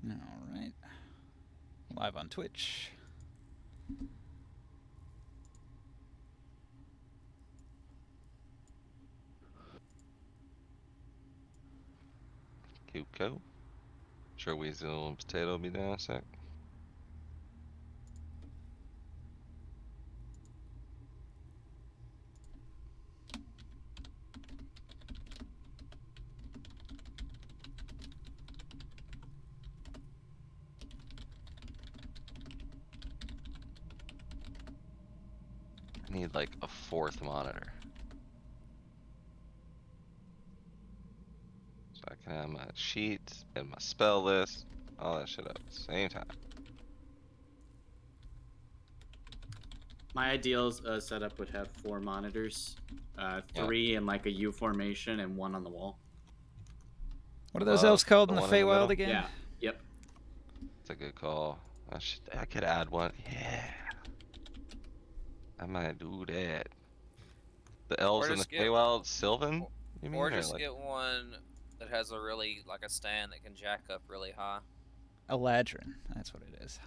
All right. Live on Twitch. Cuco. Sure, Weasel and Potato will be down in a sec. I need like a fourth monitor. So I can have my sheets and my spell list, all that shit up at the same time. My ideal setup would have 4 monitors, 3 in like a U formation and 1 on the wall. What are those elves called the in the one in the Feywild middle? again? Yeah. Yep. It's a good call. I could add one. Yeah. I might do that. The elves in the Feywild, Sylvan? You mean? Or just like... get one that has a really, like a stand that can jack up really high. Eladrin, that's what it is.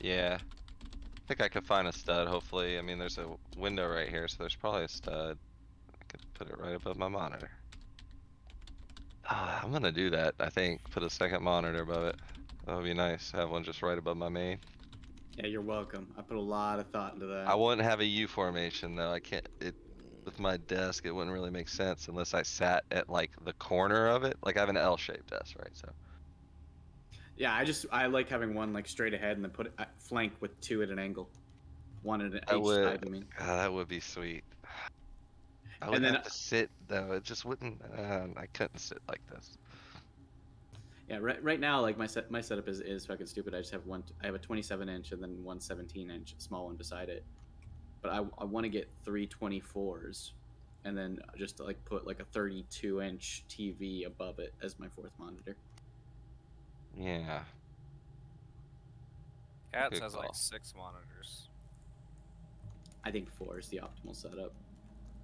Yeah. I think I could find a stud, hopefully. I mean, there's a window right here, so there's probably a stud. I could put it right above my monitor. I'm gonna do that, I think. Put a second monitor above it. That would be nice. Have one just right above my main. Yeah, you're welcome. I put a lot of thought into that. I wouldn't have a U formation, though. I can't... With my desk, it wouldn't really make sense unless I sat at, like, the corner of it. Like, I have an L-shaped desk, right? So... Yeah, I like having one like straight ahead and then put it flank with 2 at an angle. 1 at each side, I mean. God, that would be sweet. I would have to sit, though. It just wouldn't... I couldn't sit like this. Yeah, right now, like my setup is fucking stupid. I just have I have a 27-inch and then one 17-inch small one beside it. But I want to get 3 24s, and then just like put like a 32-inch TV above it as my 4th monitor. Yeah. Cats has like 6 monitors. I think 4 is the optimal setup.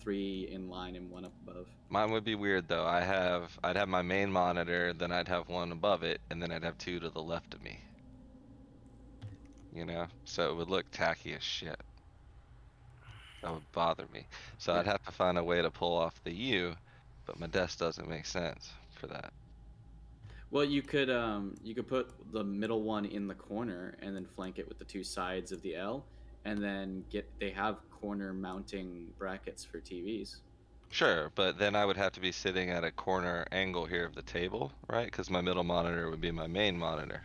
3 in line and 1 up above. Mine would be weird though. I'd have my main monitor, then I'd have one above it, and then I'd have 2 to the left of me. You know? So it would look tacky as shit. That would bother me. So I'd have to find a way to pull off the U, but my desk doesn't make sense for that. Well, you could put the middle one in the corner and then flank it with the 2 sides of the L, and then they have corner mounting brackets for TVs. Sure, but then I would have to be sitting at a corner angle here of the table, right? Because my middle monitor would be my main monitor.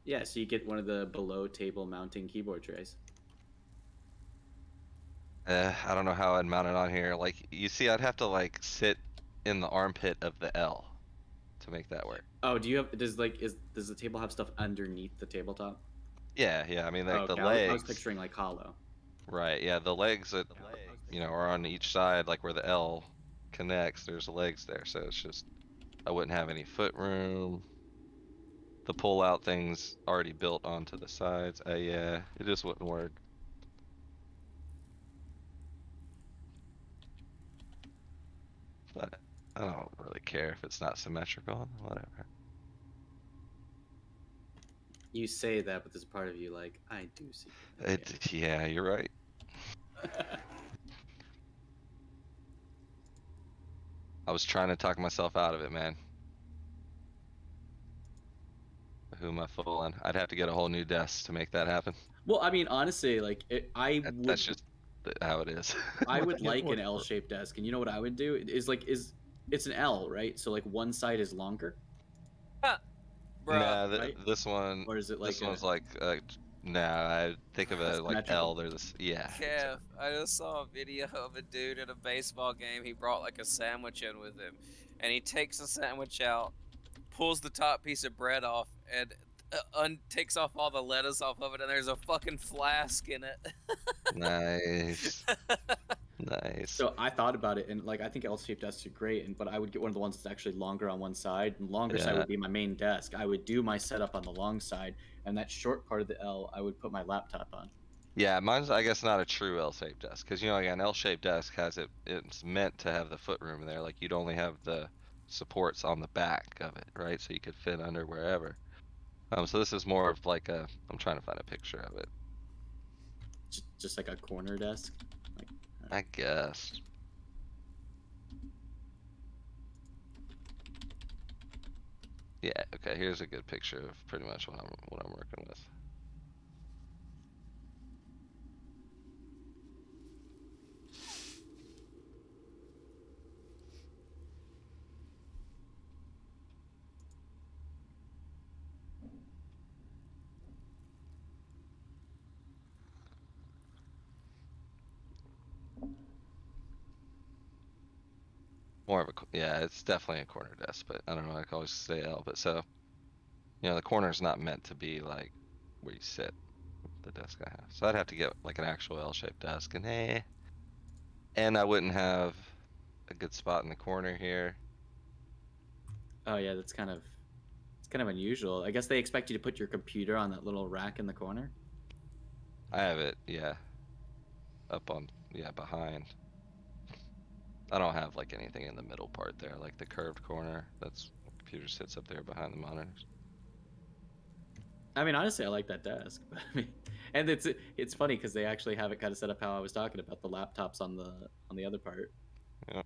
Yeah, so you get one of the below table mounting keyboard trays. I don't know how I'd mount it on here. Like, you see, I'd have to like sit in the armpit of the L to make that work. Oh, does the table have stuff underneath the tabletop? Yeah. I mean, like the okay. legs. I was picturing like hollow. Right. Yeah, the legs that are on each side, like where the L connects. There's legs there, so it's just I wouldn't have any foot room. The pull-out thing's already built onto the sides. Yeah, it just wouldn't work. But I don't really care if it's not symmetrical. Whatever. You say that, but there's a part of you like, I do see. Yeah, you're right. I was trying to talk myself out of it, man. Who am I fooling? I'd have to get a whole new desk to make that happen. Well, I mean, honestly, like that's just how it is. I would like an L-shaped desk, and you know what I would do is it's an L, right? So like one side is longer. Nah, this one. Or is it like this one's like? Nah, I think of it like L. There's a yeah. Kev, I just saw a video of a dude at a baseball game. He brought like a sandwich in with him, and he takes the sandwich out, pulls the top piece of bread off, and takes off all the lettuce off of it, and there's a fucking flask in it. Nice. Nice. So I thought about it, and like I think L-shaped desks are great, but I would get one of the ones that's actually longer on one side, and longer side would be my main desk. I would do my setup on the long side, and that short part of the L, I would put my laptop on. Yeah, mine's I guess not a true L-shaped desk because like an L-shaped desk has it's meant to have the foot room there. Like you'd only have the supports on the back of it, right? So you could fit under wherever. So this is more of like I'm trying to find a picture of it. Just like a corner desk. Like, I guess. Yeah, okay, here's a good picture of pretty much what I'm working with. More of a yeah, it's definitely a corner desk, but I don't know, I can always say L, but so the corner's not meant to be like where you sit. The desk I have. So I'd have to get like an actual L-shaped desk and I wouldn't have a good spot in the corner here. oh yeah, it's kind of unusual. I guess they expect you to put your computer on that little rack in the corner. I have it, yeah, up on, behind. I don't have like anything in the middle part there, like the curved corner. That's the computer sits up there behind the monitors. I mean, honestly, I like that desk. But I mean, and it's funny because they actually have it kind of set up how I was talking about the laptops on the other part. Yeah.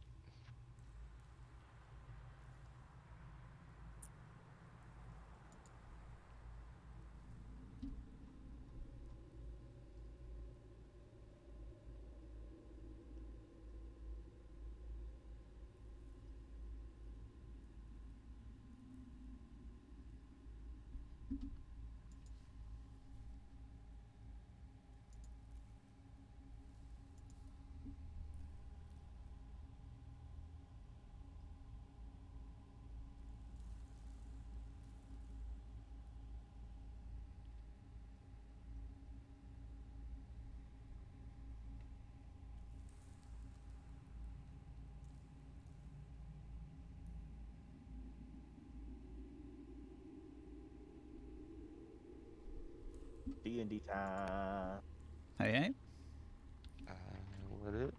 D&D time. Hey, hey. What it?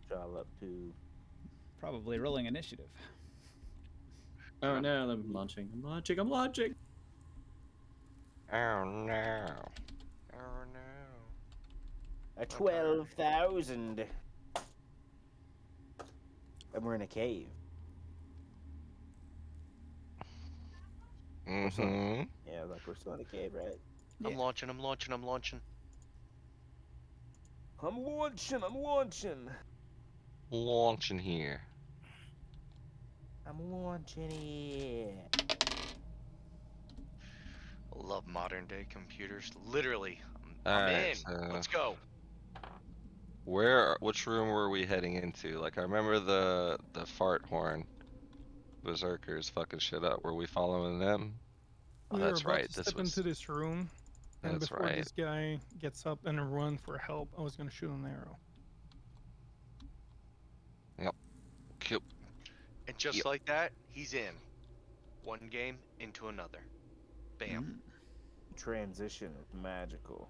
Y'all up to? Probably rolling initiative. Oh no, I'm launching. I'm launching. I'm launching. Oh no. Oh no. At 12,000. And we're in a cave. Mm-hmm. Yeah, like we're still in a cave, right? Yeah. I'm launching. I'm launching. I'm launching. I'm launching. I'm launching. Launching here. I'm launching it. Love modern day computers. Literally, I'm Alright, in. so Let's go. which room were we heading into? Like I remember the fart horn berserkers fucking shit up. Were we following them? Oh, We were that's about right. to This step into was this room, and that's before right. this guy gets up and run for help, I was gonna shoot an arrow. Yep. Cute. And just Yep. like that, he's in. One game into another. Bam. Mm. Transition is magical.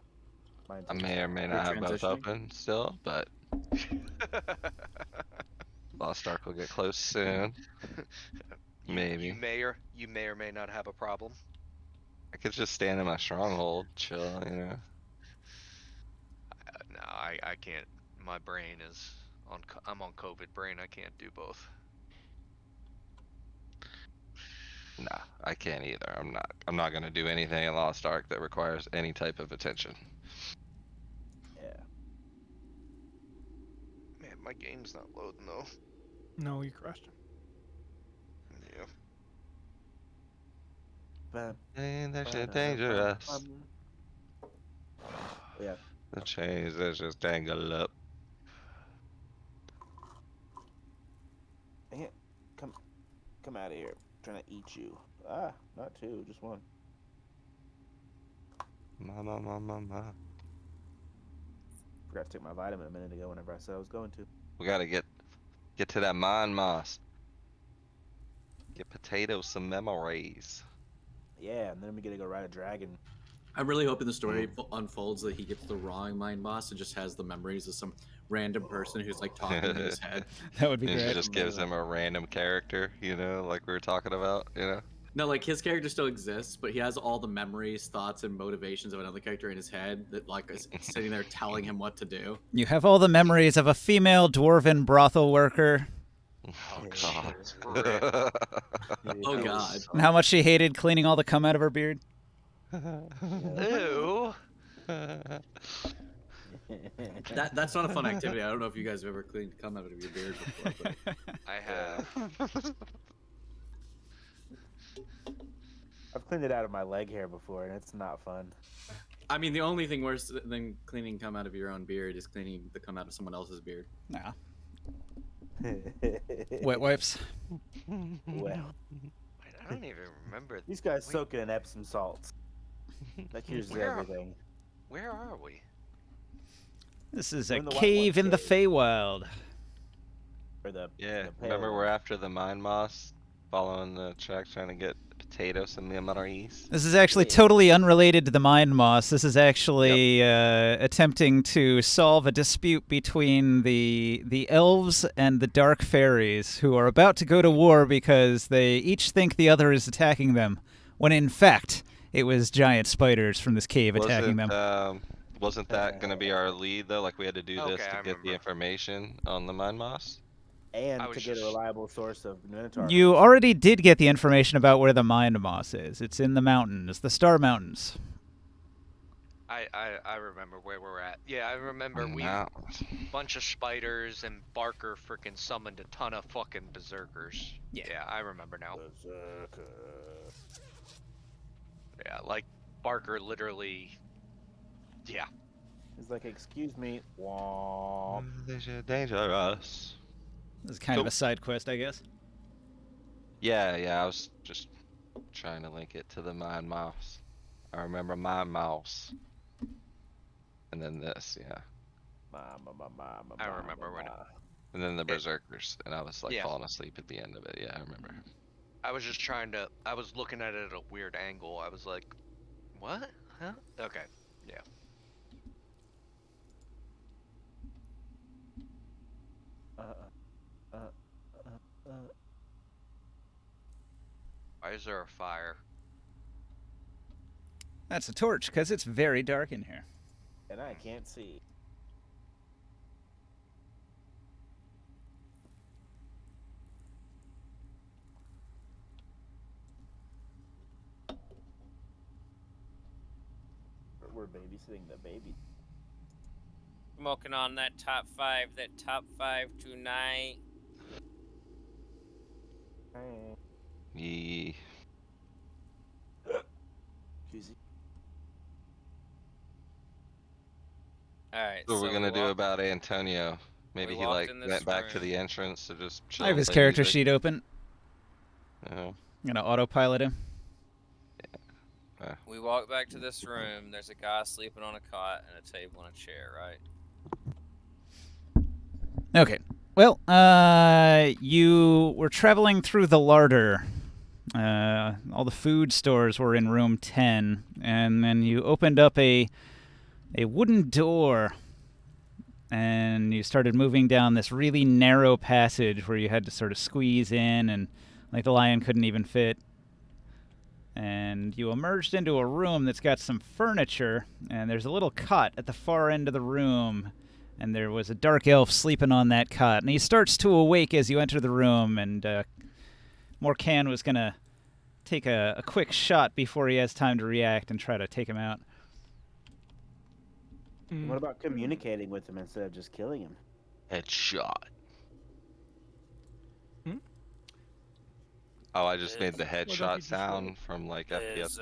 Mine I takes may or that may long. not have both transitioning? open still, but Lost Ark will get close soon. Maybe. You may or may not have a problem. I could just stand in my stronghold, chill, No, I can't. My brain is on. I'm on COVID brain. I can't do both. Nah, I can't either. I'm not gonna do anything in Lost Ark that requires any type of attention. Yeah. Man, my game's not loading though. No, you crushed. Yeah. But, And that shit dangerous. yeah. The chains that just dangle up. Dang it. Come out of here. I'm trying to eat you. Ah, not two, just one. Ma. Forgot to take my vitamin a minute ago whenever I said I was going to. We gotta get to that mine moss. Get potatoes some memories. Yeah, and then we gotta go ride a dragon. I'm really hoping the story unfolds that he gets the wrong mind boss and just has the memories of some random person who's like talking in his head. That would be And she great. just gives him a random character, like we were talking about, No, like his character still exists, but he has all the memories, thoughts, and motivations of another character in his head that like is sitting there telling him what to do. You have all the memories of a female dwarven brothel worker, Oh, God. Jesus Christ. Oh God. and how much she hated cleaning all the cum out of her beard. Ew. That's not a fun activity. I don't know if you guys have ever cleaned cum out of your beard before, but I have. I've cleaned it out of my leg hair before, and it's not fun. I mean the only thing worse than cleaning cum out of your own beard is cleaning the cum out of someone else's beard. Nah. Wet wipes. Well, I don't even remember. these guys Wait. soak it in Epsom salts. That cures Where are- everything. Where are we? This is We're a in the White cave One in the cave. Feywild. Or the Yeah, the remember pale we're one. after the mine moss, following the track, trying to get potatoes and the MREs. This is actually Yeah. totally unrelated to the Mind Moss. This is actually attempting to solve a dispute between the elves and the dark fairies, who are about to go to war because they each think the other is attacking them, when in fact it was giant spiders from this cave attacking them. Wasn't that going to be our lead, though? Like, we had to do this Okay, to I get the remember. information on the mine moss? And I to was get a just- reliable source of Minotaur. You hooves. already did get the information about where the Mind Moss is. It's in the mountains, the Star Mountains. I remember where we're at. Yeah, I remember we Now, bunch of spiders and Barker freaking summoned a ton of fucking berserkers. Yeah. I remember now. Berserker. Yeah, like Barker literally. Yeah. He's like, excuse me. Womp. dangerous. This is kind of a side quest, I guess. Yeah, I was just trying to link it to the mine mouse. I remember mine mouse. And then this, yeah. I remember when And then the berserkers, and I was like Yeah. falling asleep at the end of it. Yeah, I remember. I was just trying to. I was looking at it at a weird angle. I was like, what? Huh? Okay. Yeah. Why is there a fire? That's a torch, because it's very dark in here. And I can't see. We're babysitting the baby. I'm working on that top five tonight. Yee. Excuse me. Alright, What we're gonna we do walk- about Antonio? Maybe we he walked like in this went back to room. the entrance to just chill. I have his play character music. sheet open. Oh, I'm gonna autopilot him. We walk back to this room. There's a guy sleeping on a cot and a table and a chair, right? Okay. Well, you were traveling through the larder. All the food stores were in room 10, and then you opened up a wooden door, and you started moving down this really narrow passage where you had to sort of squeeze in, and like the lion couldn't even fit. And you emerged into a room that's got some furniture, and there's a little cot at the far end of the room, and there was a dark elf sleeping on that cot. And he starts to awake as you enter the room, and Morcan was going to take a quick shot before he has time to react and try to take him out. What about communicating with him instead of just killing him? headshot. Oh, I just made the What if you headshot just sound from like FPS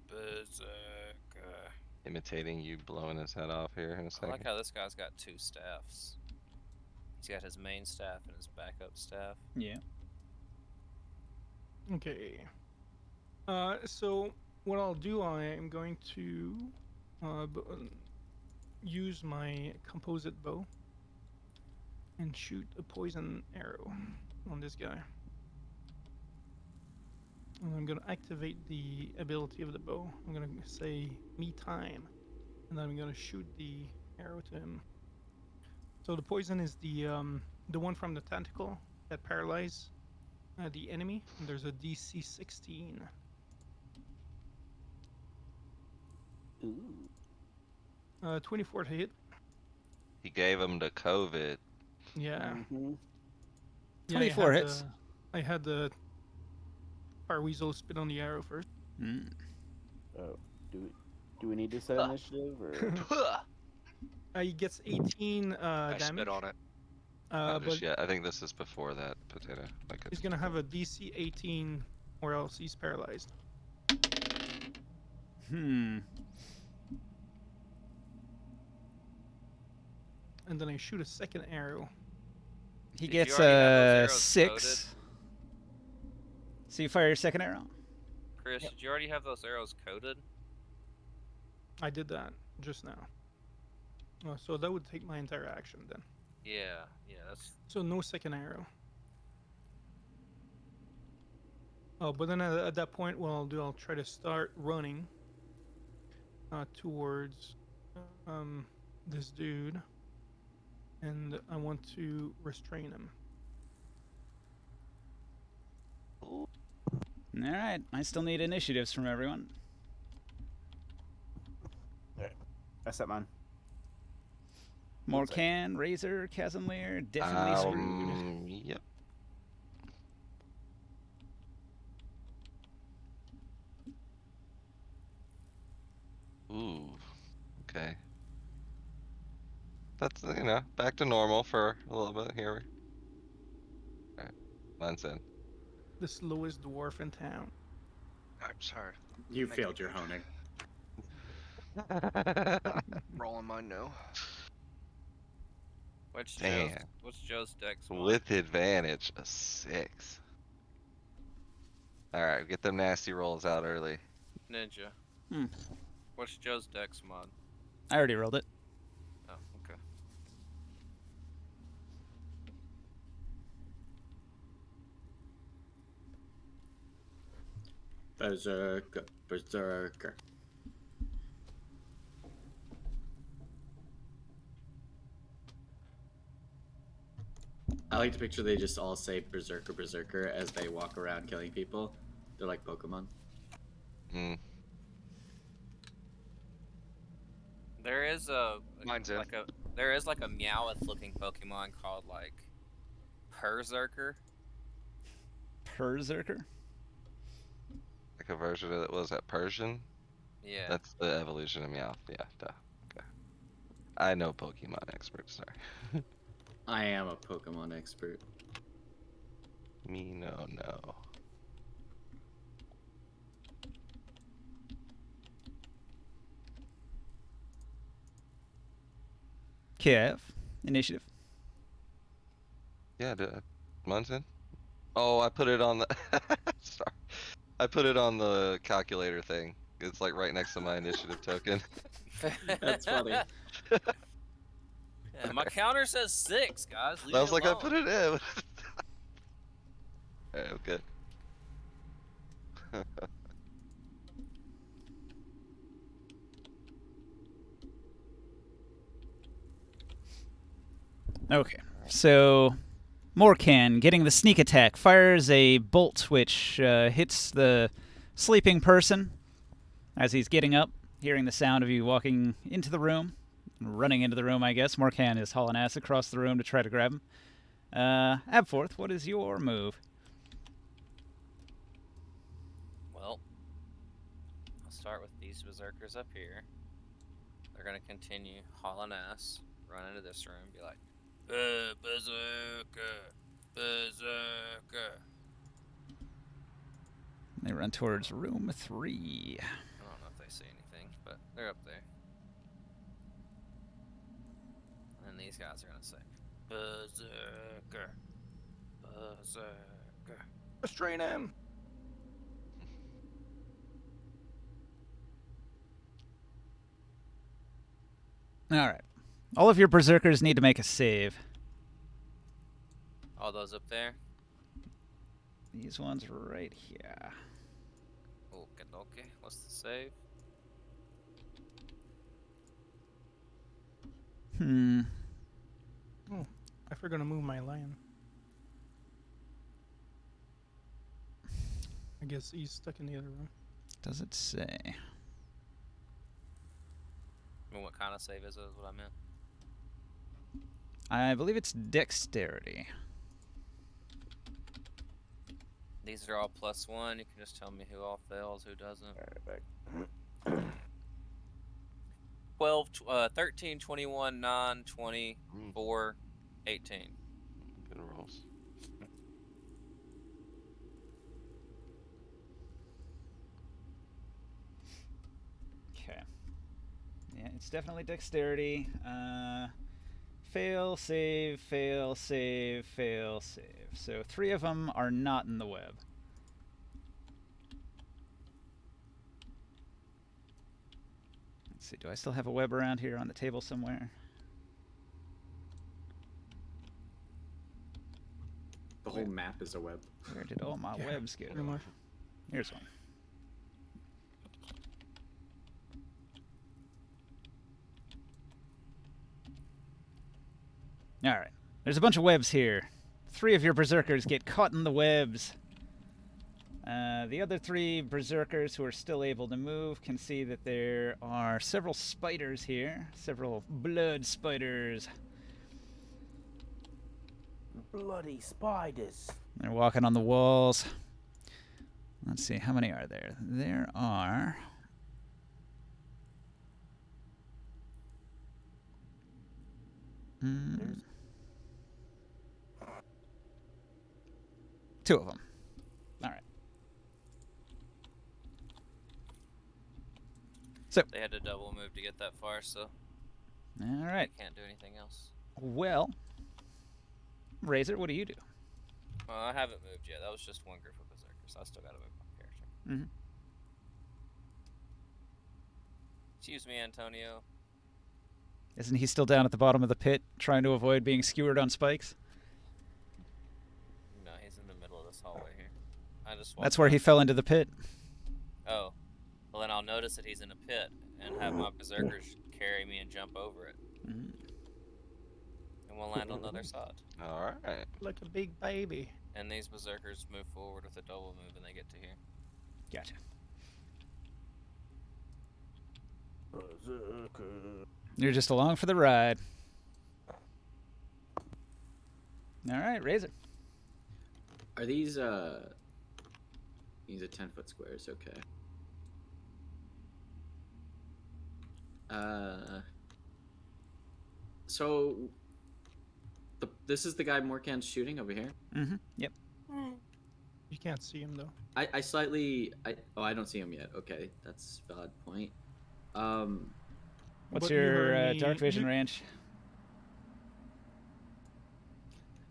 Berserker. imitating you blowing his head off here in a I second. like how this guy's got two staffs. He's got his main staff and his backup staff. Yeah. Okay. So what I'll do, I am going to use my composite bow and shoot a poison arrow on this guy. And I'm gonna activate the ability of the bow. I'm gonna say me time, and then I'm gonna shoot the arrow to him. So the poison is the one from the tentacle that paralyzes the enemy. And there's a DC 16. Ooh. 24 to hit. He gave him the COVID. Yeah. Mm-hmm. Yeah, 24 hits. I had the fire weasel spit on the arrow first. Mm. Oh, do we need to set initiative or? He gets 18 I damage. spit on it. Not But just yet. I think this is before that potato. Like he's gonna have a DC 18, or else he's paralyzed. Hmm. And then I shoot a second arrow. He Did you gets already have those a arrows 6. So you fire your second arrow. Chris, did you already have those arrows coded? I did that just now. So that would take my entire action then. Yeah, that's So no second arrow. Oh, but then at that point, what I'll do, I'll try to start running towards this dude, and I want to restrain him. All right. I still need initiatives from everyone. I set mine. Morcan, Razor, Casimir, definitely screwed. Yep. Ooh. Okay. That's, back to normal for a little bit here. Alright. Mine's in. The slowest dwarf in town. I'm sorry. You Thank failed you. your honing. Rolling mine now. what's Damn. Joe's dex mod? With advantage, a 6. Alright, get them nasty rolls out early. Ninja. Hmm. What's Joe's dex mod? I already rolled it. Oh, okay. Berserker. I like to picture they just all say Berserker, Berserker as they walk around killing people. They're like Pokemon. Hmm. There is Mine's in. there is like a Meowth looking Pokemon called like Perzerker. Perzerker? Like a version of it, was that Persian? Yeah. That's the evolution of Meowth. Yeah, duh. Okay. I know Pokemon expert, sorry. I am a Pokemon expert. Me no. Kev, initiative. Yeah, mine's in. Oh, I put it on the. Sorry, I put it on the calculator thing. It's like right next to my initiative token. That's funny. Yeah, my counter says 6, guys. Leave I was me like, I alone. put it in. Alright, okay. Okay. So Morcan, getting the sneak attack, fires a bolt which hits the sleeping person as he's getting up, hearing the sound of you walking into the room, running into the room, I guess. Morcan is hauling ass across the room to try to grab him. Abforth, what is your move? Well, I'll start with these berserkers up here. They're gonna continue hauling ass, run into this room, be like, berserker, berserker. They run towards room 3. I don't know if they say anything, but they're up there. And these guys are gonna say, berserker, berserker. Restrain him. Alright. All of your berserkers need to make a save. All those up there. These ones right here. Okay. What's the save? Oh, I forgot to move my lion. I guess he's stuck in the other room. Does it say? I mean, what kind of save is it? Is what I meant. I believe it's dexterity. These are all +1. You can just tell me who all fails, who doesn't. All right, back. 12, 13, 21, 9, 20, 4, 18. Good rolls. Okay. Yeah, it's definitely dexterity. Fail, save, fail, save, fail, save. So 3 of them are not in the web. Let's see, do I still have a web around here on the table somewhere? The whole map is a web. Where did all my Yeah, webs go? pretty much. Here's one. Alright. There's a bunch of webs here. 3 of your berserkers get caught in the webs. The other 3 berserkers who are still able to move can see that there are several spiders here. Several blood spiders. Bloody spiders. They're walking on the walls. Let's see, how many are there? There are... There's 2 of them. All right. So, They had to double move to get that far, so all right. can't do anything else. Well, Razor, what do you do? Well, I haven't moved yet. That was just one group of berserkers. I still gotta move my character. Mm-hmm. Excuse me, Antonio. Isn't he still down at the bottom of the pit, trying to avoid being skewered on spikes? No, he's in the middle of this hallway here. I just That's walked where up. he fell into the pit. Oh. Well, then I'll notice that he's in a pit and have my berserkers carry me and jump over it. Mm. And we'll land on the other side. All right. Like a big baby. And these berserkers move forward with a double move and they get to here. Gotcha. berserker. You're just along for the ride. All right, Razor. Are these are 10-foot squares? Okay. So this is the guy Morkan's shooting over here. Mm-hmm. Yep. You can't see him though. I don't see him yet. Okay, that's a valid point. What's But you your heard me- dark vision you- range?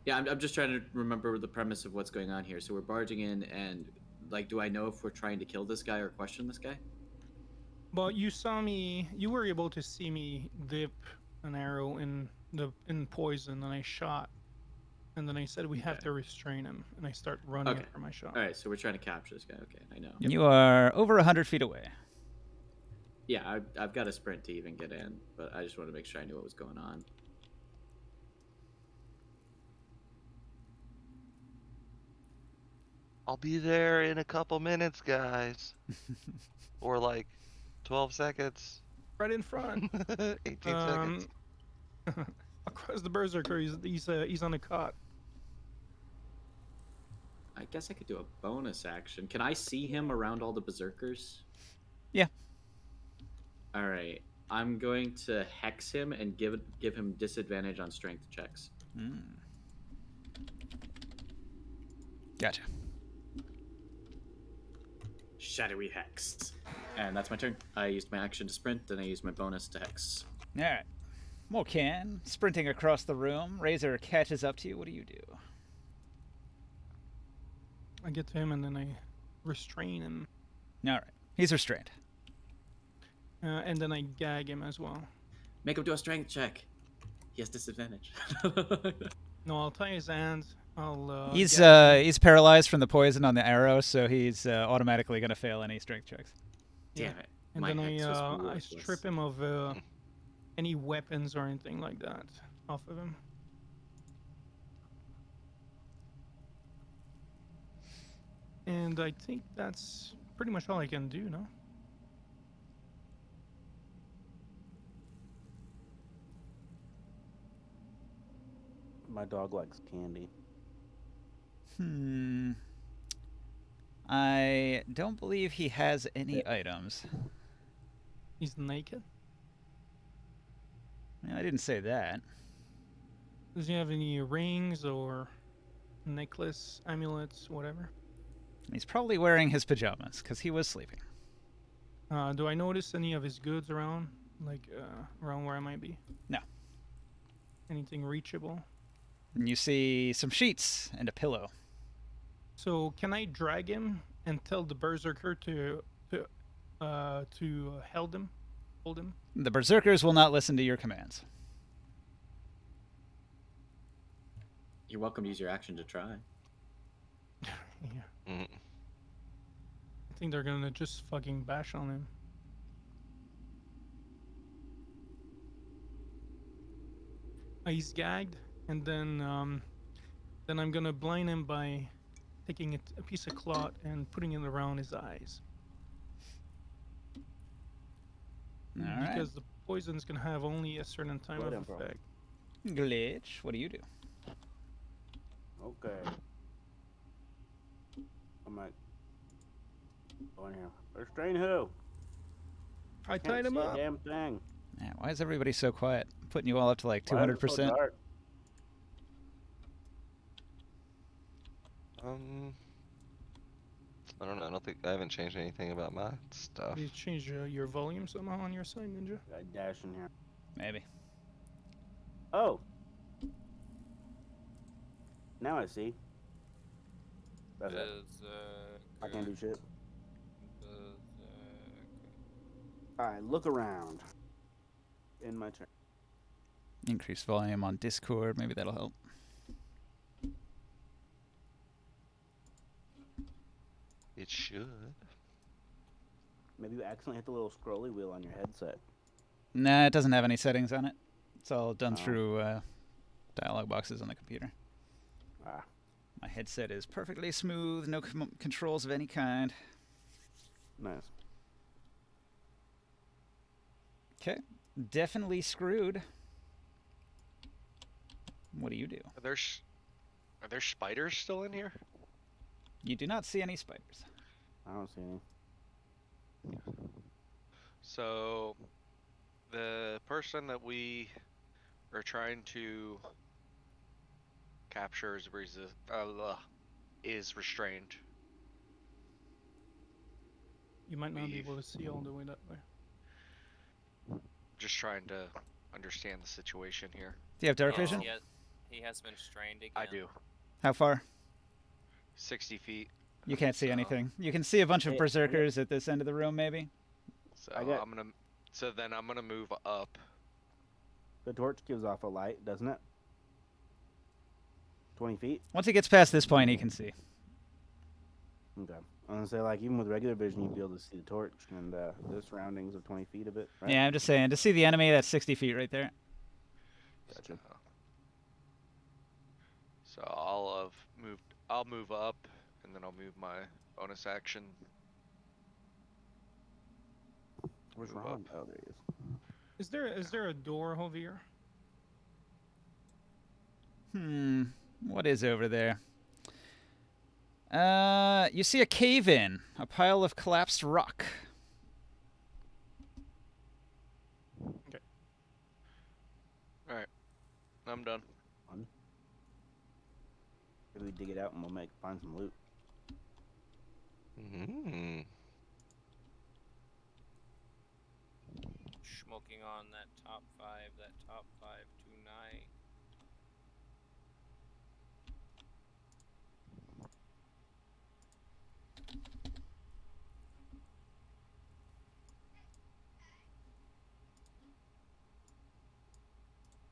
Yeah, I'm just trying to remember the premise of what's going on here. So we're barging in, and like, do I know if we're trying to kill this guy or question this guy? But you saw me. You were able to see me dip an arrow in poison, and I shot. And then I said we have Okay. to restrain him, and I start running Okay. after my shot. All right, so we're trying to capture this guy. Okay, I know. You are over 100 feet away. Yeah, I've got a sprint to even get in, but I just wanted to make sure I knew what was going on. I'll be there in a couple minutes, guys. Or like 12 seconds. Right in front. 18 seconds. Across the berserker, he's on the cot. I guess I could do a bonus action. Can I see him around all the berserkers? Yeah. All right. I'm going to hex him and give him disadvantage on strength checks. Mm. Gotcha. Shadowy hex. And that's my turn. I used my action to sprint, and I used my bonus to hex. All right. Morkan, sprinting across the room. Razor catches up to you. What do you do? I get to him, and then I restrain him, All right. He's restrained. and then I gag him as well. Make him do a strength check. He has disadvantage. No, I'll tie his hands. I'll. He's gag him. he's paralyzed from the poison on the arrow, so he's automatically gonna fail any strength checks. Yeah. Damn it. And My then hex was I worthless. strip him of any weapons or anything like that off of him. And I think that's pretty much all I can do, no? My dog likes candy. I don't believe he has any items. He's naked. I didn't say that. Does he have any rings or necklace, amulets, whatever? He's probably wearing his pajamas because he was sleeping. Do I notice any of his goods around, like around where I might be? No. Anything reachable? And you see some sheets and a pillow. So can I drag him and tell the berserker to hold him? The berserkers will not listen to your commands. You're welcome to use your action to try. Yeah. Mhm. I think they're gonna just fucking bash on him. He's gagged, and then I'm gonna blind him by taking a piece of cloth and putting it around his eyes. All right. Because the poison's gonna have only a certain time Let of him, bro. effect. Glitch, what do you do? Okay. I'm like, go in here. Restrain who? I Can't tied him see a up. damn thing. Yeah, why is everybody so quiet? I'm putting you all up to like Why is it so 200%. dark? I don't know. I don't think I haven't changed anything about my stuff. Did you change your volume somehow on your side, Ninja? Got a dash in here. Maybe. Oh. Now I see. That's it. I can't do shit. Alright, look around. In my turn. Increase volume on Discord. Maybe that'll help. It should. Maybe you accidentally hit the little scrolly wheel on your headset. Nah, it doesn't have any settings on it. It's all done Oh. through dialog boxes on the computer. Ah. My headset is perfectly smooth, no controls of any kind. Nice. Okay. Definitely screwed. What do you do? Are there spiders still in here? You do not see any spiders. I don't see any. So, the person that we are trying to capture is restrained. You might not be We- able to see all the way that way. Just trying to understand the situation here. Do you have dark Yes, vision? he has been strained again. I do. How far? 60 feet. You can't see So- anything. You can see a bunch of Hey, berserkers at this end of the room, maybe. So I got- then I'm gonna move up. The torch gives off a light, doesn't it? 20 feet? Once he gets past this point, he can see. Okay. I'm gonna say, like, even with regular vision, you'd be able to see the torch and the surroundings of 20 feet of it, right? Yeah, I'm just saying. To see the enemy, that's 60 feet right there. Gotcha. So I'll move up, and then I'll move my bonus action. Where's Move Ron? up. Oh, there he is. Is there a door over here? What is over there? You see a cave-in, a pile of collapsed rock. I'm done. Maybe we dig it out and we'll find some loot. Mm-hmm. Smoking on that top five tonight.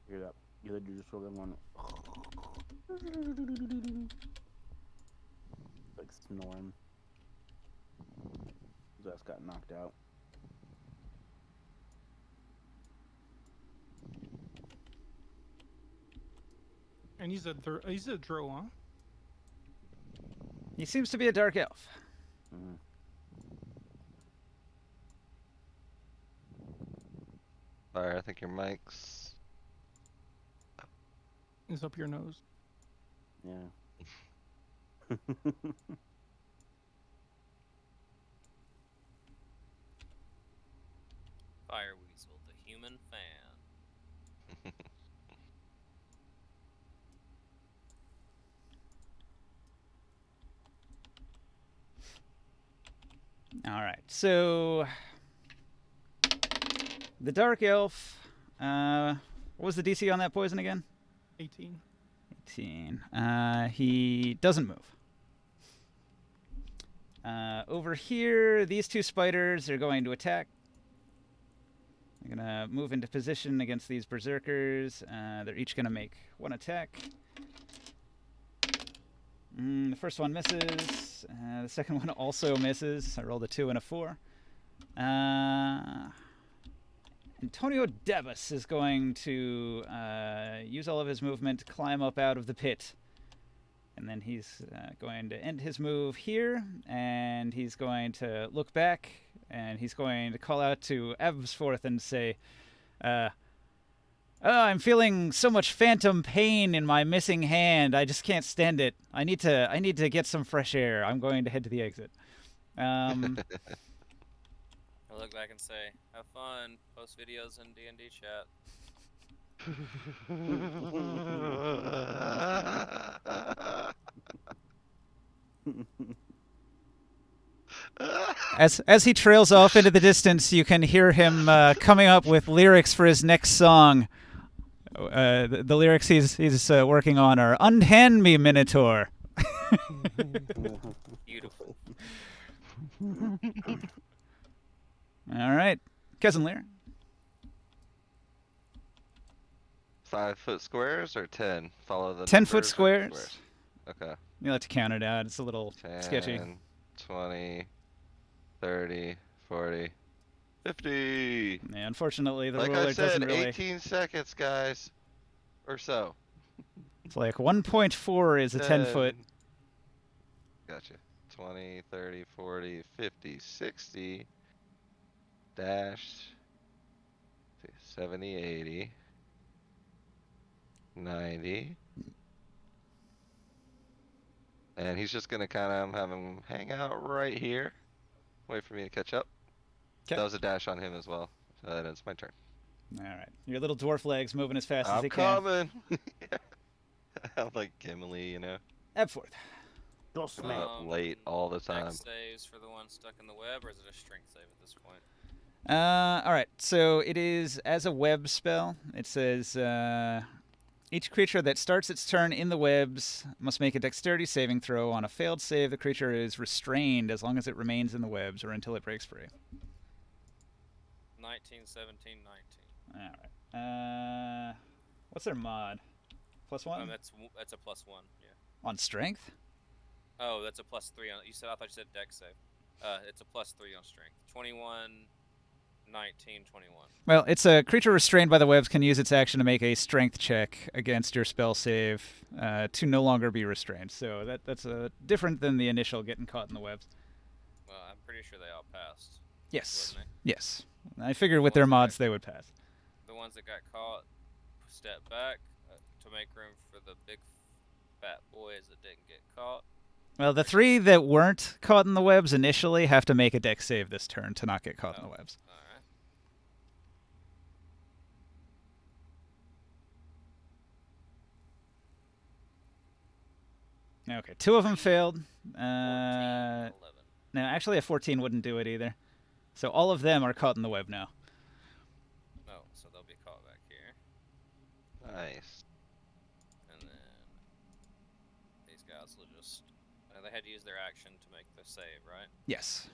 Hear that You heard you just rolled one. Like snoring. His ass got knocked out. And he's a drow, huh? He seems to be a dark elf. Mm-hmm. Fire, I think your mic's. He's up your nose. Yeah. Fire Weasel, the human fan. All right, so the dark elf. What was the DC on that poison again? 18. 18. He doesn't move. Over here, these two spiders are going to attack. They're going to move into position against these berserkers. They're each going to make one attack. The first one misses. The second one also misses. I rolled a 2 and a 4. Antonio Davis is going to use all of his movement to climb up out of the pit. And then he's going to end his move here, and he's going to look back, and he's going to call out to Avsforth and say, "Oh, I'm feeling so much phantom pain in my missing hand. I just can't stand it. I need to get some fresh air. I'm going to head to the exit." I look back and say, "Have fun. Post videos in D&D chat." As he trails off into the distance, you can hear him coming up with lyrics for his next song. The lyrics he's working on are "Unhand me, Minotaur." Beautiful. All right, Cousin Lear. 5 foot squares or 10? Follow the 10 foot numbers or squares. Okay. You'll have to count it out. It's a little 10, sketchy. 20, 30, 40, 50. Yeah, unfortunately, the Like ruler I said, doesn't really. 18 seconds, guys. Or so. It's like 1.4 is a 10 foot. Gotcha. 20, 30, 40, 50, 60, dash, 70, 80, 90. And he's just going to kind of have him hang out right here. Wait for me to catch up. 'Kay. That was a dash on him as well. So that ends my turn. All right, your little dwarf legs moving as fast as I'm they can. coming. I'm like Gimli, you know. Abforth. Go smack. Late all the time. Dex saves for the one stuck in the web, or is it a strength save at this point? All right, so it is as a web spell. It says each creature that starts its turn in the webs must make a dexterity saving throw. On a failed save, the creature is restrained as long as it remains in the webs or until it breaks free. 19, 17, 19. All right. What's their mod? +1? That's a +1, yeah. On strength? Oh, that's a +3 on. I thought you said dex save. It's a +3 on strength. 21, 19, 21. Well, it's a creature restrained by the webs can use its action to make a strength check against your spell save to no longer be restrained. So that's different than the initial getting caught in the webs. Well, I'm pretty sure they all passed. Yes. Wouldn't Yes. I figured with their mods they would pass. The ones that got caught step back to make room for the big fat boys that didn't get caught. Well, the 3 that weren't caught in the webs initially have to make a dex save this turn to not get caught in the webs. Alright. Okay, 2 of them failed. 14, 11. No, actually a 14 wouldn't do it either. So all of them are caught in the web now. Oh, so they'll be caught back here. Nice. And then these guys will just... they had to use their action to make the save, right? Yes.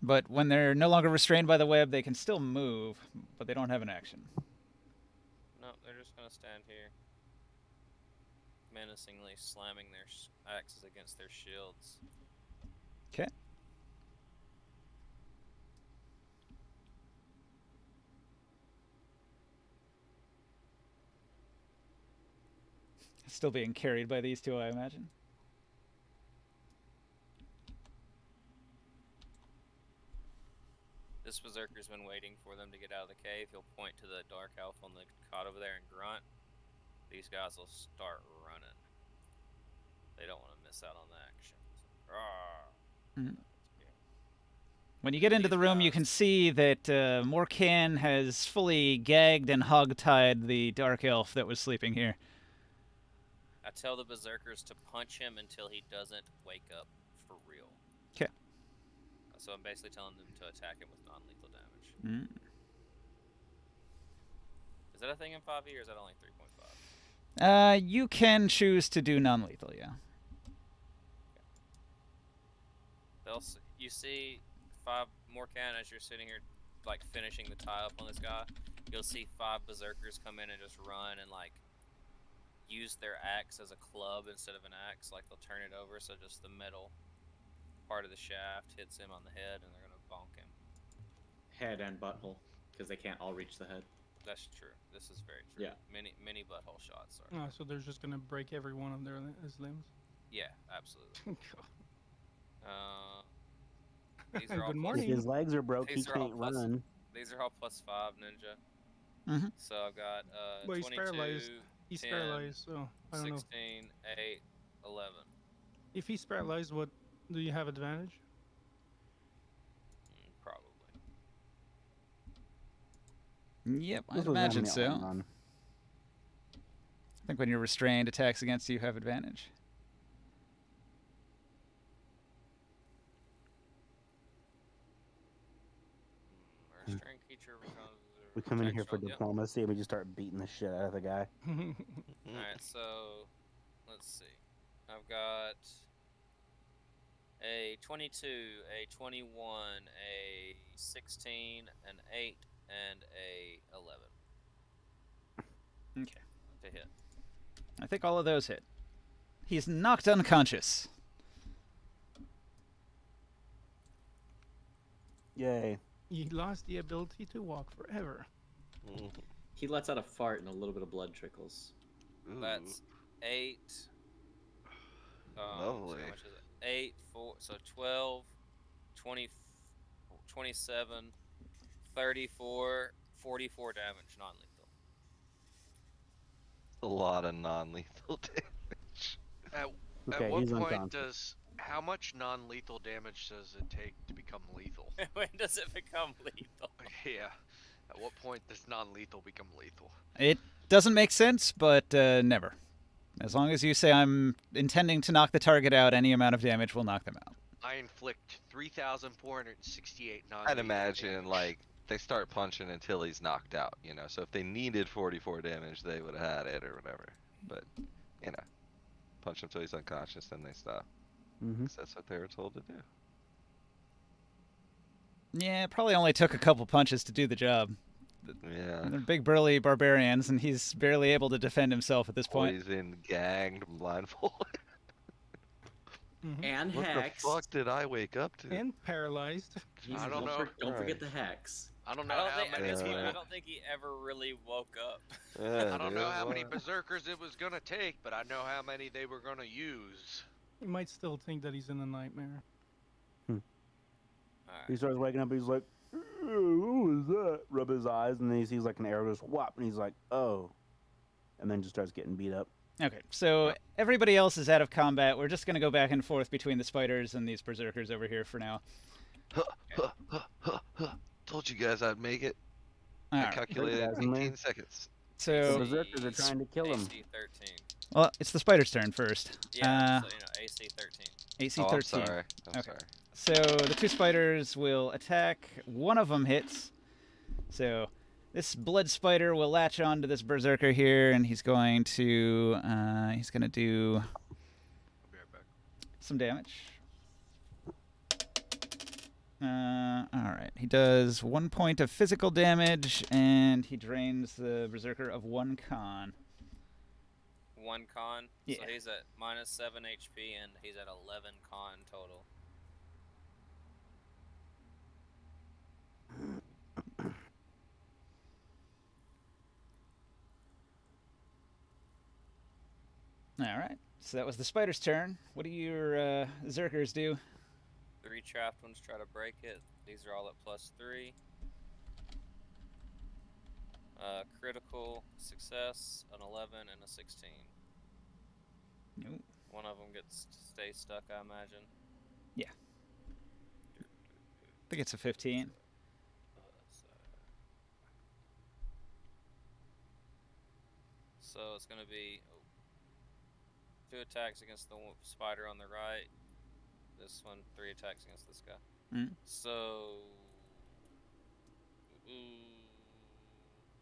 But when they're no longer restrained by the web, they can still move, but they don't have an action. No, they're just gonna stand here, menacingly slamming their axes against their shields. Okay. Still being carried by these two, I imagine. This berserker's been waiting for them to get out of the cave. He'll point to the dark elf on the cot over there and grunt. These guys will start running. They don't want to miss out on the action. Mhm. When you get into the room, you can see that Morcan has fully gagged and hog-tied the dark elf that was sleeping here. I tell the berserkers to punch him until he doesn't wake up for real. Okay. So I'm basically telling them to attack him with non-lethal damage. Mm. Is that a thing in 5e or is that only 3.5? You can choose to do non-lethal, yeah. You see 5 Morcan as you're sitting here, like finishing the tie up on this guy. You'll see 5 berserkers come in and just run and like use their axe as a club instead of an axe. Like they'll turn it over so just the metal part of the shaft hits him on the head and they're gonna bonk him. Head and butthole, because they can't all reach the head. That's true. This is very true. Yeah. Many butthole shots are. Oh, so they're just gonna break every one of his limbs. Yeah, absolutely. These are all Good If morning. his legs are broke, he These are all can't plus- run. These are all +5 ninja. Mhm. So I've got Well, he's 22, paralyzed. He's 10, paralyzed, so I don't know. 16, 8, 11. If he's paralyzed, what do you have advantage? Probably. Yep, This I'd was imagine enemy so. on. I think when you're restrained, attacks against you have advantage. Restrained creature becomes. We come in here for protection. Yep. diplomacy and we just start beating the shit out of the guy. Alright, so let's see. I've got a 22, a 21, a 16, an 8, and a 11 Okay. to hit. I think all of those hit. He's knocked unconscious. Yay. He lost the ability to walk forever. He lets out a fart and a little bit of blood trickles. That's 8. Lovely. So how much is it? 8, 4, so 12, 20, 27, 34, 44 damage, non-lethal. A lot of non-lethal damage. Okay, At what he's point unconscious. how much non-lethal damage does it take to become lethal? When does it become lethal? Yeah. At what point does non-lethal become lethal? It doesn't make sense, but never. As long as you say I'm intending to knock the target out, any amount of damage will knock them out. I inflict 3,468 non-lethal I'd imagine damage. like they start punching until he's knocked out, you know. So if they needed 44 damage, they would have had it or whatever. But you know, punch him till he's unconscious, then they stop. Mm-hmm. 'Cause that's what they were told to do. Yeah, it probably only took a couple punches to do the job. Yeah. They're big burly barbarians, and he's barely able to defend himself at this point. Poisoned, gagged, blindfolded. And What hex. the fuck did I wake up to? And paralyzed. Jesus, I don't know. Don't forget the hex. I don't know I don't how think, many Yeah. I don't think he ever really woke up. Yeah, I don't dude, know how many what? berserkers it was gonna take, but I know how many they were gonna use. He might still think that he's in a nightmare. He Alright. starts waking up. He's like, what was that? Rub his eyes, and then he sees like an arrow just whop, and he's like, oh. And then just starts getting beat up. Okay, so everybody else is out of combat. We're just going to go back and forth between the spiders and these berserkers over here for now. Told you guys I'd make it. All I right. calculated Guys, man. 18 seconds. The So, berserkers are trying to kill him. AC 13. well, it's the spider's turn first. Yeah, so, AC 13. AC Oh, 13. I'm sorry. I'm Okay. sorry. So the two spiders will attack. One of them hits. So this blood spider will latch on to this berserker here, and he's going to do I'll be right back. some damage. Alright. He does 1 point of physical damage, and he drains the Berserker of 1 con. 1 con. Yeah. So he's at -7 HP, and he's at 11 con total. Alright. So that was the spider's turn. What do your Zerkers do? 3 trapped ones try to break it. These are all at +3. Critical success, an 11 and a 16. Nope. One of them gets stay stuck, I imagine. Yeah. I think it's a 15. So it's going to be 2 attacks against the spider on the right. This one, 3 attacks against this guy. Mm. So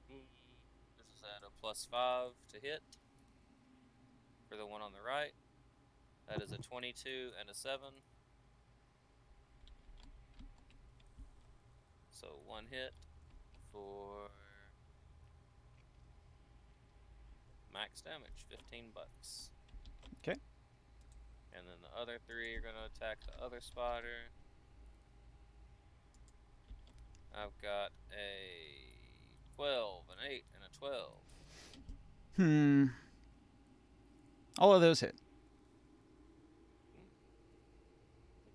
this is at a +5 to hit for the one on the right. That is a 22 and a 7. So 1 hit for max damage, 15 bucks. Okay. And then the other 3 are going to attack the other spider. I've got a 12, an 8, and a 12. All of those hit.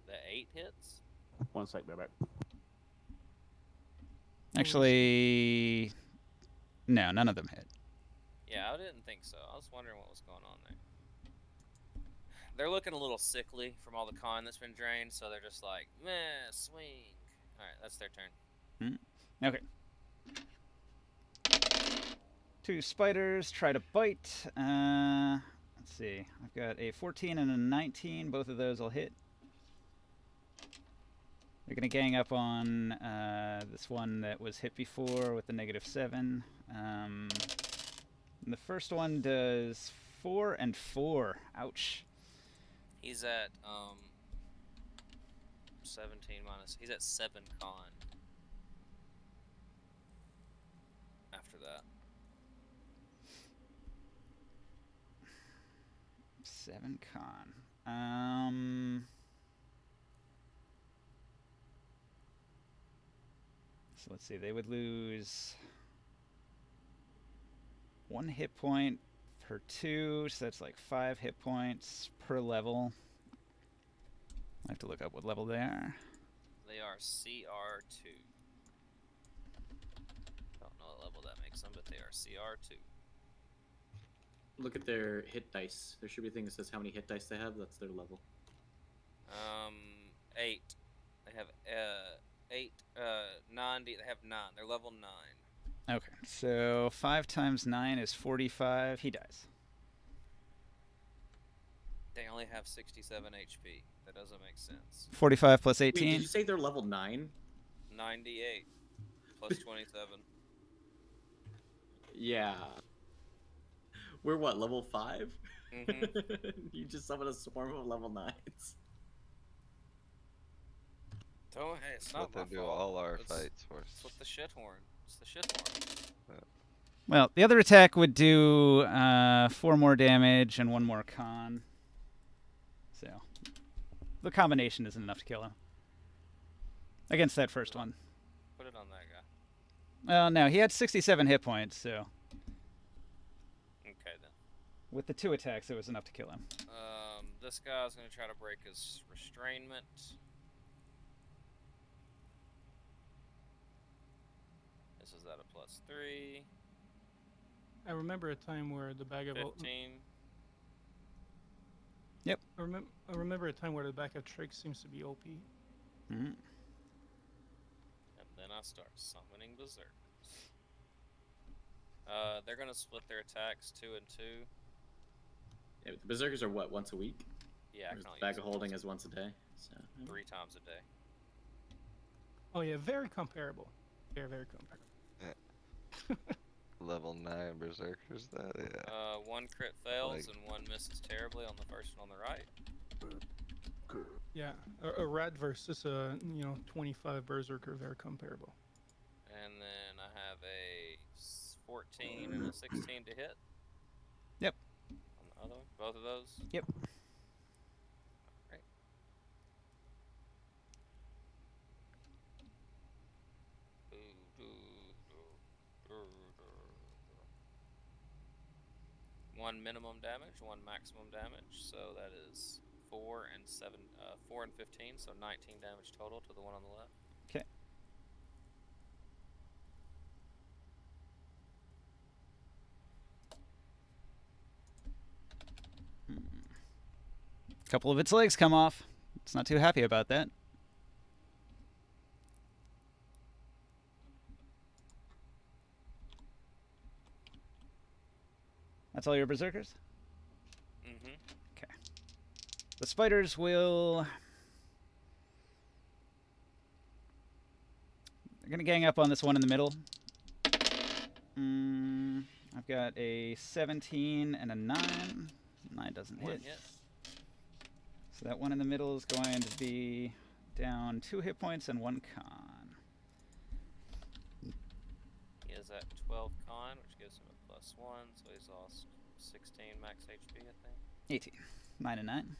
The 8 hits? 1 sec, baby. Actually, no, none of them hit. Yeah, I didn't think so. I was wondering what was going on there. They're looking a little sickly from all the con that's been drained, so they're just like, meh, swing. Alright, that's their turn. Okay. 2 spiders try to bite. Let's see. I've got a 14 and a 19. Both of those will hit. They're going to gang up on this one that was hit before with the -7. The first one does 4 and 4. Ouch. He's at 17 minus. He's at 7 con. After that. 7 con. So let's see. They would lose 1 hit point per 2, so that's like 5 hit points per level. I have to look up what level they are. They are CR2. Don't know what level that makes them, but they are CR2. Look at their hit dice. There should be a thing that says how many hit dice they have. That's their level. 8. They have 8. 90. They have 9. They're level 9. Okay, so 5 times 9 is 45. He dies. They only have 67 HP. That doesn't make sense. 45 plus Wait, 18. did you say they're level 9? 98 plus 27. Yeah. We're what, level 5? Mhm. You just summoned a swarm of level 9s. Don't. Hey, it's That's not what my they do fault. all our It's- fights for It's us. with the shit horn. It's the shit horn. Well, the other attack would do 4 more damage and 1 more con. So the combination isn't enough to kill him. Against that first one. Put it on that guy. Well, no, he had 67 hit points, so Okay then. with the 2 attacks, it was enough to kill him. This guy's gonna try to break his restrainment. This is at a +3. I remember a time where the bag of 15. I remember a time where the bag of tricks seems to be OP. Mm-hmm. And then I start summoning berserkers. They're gonna split their attacks 2 and 2. Yeah, but the berserkers are what, once a week? Yeah, I Whereas can only bag use of it holding once is once a day. So 3 times a day. Oh yeah, very comparable. Very, very comparable. Level 9 berserkers. That yeah. 1 crit fails Like- and 1 misses terribly on the first one on the right. Yeah. Yeah, a rat versus a 25 berserker, very comparable. And then I have a 14 and a 16 to hit. Yep. On the other one, both of those. Yep. Right. One minimum damage, one maximum damage. So that is 4 and 15, so 19 damage total to the one on the left. Okay. A couple of its legs come off. It's not too happy about that. That's all your berserkers? Mm-hmm. Okay. The spiders will... They're going to gang up on this one in the middle. I've got a 17 and a 9. 9 doesn't One hit. hit. So that one in the middle is going to be down 2 hit points and 1 con. He is at 12 con, which gives him a +1, so he's lost 16 max HP, I think. 18. 9 and 9.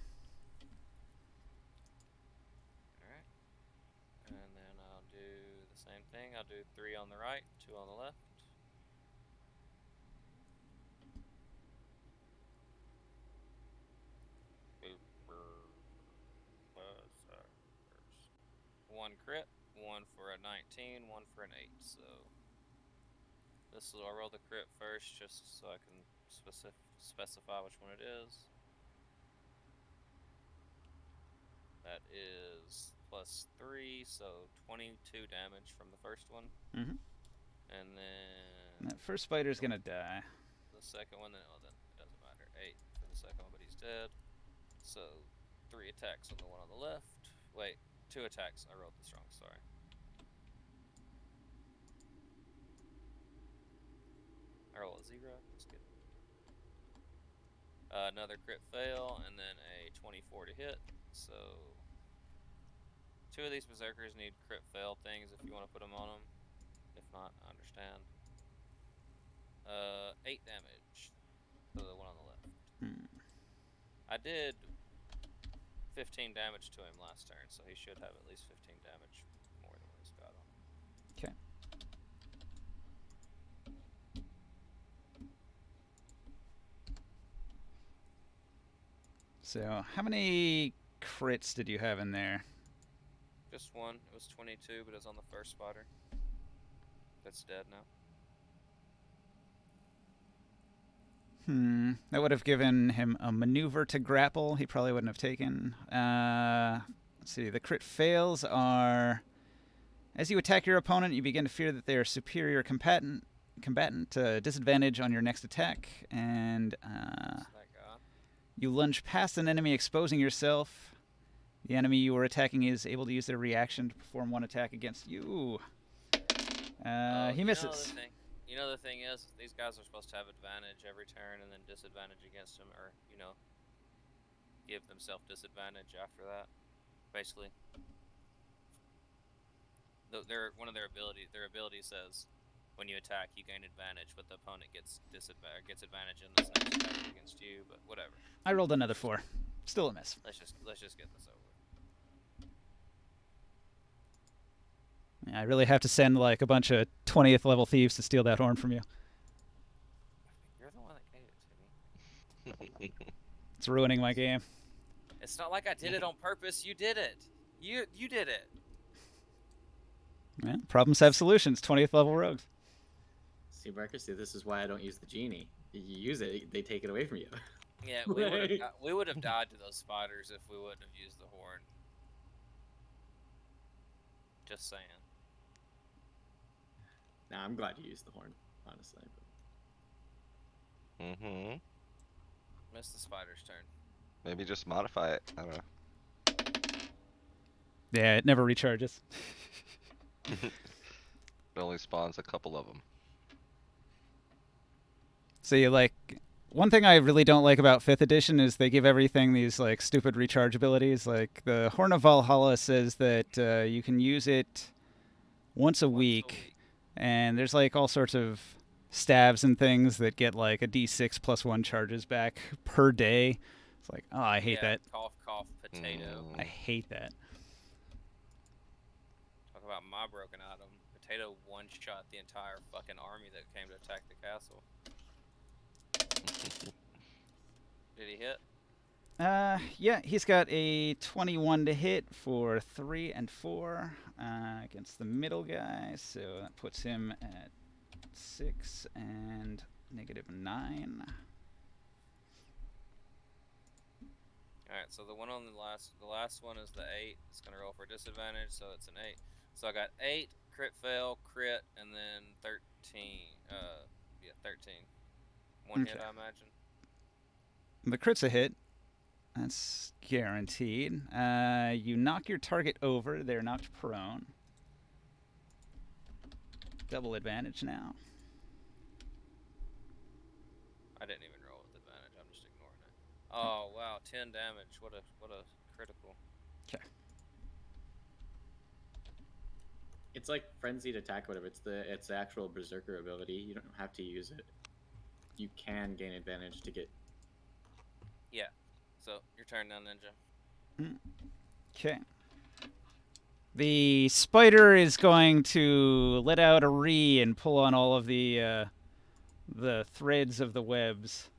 Alright. And then I'll do the same thing. I'll do 3 on the right, 2 on the left. One crit, one for a 19, one for an 8. So this will, I'll roll the crit first, just so I can specify which one it is. That is +3, so 22 damage from the first one. Mm-hmm. And then That first spider's going to die. the second one, then it doesn't matter. 8 for the second one, but he's dead. So 3 attacks on the one on the left. Wait, 2 attacks. I rolled this wrong, sorry. I roll a 0. That's good. Another crit fail, and then a 24 to hit. So 2 of these berserkers need crit fail things if you want to put them on them. If not, I understand. 8 damage to the one on the left. I did 15 damage to him last turn, so he should have at least 15 damage more than what he's got on him. Okay. So, how many crits did you have in there? Just one. It was 22, but it was on the first spider. That's dead now. That would have given him a maneuver to grapple. He probably wouldn't have taken. Let's see. The crit fails are... As you attack your opponent, you begin to fear that they are superior combatant disadvantage on your next attack. And That's that guy. you lunge past an enemy, exposing yourself. The enemy you are attacking is able to use their reaction to perform one attack against you. He misses. You know the thing is, these guys are supposed to have advantage every turn and then disadvantage against them, or, give themselves disadvantage after that. Basically. One of their ability says, when you attack, you gain advantage, but the opponent gets advantage in this next attack against you, but whatever. I rolled another 4. Still a miss. Let's just get this over with. I really have to send like a bunch of 20th level thieves to steal that horn from you. You're the one that gave it to me. It's ruining my game. It's not like I did it on purpose. You did it. You did it. Yeah, problems have solutions. 20th level rogues. See, Marcus, this is why I don't use the genie. You use it, they take it away from you. Yeah, we would have died to those spiders if we wouldn't have used the horn. Just saying. Nah, I'm glad you used the horn, honestly. Mm-hmm. Missed the spider's turn. Maybe just modify it. I don't know. Yeah, it never recharges. It only spawns a couple of them. So you like one thing I really don't like about 5th edition is they give everything these like stupid recharge abilities. Like the Horn of Valhalla says that you can use it once a week, and there's like all sorts of stabs and things that get like a d6 plus 1 charges back per day. It's like, oh, I hate that. Cough, cough, potato. I hate that. Talk about my broken item. Potato one-shot the entire fucking army that came to attack the castle. Did he hit? Yeah, he's got a 21 to hit for 3 and 4 against the middle guy, so that puts him at 6 and -9. Alright, so the one on the last one is the 8. It's gonna roll for disadvantage, so it's an 8. So I got 8, crit fail, crit, and then 13. 13. One hit, Okay. I imagine. The crit's a hit. That's guaranteed. You knock your target over. They're knocked prone. Double advantage now. I didn't even roll with advantage. I'm just ignoring it. Oh wow, 10 damage. What a critical. Okay. It's like frenzied attack, whatever. It's the actual berserker ability. You don't have to use it. You can gain advantage to get. Yeah. So your turn now, Ninja. Okay. The spider is going to let out a ree and pull on all of the threads of the webs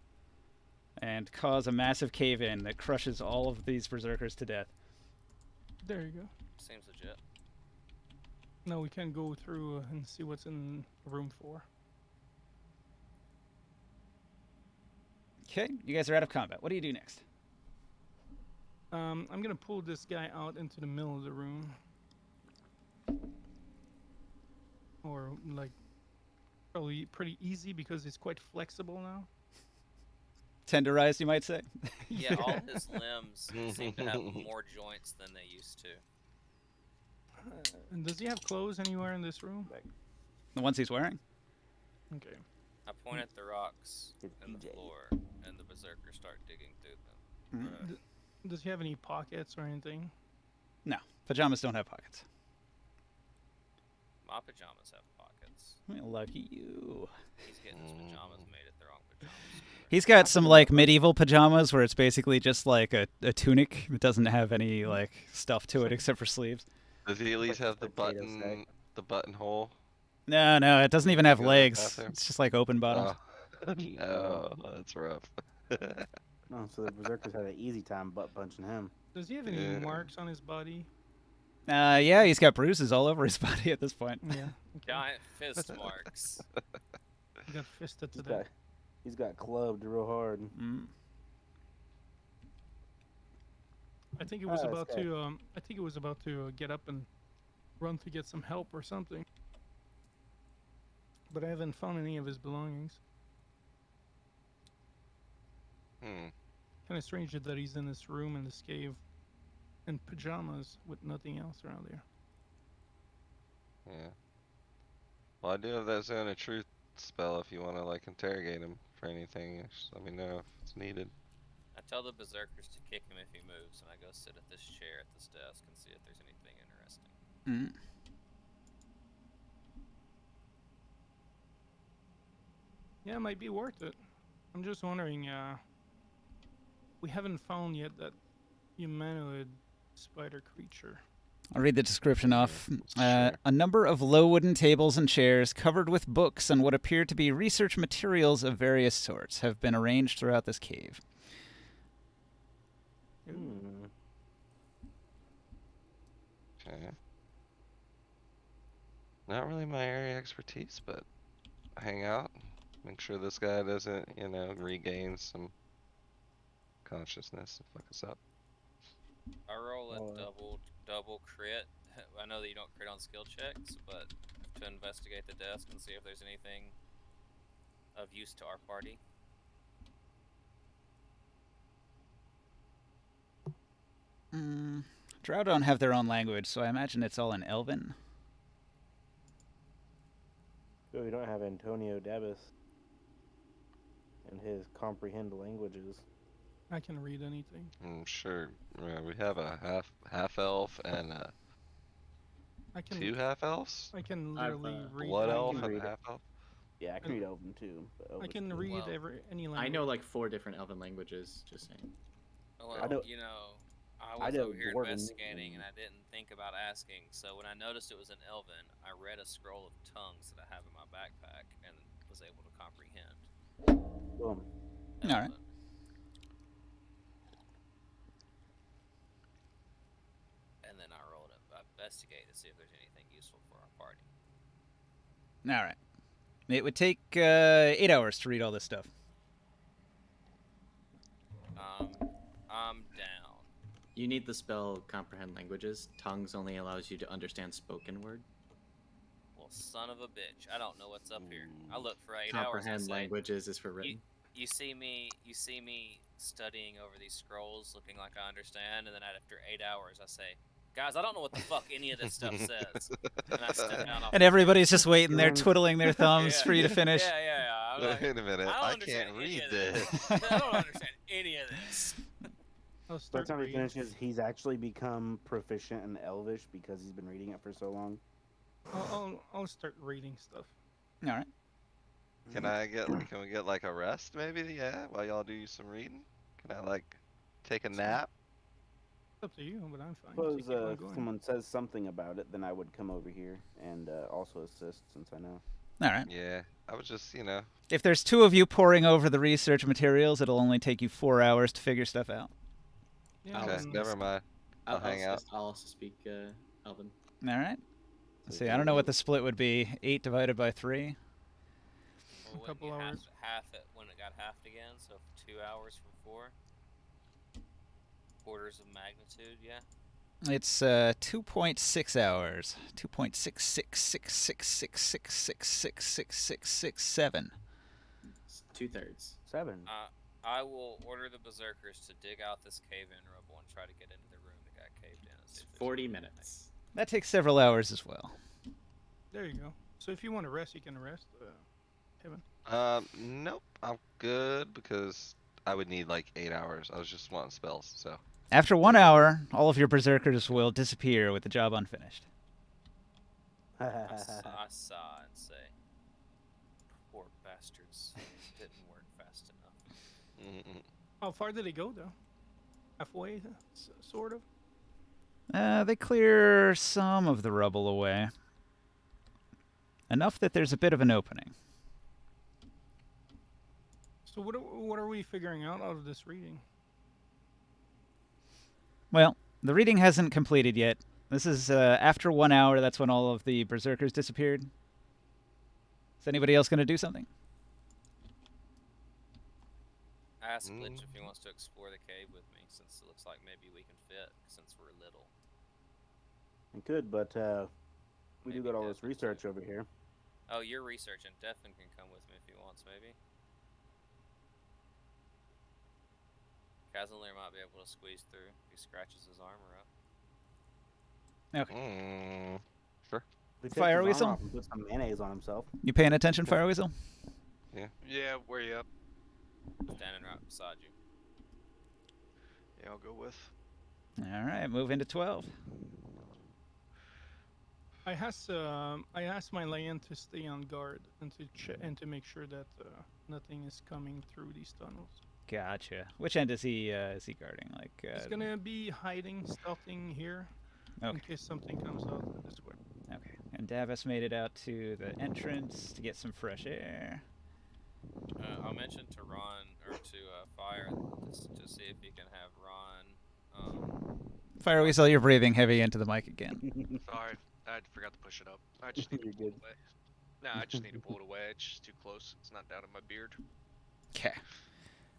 and cause a massive cave-in that crushes all of these berserkers to death. There you go. Seems legit. Now we can go through and see what's in room 4. Okay, you guys are out of combat. What do you do next? I'm gonna pull this guy out into the middle of the room. Or like probably pretty easy because it's quite flexible now. Tenderized, you might say. Yeah, all his limbs seem to have more joints than they used to. And does he have clothes anywhere in this room? The ones he's wearing? Okay. I point at the rocks His in the PJ. floor, and the berserkers start digging through them. Does he have any pockets or anything? No, pajamas don't have pockets. My pajamas have pockets. Well, lucky you. He's getting his pajamas made at the wrong pajamas. He's got some like medieval pajamas where it's basically just like a tunic that doesn't have any like stuff to it except for sleeves. Does he at least Like have the potato button, the buttonhole? No, it doesn't even have Go to the legs. bathroom. It's just like open bottoms. Oh. No, that's rough. No, so the berserkers had an easy time butt punching him. Does he have any Yeah. marks on his body? Yeah, he's got bruises all over his body at this point. Yeah. Okay. Giant fist marks. He got fisted to He's death. got, he's got clubbed real hard. Mm. I think it was that's about good. to. I think it was about to get up and run to get some help or something. But I haven't found any of his belongings. Hmm. Kind of strange that he's in this room in this cave, in pajamas with nothing else around there. Yeah. Well, I do have that zone of truth spell if you want to like interrogate him for anything. Just let me know if it's needed. I tell the berserkers to kick him if he moves, and I go sit at this chair at this desk and see if there's anything interesting. Mm. Yeah, it might be worth it. I'm just wondering. We haven't found yet that humanoid spider creature. I'll read the description off. Sure. A number of low wooden tables and chairs covered with books and what appear to be research materials of various sorts have been arranged throughout this cave. Hmm. Okay. Not really my area of expertise, but hang out, make sure this guy doesn't, regain some consciousness and fuck us up. I roll a Oh, double crit. I know that you don't crit on skill checks, but to investigate the desk and see if there's anything of use to our party. Drow don't have their own language, so I imagine it's all in Elven. Oh, we don't have Antonio Davis. And his comprehend languages. I can read anything. I'm sure we have a half elf and I can 2 half elves, I can I've, literally read blood I any elf can and a read it. half elf. Yeah, I can read Elven too. But I Elvish can too. read Well, any language. I know like 4 different Elven languages. Just saying. Well, I know- I I was know over here Dwarven investigating, and and- I didn't think about asking. So when I noticed it was an Elven, I read a scroll of tongues that I have in my backpack and was able to comprehend Boom. All right. Elven. And then I rolled a investigate to see if there's anything useful for our party. All right. It would take 8 hours to read all this stuff. I'm down. You need the spell comprehend languages. Tongues only allows you to understand spoken word. Well, son of a bitch, I don't know what's up here. I look for 8 hours. Comprehend I say, languages is for written. you see me studying over these scrolls, looking like I understand, and then after 8 hours, I say, guys, I don't know what the fuck any of this stuff says. And I step down off And the everybody's just waiting there, You're in- twiddling their thumbs Yeah. for you to finish. Yeah. I'm like, Wait a minute, I don't I understand can't any read of this. this. I don't understand any of this. I'll By start the time he reading. finishes, he's actually become proficient in Elvish because he's been reading it for so long. I'll start reading stuff. All right. Can we get like a rest maybe? Yeah, while y'all do some reading. Can I like take a nap? It's up to you, but I'm fine. Suppose Keep on if going. someone says something about it, then I would come over here and also assist since I know. All right. Yeah, I was just If there's 2 of you poring over the research materials, it'll only take you 4 hours to figure stuff out. Yeah, okay, then- never mind. I'll hang out. I'll also speak Elven. All right. So See, I don't know what the split would be. 8 divided by 3. Well, couple when you hours. half it when it got halved again, so 2 hours from 4. Orders of magnitude, yeah. It's 2.6 hours. 2.666666666667. It's 2/3. 7. I will order the berserkers to dig out this cave-in rubble and try to get into the room that got caved in. And see It's if there's 40 anything. minutes. That takes several hours as well. There you go. So if you want to rest, you can rest. Kevin. Nope, I'm good because I would need like 8 hours. I was just wanting spells, so. After 1 hour, all of your berserkers will disappear with the job unfinished. I sigh and say, poor bastards. Didn't work fast enough. How far did it go, though? Halfway, sort of. They clear some of the rubble away. Enough that there's a bit of an opening. So what are we figuring out of this reading? Well, the reading hasn't completed yet. This is after 1 hour. That's when all of the berserkers disappeared. Is anybody else going to do something? I asked Glitch if he wants to explore the cave with me, since it looks like maybe we can fit, since we're little. I could, but we do Maybe got all this Devin research too. over here. Oh, you're researching. Devin can come with me if he wants, maybe. Kazanlir might be able to squeeze through if he scratches his armor up. Okay. Sure. We take Fire his Weasel? armor off and put some mayonnaise on himself. You paying attention, Fire Weasel? Yeah, where you up? Standing right beside you. Yeah, I'll go with. All right, move into 12. I asked my lion to stay on guard and to make sure that nothing is coming through these tunnels. Gotcha. Which end is he guarding? Like He's gonna be hiding, stealthing here in Okay. case something comes out this way. Okay. And Davos made it out to the entrance to get some fresh air. I'll mention to Ron, or to Fire, to see if he can have Ron. Fire Weasel, you're breathing heavy into the mic again. Sorry, I forgot to push it up. I just need to You're pull it good. away. No, I just need to pull it away. It's just too close. It's not down in my beard. Okay.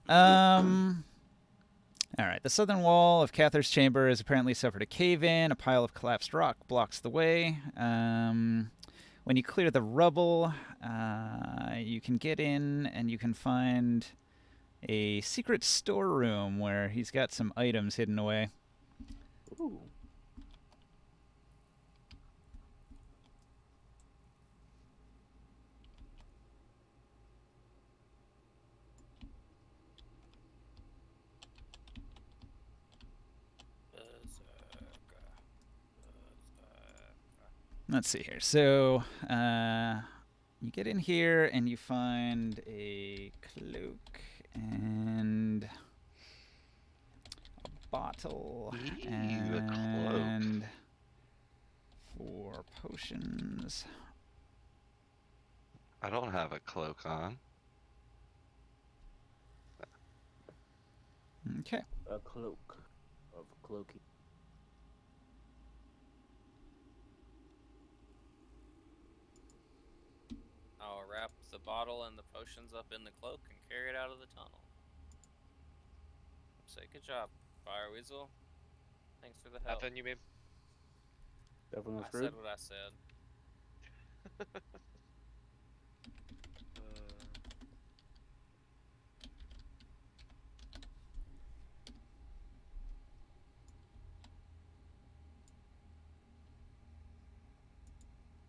All right. The southern wall of Cather's chamber has apparently suffered a cave-in. A pile of collapsed rock blocks the way. When you clear the rubble, you can get in and you can find a secret storeroom where he's got some items hidden away. Ooh. let's see here. So, you get in here and you find a cloak and a bottle Ew, a cloak. and 4 potions. I don't have a cloak on. Okay. A cloak of cloaking. I'll wrap the bottle and the potions up in the cloak and carry it out of the tunnel. Say good job, Fire Weasel. Thanks for the help. Nothing, you mean? Definitely I screwed. said what I said.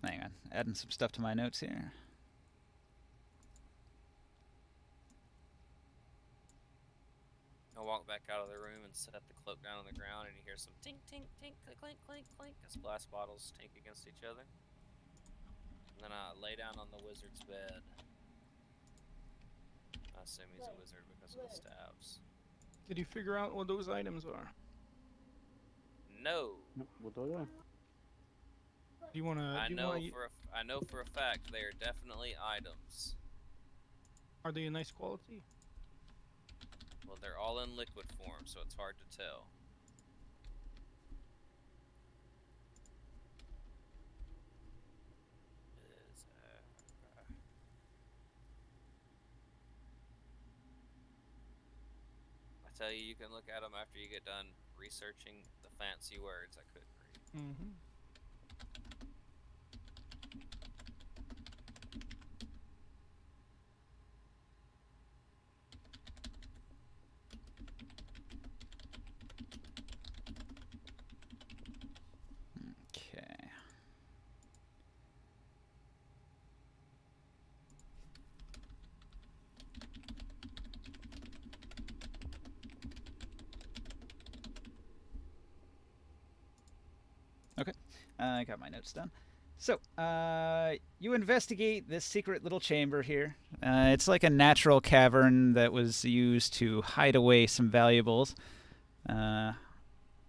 Hang on. Adding some stuff to my notes here. I'll walk back out of the room and set the cloak down on the ground, and you hear some tink, tink, tink, clink, clink, clink as glass bottles tink against each other. And then I lay down on the wizard's bed. I assume he's a wizard because of the staves. Did you figure out what those items are? No, Yep, we'll do that. Do you wanna? I do you know wanna, I know for a fact they are definitely items. Are they a nice quality? Well, they're all in liquid form, so it's hard to tell. I tell you, you can look at them after you get done researching the fancy words I couldn't read. Mm-hmm. Okay. Okay. I got my notes done. So, you investigate this secret little chamber here. It's like a natural cavern that was used to hide away some valuables. And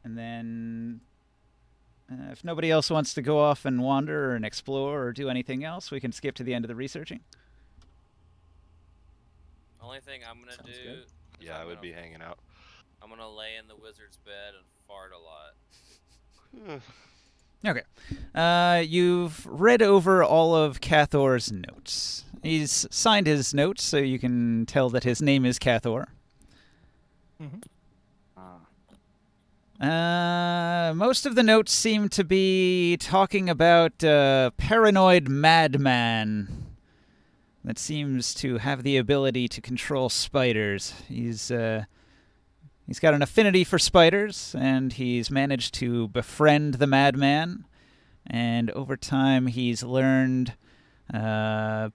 then, if nobody else wants to go off and wander and explore or do anything else, we can skip to the end of the researching. Only thing I'm gonna Sounds do. good. is Yeah, I'm I would gonna- be hanging out. I'm gonna lay in the wizard's bed and fart a lot. Okay. You've read over all of Cathor's notes. He's signed his notes, so you can tell that his name is Cathor. Mm-hmm. Most of the notes seem to be talking about a paranoid madman that seems to have the ability to control spiders. He's got an affinity for spiders, and he's managed to befriend the madman. And over time, he's learned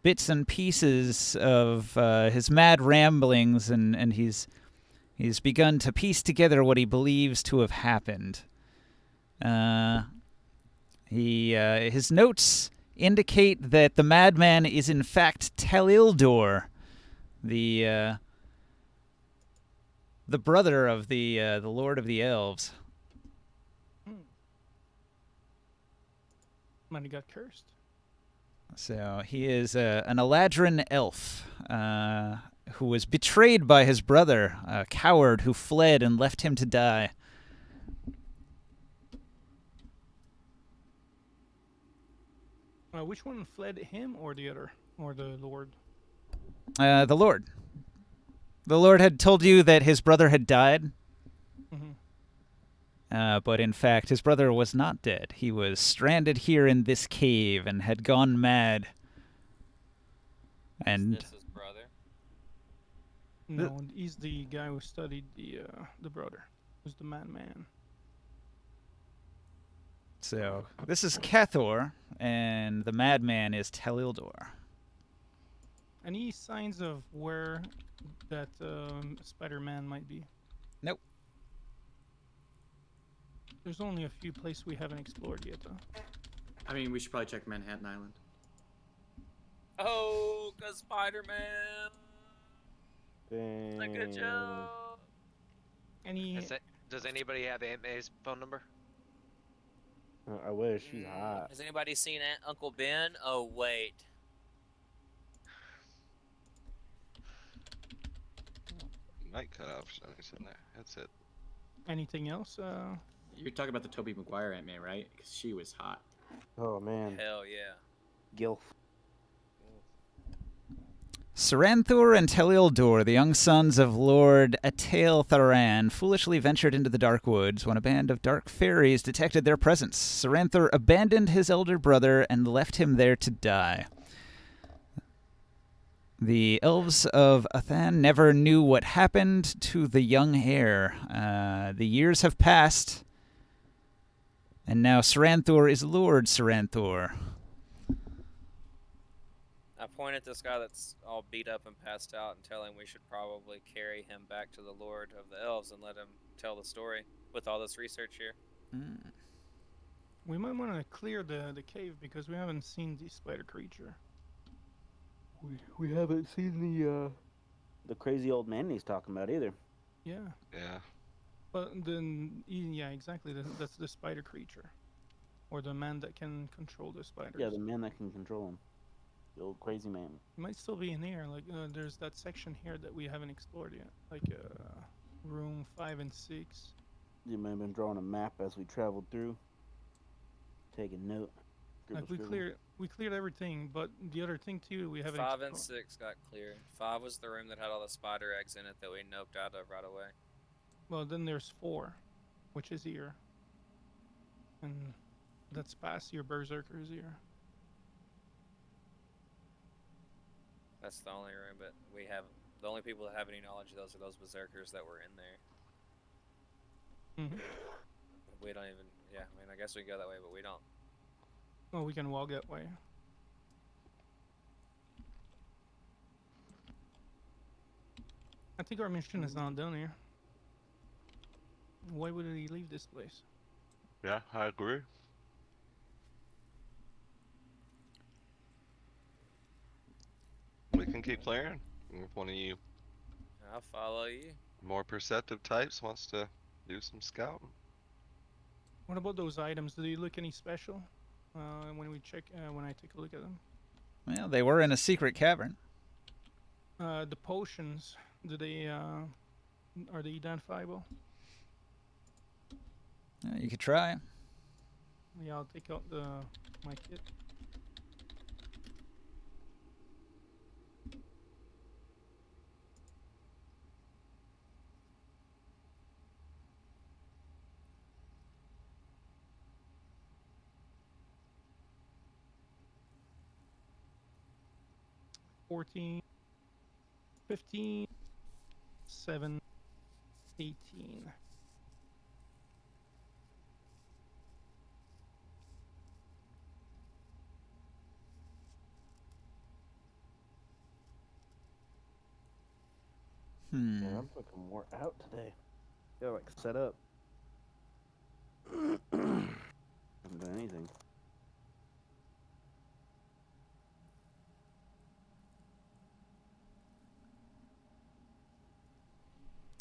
bits and pieces of his mad ramblings, and he's begun to piece together what he believes to have happened. His notes indicate that the madman is in fact Telildor, the brother of the Lord of the Elves. Might have got cursed. So he is an Eladrin elf who was betrayed by his brother, a coward who fled and left him to die. Which one fled, him or the other, or the Lord? The Lord. The Lord had told you that his brother had died. Mm-hmm. But in fact, his brother was not dead. He was stranded here in this cave and had gone mad. And Is this his brother? No, he's the guy who studied the brother. Who's the madman? so this is Cathor, and the madman is Telildor. Any signs of where that Spider-Man might be? Nope. There's only a few places we haven't explored yet, huh? I mean, we should probably check Manhattan Island. Oh, cause Spider-Man. Dang. A good job. Any Does anybody have Aunt May's phone number? I wish. She's hot. Has anybody seen Uncle Ben? Oh wait. Might cut off something there. That's it. anything else? You're talking about the Tobey Maguire Aunt May, right? Because she was hot. Oh man, Hell yeah. Gilf. Saranthur and Telildor, the young sons of Lord Atael Tharan, foolishly ventured into the dark woods when a band of dark fairies detected their presence. Saranthur abandoned his elder brother and left him there to die. The elves of Athan never knew what happened to the young heir. The years have passed, and now Saranthur is Lord Saranthur. I point at this guy that's all beat up and passed out and tell him we should probably carry him back to the Lord of the Elves and let him tell the story with all this research here. We might want to clear the cave because we haven't seen the spider creature. We haven't seen the crazy old man he's talking about either. Yeah, Yeah. but then yeah, exactly. That's the spider creature, or the man that can control the spiders. Yeah, the man that can control him. The old crazy man. It might still be in here. Like there's that section here that we haven't explored yet, like room 5 and 6. You might have been drawing a map as we traveled through. Taking note. Like we cleared everything, but the other thing too, we haven't. 5 and 6 got cleared. 5 was the room that had all the spider eggs in it that we noped out of right away. Well, then there's 4, which is here, and that's past your berserker's here. That's the only room, but we have the only people that have any knowledge of those are those berserkers that were in there. Mm-hmm. We don't even. Yeah, I mean, I guess we can go that way, but we don't. Oh, we can walk that way. I think our mission is not done here. Why would he leave this place? Yeah, I agree. We can keep clearing. If one of you I'll follow you. more perceptive types wants to do some scouting. What about those items? Do they look any special? When we check, when I take a look at them, Well, they were in a secret cavern. the potions, do they are they identifiable? You could try. Yeah, I'll take out my kit. $14, $15, $7, $18. Yeah, I'm looking more out today. Gotta like set up. Haven't done anything.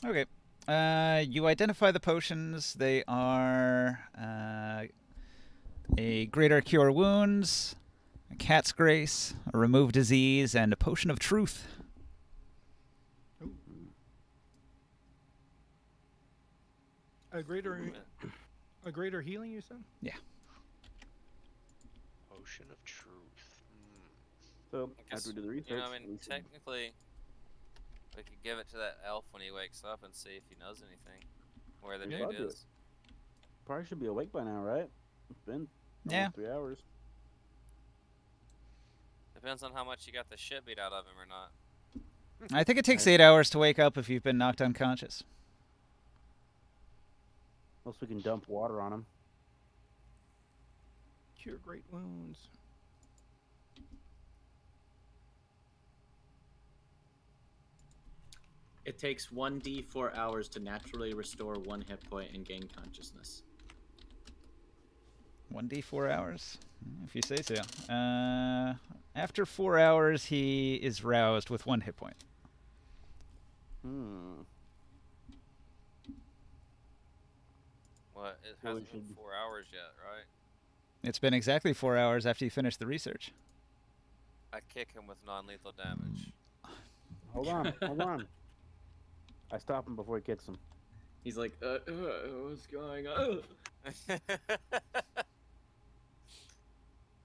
Okay. You identify the potions. They are a greater cure wounds, a cat's grace, a remove disease, and a potion of truth. A greater healing, you said? Yeah. Ocean of Truth. So I guess, after we do the research, You know, I mean, we should- technically, we could give it to that elf when he wakes up and see if he knows anything. Where the Yeah, dude I'll do it. is. probably should be awake by now, right? It's been Yeah. almost 3 hours. Depends on how much you got the shit beat out of him or not. I think it takes 8 hours to wake up if you've been knocked unconscious. Unless we can dump water on him. Cure great wounds. It takes 1d4 hours to naturally restore 1 hit point and gain consciousness. 1d4 hours, if you say so. After 4 hours, he is roused with 1 hit point. What? It So we hasn't been should- 4 hours yet, right? It's been exactly 4 hours after you finish the research. I kick him with non-lethal damage. Hold on, hold on. I stop him before he kicks him. He's like, what's going on?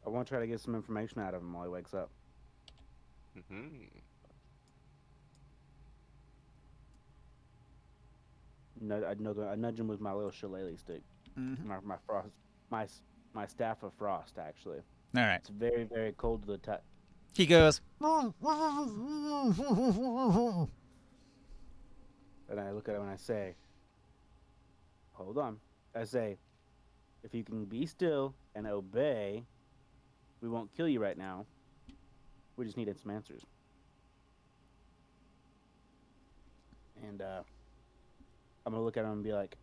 I want to try to get some information out of him while he wakes up. Hmm. I nudge him with my little shillelagh stick. Mm-hmm. My frost, my staff of frost. Actually, All right. it's very very cold to the touch. He goes. And I look at him and I say, "Hold on." I say, "If you can be still and obey, we won't kill you right now. We just needed some answers." And I'm gonna look at him and be like,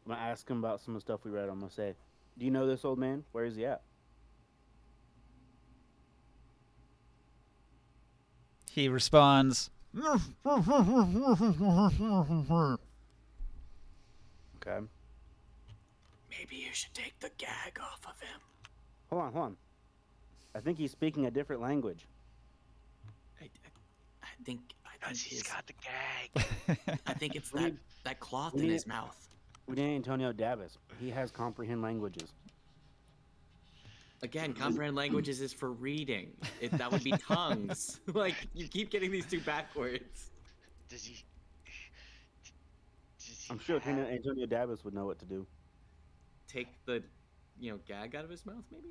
I'm gonna ask him about some of the stuff we read. I'm gonna say, "Do you know this old man? Where is he at?" He responds. Okay. Maybe you should take the gag off of him. Hold on. I think he's speaking a different language. I think Because he's his- got the gag. I think it's We need- that cloth we in need- his mouth. We need Antonio Davis. He has comprehend languages. Again, comprehend languages is for reading. That would be tongues. Like, you keep getting these two backwards. Does he? I'm sure Antonio Davis would know what to do. Take the, gag out of his mouth, maybe?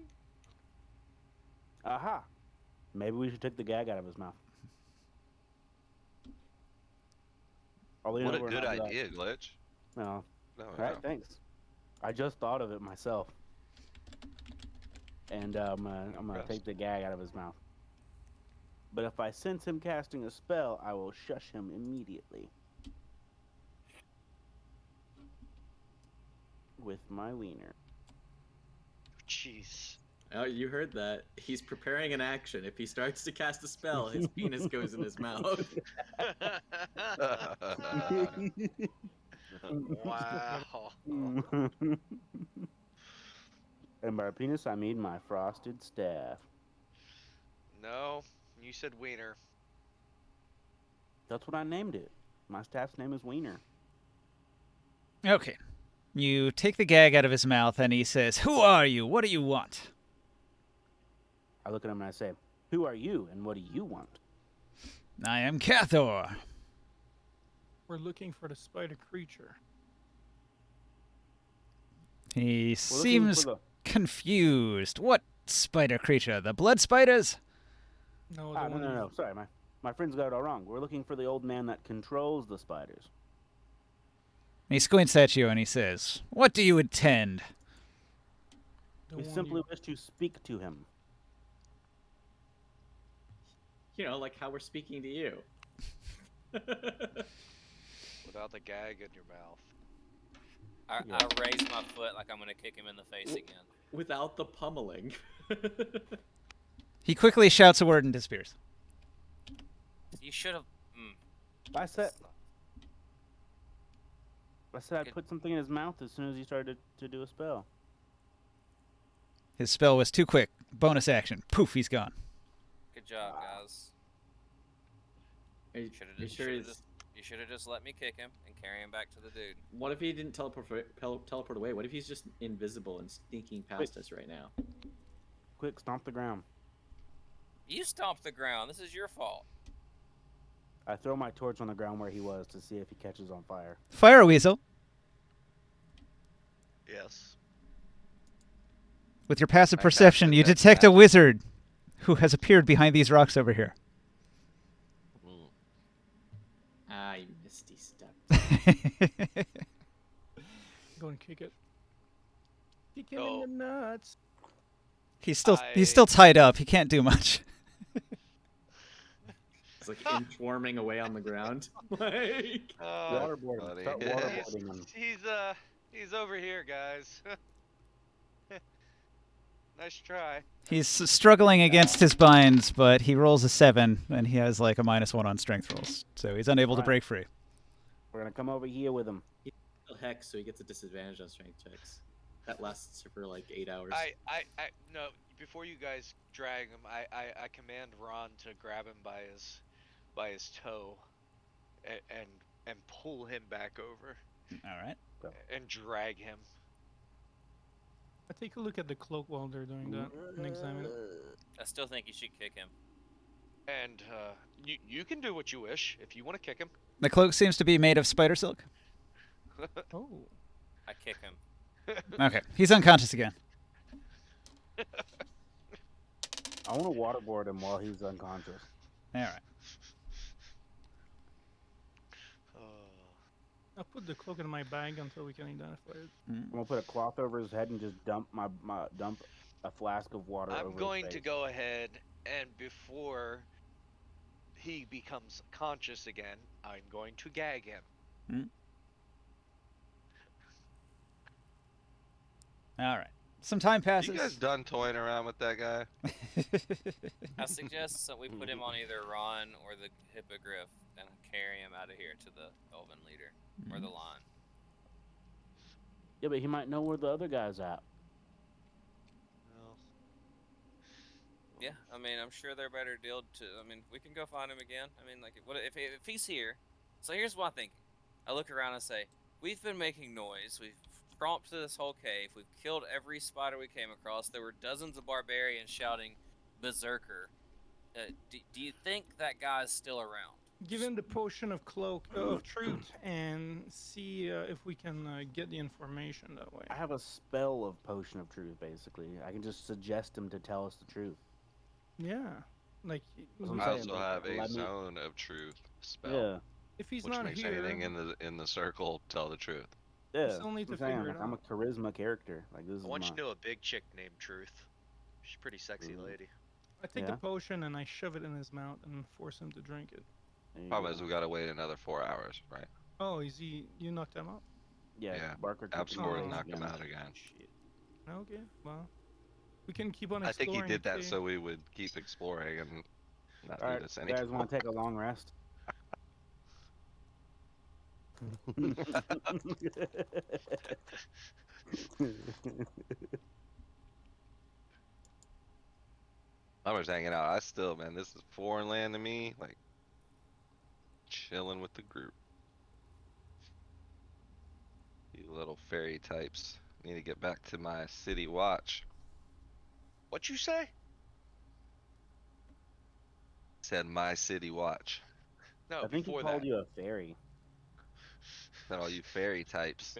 Aha! Maybe we should take the gag out of his mouth. What a good idea, Glitch. No. No, All right, no. thanks. I just thought of it myself. And I'm gonna Impressed. take the gag out of his mouth. But if I sense him casting a spell, I will shush him immediately. With my wiener. Jeez. Oh, you heard that. He's preparing an action. If he starts to cast a spell, his penis goes in his mouth. Wow. And by penis, I mean my frosted staff. No, you said wiener. That's what I named it. My staff's name is Wiener. Okay. You take the gag out of his mouth and he says, "Who are you? What do you want?" I look at him and I say, "Who are you and what do you want?" "I am Cathor." We're looking for the spider creature. He We're looking seems for the... confused. "What spider creature? The blood spiders?" No, the Ah, no, one no. Sorry, my friends got it all wrong. We're looking for the old man that controls the spiders. He squints at you and he says, "What do you intend?" the We one simply you- wish to speak to him. Like how we're speaking to you. Without the gag in your mouth. I raise my foot like I'm gonna kick him in the face again. Without the pummeling. He quickly shouts a word and disappears. You should have. I said I'd Good. put something in his mouth as soon as he started to do a spell. His spell was too quick. Bonus action. Poof, he's gone. Good job, guys. Are you, Should have you just, sure should've it's- just, you should have just let me kick him and carry him back to the dude. What if he didn't teleport away? What if he's just invisible and sneaking past us right now? Quick, stomp the ground. You stomped the ground. This is your fault. I throw my torch on the ground where he was to see if he catches on fire. Fire Weasel. Yes. With your passive I perception, casted you that detect a magic. wizard who has appeared behind these rocks over here. Mm. Ah, you misty step. Go and kick it. Kick him Oh. in the nuts. he's still tied up. He can't do much. It's like inchworming away on the ground. Like, Oh, Waterboarding. buddy. Start waterboarding him. he's over here, guys. Nice try. He's struggling against his binds, but he rolls a 7, and he has like a -1 on strength rolls, so he's unable to Alright. break free. We're gonna come over here with him. Hex, so he gets a disadvantage on strength checks. That lasts for like 8 hours. No. Before you guys drag him, I command Ron to grab him by his toe, and pull him back over All right. and drag him. I take a look at the cloak while they're doing that and examine it. I still think you should kick him. And you can do what you wish if you want to kick him. The cloak seems to be made of spider silk. Oh. I kick him. Okay, he's unconscious again. I want to waterboard him while he's unconscious. All right. I'll put the cloak in my bag until we can identify it. I'm gonna put a cloth over his head and just dump dump a flask of water over I'm his going to face. go ahead and before he becomes conscious again, I'm going to gag him. All right. Some time passes. You guys done toying around with that guy? I suggest that we put him on either Ron or the hippogriff and carry him out of here to the Elven leader or the line. Yeah, but he might know where the other guy's at. Well, Yeah, I mean, I'm sure they're better dealt to. I mean, we can go find him again. I mean, like, what if he's here? So here's what I think. I look around and say, we've been making noise. We've tromped through this whole cave. We've killed every spider we came across. There were dozens of barbarians shouting, "Berserker." Do you think that guy's still around? Give him the potion of cloak of truth and see if we can get the information that way. I have a spell of potion of truth, basically. I can just suggest him to tell us the truth. Yeah, like That's what I I'm saying, also have a let me- zone of truth spell, Yeah, if he's which not makes here, anything in the circle tell the truth. yeah. still need to I'm saying, figure it like, I'm a out. charisma character. Like this is I want you my... to know a big chick named Truth. She's a pretty sexy Mhm. lady. I take Yeah? the potion and I shove it in his mouth and force him to drink it. There you Problem go. is we gotta wait another 4 hours, right? Oh, is he? You knocked him out? yeah, Barker took his Absor Oh. place knocked him again. out again. Shit. Okay, well, we can keep on I think exploring. he did that see. so we would keep exploring and not All do right, this you anymore. guys want to take a long rest? I'm just hanging out. Man, this is foreign land to me. Like, chilling with the group. You little fairy types. Need to get back to my city watch. What you say? Said my city watch. No, I think he before called that. you a fairy. Said all you fairy types.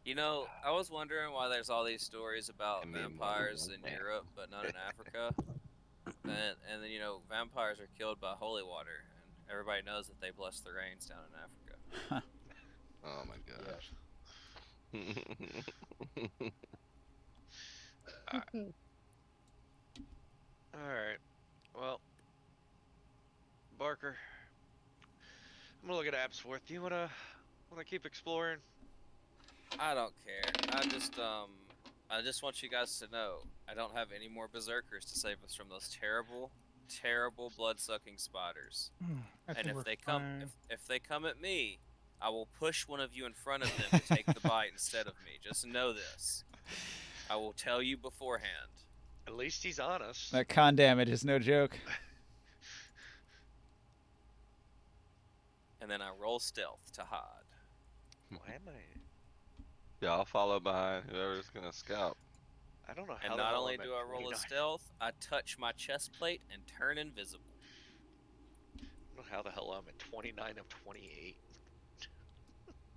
You know, I was wondering why there's all these stories about I mean, vampires in man. Europe, but not in Africa. And then, you know, vampires are killed by holy water, and everybody knows that they bless the rains down in Africa. Oh my gosh. Alright. Well, Barker, I'm gonna look at Absworth. Do you wanna keep exploring? I don't care. I just want you guys to know I don't have any more berserkers to save us from those terrible, terrible blood-sucking spiders. I And think if we're they come, fine. if they come at me, I will push one of you in front of them to take the bite instead of me. Just know this. I will tell you beforehand. At least he's honest. That con damage is no joke. And then I roll stealth to hide. Why am I? Yeah, I'll follow behind whoever's gonna scout. I don't know how. And the not hell only I'm at do I roll a 29. stealth, I touch my chest plate and turn invisible. I don't know how the hell I'm at 29 of 28.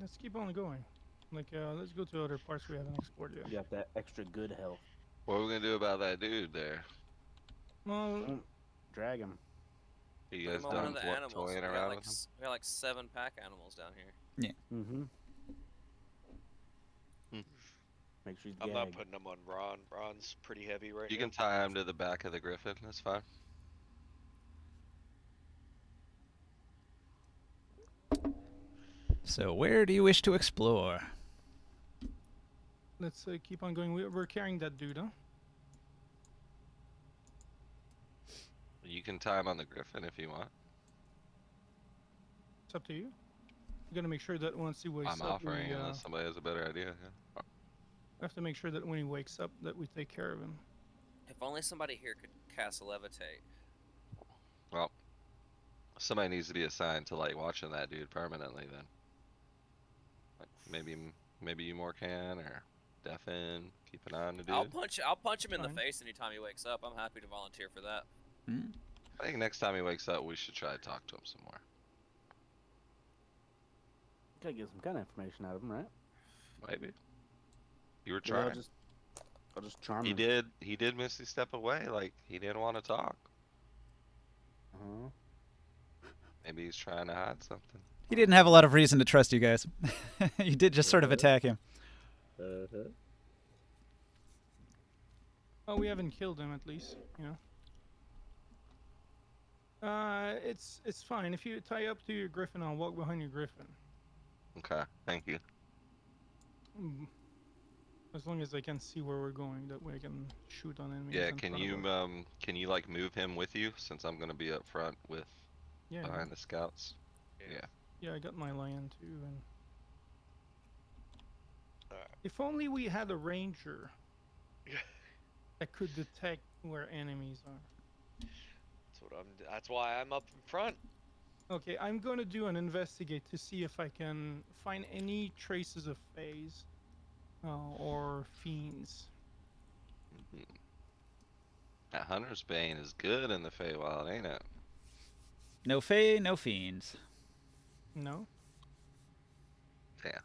Let's keep on going. Like, let's go to other parts we haven't explored yet. You got that extra good health. What are we gonna do about that dude there? Well, Drag him. You Put guys him on one done of the animals. toying We got, around like, with him? we got like 7 pack animals down here. Mm-hmm. Make sure he's I'm not gagged. putting him on Ron. Ron's pretty heavy right You now. can tie him to the back of the griffin. That's fine. So where do you wish to explore? let's keep on going. We're carrying that dude, huh? You can time on the griffin if you want. It's up to you. We gotta make sure that once he wakes I'm up, we offering unless somebody has a better idea. Yeah. have to make sure that when he wakes up, that we take care of him. If only somebody here could cast levitate. Well, somebody needs to be assigned to like watching that dude permanently then. Like maybe you more can or Deafin, keep an eye on the dude. I'll punch him in the Fine. face anytime he wakes up. I'm happy to volunteer for that. I think next time he wakes up, we should try to talk to him some more. Gotta get some kind of information out of him, right? Maybe. You were Yeah, trying. I'll just charm He him. did Misty step away, like he didn't want to talk. Uh-huh. Maybe he's trying to hide something. He didn't have a lot of reason to trust you guys. You did just sort of attack him. Oh, we haven't killed him at least, you know. It's fine. If you tie up to your griffin, I'll walk behind your griffin. Okay, thank you. As long as I can see where we're going, that way I can shoot on enemies. Yeah, in can front of you us. can you like move him with you since I'm gonna be up front with Yeah, behind the scouts? Yeah. yeah, I got my lion too. And Alright. if only we had a ranger that could detect where enemies are. That's why I'm up in front. Okay, I'm going to do an investigate to see if I can find any traces of phase or fiends. That Hunter's Bane is good in the Feywild, ain't it? No Fae, no fiends. No? Yeah.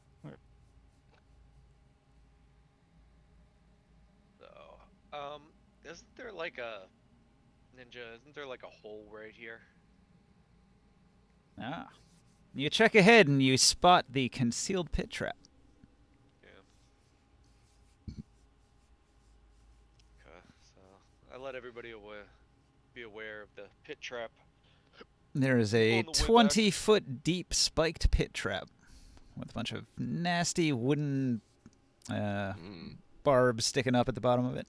So, isn't there like a ninja? Isn't there like a hole right here? Ah. You check ahead and you spot the concealed pit trap. Okay, so I let everybody be aware of the pit trap. There is a On the way back. 20-foot deep spiked pit trap with a bunch of nasty wooden barbs sticking up at the bottom of it.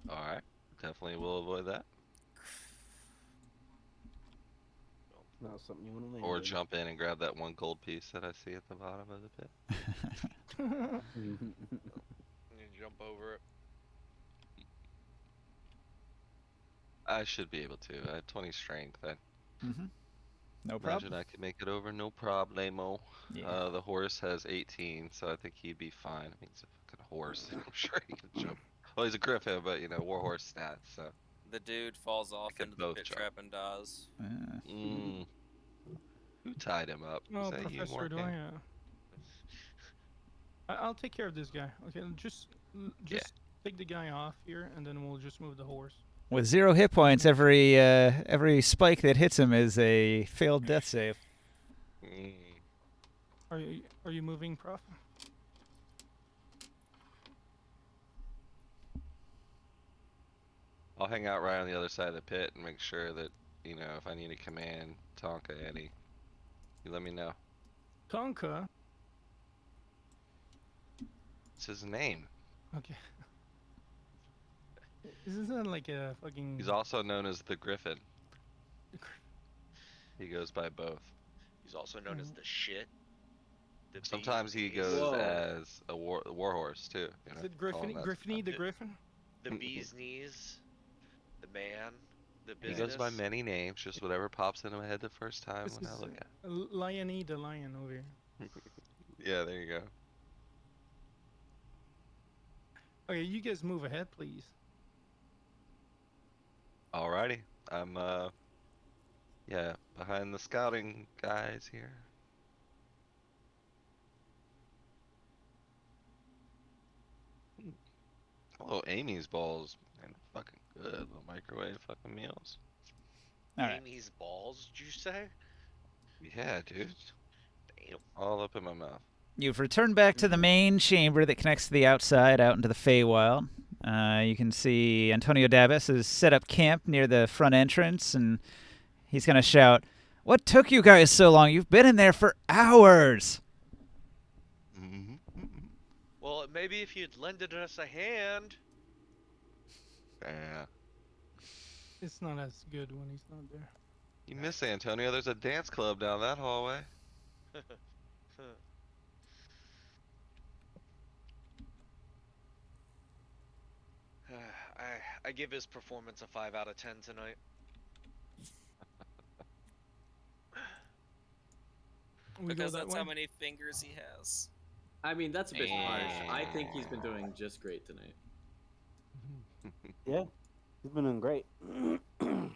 Alright. Definitely will avoid that. Not something you want to land Or in. jump in and grab that one gold piece that I see at the bottom of the pit. And you jump over it. I should be able to. I have 20 strength. I No imagine problem. I could make it over, no problemo. Yeah. The horse has 18, so I think he'd be fine. I mean, he's a fucking horse. I'm sure he can jump. Well, he's a griffin, but you know, warhorse stats. So. The dude falls off could into the both pit jump. trap and dies. Who tied him up? Oh, Is that you, Professor, do Morgan? I'll take care of this guy. Okay, just take the guy off here, and then we'll just move the horse. With 0 hit points, every spike that hits him is a failed death save. Are you moving, Prof? I'll hang out right on the other side of the pit and make sure that, you know, if I need to command Tonka Eddie, you let me know. Tonka. It's his name. Okay. Isn't that like a fucking? He's also known as the Griffin. He goes by both. He's also known as the shit. The Sometimes he bee's goes knees. as a warhorse too. You know, Is it call him that Griffiny the sometimes. Griffin? The bee's knees. The man. The He business. goes by many names, just whatever pops into my head the first time This when I is look at Liony the lion over here. it. Yeah, there you go. Okay, you guys move ahead, please. Alrighty. I'm yeah, behind the scouting guys here. Oh, Amy's balls, man, fucking good. Little microwave fucking meals. All right. Amy's balls, did you say? Yeah, dude. Damn. All up in my mouth. You've returned back to the main chamber that connects to the outside out into the Feywild. You can see Antonio Davis has set up camp near the front entrance, and he's going to shout, "What took you guys so long? You've been in there for hours!" Well, Well, maybe if you'd lended us a hand. Yeah. It's not as good when he's not there. You miss Antonio. There's a dance club down that hallway. I give his performance a 5 out of 10 tonight. We go Because that that's way. how many fingers he has. I mean, that's a bit harsh. I think he's been doing just great tonight. Yeah, he's been doing great. So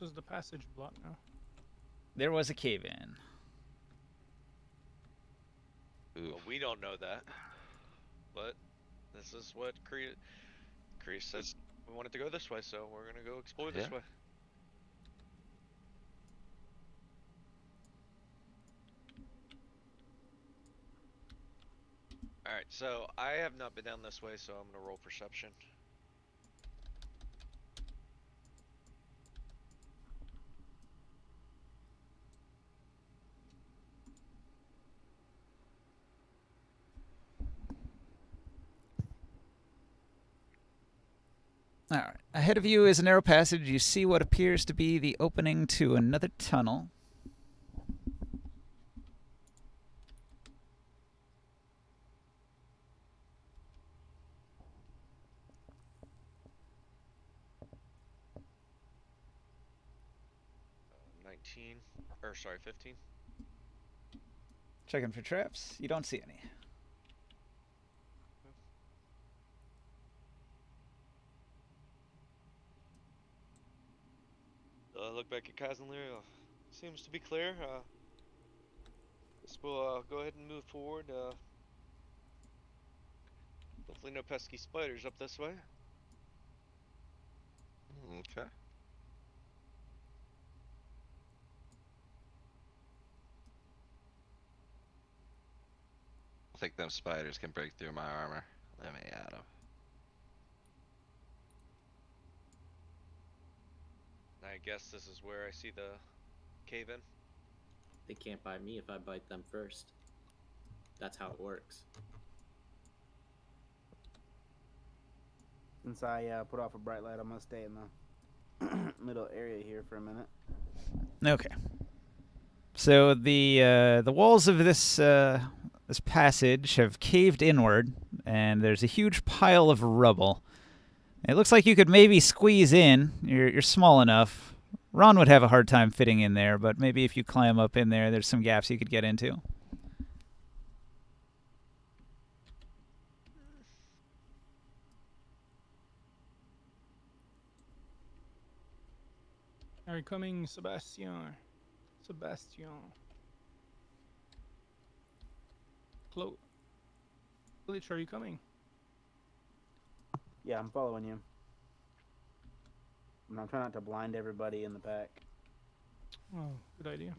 is the passage blocked now? There was a cave-in. Well, we don't know that. But this is what Kree says. We wanted to go this way, so we're gonna go explore this Yeah. way. Alright, so I have not been down this way, so I'm gonna roll perception. All right. Ahead of you is a narrow passage. You see what appears to be the opening to another tunnel. Uh, 19, or sorry, 15. Checking for traps. You don't see any. Look back at Kaz and Lyria. Seems to be clear. Guess we'll go ahead and move forward. Hopefully no pesky spiders up this way. Okay. I think them spiders can break through my armor. Let me at them. I guess this is where I see the cave in. They can't bite me if I bite them first. That's how it works. Since I put off a bright light, I'm gonna stay in the middle area here for a minute. Okay. So the walls of this this passage have caved inward, and there's a huge pile of rubble. It looks like you could maybe squeeze in. You're small enough. Ron would have a hard time fitting in there, but maybe if you climb up in there, there's some gaps you could get into. Are you coming, Sebastian? Sebastian. Chloe. Glitch, are you coming? Yeah, I'm following you. And I'm trying not to blind everybody in the pack. Oh, good idea.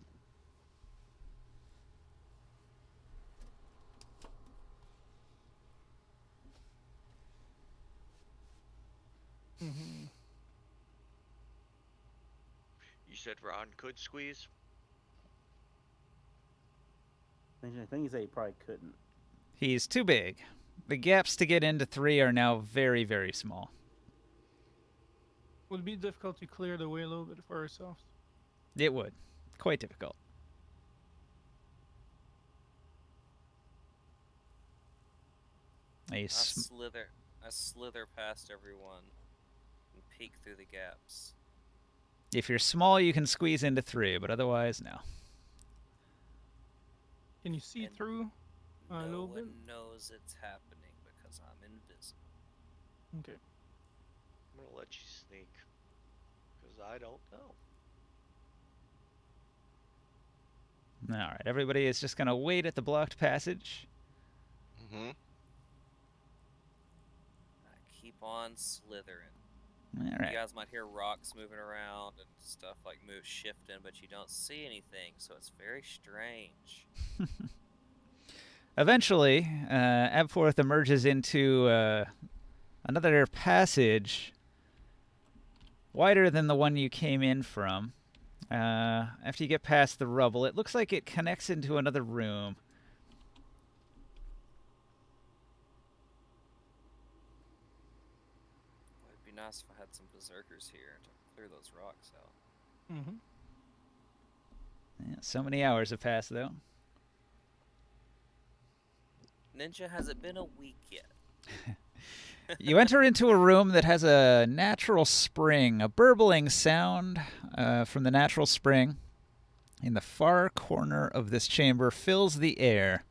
Mm-hmm. You said Ron could squeeze? I think he said he probably couldn't. He's too big. The gaps to get into 3 are now very, very small. Would it be difficult to clear the way a little bit for ourselves? It would. Quite difficult. I slither past everyone and peek through the gaps. If you're small, you can squeeze into 3, but otherwise, no. Can you see And through a No little bit? one knows it's happening because I'm invisible. Okay. I'm gonna let you sneak. Because I don't know. All right, everybody is just going to wait at the blocked passage. Mm-hmm. I keep on slithering. All You right. guys might hear rocks moving around and stuff like shifting, but you don't see anything, so it's very strange. Eventually, Abforth emerges into another passage wider than the one you came in from. After you get past the rubble, it looks like it connects into another room. nice if I had some berserkers here to clear those rocks out. Mm-hmm. Yeah, so many hours have passed, though. Ninja, has it been a week yet? You enter into a room that has a natural spring, a burbling sound from the natural spring in the far corner of this chamber fills the air.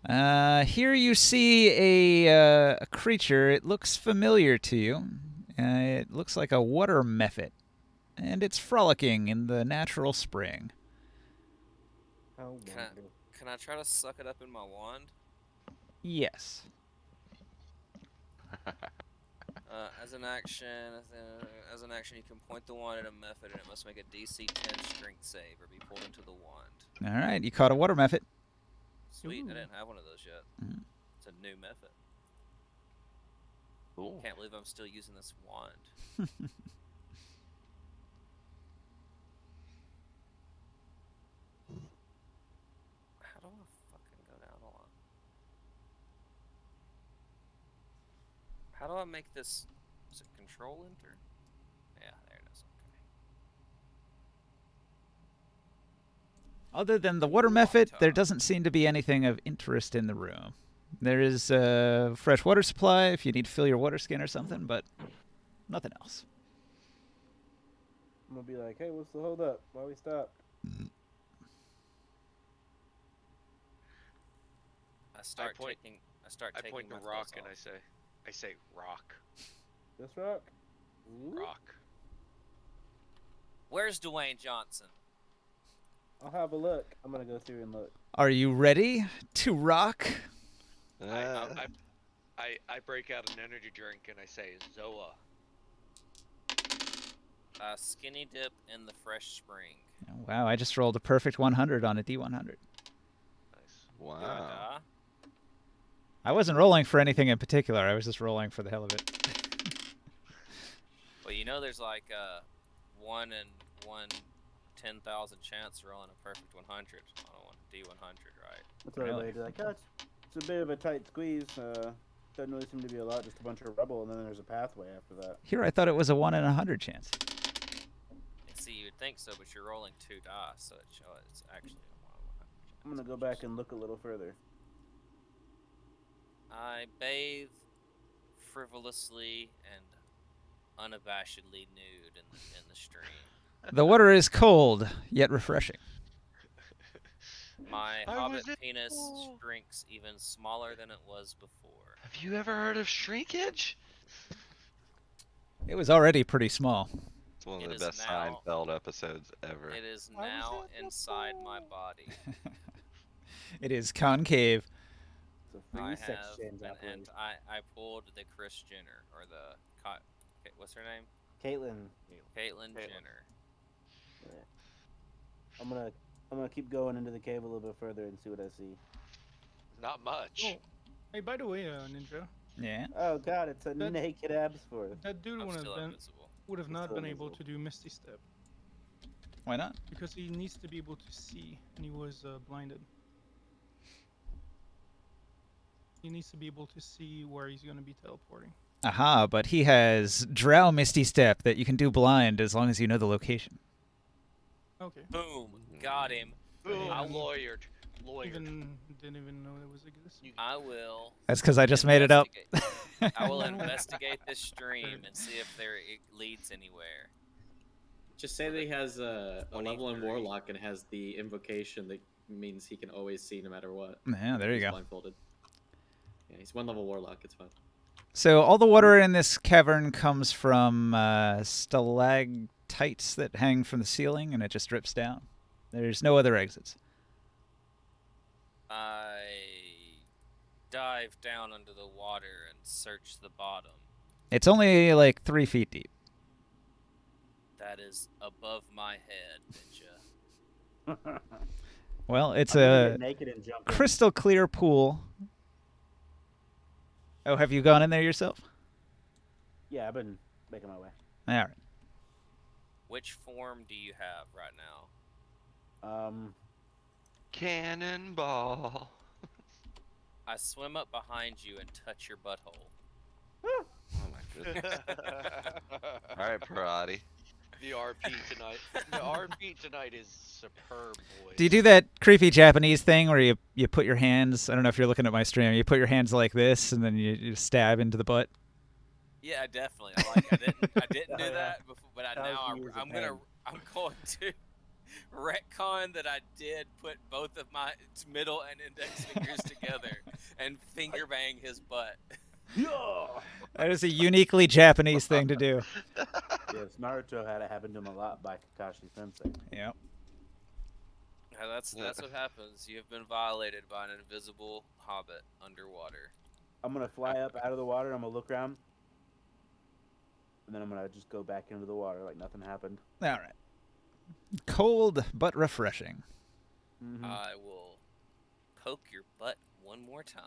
Here you see a creature. It looks familiar to you. It looks like a water mephit, and it's frolicking in the natural spring. How Can I, wonderful. can I try to suck it up in my wand? Yes. As an action, you can point the wand at a method, and it must make a DC 10 strength save or be pulled into the wand. All right, you caught a water mephit. Sweet, Ooh. I didn't have one of those yet. Mhm. It's a new method. Cool. Can't believe I'm still using this wand. How do I fucking go down? Hold on. How do I make this? Is it control enter? Yeah, there it is. Okay. Other than the water mephit, there doesn't seem to be anything of interest in the room. There is a fresh water supply if you need to fill your water skin or something, but nothing else. I'm gonna be like, hey, what's the hold up? Why we stopped? I start point- taking. I start I taking point to my rock clothes and off. I say rock, This rock? Ooh. rock. Where's Dwayne Johnson? I'll have a look. I'm gonna go through and look. Are you ready to rock? I break out an energy drink and I say Zoa. Skinny dip in the fresh spring. Oh, wow, I just rolled a perfect 100 on a D100. Nice. Wow. Da-da. I wasn't rolling for anything in particular. I was just rolling for the hell of it. Well, you know, there's like 1 in 10,000 chance of rolling a perfect 100 on a D100, right? That's what Really? everybody's like, oh, it's a bit of a tight squeeze. Doesn't really seem to be a lot, just a bunch of rubble, and then there's a pathway after that. Here, I thought it was a 1 in 100 chance. See, you would think so, but you're rolling 2 dice, so it's actually a 1 in 100 chance. I'm gonna go back and look a little further. I bathe frivolously and unabashedly nude in the stream. The water is cold, yet refreshing. My I hobbit was in penis pool. shrinks even smaller than it was before. Have you ever heard of shrinkage? It was already pretty small. It's one It of is the best now- Seinfeld episodes ever. It is I was now in the inside my pool. body. It is concave. It's a free I sex have, change and operation. I pulled the Kris Jenner, or what's her name? Caitlin, Caitlyn Jenner. I'm gonna keep going into the cave a little bit further and see what I see. Not much. Oh, hey, by the way, Ninja, Yeah. Oh god, it's a That- naked Absforth. that dude I'm would have still been invisible. would have He's not still been able invisible. to do Misty Step Why not? because he needs to be able to see, and he was blinded. He needs to be able to see where he's going to be teleporting. Aha, but he has Drow Misty Step that you can do blind as long as you know the location. Okay. Boom! Got him. Boom, I- lawyered. Didn't even know it was existing. I will. That's because I just made it up. investigate- I will investigate this stream and see if it leads anywhere. Just say that he has a level in 23. Warlock and has the invocation that means he can always see no matter what. Yeah, there you He's go. blindfolded. Yeah, he's 1 level Warlock. It's fine. So all the water in this cavern comes from stalactites that hang from the ceiling, and it just drips down. There's no other exits. I dive down under the water and search the bottom. It's only like 3 feet deep. That is above my head, Ninja. Well, it's I'm gonna a get naked and jump in. crystal clear pool. Oh, have you gone in there yourself? Yeah, I've been making my way. All right. Which form do you have right now? Cannonball. I swim up behind you and touch your butthole. Oh my All right, Parati. The RP tonight. The RP tonight is superb, boys. Do you do that creepy Japanese thing where you put your hands? I don't know if you're looking at my stream. You put your hands like this, and then you stab into the butt. Yeah, definitely. I didn't Oh, do yeah. that before, but That was now me as a I'm man. going to retcon that I did put both of my middle and index fingers together and finger bang his butt. Yeah. That is a uniquely Japanese thing to do. Yes, Naruto had it happen to him a lot by Kakashi Sensei. Yep. Now that's what happens. You have been violated by an invisible hobbit underwater. I'm gonna fly up out of the water. I'm gonna look around, and then I'm gonna just go back into the water like nothing happened. All right. Cold but refreshing. Mhm. I will poke your butt one more time,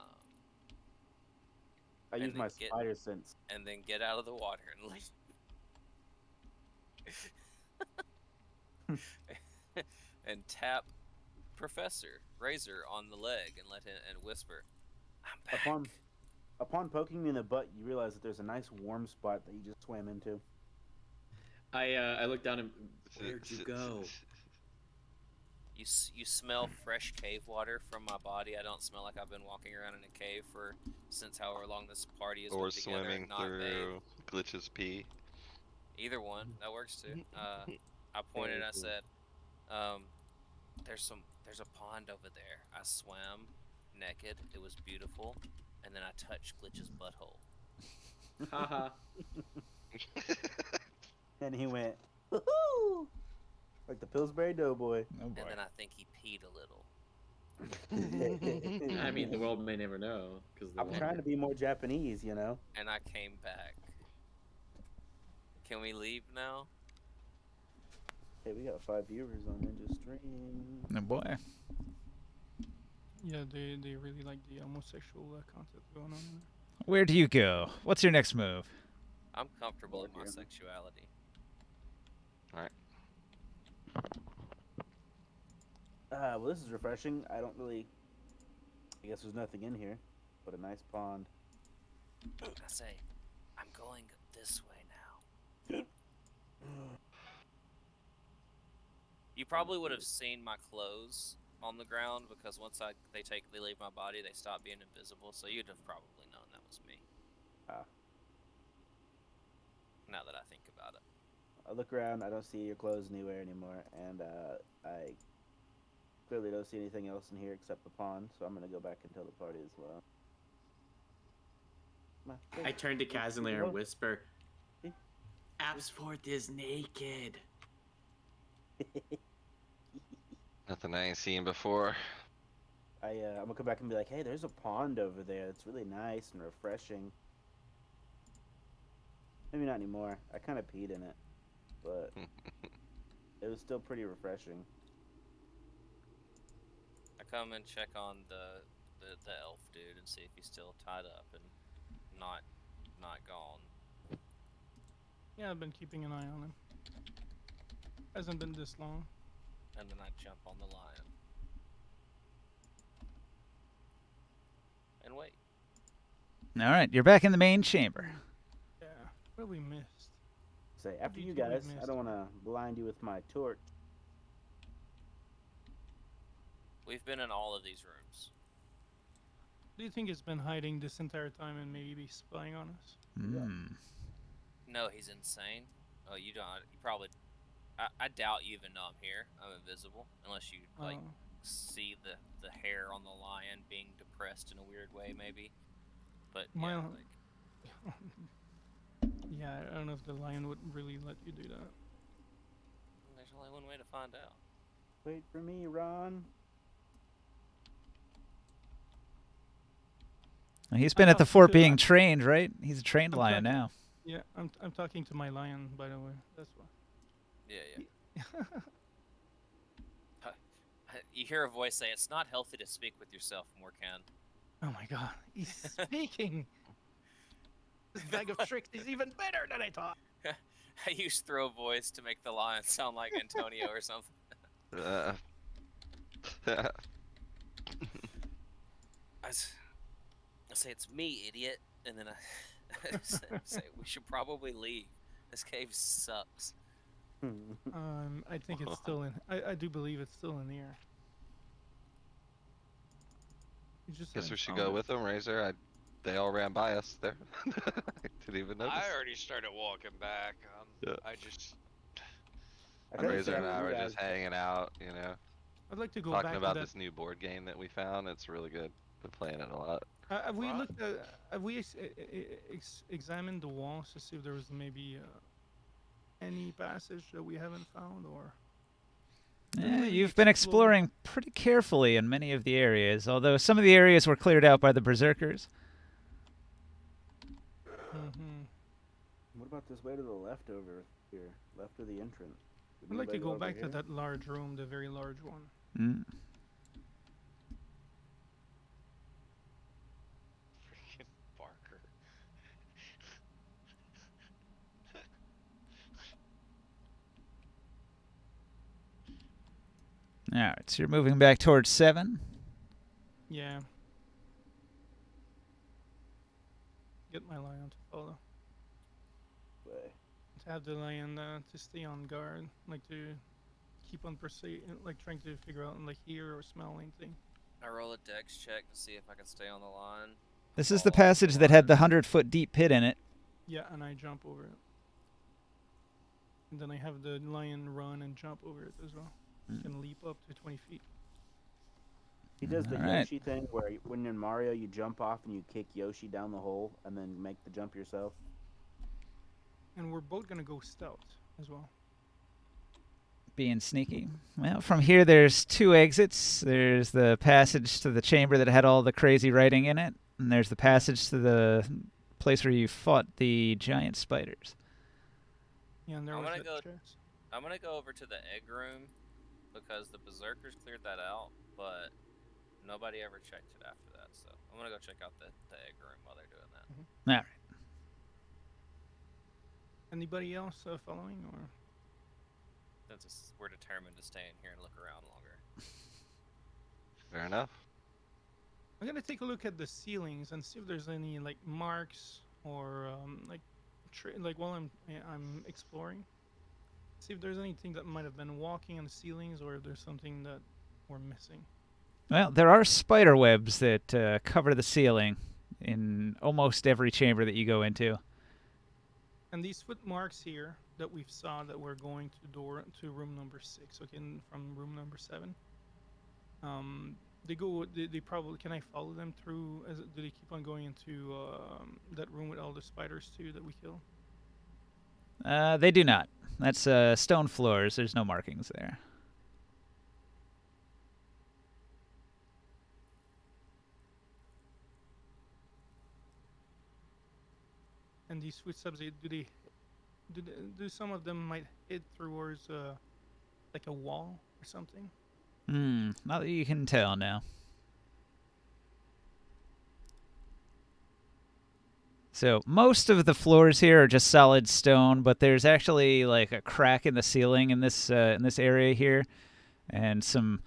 I and use my then get- spider sense. and then get out of the water and leave. And tap Professor Razor on the leg and let him and whisper, "I'm back." Upon poking me in the butt, you realize that there's a nice warm spot that you just swam into. I looked down and where'd you go? You smell fresh cave water from my body. I don't smell like I've been walking around in a cave since however long this party is Or put together swimming and not bathed. through Glitch's pee. Either one, that works too. I pointed. I said, "There's a pond over there." I swam naked. It was beautiful, and then I touched Glitch's butthole. Haha. And he went, woohoo! Like the Pillsbury Doughboy. Oh boy. And then I think he peed a little. I mean, the world may never know because I'm trying to be more Japanese, you know? And I came back. Can we leave now? Hey, we got 5 viewers on Ninja Stream. Oh boy. Yeah, they really like the homosexual content going on there. Where do you go? What's your next move? I'm comfortable Oh, in my dear. sexuality. Well, this is refreshing. I guess there's nothing in here, but a nice pond. I say, I'm going this way now. You probably would have seen my clothes on the ground because once they leave my body, they stop being invisible. So you'd have probably known that was me. Ah. Now that I think about it. I look around, I don't see your clothes anywhere anymore, and I clearly don't see anything else in here except the pond, so I'm gonna go back and tell the party as well. I turn to Kazanlair and whisper, Absforth is naked. Nothing I ain't seen before. I'm gonna come back and be like, hey, there's a pond over there. It's really nice and refreshing. Maybe not anymore. I kind of peed in it, but it was still pretty refreshing. I come and check on the elf dude and see if he's still tied up and not gone. Yeah, I've been keeping an eye on him. Hasn't been this long. And then I jump on the lion. And wait. All right, you're back in the main chamber. Yeah, what we missed. Say, after do you you think we guys, I missed? don't want to blind you with my torch. We've been in all of these rooms. Do you think he's been hiding this entire time and maybe spying on us? Mm. No, he's insane. Oh, you don't. You probably. I doubt you even know I'm here. I'm invisible, unless you like Oh. see the hair on the lion being depressed in a weird way, maybe. But My yeah, own- like, Yeah, I don't know if the lion would really let you do that. there's only one way to find out. Wait for me, Ron. He's been I'm at the talking fort to- being trained, right? He's a trained I'm lion talking- now. Yeah, I'm talking to my lion, by the way. That's why. Yeah. You hear a voice say, "It's not healthy to speak with yourself, Morkan." Oh my god, he's speaking! This bag of tricks is even better than I thought! I use throw voice to make the lion sound like Antonio or something. I say, "It's me, idiot," and then Say we should probably leave. This cave sucks. I think it's still in. I do believe it's still in the air. You just Guess we haven't should found go it. with them, Razor. They all ran by us there. I didn't even notice. I already started walking back. Yeah. I just I tried to Razor say and I you were guys- just hanging out, I'd like to go talking back about to that. this new board game that we found. It's really good. Been playing it a lot. Have we Right. looked at? Have we examined the walls to see if there was maybe any passage that we haven't found, or? Yeah, Maybe you've been explore- exploring pretty carefully in many of the areas, although some of the areas were cleared out by the berserkers. Mhm. What about this way to the left over here? Left of the entrance. Would I'd like to anybody go over back to here? that large room, the very large one. Mm. freaking Barker. All right, so you're moving back towards 7. Yeah. Get my lion to follow. Way. To have the lion to stay on guard, like to keep on like trying to figure out and like hear or smell anything. I roll a dex check to see if I can stay on the line. This is the Fall off passage that had the 100-foot deep pit in it. Yeah, and I jump over it. And then I have the lion run and jump over it as well. Mm. Can leap up to 20 feet. He does the Alright. Yoshi thing where when in Mario you jump off and you kick Yoshi down the hole and then make the jump yourself. And we're both gonna go stealth as well. Being sneaky. Well, from here there's 2 exits. There's the passage to the chamber that had all the crazy writing in it, and there's the passage to the place where you fought the giant spiders. Yeah, and there I'm was gonna that go- chest. I'm gonna go over to the egg room because the berserkers cleared that out, but nobody ever checked it after that. So I'm gonna go check out the egg room while they're doing that. All right. Anybody else following, or? Since we're determined to stay in here and look around longer. Fair enough. I'm gonna take a look at the ceilings and see if there's any like marks or like while I'm exploring. See if there's anything that might have been walking on the ceilings, or if there's something that we're missing. Well, there are spider webs that cover the ceiling in almost every chamber that you go into. And these footmarks here that we've saw that we're going to room number 6, okay, from room number 7. They probably, can I follow them through? Do they keep on going into that room with all the spiders too that we kill? They do not. That's stone floors. There's no markings there. And these footsteps, do some of them might hit towards like a wall or something? Not that you can tell now. So most of the floors here are just solid stone, but there's actually like a crack in the ceiling in this area here, and some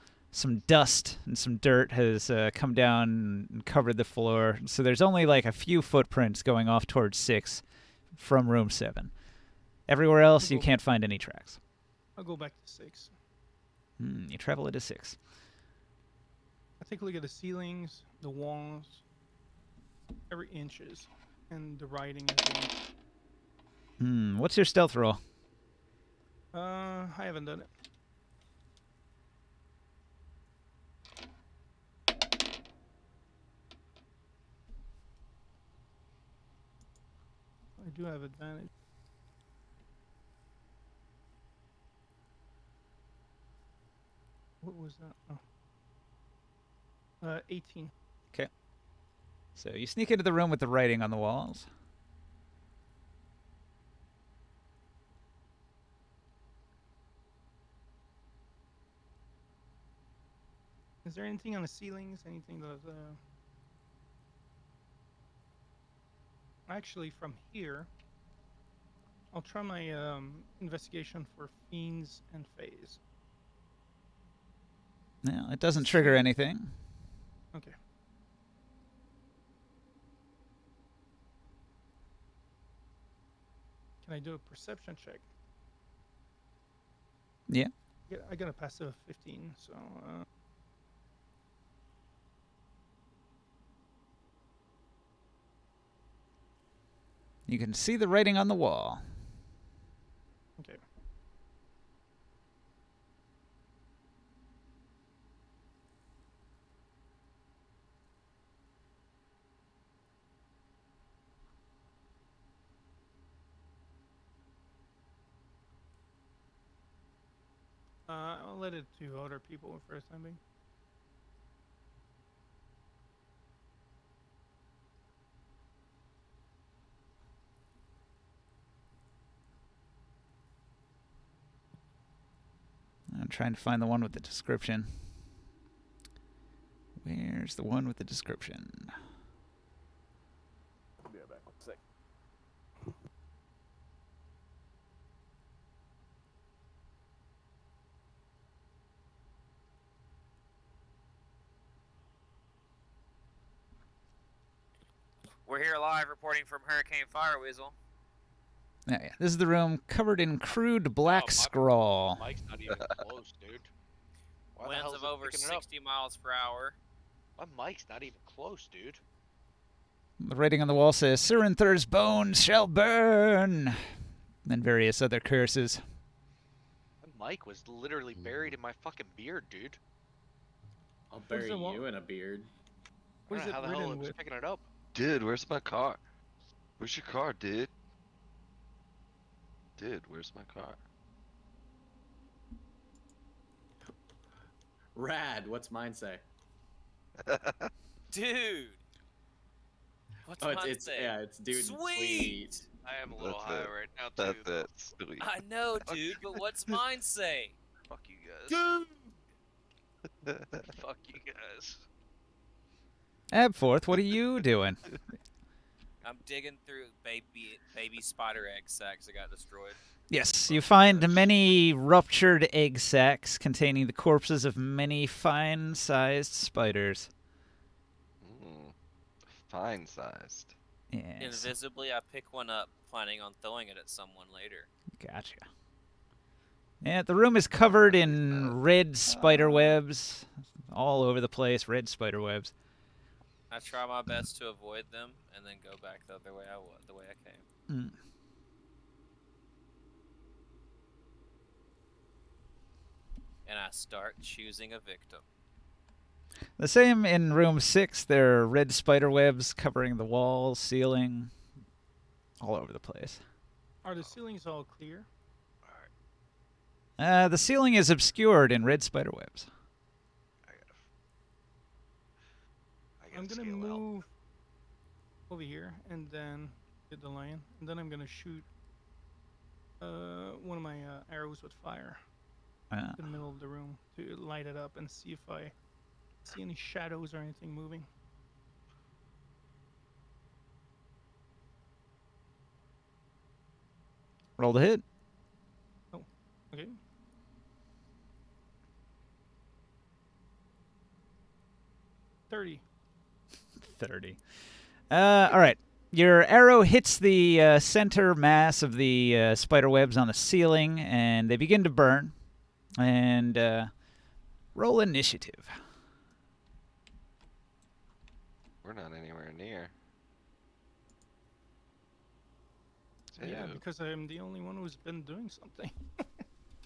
dust and some dirt has come down and covered the floor. So there's only like a few footprints going off towards 6 from room 7. Everywhere else, you can't find any tracks. I'll go back to 6. You travel into 6. I take a look at the ceilings, the walls, every inches, and the writing as well. What's your stealth roll? I haven't done it. I do have advantage. What was that? Oh. 18. So you sneak into the room with the writing on the walls. Is there anything on the ceilings? Anything that actually from here, I'll try my investigation for fiends and fays. No, it doesn't trigger anything. Okay. Can I do a perception check? Yeah. Yeah, I got a passive of 15, so You can see the writing on the wall. okay. I'll let it to other people for the time being. I'm trying to find the one with the description. Where's the one with the description? I'll be right back. 1 sec. We're here live reporting from Hurricane Fire Weasel. Oh, yeah. This is the room covered in crude black Oh, my- scrawl. Mike's not even close, dude. Why the Winds hell of is it over picking it up? 60 miles per hour. My mic's not even close, dude. The writing on the wall says, Surinther's bones shall burn. And various other curses. My mic was literally buried in my fucking beard, dude. I'll What is bury the wall- you in a beard. What I is don't know it how the hell written it was with? picking it up. Dude, where's my car? Where's your car, dude? Dude, where's my car? Rad. What's mine say? Dude! What's Oh, mine it's say? yeah, it's dude. Sweet! I am a little That's high it. right now, That's too. it. Sweet. I know, dude, but what's mine say? Fuck you guys. Fuck you guys. Abforth, what are you doing? I'm digging through baby spider egg sacs that got destroyed. Yes, you find many ruptured egg sacs containing the corpses of many fine-sized spiders. Fine-sized. Yes, Invisibly, I pick one up, planning on throwing it at someone later. gotcha. Yeah, the room is covered in red spider webs. All over the place, red spider webs. I try my best to avoid them and then go back the other way the way I came. Mm. And I start choosing a victim. The same in room 6. There are red spider webs covering the walls, ceiling, all over the place. Are the ceilings all clear? The ceiling is obscured in red spider webs. I'm gonna scale out. move over here and then get the lion, and then I'm gonna shoot one of my arrows with fire in the middle of the room to light it up and see if I see any shadows or anything moving. Roll the hit. Okay. $30. 30. All right. Your arrow hits the center mass of the spider webs on the ceiling, and they begin to burn. And roll initiative. We're not anywhere near. Yeah, Dude, because I'm the only one who's been doing something.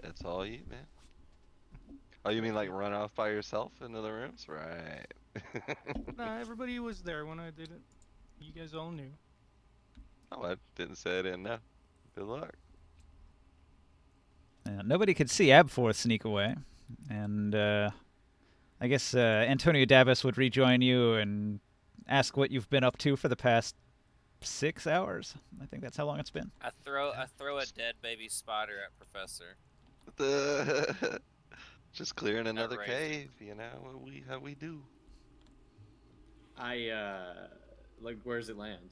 that's all you, man. Oh, you mean like run off by yourself into the rooms? Right. Nah, everybody was there when I did it. You guys all knew. Oh, I didn't say I didn't know. Good luck. Nobody could see Abforth sneak away. And I guess Antonio Davis would rejoin you and ask what you've been up to for the past 6 hours. I think that's how long it's been. I throw a dead baby spider at Professor. Just clearing another Outrageous. cave, you know, how we do. Like, where does it land?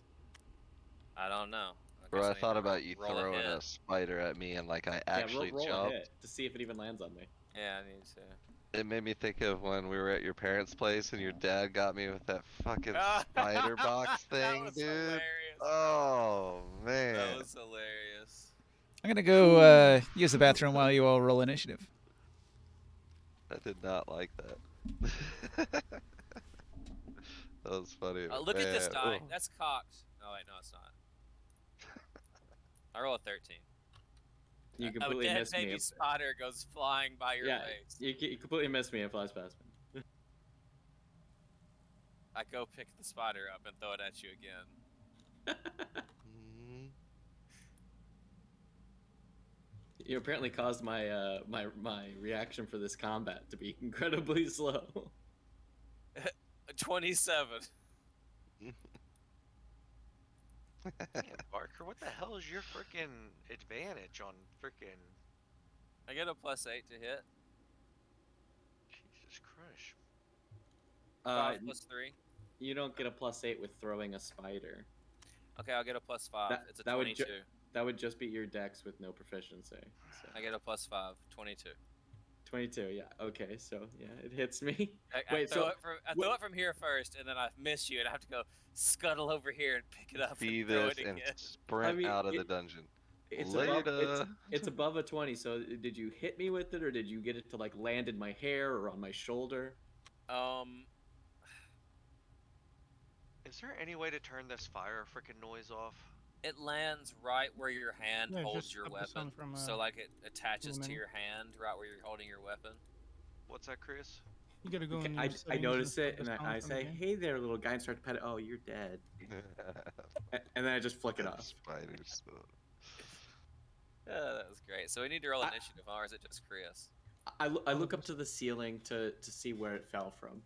I don't know. Bro, guess I need thought to about you roll a throwing hit. a spider at me and like I actually yeah, roll a jumped. hit to see if it even lands on me. Yeah, I need to. It made me think of when we were at your parents' place and your dad got me with that fucking spider box That thing, was dude. hilarious. Oh man. That was hilarious. I'm gonna go use the bathroom while you all roll initiative. I did not like that. That was funny. Look at this man. die. Oh. That's cocked. Oh wait, no, it's not. I roll a 13. You A completely dead missed me. baby spider goes flying by your Yeah, face. you completely missed me. It flies past me. I go pick the spider up and throw it at you again. Mhm. You apparently caused my my reaction for this combat to be incredibly slow. 27. Damn, Barker, what the hell is your freaking advantage on freaking I get a +8 to hit. Jesus Christ? 5 + 3. You don't get a +8 with throwing a spider. Okay, I'll get a +5. That- It's a that would 22. That would just be your dex with no proficiency. So. I get a +5. 22. 22, yeah. Okay, so yeah, it hits me. I Wait, throw so it from here first, and then I miss you, and I have to go scuttle over here and pick it up See and throw this it and again. sprint I mean, out of the dungeon. it's Later. above it's above a 20. So did you hit me with it, or did you get it to like land in my hair or on my shoulder? Is there any way to turn this fire freaking noise off? It lands right where your hand Yeah, holds just your stop the sound weapon. from, So like it attaches to menu. your hand right where you're holding your weapon. What's that, Chris? You gotta go Okay, in your I settings notice stop it, the and sound I from the say, game. "Hey there, little guy," and start to pet it. Oh, you're dead. And then I just flick it off. Spiders. That was great. So we need to roll I- initiative, or is it just Chris? I look up to the ceiling to see where it fell from.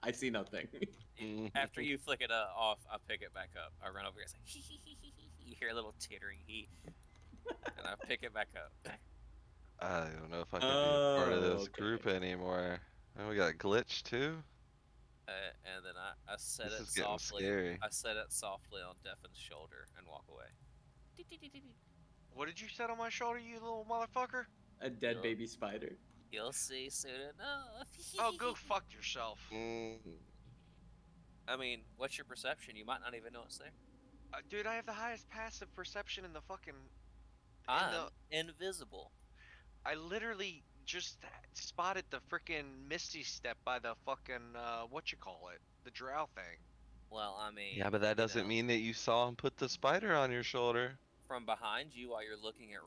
I see nothing. After you flick it off, I pick it back up. I run over here and say, hee hee hee hee hee. You hear a little tittering hee. And I pick it back up. I don't know if I can be a part of this okay. group anymore. And we got glitch too. And then I set This it is getting softly. scary. I set it softly on Defin's shoulder and walk away. What did you set on my shoulder, you little motherfucker? A dead Sure. baby spider. You'll see soon enough. Oh, go fuck yourself. I mean, what's your perception? You might not even know it's there. Dude, I have the highest passive perception in the fucking... I'm invisible. I literally just spotted the freaking Misty Step by the fucking, whatchamacallit, the drow thing. Well, I mean... Yeah, but that you doesn't know, mean that you saw him put the spider on your shoulder. From behind you while you're looking at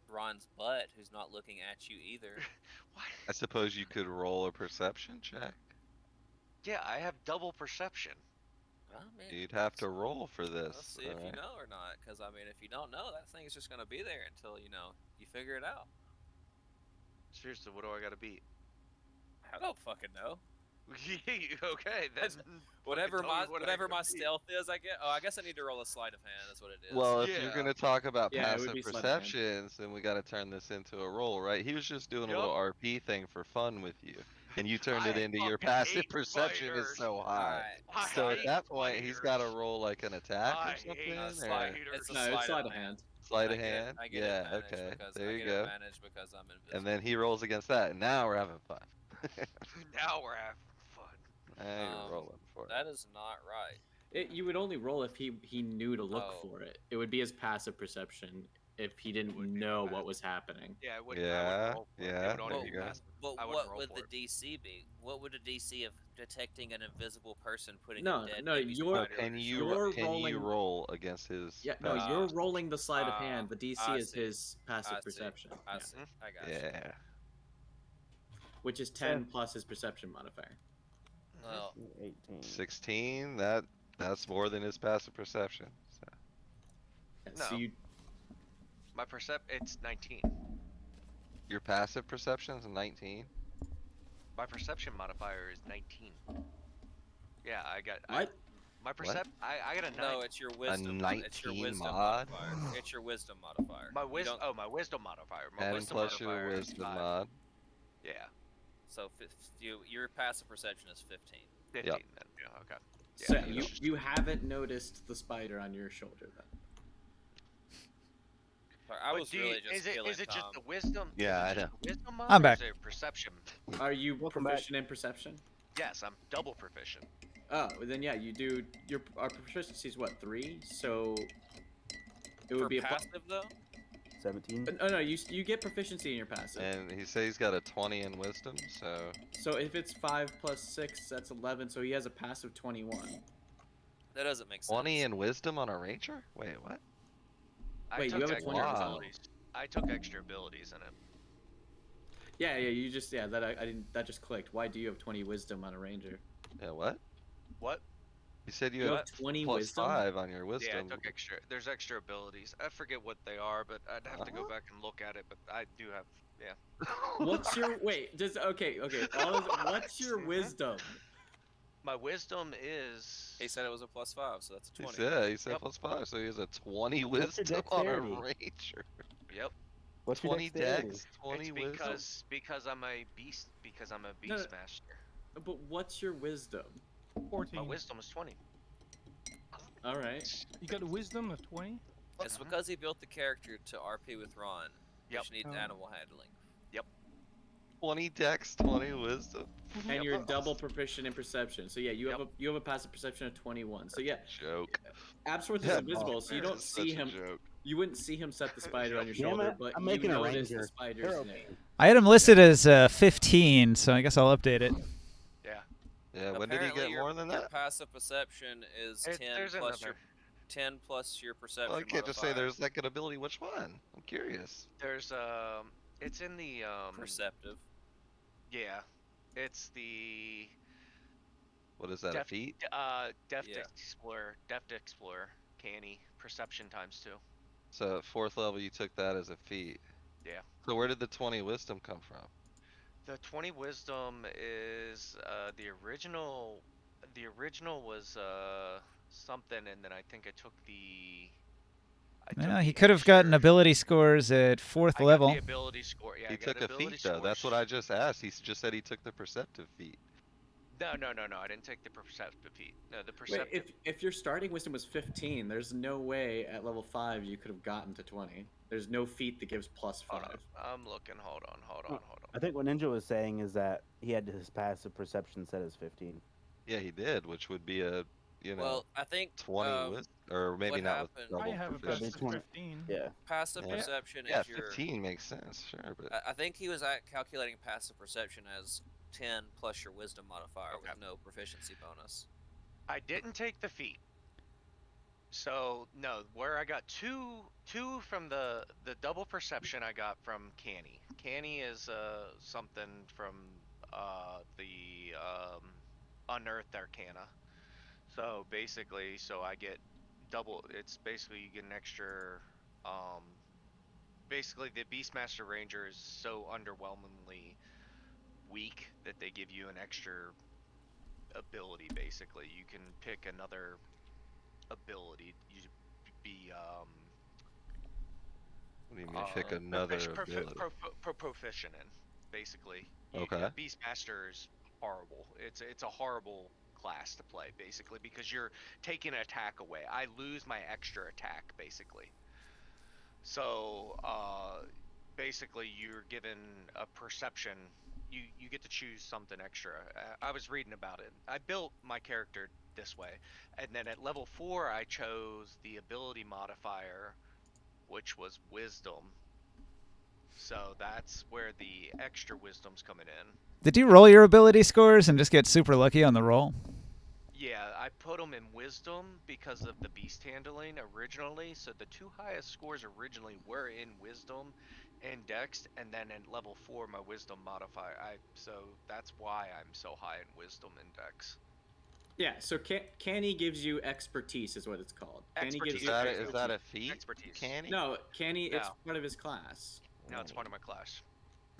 Ron's butt, who's not looking at you either. What? I suppose you could roll a perception check. Yeah, I have double perception. Well, I mean, You'd have to roll for this. let's see if you know or not. Because, I mean, if you don't know, that thing is just going to be there until, you know, you figure it out. Seriously, what do I gotta beat? I don't fucking know. Okay, then. Whatever tell me my what I whatever gotta my beat. stealth is, I get. Oh, I guess I need to roll a sleight of hand. That's what it is. Well, if you're Yeah. gonna talk about Yeah, it would passive be sleight of hand. perceptions, then we gotta turn this into a roll, right? He was just doing a Yup. little RP thing for fun with you, and you turned it I into your fucking passive hate perception is spiders. so high. Alright. So at hate that point, he's got to spiders. roll like an attack I or hate something, or spiders. spiders. It's a No, it's sleight sleight of of hand. sleight I of get- hand. I get Yeah, advantage okay, because there I you get go. advantage because I'm invisible. And then he rolls against that, and now we're having fun. Now we're having fun. Now you're rolling for it. That is not right. You would only roll if he knew to look Oh. for it. It would be his passive perception if he didn't would be know passive. what was happening. Yeah, I wouldn't Yeah, roll for it. yeah, It would only there be you go. passive. But I wouldn't what roll would for the it. DC be? What would a DC of detecting an invisible person putting No, a dead no, baby you're- spider on Can your you shoulder? You're can you rolling- roll against his? Yeah, no, passive you're perception? rolling the sleight of hand. The DC I is see. his passive I see. perception. I Yeah. see. I got you. Yeah. Which is 10 plus his perception modifier. Well, 18. 16. That's more than his passive perception. So. Yeah, No. So you, My it's 19. Your passive perception is 19. My perception modifier is 19. Yeah, I got. what? My I got a 9. no, it's your wisdom. It's your 19 wisdom mod? modifier. It's your wisdom modifier. My You wisdom. don't- Oh, my wisdom modifier. My Add wisdom plus your modifier is wisdom 5. mod. Yeah, So your passive perception is 15. 15 Yep. then. Yeah, okay. So Yeah, you haven't noticed the spider on your shoulder then? Sorry, I But was do you- really just is it killing is it Tom. just the wisdom? Yeah, is it I just the wisdom mod, I'm or back. Is it perception? Are you Welcome back. proficient in perception? Yes, I'm double proficient. Oh, then yeah, you do. Our proficiency is what, 3? So It would For be a passive though. 17. Oh no, you get proficiency in your passive. And he says he's got a 20 in wisdom, so So if it's 5 plus 6, that's 11. So he has a passive 21. That doesn't make sense. 20 in wisdom on a ranger? Wait, what? I Wait, you took have a extra 20 Wow. abilities. I took extra abilities in it. Yeah, you just that I didn't that just clicked. Why do you have 20 wisdom on a ranger? Yeah, what? What? You said you You had have 20 plus wisdom? 5 on your Yeah, I wisdom. took extra. There's extra abilities. I forget what they are, but I'd have to go back and look at it. But I do have. Yeah. What's your okay? What's your wisdom? My wisdom is. He said it was a +5, so that's a He 20. said Yep. plus 5, so he has a 20 What's your wisdom on a dexterity? ranger. Yep. What's your 20 dexterity? dex, 20 It's wisdom. because I'm a beast. Because I'm a No, beast no. master. But what's your wisdom? 14. My wisdom is 20. All right. You got a wisdom of 20? It's because he built the character to RP with Ron, Yep. which needs Oh. animal handling. 20 dex, 20 wisdom. And you're double proficient in perception. So yeah, you have a passive perception of 21. So yeah, Joke. Absworth is Yeah, invisible, so you don't This is see such a him. joke. You wouldn't see him set the spider on your Damn shoulder, it, but I'm you making a notice the ranger. spider's They're there. I had him listed as 15, so I guess I'll update it. Yeah. Yeah, when did he Apparently get your, more than your that? passive perception is 10 There's plus another. 10 plus your perception Well, you can't just say modifier. there's like an ability. Which one? I'm curious. There's It's in the Perceptive. Yeah. It's the What is that, a feat? Deft Yeah. Explorer, Canny, perception times 2. So at 4th level, you took that as a feat. Yeah. So where did the 20 wisdom come from? The 20 wisdom is the original. The original was something, and then I think I took the. Yeah, he could have gotten ability scores at 4th I got level. the ability score. Yeah, He I got took a ability feat though. That's what scores. I just asked. He just said he took the perceptive feat. No. I didn't take the perceptive feat. No, the Wait, perceptive. if your starting wisdom was 15, there's no way at level 5 you could have gotten to 20. There's no feat that gives plus 5. Hold on. I'm looking. Hold on. I think what Ninja was saying is that he had his passive perception set as 15. Yeah, he did, which would be a, Well, I think 20 wisdom, or maybe what not happened- with I double have a proficiency. passive 20. 15. Yeah. passive Yeah. perception Yeah, is your. 15 makes sense, sure, but I think he was calculating passive perception as 10 plus your wisdom modifier Okay. with no proficiency bonus. I didn't take the feat. So no, where I got two from the double perception I got from Canny. Canny is something from the Unearthed Arcana. So basically, I get double. It's basically you get an extra. Basically, the Beastmaster Ranger is so underwhelmingly weak that they give you an extra ability. Basically, you can pick another ability. You be what do you mean pick another ability? proficient in, basically. Okay. Beastmaster is horrible. It's a horrible class to play, basically, because you're taking an attack away. I lose my extra attack, basically. So, basically, you're given a perception. You get to choose something extra. I was reading about it. I built my character this way, and then at level 4, I chose the ability modifier, which was wisdom. So that's where the extra wisdom's coming in. Did you roll your ability scores and just get super lucky on the roll? Yeah, I put them in wisdom because of the beast handling originally. So the 2 highest scores originally were in wisdom and dex, and then at level 4 my wisdom modifier. So that's why I'm so high in wisdom and dex. Yeah, so Canny gives you expertise, is what it's called. Canny gives Expertise. you Is that a feat? Expertise. Canny? No, Canny, it's No. part of his class. No, it's part of my class.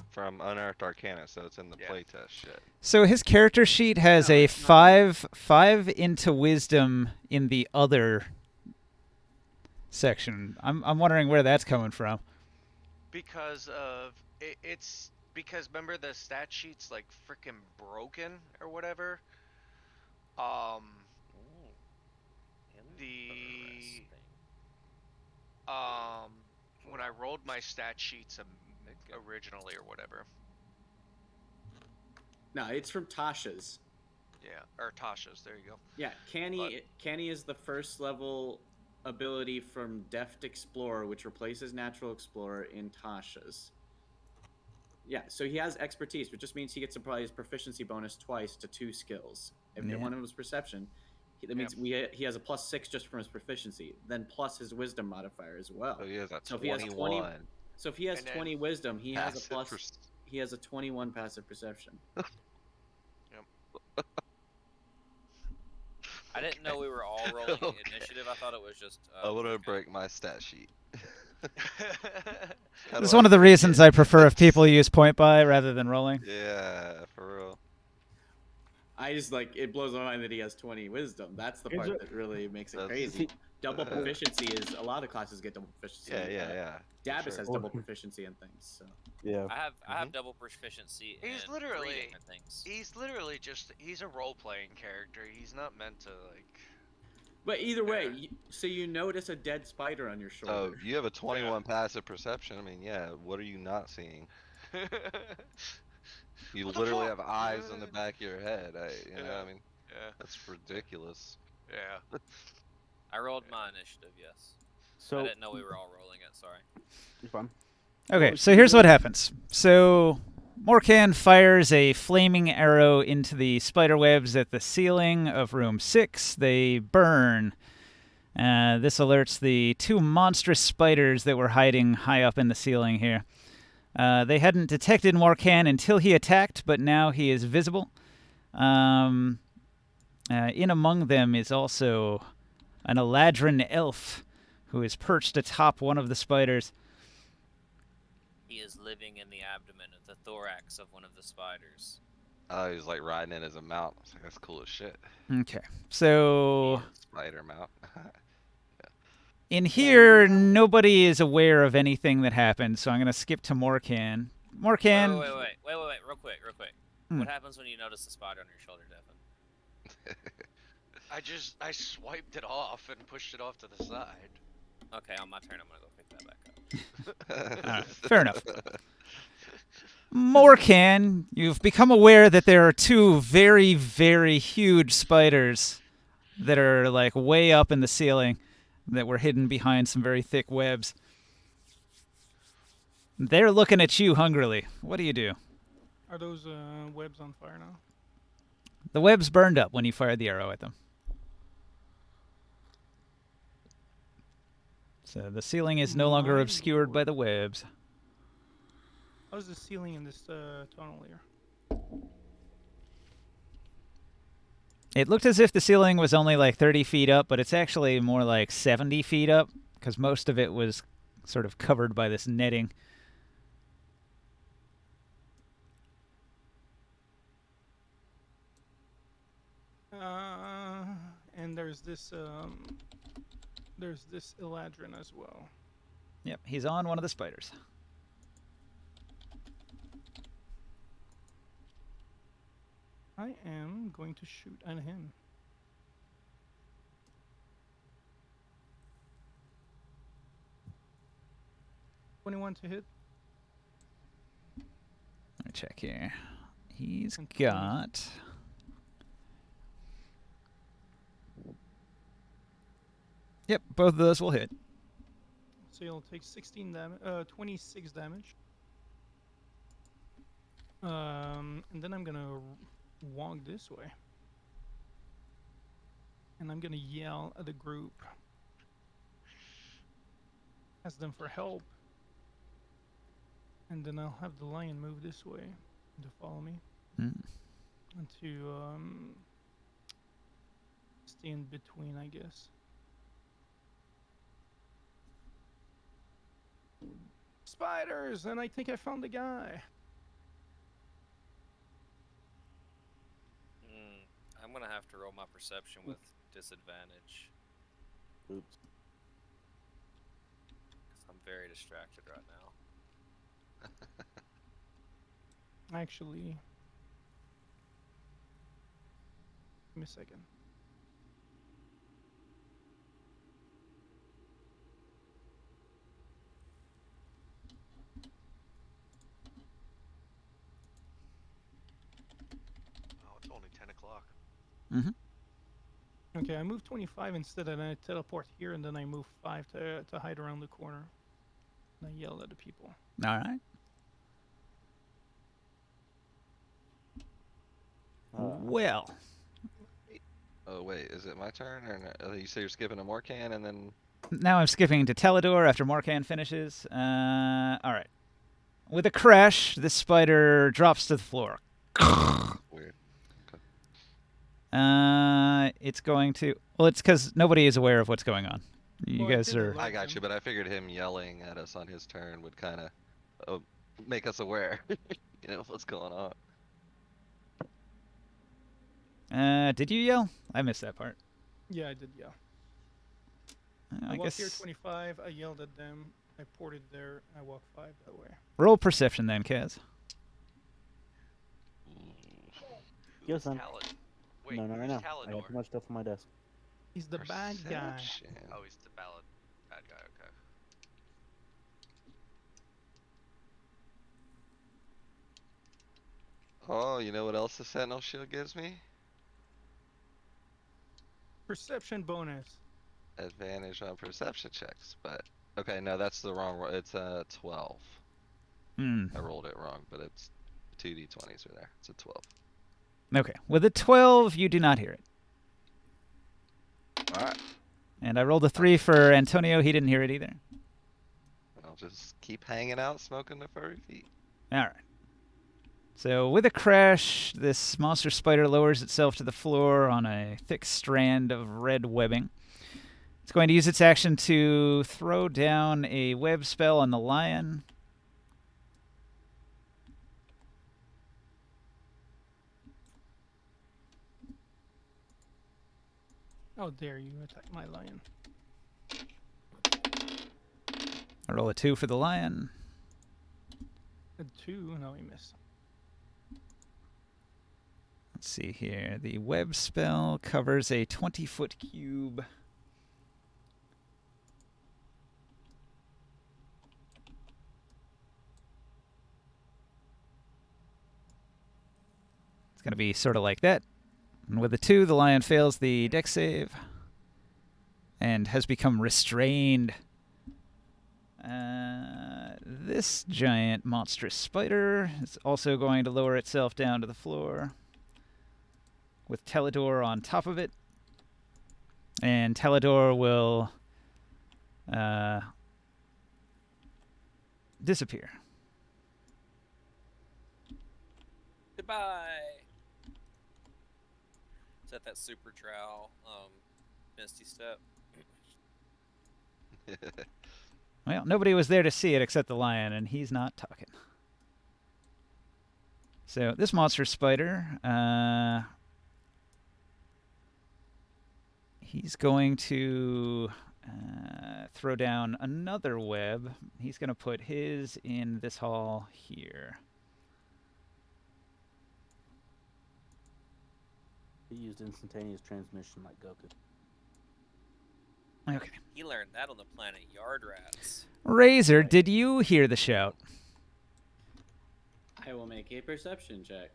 From Unearthed Arcana, so it's in the Yeah. playtest shit. So his character sheet has No, a it's not. five into wisdom in the other section. I'm wondering where that's coming from. Because of it's because remember the stat sheet's like freaking broken or whatever. The when I rolled my stat sheets originally or whatever. No, it's from Tasha's. Yeah, or Tasha's. There you go. Yeah, Canny is the first level ability from Deft Explorer, which replaces Natural Explorer in Tasha's. Yeah, so he has expertise, which just means he gets to apply his proficiency bonus twice to 2 skills. If Yeah. one of them is perception, that means he has a +6 just from his proficiency, then plus his wisdom modifier as well. So he has a So if he has 20, 21. so if he has And then 20 wisdom, he has a passive plus. perc- He has a 21 passive perception. I didn't know we were all rolling initiative. I thought it was just. I want to okay. break my stat sheet. How This is do one of the break reasons it? I prefer if people use point buy rather than rolling. Yeah, for real. I just it blows my mind that he has 20 wisdom. That's the Is part it- that really makes it That's- crazy. Double proficiency is a lot of classes get double proficiency. Yeah. Dabis sure. has double proficiency in things. So Yeah. I have double proficiency. He's in literally- 3 different things. He's literally just he's a role playing character. He's not meant to like. But either way, Yeah. so you notice a dead spider on your So shoulder. you have a 21 passive perception. I mean, yeah. What are you not seeing? You What the literally fuck? have eyes on the back of your head. You know, Yeah. I mean, Yeah. that's ridiculous. Yeah. I rolled my initiative. Yes. I So didn't know we were all rolling it. Sorry. you're fine. Okay, so here's what happens. So Morkan fires a flaming arrow into the spider webs at the ceiling of room 6. They burn. This alerts the 2 monstrous spiders that were hiding high up in the ceiling here. They hadn't detected Morkan until he attacked, but now he is visible. In among them is also an Eladrin elf who is perched atop one of the spiders. He is living in the abdomen of the thorax of one of the spiders. Oh, he's like riding it as a mount. I was like, that's cool as shit. Okay, so Spider mount. in here, nobody is aware of anything that happened, so I'm going to skip to Morkan. Morkan, Wait, real quick. Hmm. What happens when you notice the spider on your shoulder, Devin? I swiped it off and pushed it off to the side. Okay, on my turn, I'm gonna go pick that back up. Alright, fair enough. Morkan, you've become aware that there are 2 very, very huge spiders that are like way up in the ceiling that were hidden behind some very thick webs. They're looking at you hungrily. What do you do? Are those webs on fire now? The webs burned up when you fired the arrow at them. So the ceiling is no longer My obscured by lord. the webs. How's the ceiling in this tunnel here? It looked as if the ceiling was only like 30 feet up, but it's actually more like 70 feet up because most of it was sort of covered by this netting. And there's this Eladrin as well. Yep, he's on one of the spiders. I am going to shoot at him. $21 to hit. Let me check here. He's And got... Yep, both of those will hit. So you'll take 26 damage. And then I'm gonna walk this way. And I'm gonna yell at the group. Ask them for help. And then I'll have the lion move this way to follow me. Mm. And to stay in between, I guess. Spiders! And I think I found the guy. I'm gonna have to roll my perception with disadvantage. Oops. 'Cause I'm very distracted right now. Actually, give me a second. Oh, it's only 10 o'clock. Mm-hmm. Okay, I move 25 instead, and I teleport here, and then I move 5 to hide around the corner. And I yell at the people. All right. Well, Oh wait, is it my turn or no? You say you're skipping a Morcan and then now I'm skipping to Teledor after Morcan finishes. All right. With a crash, this spider drops to the floor. weird. It's going to. Well, it's because nobody is aware of what's going on. You Well, I guys did are. alert I got you, them. but I figured him yelling at us on his turn would kind of make us aware, what's going on. Did you yell? I missed that part. Yeah, I did yell. I I walked here guess. 25. I yelled at them. I ported there. I walked 5 that way. Roll perception then, Kaz. Yo, Who's son. Talon? Wait, No, not right who's now. I got too Talonor? much stuff on my desk. He's the bad guy. Perception. Oh, he's the bad guy. Okay. Oh, you know what else the Sentinel Shield gives me? Perception bonus. Advantage on perception checks, but okay, no, that's the wrong. It's a 12. Hmm. I rolled it wrong, but it's 2d20s are there. It's a 12. Okay. With a 12, you do not hear it. All right, And I rolled a 3 for Antonio. He didn't hear it either. I'll just keep hanging out, smoking the furry feet. All right. So with a crash, this monster spider lowers itself to the floor on a thick strand of red webbing. It's going to use its action to throw down a web spell on the lion. How dare you attack my lion? I roll a 2 for the lion. A 2. No, he missed. Let's see here. The web spell covers a 20-foot cube. It's going to be sort of like that. And with a 2, the lion fails the dex save and has become restrained. This giant monstrous spider is also going to lower itself down to the floor with Teledor on top of it. And Teledor will disappear. Goodbye. Is that super trowel, Misty Step? Well, nobody was there to see it except the lion, and he's not talking. So this monster spider, he's going to throw down another web. He's going to put his in this hall here. He used instantaneous transmission like Goku. Okay. He learned that on the planet Yard Rats. Razor, did you hear the shout? I will make a perception check.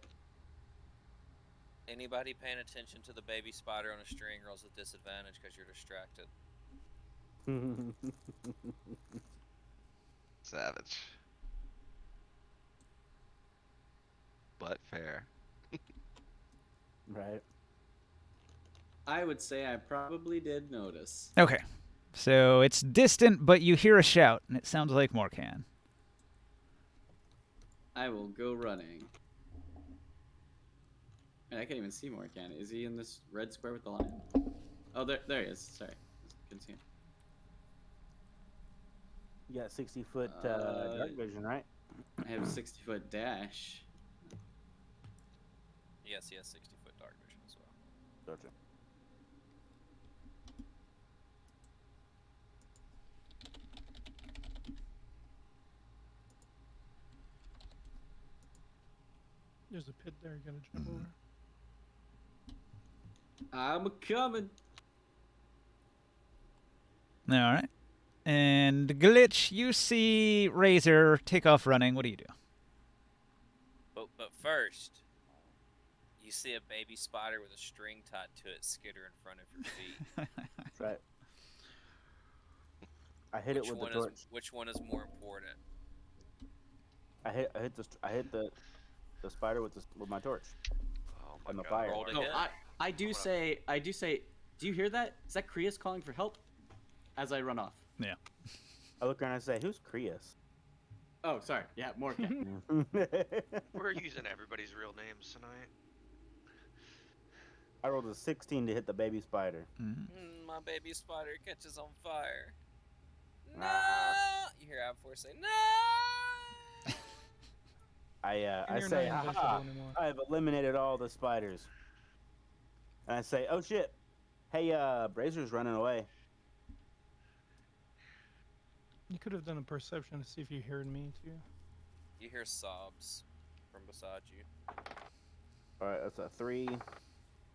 Anybody paying attention to the baby spider on a string rolls a disadvantage because you're distracted. Savage. But fair. Right. I would say I probably did notice. Okay. So it's distant, but you hear a shout, and it sounds like Morcan. I will go running. And I can't even see Morcan. Is he in this red square with the lion? Oh, there he is. Sorry. Couldn't see him. You got 60-foot dark vision, right? I have a 60-foot dash. Yes, he has 60-foot dark vision as well. Gotcha. There's a pit there. You gotta jump over. I'm coming. All right. And Glitch, you see Razor take off running. What do you do? But first, You see a baby spider with a string tied to it skitter in front of your feet. That's right. I hit it with the torch. Which one is more important? I hit the spider with my torch. Oh my And the god. fire. Roll to No, hit. I do say. Do you hear that? Is that Krias calling for help? As I run off. Yeah. I look around and I say, "Who's Krias?" Oh, sorry. Yeah, Morgan. We're using everybody's real names tonight. I rolled a 16 to hit the baby spider. My baby spider catches on fire. No! Ah. You hear Abfor say, no! I And you're say, not "Haha! invincible anymore. I have eliminated all the spiders." And I say, "Oh shit! Hey, Brazer's running away." You could have done a perception to see if you heard me too. You hear sobs from beside you. All right, that's a 3. That's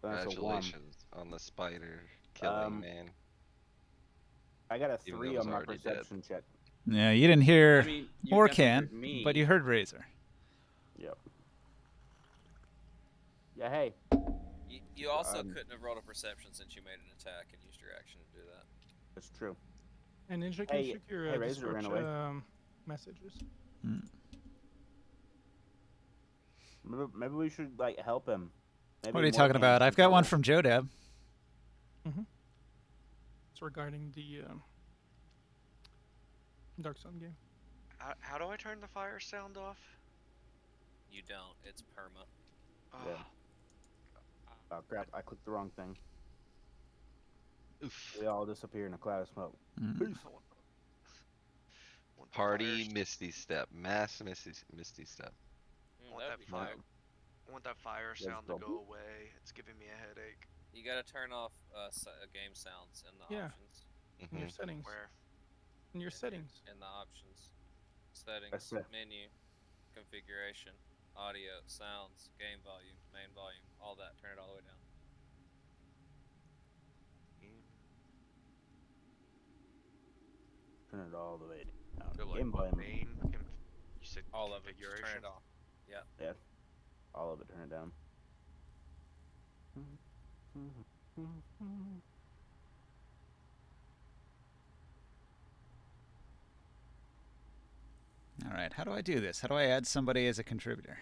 a 1. Congratulations on the spider killing, man. I got a Even though 3 it was on my already dead. perception check. Yeah, you didn't hear I mean, you definitely Morcan, heard me. but you heard Razor. Yep. Yeah, hey. You also Um, couldn't have rolled a perception since you made an attack and used your action to do that. That's true. And Ninja, can Hey, you check your hey, Razor ran Discord away. messages? Maybe we should like help him. Maybe What are you Morgan talking about? should I've got go. one from Jodab. It's regarding the Dark Sun game. How do I turn the fire sound off? You don't. It's perma. Yeah. Oh crap! I clicked the wrong thing. Oof. We all disappear in a cloud of smoke. Mm. Peace. Want the Party fire- Misty Step. Mass Misty Step. want That'd that be fire. fine. I want that fire Yes, sound to double. go away. It's giving me a headache. You gotta turn off game sounds in the Yeah. options. In your Mhm. settings. Where? In your settings. In the options. Settings, That's it. menu, configuration, audio, sounds, game volume, main volume, all that. Turn it all the way down. Turn it all the way down. They're like Game what, volume. you said All of it. Just configuration. turn it off. Yeah. All of it. Turn it down. All right, how do I do this? How do I add somebody as a contributor?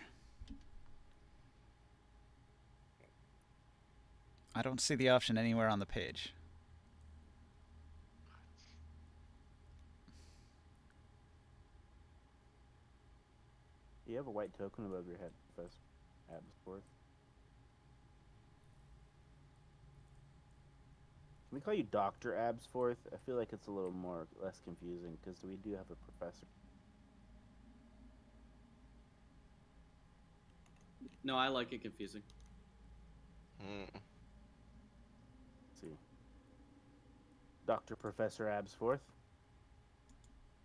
I don't see the option anywhere on the page. You have a white token above your head, Professor Absworth. Can we call you Dr. Absworth? I feel like it's a little less confusing because we do have a professor. No, I like it confusing. Mm. Let's see. Dr. Professor Absworth.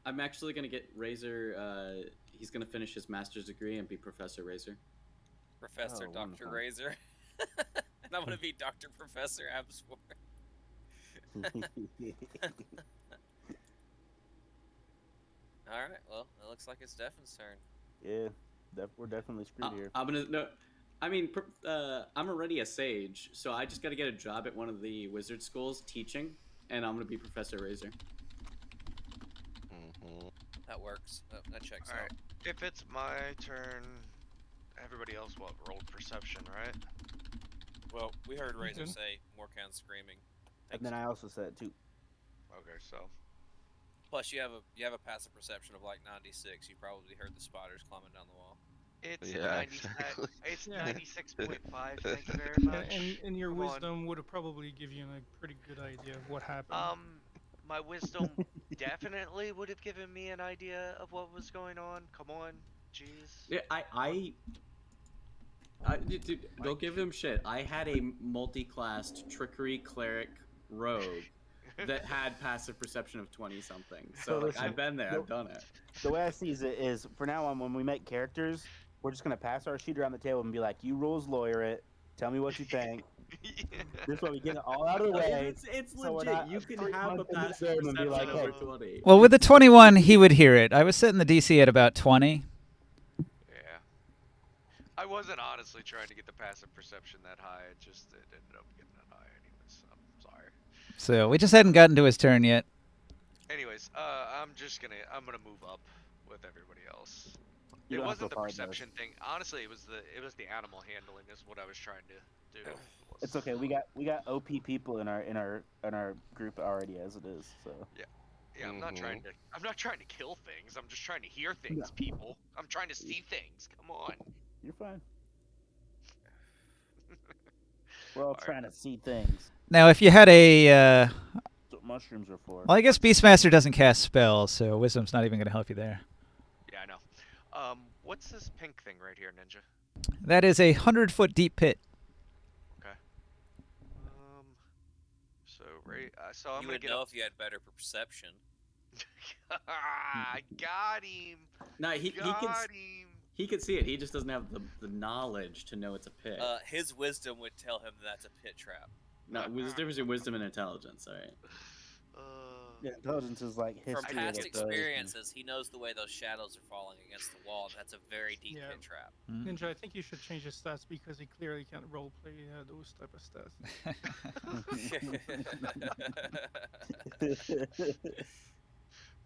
I'm actually gonna get Razor. He's gonna finish his master's degree and be Professor Razor. Professor Oh, Dr. wonderful. Razor. And I'm gonna be Dr. Professor Absworth. Alright, well, it looks like it's Defin's turn. Yeah, we're definitely screwed here. I'm gonna no. I mean, I'm already a sage, so I just gotta get a job at one of the wizard schools teaching, and I'm gonna be Professor Razor. Mhm. That works. That checks Alright. out. If it's my turn, everybody else rolled perception, right? Well, we heard Razor Okay. say Morcan screaming. And then I also said it too. Okay, so Plus, you have a passive perception of like 96. You probably heard the spiders climbing down the wall. it's Yeah, 90, exactly. it's Yeah. 96.5. Thank you very Yeah, much. and your Come on. wisdom would have probably give you a pretty good idea of what happened. My wisdom definitely would have given me an idea of what was going on. Come on, jeez. Yeah, dude, don't give him shit. I had a multi-classed trickery cleric rogue that had passive perception of 20 something. So like, listen, I've been there, I've done it. The way I see it is, for now on, when we make characters, we're just gonna pass our sheet around the table and be like, "You rules lawyer it. Tell me what you think." This way we get it all out of the way. It's so we're legit. not You can 3 have a months into passive the game and be perception like, over "Hey, 20. Well, with the 21, he would hear it. I was setting the DC at about 20. Yeah. I wasn't honestly trying to get the passive perception that high. It ended up getting that high anyways. I'm sorry. So we just hadn't gotten to his turn yet. Anyways, I'm gonna move up with everybody else. You It don't have to wasn't the apologize. perception thing. Honestly, it was the animal handling is what I was trying to do. It's okay. We got OP people in our group already as it is. So Yeah, I'm not trying to kill things. I'm just trying to hear things, people. I'm trying to see things. Come on. you're fine. We're all Alright. trying to see things. Now, if you had a, That's what mushrooms are for. well, I guess Beastmaster doesn't cast spells, so Wisdom's not even going to help you there. Yeah, I know. What's this pink thing right here, Ninja? That is a 100-foot deep pit. Okay. So right, so I'm You gonna would get know up. if you had better perception. I got him. No, Got him. he could see it. He just doesn't have the knowledge to know it's a pit. His wisdom would tell him that's a pit trap. No, there's a difference between wisdom and intelligence. All right. Yeah, intelligence is like history. From past of those. experiences, he knows the way those shadows are falling against the wall, and that's a very deep Yeah. pit trap. Ninja, I think you should change his stats because he clearly can't roleplay those type of stats.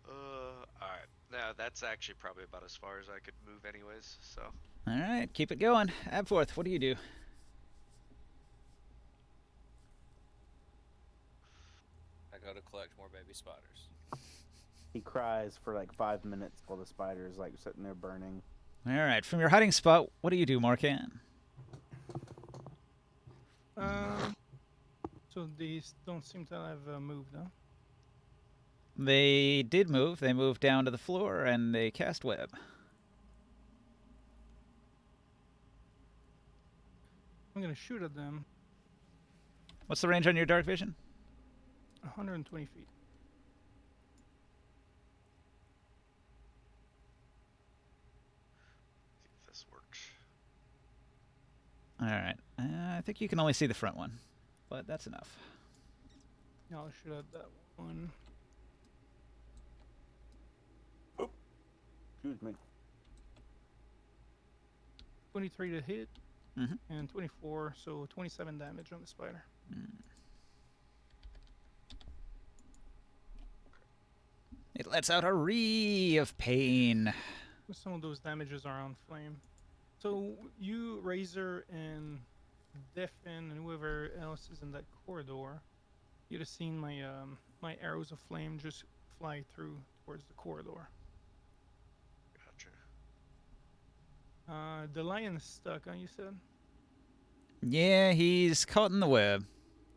Alright. Now that's actually probably about as far as I could move anyways, so. All right, keep it going. Abforth, what do you do? I go to collect more baby spiders. He cries for like 5 minutes while the spider is like sitting there burning. All right, from your hiding spot, what do you do, Marcan? So these don't seem to have moved, huh? They did move. They moved down to the floor, and they cast web. I'm gonna shoot at them What's the range on your dark vision? 120 feet. See if this works. All right. I think you can only see the front one, but that's enough. Yeah, I'll shoot at that one. Excuse me. 23 to hit, Mhm. and 24, so 27 damage on the spider. It lets out a ree of pain. Some of those damages are on flame. So you, Razor, and Defen, and whoever else is in that corridor, you'd have seen my my arrows of flame just fly through towards the corridor. Gotcha. The lion's stuck, you said? Yeah, he's caught in the web.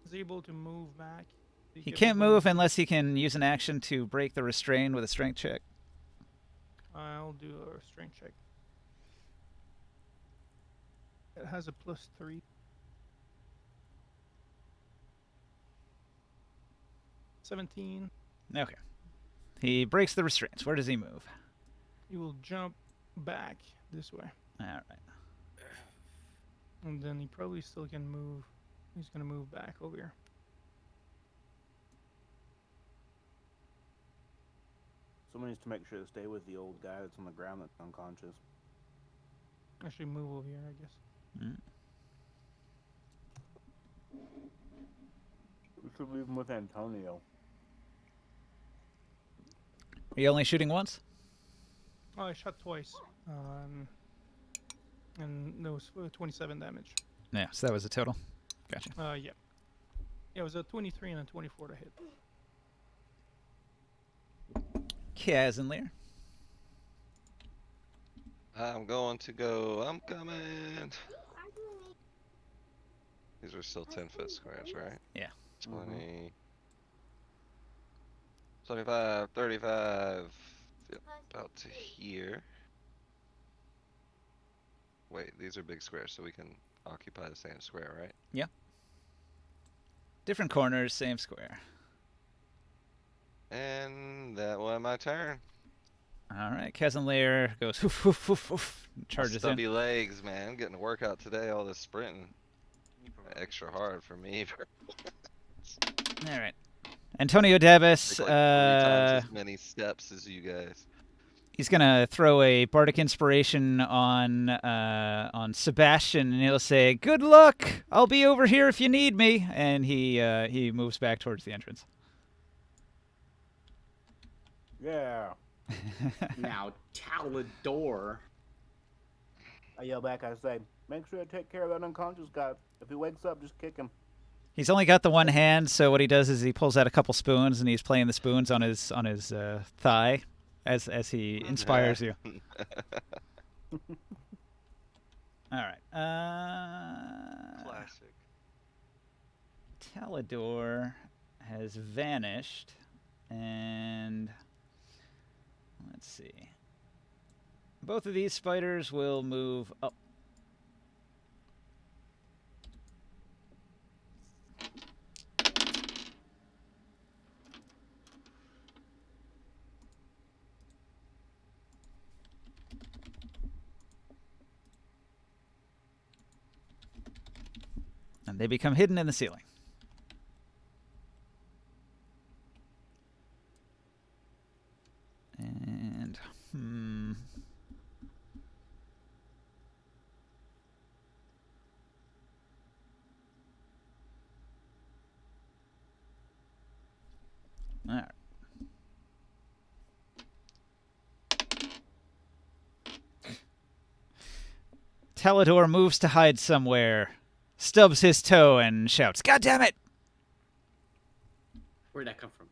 Is he able to move back? Did He get can't movement? move unless he can use an action to break the restrain with a strength check. I'll do a strength check. It has a +3. 17. Okay. He breaks the restraints. Where does he move? He will jump back this way. All right. And then he probably still can move. He's going to move back over here. Someone needs to make sure to stay with the old guy that's on the ground that's unconscious. Actually, move over here, I guess. We should leave him with Antonio. Are you only shooting once? Oh, I shot twice. And that was 27 damage. Yeah, so that was the total. Gotcha. Yeah. Yeah, it was a 23 and a 24 to hit. Kazanlir. I'm going to go. I'm coming. These are still 10-foot squares, right? Yeah. 20, 25, 35. Yep, about to here. Wait, these are big squares, so we can occupy the same square, right? Different corners, same square. And that was my turn. All right, Kazanlir goes hoof, hoof, hoof, hoof, and My charges in. stubby legs, man. I'm getting a workout today. All this sprinting, extra hard for me. All right. Antonio Davis, Take like 3 times as many steps as you guys. He's gonna throw a bardic inspiration on Sebastian, and he'll say, "Good luck. I'll be over here if you need me." And he moves back towards the entrance. Yeah. Now, Talador. I yell back. I say, make sure to take care of that unconscious guy. If he wakes up, just kick him. He's only got the one hand, so what he does is he pulls out a couple spoons and he's playing the spoons on his thigh as he inspires you. All right. Classic. Talador has vanished, and let's see. Both of these spiders will move up. And they become hidden in the ceiling. And, all right. Talador moves to hide somewhere, stubs his toe, and shouts, "God damn it!" Where'd that come from?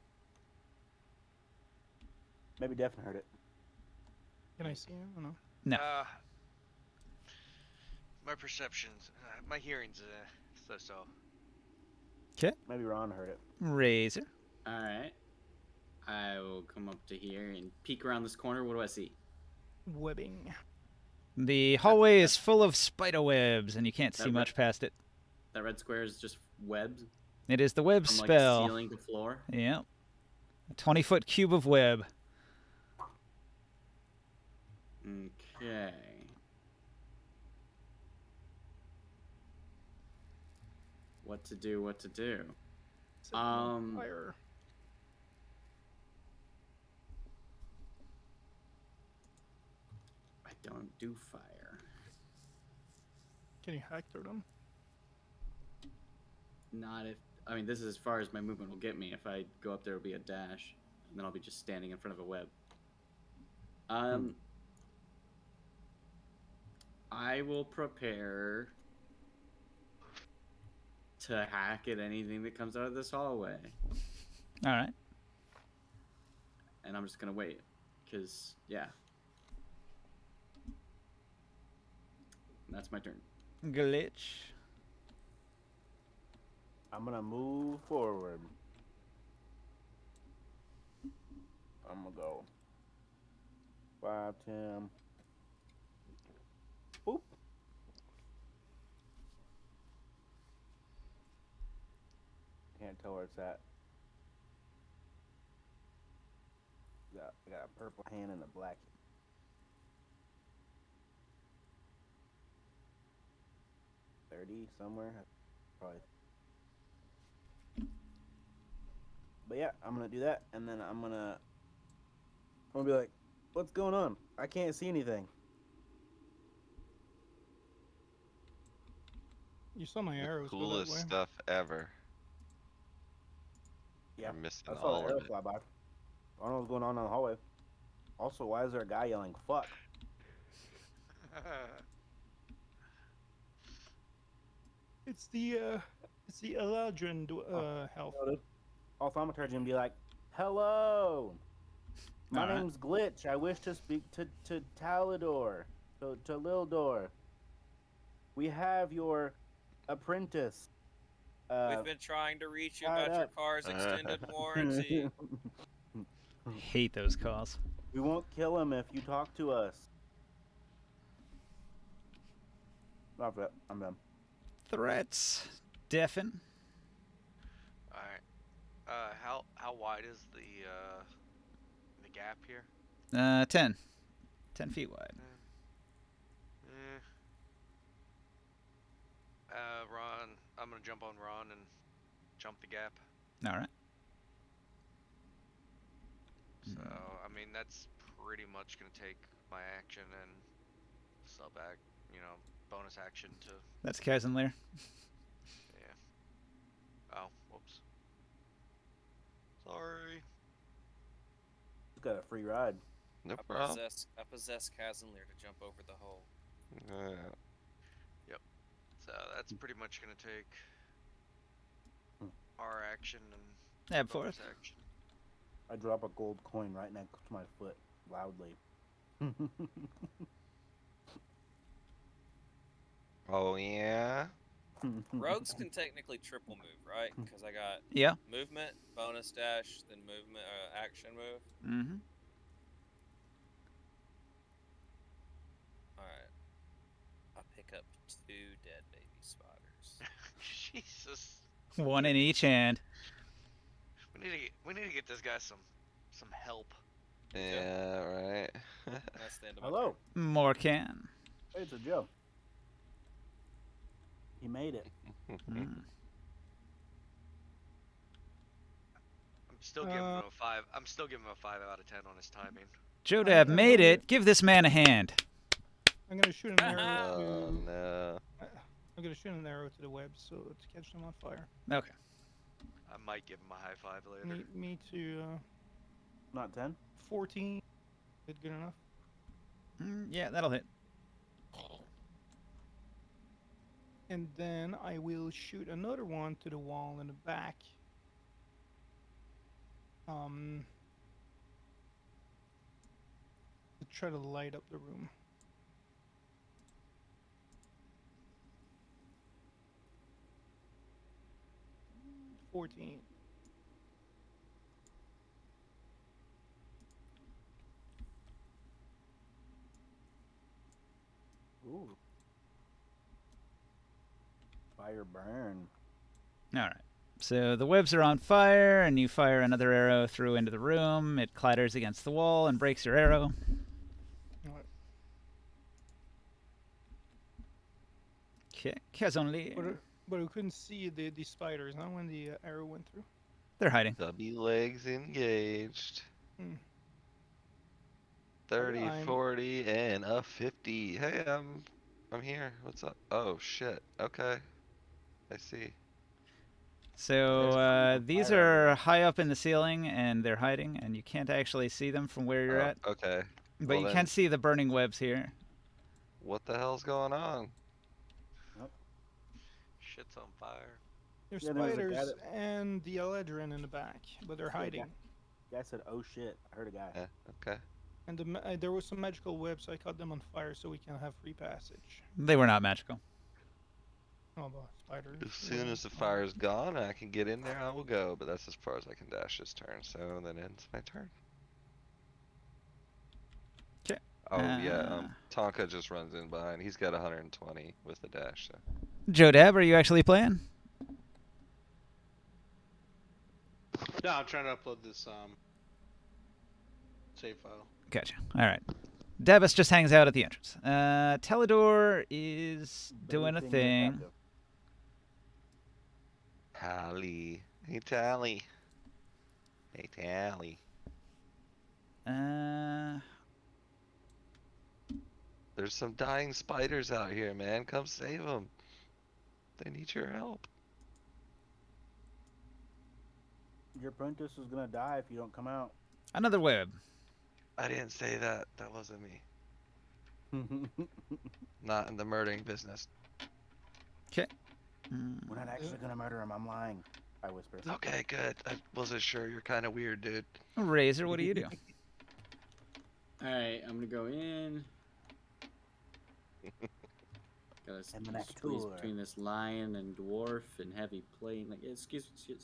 Maybe Devin heard it. Can I see him or no? No. My perceptions, my hearing's so. Maybe Ron heard it. Razor. All right. I will come up to here and peek around this corner. What do I see? Webbing. The hallway is full of spider webs, and you can't see That much past it. That red square is just webs It is the web from like spell. ceiling to floor. Yeah. A 20-foot cube of web. Okay. What to do? What to do? Set them on Um, fire. I don't do fire. Can you hack through them? Not if. I mean, this is as far as my movement will get me. If I go up there, it'll be a dash, and then I'll be just standing in front of a web. I will prepare to hack at anything that comes out of this hallway, All right. and I'm just gonna wait, cause yeah. That's my turn. Glitch. I'm gonna move forward. I'm gonna go 5, 10. Boop. Can't tell where it's at. I got a purple hand and a black. 30 somewhere, probably. But yeah, I'm gonna do that, and then I'm gonna be like, "What's going on? I can't see anything." You saw my arrows go that Coolest way. stuff ever. Yeah, I'm missing I saw all the arrow of it. fly by. I don't know what's going on the hallway. Also, why is there a guy yelling "fuck"? It's the Eladrin health. Also, I'm gonna turn to him and be like, "Hello, my Alright. name's Glitch. I wish to speak to Talador, to Lildor. We have your apprentice." We've been trying to reach you tied about your up. car's extended warranty. Hate those calls. We won't kill him if you talk to us. Not that. I'm done. Threats. Deafen. All right. How wide is the gap here? 10. 10 feet wide. Ron, I'm gonna jump on Ron and jump the gap. All right. So I mean that's pretty much gonna take my action and sub back, bonus action to. That's Kazan Lair. Yeah. Oh, whoops. Sorry. Just got a free ride. No I problem. possess Kazanlir to jump over the hole. So that's pretty much gonna take our action and Ab bonus forth. action. I drop a gold coin right next to my foot loudly. Oh yeah. Rogues can technically triple move, right? Because I got Yeah. movement, bonus dash, then movement, action move. Mm-hmm. Alright. I pick up 2 dead baby spiders. Jesus. One in each hand. We need to get this guy some help. Yeah, right. That's the end of my Hello, More can. hey, it's a Joe. He made it. Mm. I'm still giving him a 5. I'm still giving him a 5 out of 10 on his timing. Jodab made it. Give this man a hand. I'm gonna shoot an arrow Oh to. no. I'm gonna shoot an arrow to the web so to catch them on fire. Okay. I might give him a high 5 later. Need me to Not 10? 14. Is good enough? Yeah, that'll hit. And then I will shoot another one to the wall in the back. To try to light up the room. $14. Ooh. Fire burn. All right. So the webs are on fire, and you fire another arrow through into the room. It clatters against the wall and breaks your arrow. Alright. Okay. Kazonli. But we couldn't see the spiders, not when the arrow went through. They're hiding. W legs engaged. Hmm. 30, I'm- 40, and a 50. Hey, I'm here. What's up? Oh shit. Okay. I see. So these are high up in the ceiling, and they're hiding, and you can't actually see them from where you're Oh, at. okay. But Well you then, can see the burning webs here. what the hell's going on? Shit's on fire. There's Yeah, there was a guy spiders that- and the Eledrin in the back, but they're Yeah, hiding. Guy said, "Oh shit!" I heard a guy. Yeah, okay. And there was some magical webs, so I caught them on fire so we can have free passage. They were not magical. Oh, the spiders. As soon as the fire's gone, I can get in there. I will go, but that's as far as I can dash this turn. So that ends my turn. 'Kay. Oh yeah. Tonka just runs in behind. He's got 120 with the dash. So. Jodab, are you actually playing? No, I'm trying to upload this save file. Gotcha. All right. Davis just hangs out at the entrance. Teledor is doing a Everything thing. effective. Tally. Hey, Tally. Hey, Tally. There's some dying spiders out here, man. Come save them. They need your help. Your apprentice is gonna die if you don't come out. Another web. I didn't say that. That wasn't me. Not in the murdering business. Okay. We're not actually gonna murder him. I'm lying. I whisper. Okay, good. I wasn't sure. You're kind of weird, dude. Razor, what do you do? Alright, I'm gonna go in. Gotta And the squeeze tour. between this lion and dwarf and heavy plane. Like, excuse me.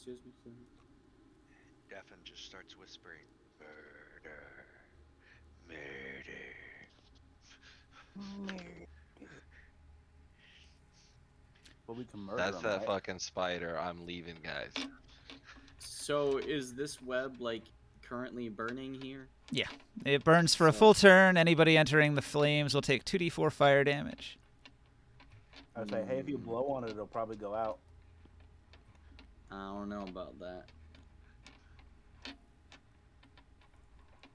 Devin just starts whispering, "Murder, murder." But we can murder That's him, that right? fucking spider. I'm leaving, guys. So is this web like currently burning here? It burns for a full turn. Anybody entering the flames will take 2d4 fire damage. I would say, hey, if you blow on it, it'll probably go out. I don't know about that.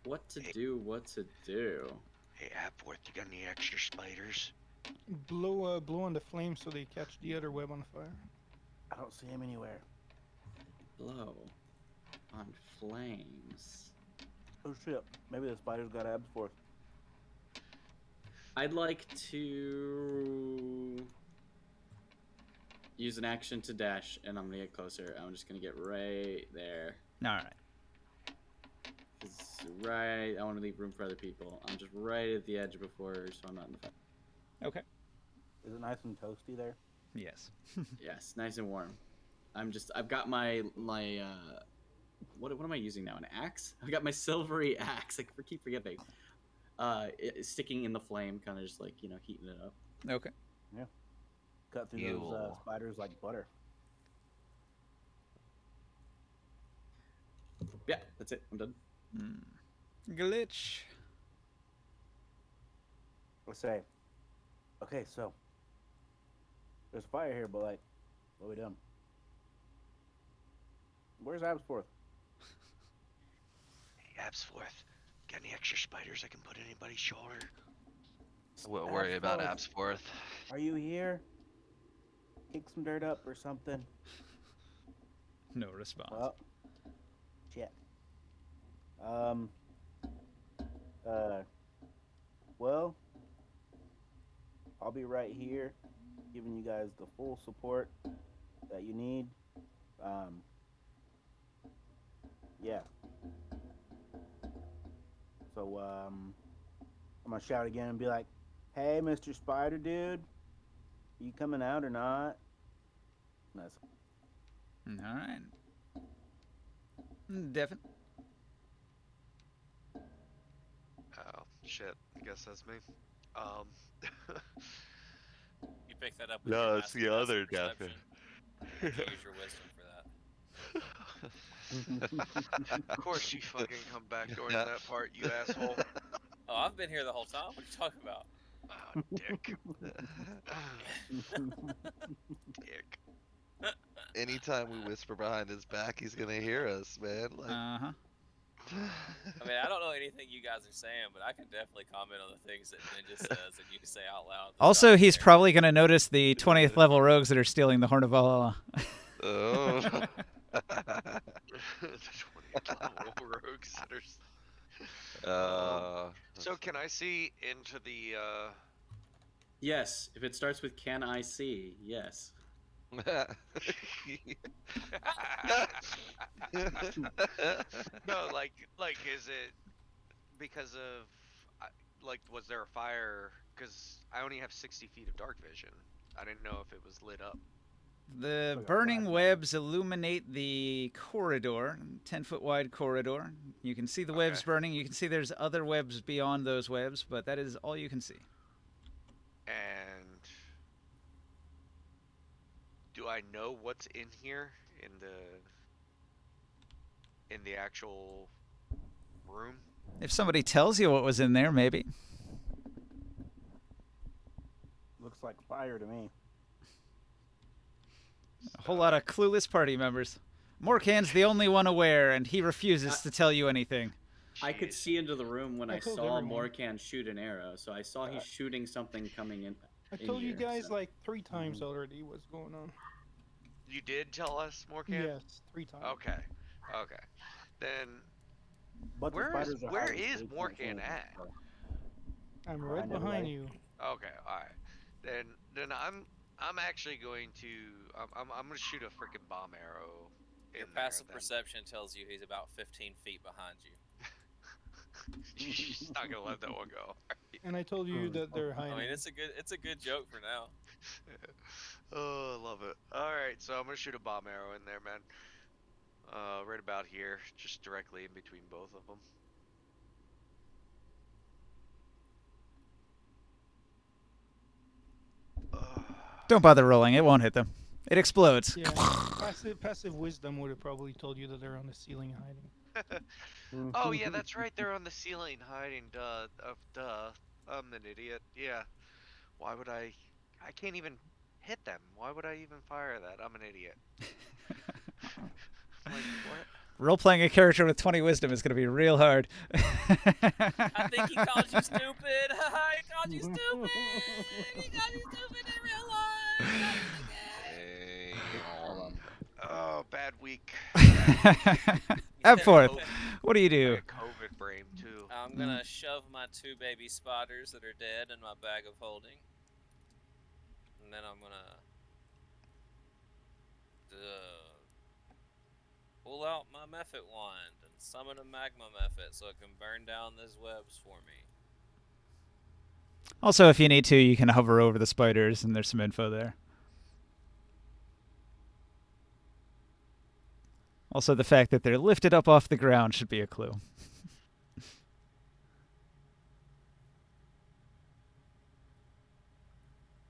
What to do? What to do? Hey, Hapworth, you got any extra spiders? Blow on the flames so they catch the other web on fire. I don't see him anywhere. Blow on flames. Oh shit! Maybe the spiders got abs for us. I'd like to use an action to dash, and I'm gonna get closer. I'm just gonna get right there. All right. It's right. I want to leave room for other people. I'm just right at the edge before, so I'm not in the fire. Okay. Is it nice and toasty there? Yes. Yes, nice and warm. I've got my what am I using now? An axe? I've got my silvery axe. I keep forgetting. Sticking in the flame, kind of just like heating it up. Okay. Cut through Ew. those spiders like butter. Yeah, that's it. I'm done. Glitch. Let's say, okay, so there's fire here, but like, what are we doing? Where's Absforth? Hey, Absforth, got any extra spiders I can put in anybody's shoulder? Worry about Absforth, Absforth. Are you here? Kick some dirt up or something. No response. Well, shit. Well, I'll be right here, giving you guys the full support that you need. Yeah. So, I'm gonna shout again and be like, "Hey, Mr. Spider Dude, you coming out or not?" That's All right. Devin. Oh, shit. I guess that's me. You pick that up with No, your it's the massive other perception. Devin. You use your wisdom for that. Of course you fucking come back during that part, you asshole. Oh, I've been here the whole time. What are you talking about? Oh, dick. Dick. Anytime we whisper behind his back, he's gonna hear us, man. Like, Uh-huh. I mean, I don't know anything you guys are saying, but I can definitely comment on the things that Ninja says and you say out loud. Also, he's probably going to notice the 20th level rogues that are stealing the Horn of Valhalla. oh. The 20th level rogues that are... So can I see into the... Yes, if it starts with "Can I see?" Yes. No, like, is it because of, like, was there a fire? Because I only have 60 feet of dark vision. I didn't know if it was lit up. The Like a burning flashlight. webs illuminate the corridor, 10-foot wide corridor. You can see the webs Okay. burning. You can see there's other webs beyond those webs, but that is all you can see. And do I know what's in here in the actual room? If somebody tells you what was in there, maybe. Looks like fire to me. A whole lot of clueless party members. Morkan's the only one aware, and he refuses to tell you anything. I could Jeez. see into the room when I I told saw everyone. Morkan shoot an arrow, so I saw he's shooting something coming in. I in told you here, guys so- like 3 times already what's going on. You did tell us, Morkan? Yes, 3 times. Okay. Okay. Then But the where spiders are is hiding, so Morkan we can't see anything, at? so. I'm right Behind behind everybody. you. Okay, all right. Then I'm actually going to I'm gonna shoot a freaking bomb arrow. Your in there passive then. perception tells you he's about 15 feet behind you. She's not gonna let that one go. And I told you that they're hiding. I mean, it's a good joke for now. Oh, I love it. All right, so I'm gonna shoot a bomb arrow in there, man. Right about here, just directly in between both of them. Don't bother rolling. It won't hit them. It explodes. Yeah, passive wisdom would have probably told you that they're on the ceiling hiding. Oh yeah, that's right. They're on the ceiling hiding. Duh. I'm an idiot. Yeah. Why would I can't even hit them. Why would I even fire that? I'm an idiot. Like what? Role-playing a character with 20 wisdom is going to be real hard. I think he called you stupid. He called you stupid. He called you stupid in real life. He got it again. Damn. Oh, bad week. Abforth, what do you I do? got COVID brain too. I'm gonna shove my 2 baby spiders that are dead in my bag of holding, and then I'm gonna pull out my Mephit wand and summon a magma Mephit so it can burn down these webs for me. Also, if you need to, you can hover over the spiders, and there's some info there. Also, the fact that they're lifted up off the ground should be a clue.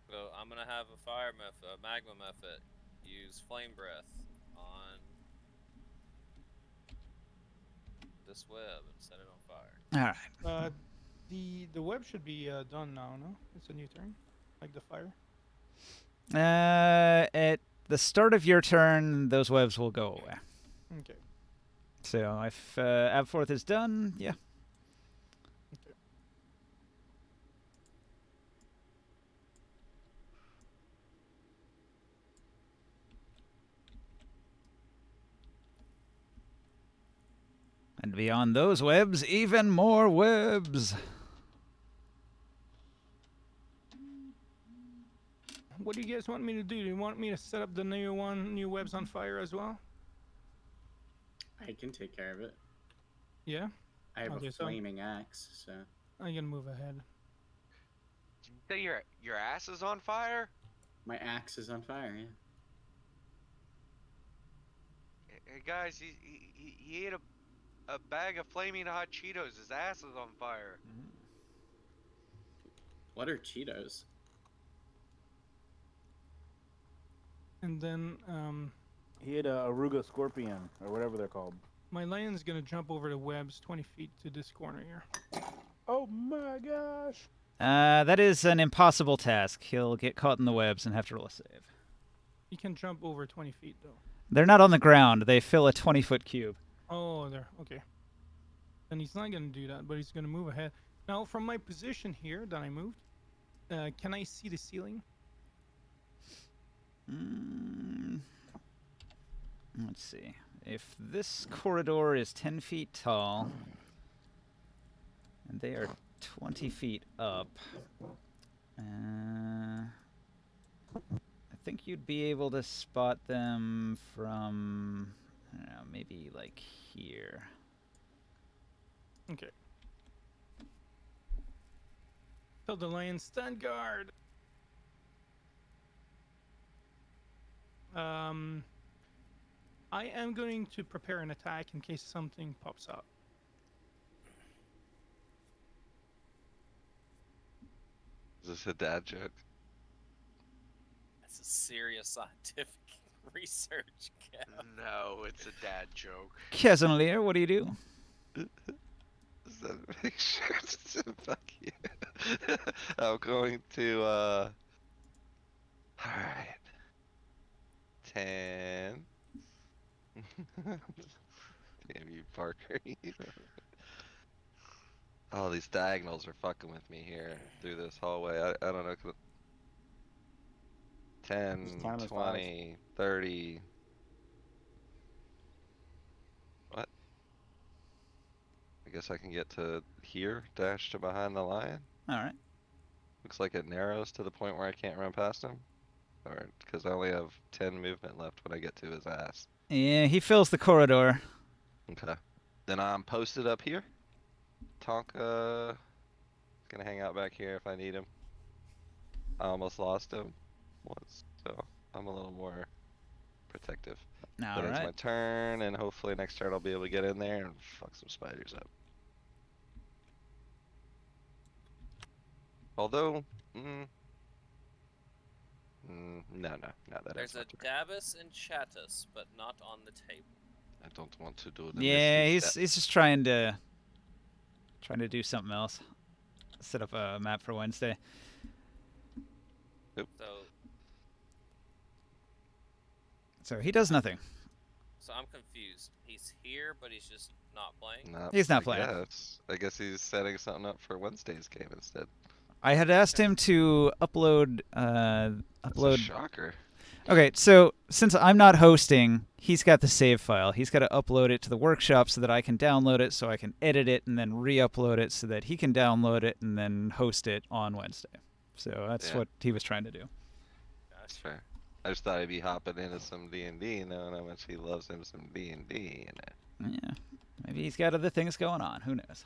So I'm gonna have a fire Mephit, a magma Mephit, use flame breath on this web and set it on fire. All right. The web should be done now, no? It's a new turn, like the fire. At the start of your turn, those webs will go away. Okay. So if Abforth is done, yeah. Okay. And beyond those webs, even more webs. What do you guys want me to do? Do you want me to set up the new webs on fire as well? I can take care of it. Yeah? I have Okay, a so- flaming axe, so I'm gonna move ahead. Did you say your ass is on fire? my axe is on fire. Yeah. Hey guys, he ate a bag of flaming hot Cheetos. His ass is on fire. What are Cheetos? And then He had a Aruga scorpion or whatever they're called. my lion's gonna jump over the webs 20 feet to this corner here. Oh my gosh! That is an impossible task. He'll get caught in the webs and have to roll a save. He can jump over 20 feet though. They're not on the ground. They fill a 20-foot cube. Oh, there. Okay. Then he's not gonna do that, but he's gonna move ahead. Now, from my position here that I moved, can I see the ceiling? Let's see. If this corridor is 10 feet tall, and they are 20 feet up, I think you'd be able to spot them from, I don't know, maybe like here. Okay. Tell the lion, stand guard. I am going to prepare an attack in case something pops up. Is this a dad joke? That's a serious scientific research, Kev. No, it's a dad joke. Casimir, what do you do? Does that make sense? Fuck you. I'm going to, alright. 10. Damn you, Parker. Oh, these diagonals are fucking with me here through this hallway. I don't know. 10, Just count as 20, 30. What? I guess I can get to here, dash to behind the lion. All right. Looks like it narrows to the point where I can't run past him. Or, because I only have 10 movement left when I get to his ass. Yeah, he fills the corridor. Okay. Then I'm posted up here. Tonka gonna hang out back here if I need him. I almost lost him once, so I'm a little more protective. All But it's my right. turn, and hopefully next turn I'll be able to get in there and fuck some spiders up. Although, no, that There's is a my turn. Dabus and Chatus, but not on the table. I don't want to do the Yeah, missing he's step. he's just trying to do something else. Set up a map for Wednesday. So, So he does nothing. So I'm confused. He's here, but he's just not playing. He's not playing. I guess he's setting something up for Wednesday's game instead. I had asked him to upload. That's a shocker. Okay, so since I'm not hosting, he's got the save file. He's got to upload it to the workshop so that I can download it, so I can edit it, and then re-upload it so that he can download it and then host it on Wednesday. So that's what he was trying to do. That's fair. I just thought he'd be hopping into some D&D, knowing how much he loves him some D&D. Yeah, maybe he's got other things going on. Who knows?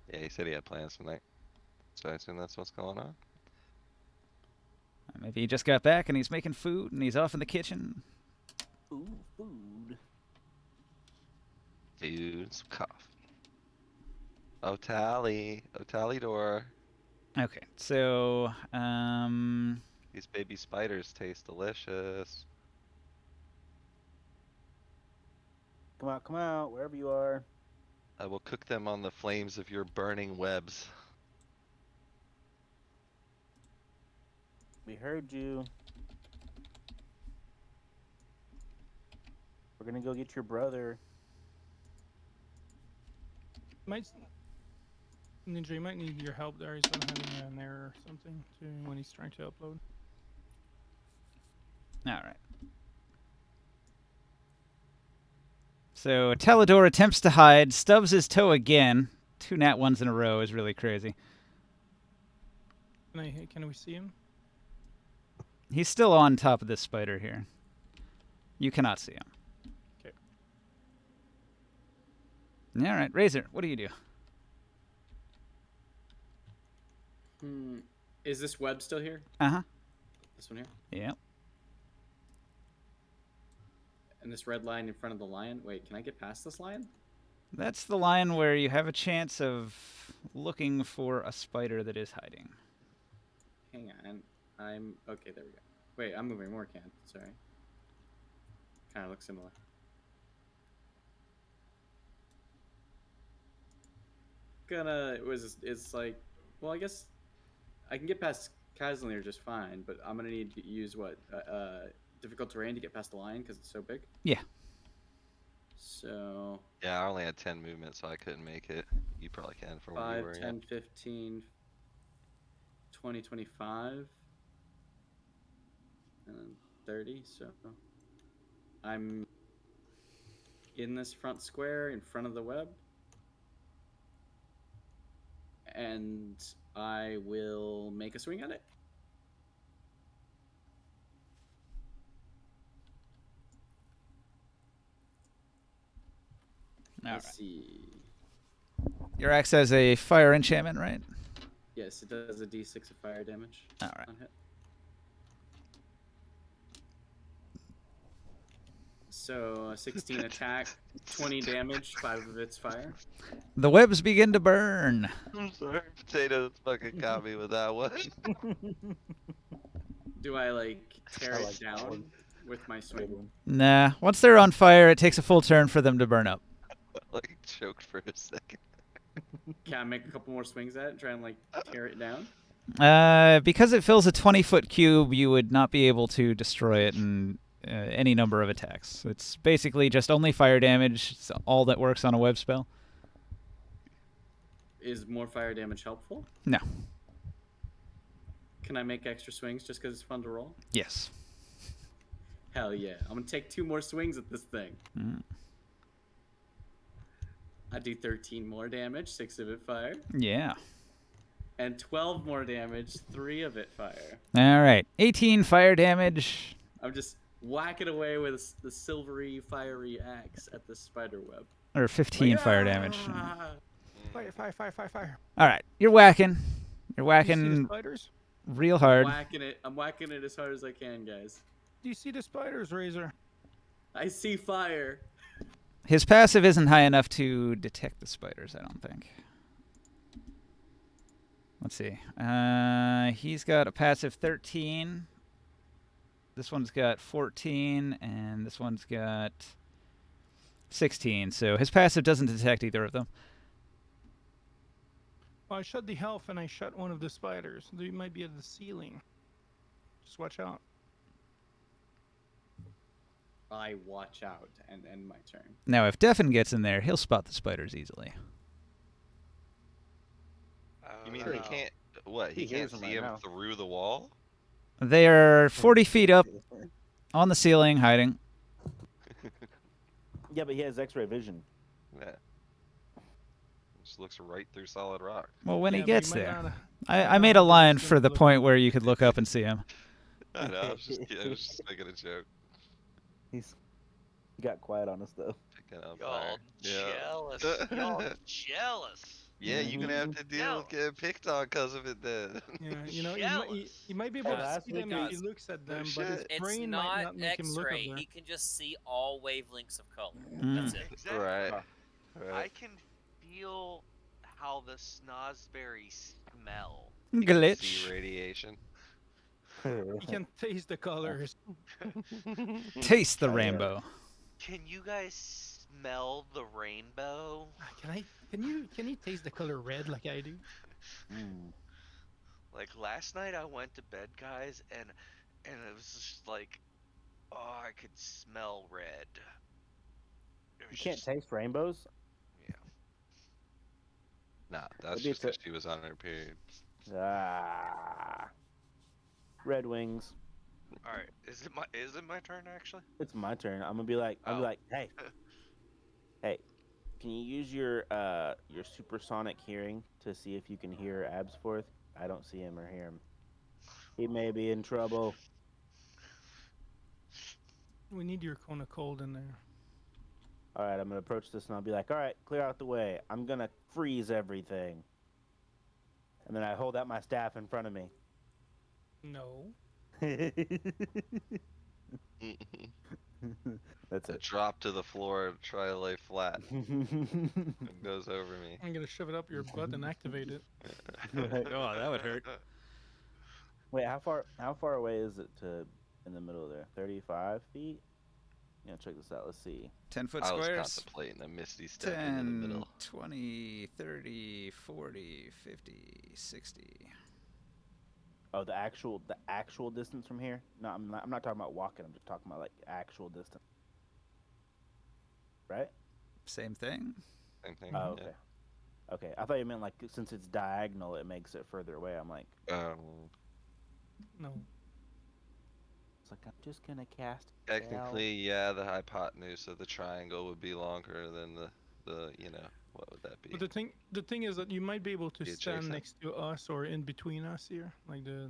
Yeah, he said he had plans tonight. So I assume that's what's going on. Maybe he just got back and he's making food and he's off in the kitchen. Ooh, food. Dude, some coffee. Oh, tally door. Okay, so These baby spiders taste delicious. Come out, wherever you are. I will cook them on the flames of your burning webs. We heard you. We're gonna go get your brother. Ninja, you might need your help there. He's been having an error or something too when he's trying to upload. all right. So Talador attempts to hide, stubs his toe again. 2 nat 1s in a row is really crazy. Can we see him? He's still on top of this spider here. You cannot see him. Okay. All right, Razor, what do you do? Is this web still here? Uh-huh. This one here? Yep. And this red line in front of the lion? Wait, can I get past this lion? That's the line where you have a chance of looking for a spider that is hiding. Hang on. Okay, there we go. Wait, I'm moving more, Ken. Sorry. Kind of looks similar. It's like, well, I guess I can get past Kazlinir just fine, but I'm gonna need to use difficult terrain to get past the lion because it's so big. Yeah. So Yeah, I only had 10 movement, so I couldn't make it. You probably can for where you 5, were. 10, 15, 20, 25, and then 30. So I'm in this front square in front of the web. And I will make a swing at it. Let's see. Your axe has a fire enchantment, right? Yes, it does a d6 of fire damage. All right. On hit. So 16 attack, 20 damage, 5 of it's fire. The webs begin to burn. I'm sorry, Potatoes fucking got me with that one. Do I tear I it like that down one. with my swing? Nah, once they're on fire, it takes a full turn for them to burn up. Like choked for a second. Can I make a couple more swings at it and try and tear it down? Because it fills a 20-foot cube, you would not be able to destroy it in any number of attacks. It's basically just only fire damage. It's all that works on a web spell. Is more fire damage helpful? No. Can I make extra swings just because it's fun to roll? Yes. Hell yeah. I'm going to take 2 more swings at this thing. Mm. I do 13 more damage, 6 of it fire. Yeah. And 12 more damage, 3 of it fire. All right. 18 fire damage. I'm just whacking away with the silvery, fiery axe at the spider web. Or 15 fire damage. Ah! Fire. All right. You're whacking. You're Do you see the whacking spiders? real hard. I'm whacking it as hard as I can, guys. Do you see the spiders, Razor? I see fire. His passive isn't high enough to detect the spiders, I don't think. Let's see. He's got a passive 13. This one's got 14, and this one's got 16. So his passive doesn't detect either of them. Well, I shut the health and I shut one of the spiders. They might be at the ceiling. Just watch out. I watch out and end my turn. Now, if Deffen gets in there, he'll spot the spiders easily. You mean don't he know. can't? What? He He hears can't him see right him now. through the wall? They are 40 feet up on the ceiling, hiding. Yeah, but he has X-ray vision. Yeah. Just looks right through solid rock. Well, when he Yeah, but you gets might there. not- I not made a have the line wisdom for to the look point up. where you could look up and see him. I know. I was just making a joke. He got quiet on us though. Picking up Y'all fire. jealous. Yeah. Y'all jealous. Yeah, you're gonna have to deal with getting picked on because of it then. Yeah, you know, Jealous. he might be able to Guys, see them if he guys, looks at no them, but his shit. It's brain might not not make him look up X-ray. there. He can just see all wavelengths of color. Mm. That's it. Exactly. Right. I Right. can feel how the snozberries smell. You can Glitch. see radiation. He can taste the colors. Taste the Oh, yeah. rainbow. Can you guys smell the rainbow? Can you taste the color red like I do? Mm. Like last night I went to bed, guys, and it was just like, oh, I could smell red. It You was can't just, taste rainbows. Nah, that's Maybe just it's because she was on her period. Ah. Red Wings. all right. Is it my turn actually? It's my turn. I'm gonna be like, Oh. hey, hey, can you use your supersonic hearing to see if you can hear Absforth? I don't see him or hear him. He may be in trouble. We need your Kona cold in there. All right, I'm gonna approach this and I'll be like, all right, clear out the way. I'm gonna freeze everything. And then I hold out my staff in front of me. No. That's I it. drop to the floor, try to lay flat. It goes over me. I'm gonna shove it up your butt and activate it. Oh, that would hurt. Wait, how far away is it to in the middle there? 35 feet? Yeah, check this out. Let's see. 10-foot I was squares. contemplating a misty step into the 10, middle. 20, 30, 40, 50, 60. Oh, the actual distance from here? No, I'm not talking about walking. I'm just talking about like actual distance. Right? Same thing. Same thing. Oh, yeah. okay. Okay, I thought you meant like since it's diagonal, it makes it further away. I'm like, No. it's like I'm just gonna cast. a spell. Technically, yeah, the hypotenuse of the triangle would be longer than the what would that be? But the thing is that you might be able to Be stand adjacent. next to us or in between us here, like the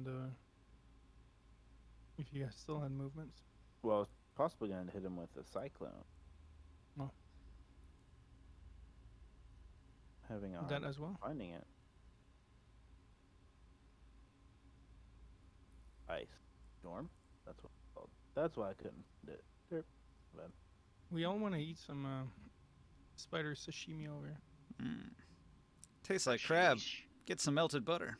if you guys still had movements. Well, I was possibly gonna hit him with a cyclone. Oh. Having a That as well. finding it. Ice storm. That's what it's called. That's why I couldn't do it. Derp. Bad. We all want to eat some spider sashimi over here. Mm. Tastes like crab. Sheesh. Get some melted butter.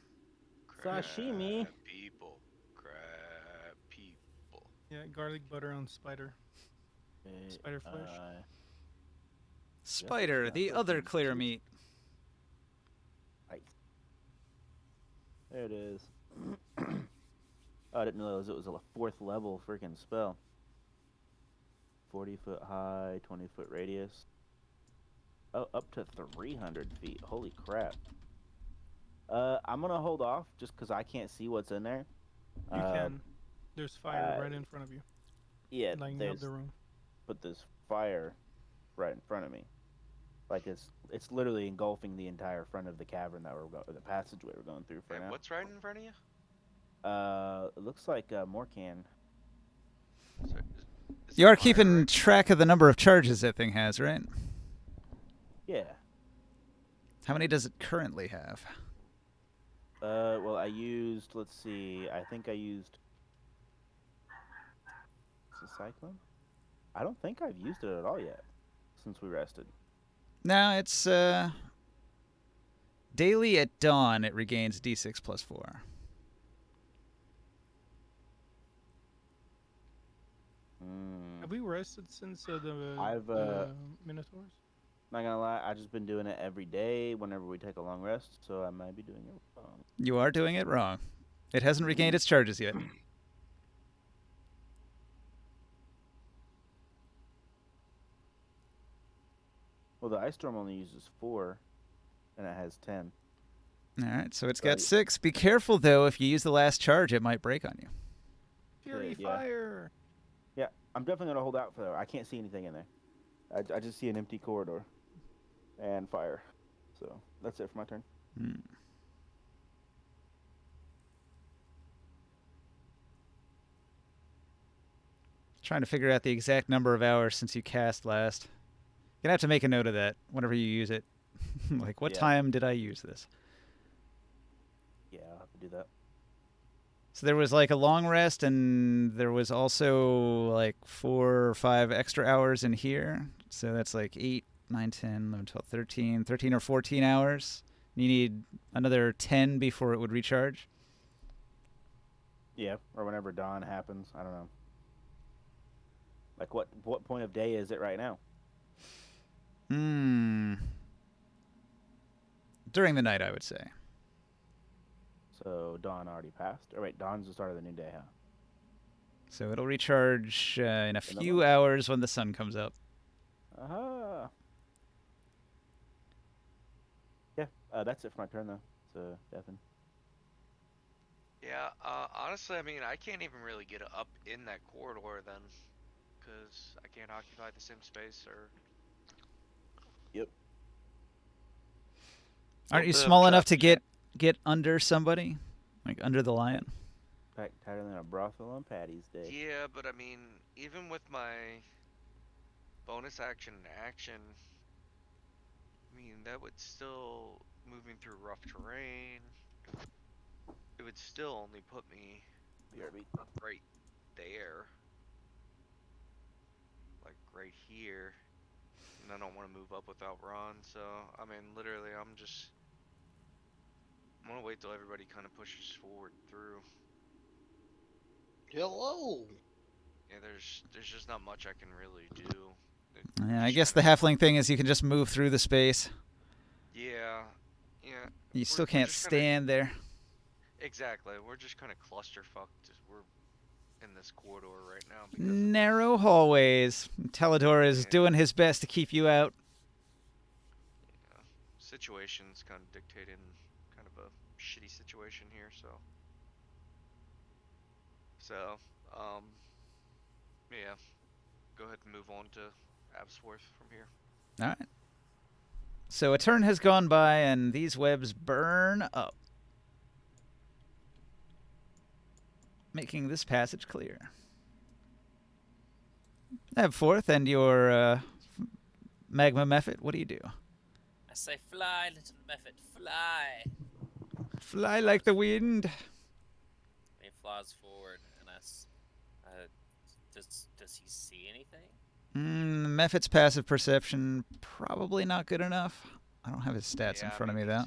Sashimi. Crab people. Crab people. Yeah, garlic butter on spider. Eh, Spider flesh. Spider, not the cooking other clear cheese. meat. Ice. There it is. Oh, I didn't realize it was a 4th level freaking spell. 40 foot high, 20 foot radius. Oh, up to 300 feet. Holy crap. I'm gonna hold off just because I can't see what's in there. You can. There's fire right in front of you, Yeah, lighting up there's, the room. but there's fire right in front of me. Like it's literally engulfing the entire front of the cavern that the passageway we're going through for Wait, now. what's right in front of you? It looks like Morcan. Is You it are fire keeping right- track of the number of charges that thing has, right? Yeah. How many does it currently have? Well, I used. Let's see. I think I used. Is it Cyclone? I don't think I've used it at all yet since we rested. No, it's daily at dawn. It regains D6 plus 4. Mm. Have we rested since I've, the Minotaurs? Not gonna lie, I've just been doing it every day whenever we take a long rest, so I might be doing it wrong. You are doing it wrong. It hasn't regained its charges yet. Well, the ice storm only uses 4, and it has 10. All right, so it's So I- got 6. Be careful, though. If you use the last charge, it might break on you. Fury Shit, yeah. fire. Yeah, I'm definitely gonna hold out for that. I can't see anything in there. I just see an empty corridor and fire. So that's it for my turn. Hmm. Trying to figure out the exact number of hours since you cast last. You're gonna have to make a note of that whenever you use it. Like, what Yeah. time did I use this? Yeah, I'll have to do that. So there was like a long rest, and there was also like 4 or 5 extra hours in here. So that's like 8, 9, 10, 11, 12, 13, 13 or 14 hours. You need another 10 before it would recharge. Yeah, or whenever dawn happens. I don't know. Like what point of day is it right now? During the night, I would say. So dawn already passed. Or wait, dawn's the start of the new day, huh? So it'll recharge in a In the few hours when the sun comes up. Aha. Yeah, that's it for my turn though. So Devin. Yeah, honestly, I mean, I can't even really get up in that corridor then, because I can't occupy the same space or. Yep. Aren't you the small enough trap- to get under somebody? Like under the lion? Packed tighter than a brothel on Patty's Day. Yeah, but I mean, even with my bonus action and action, I mean, that would still, moving through rough terrain, it would still only put me BRB. right there. Like right here. And I don't want to move up without Ron, so, I mean, literally, I'm gonna wait till everybody kind of pushes forward through. Hello. Yeah, there's just not much I can really do. Yeah, I Just guess the kinda- halfling thing is you can just move through the space. Yeah, You still we're can't just kinda- stand there. exactly. We're just kind of clusterfucked. We're in this corridor right now because Narrow hallways. Teledor is Yeah. doing his best to keep you out. situation's kind of dictating kind of a shitty situation here. So, yeah. Go ahead and move on to Absworth from here. All right. So a turn has gone by, and these webs burn up, making this passage clear. Abforth and your magma method, what do you do? I say, fly, little Mephit, fly. Fly like the wind. And he flies forward, and does he see anything? Mephit's passive perception, probably not good enough. I don't have his stats Yeah, in I front of mean, me, though.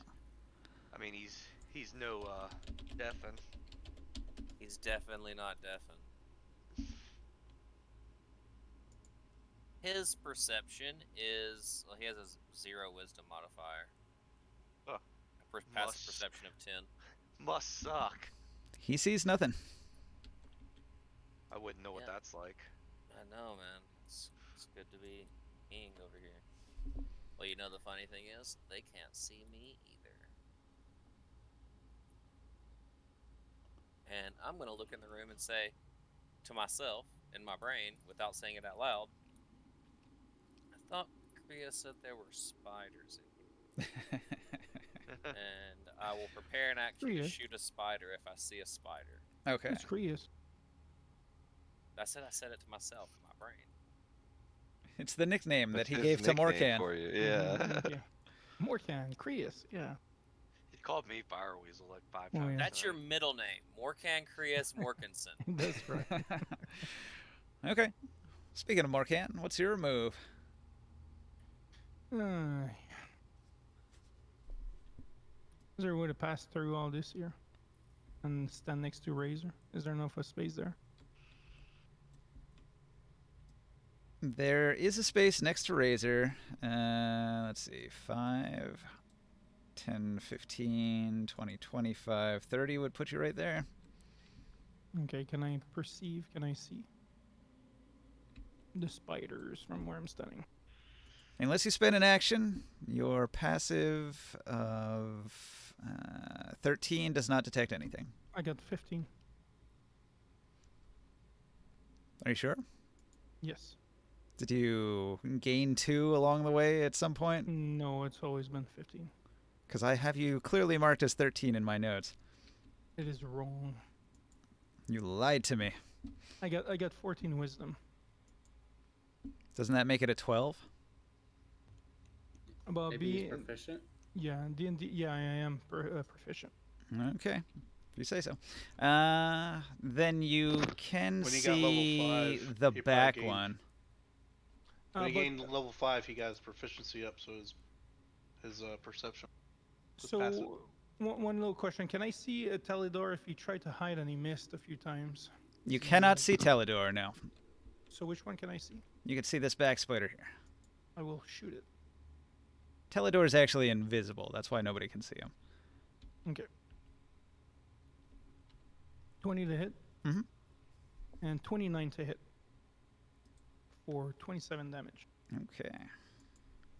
I mean, he's no deafin. He's definitely not deafened. His perception is, well, he has a 0 wisdom modifier. Huh. Passive Must. perception of 10. Must suck. He sees nothing. I wouldn't know what Yeah. that's like. I know, man. It's good to be king over here. Well, you know the funny thing is, they can't see me either. And I'm gonna look in the room and say to myself in my brain, without saying it out loud, I thought Kriya said there were spiders in here. And I will prepare an action to Kriya? shoot a spider if I see a spider. Okay. It's Creus. I said it to myself in my brain. It's the nickname that That's he his gave to nickname Morkan. for you. Yeah. Yeah. Morkan, Creus. Yeah. He called me Fire Weasel like 5 Oh, times. yeah. That's your tonight. middle name, Morkan Krius Morkinson. That's right. Okay. Speaking of Morkan, what's your move? Is there a way to pass through all this here and stand next to Razor? Is there enough of space there? There is a space next to Razor. Let's see. 5, 10, 15, 20, 25, 30 would put you right there. Okay, can I perceive? Can I see the spiders from where I'm standing? Unless you spend an action, your passive of 13 does not detect anything. I got 15. Are you sure? Yes. Did you gain 2 along the way at some point? No, it's always been 15. Because I have you clearly marked as 13 in my notes. It is wrong. You lied to me. I got 14 wisdom. Doesn't that make it a 12? About Maybe he's being proficient. yeah, D&D. Yeah, I am proficient. Okay, if you say so. Then you can When he got level see 5, the he probably back gained- one. When he But- gained level 5, he got his proficiency up, so his perception. was So, passive. one little question: can I see Telidor if he tried to hide and he missed a few times? You Seems cannot like- see Telidor now. So which one can I see? You can see this back spider here. I will shoot it. Telidor is actually invisible. That's why nobody can see him. Okay. 20 to hit. Mhm. And 29 to hit. For 27 damage. Okay.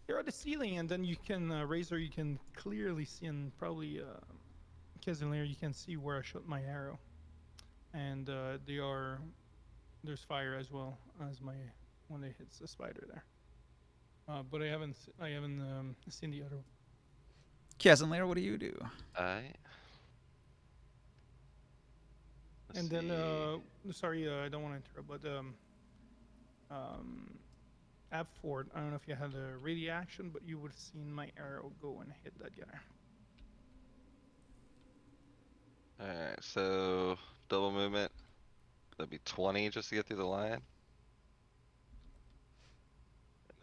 You're at the ceiling, and then you can Razor. You can clearly see, and probably Kezinlair, you can see where I shot my arrow, and there's fire as well as when it hits the spider there. But I haven't seen the other one. Kezinlair, what do you do? Let's And then see. sorry, I don't want to interrupt, but Abford, I don't know if you had a ready action, but you would have seen my arrow go and hit that guy. Alright, so double movement. That'd be 20 just to get through the line.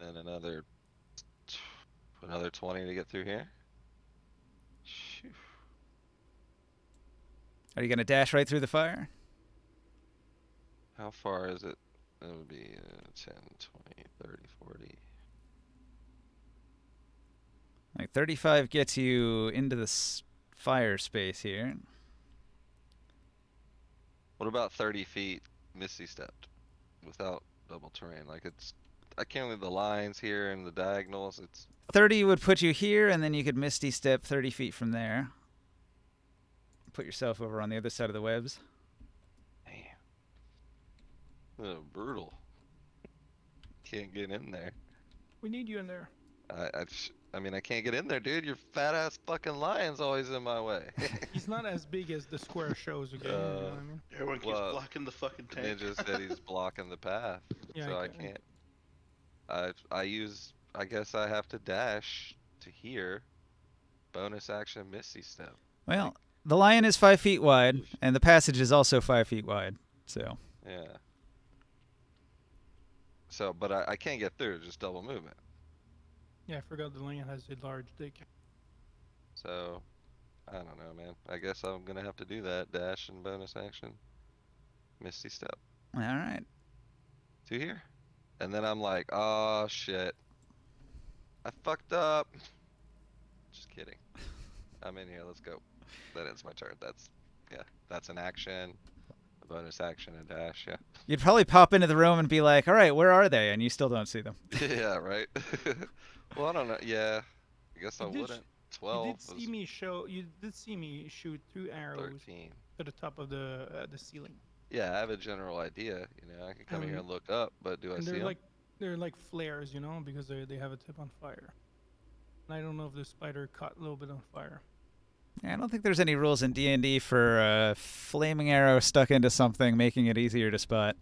And then another 20 to get through here. Phew. Are you going to dash right through the fire? How far is it? It would be 10, 20, 30, 40. Like 35 gets you into the fire space here. What about 30 feet Misty stepped without double terrain? Like I can't leave the lines here and the diagonals. It's 30 would put you here, and then you could Misty Step 30 feet from there. Put yourself over on the other side of the webs. damn. Oh, brutal. Can't get in there. We need you in there. I mean, I can't get in there, dude. Your fat ass fucking lion's always in my way. He's not as big as the square shows, okay? You know what I mean? Everyone keeps Well, blocking the fucking The tank. ninja said he's blocking the path, Yeah, so I I ca- can't. I guess I have to dash to here. Bonus action, Misty Step. Well, the lion is 5 feet wide, and the passage is also 5 feet wide. So Yeah. So, but I can't get through. Just double movement. Yeah, I forgot the lion has a large dick. So, I don't know, man. I guess I'm gonna have to do that. Dash and bonus action. Misty Step. all right. To here. And then I'm like, oh shit. I fucked up. Just kidding. I'm in here, let's go. That ends my turn. That's an action. A bonus action, a dash, yeah. You'd probably pop into the room and be like, all right, where are they? And you still don't see them. Yeah, right? Well, I don't know. Yeah. I guess I You did wouldn't. You 12 did was see me You did see me shoot 2 arrows 13. to the top of the ceiling. Yeah, I have a general idea. You know, I can come in here and look up, but do I And see they're 'em? they're like flares, you know, because they have a tip on fire. And I don't know if the spider caught a little bit on fire. Yeah, I don't think there's any rules in D&D for a flaming arrow stuck into something, making it easier to spot.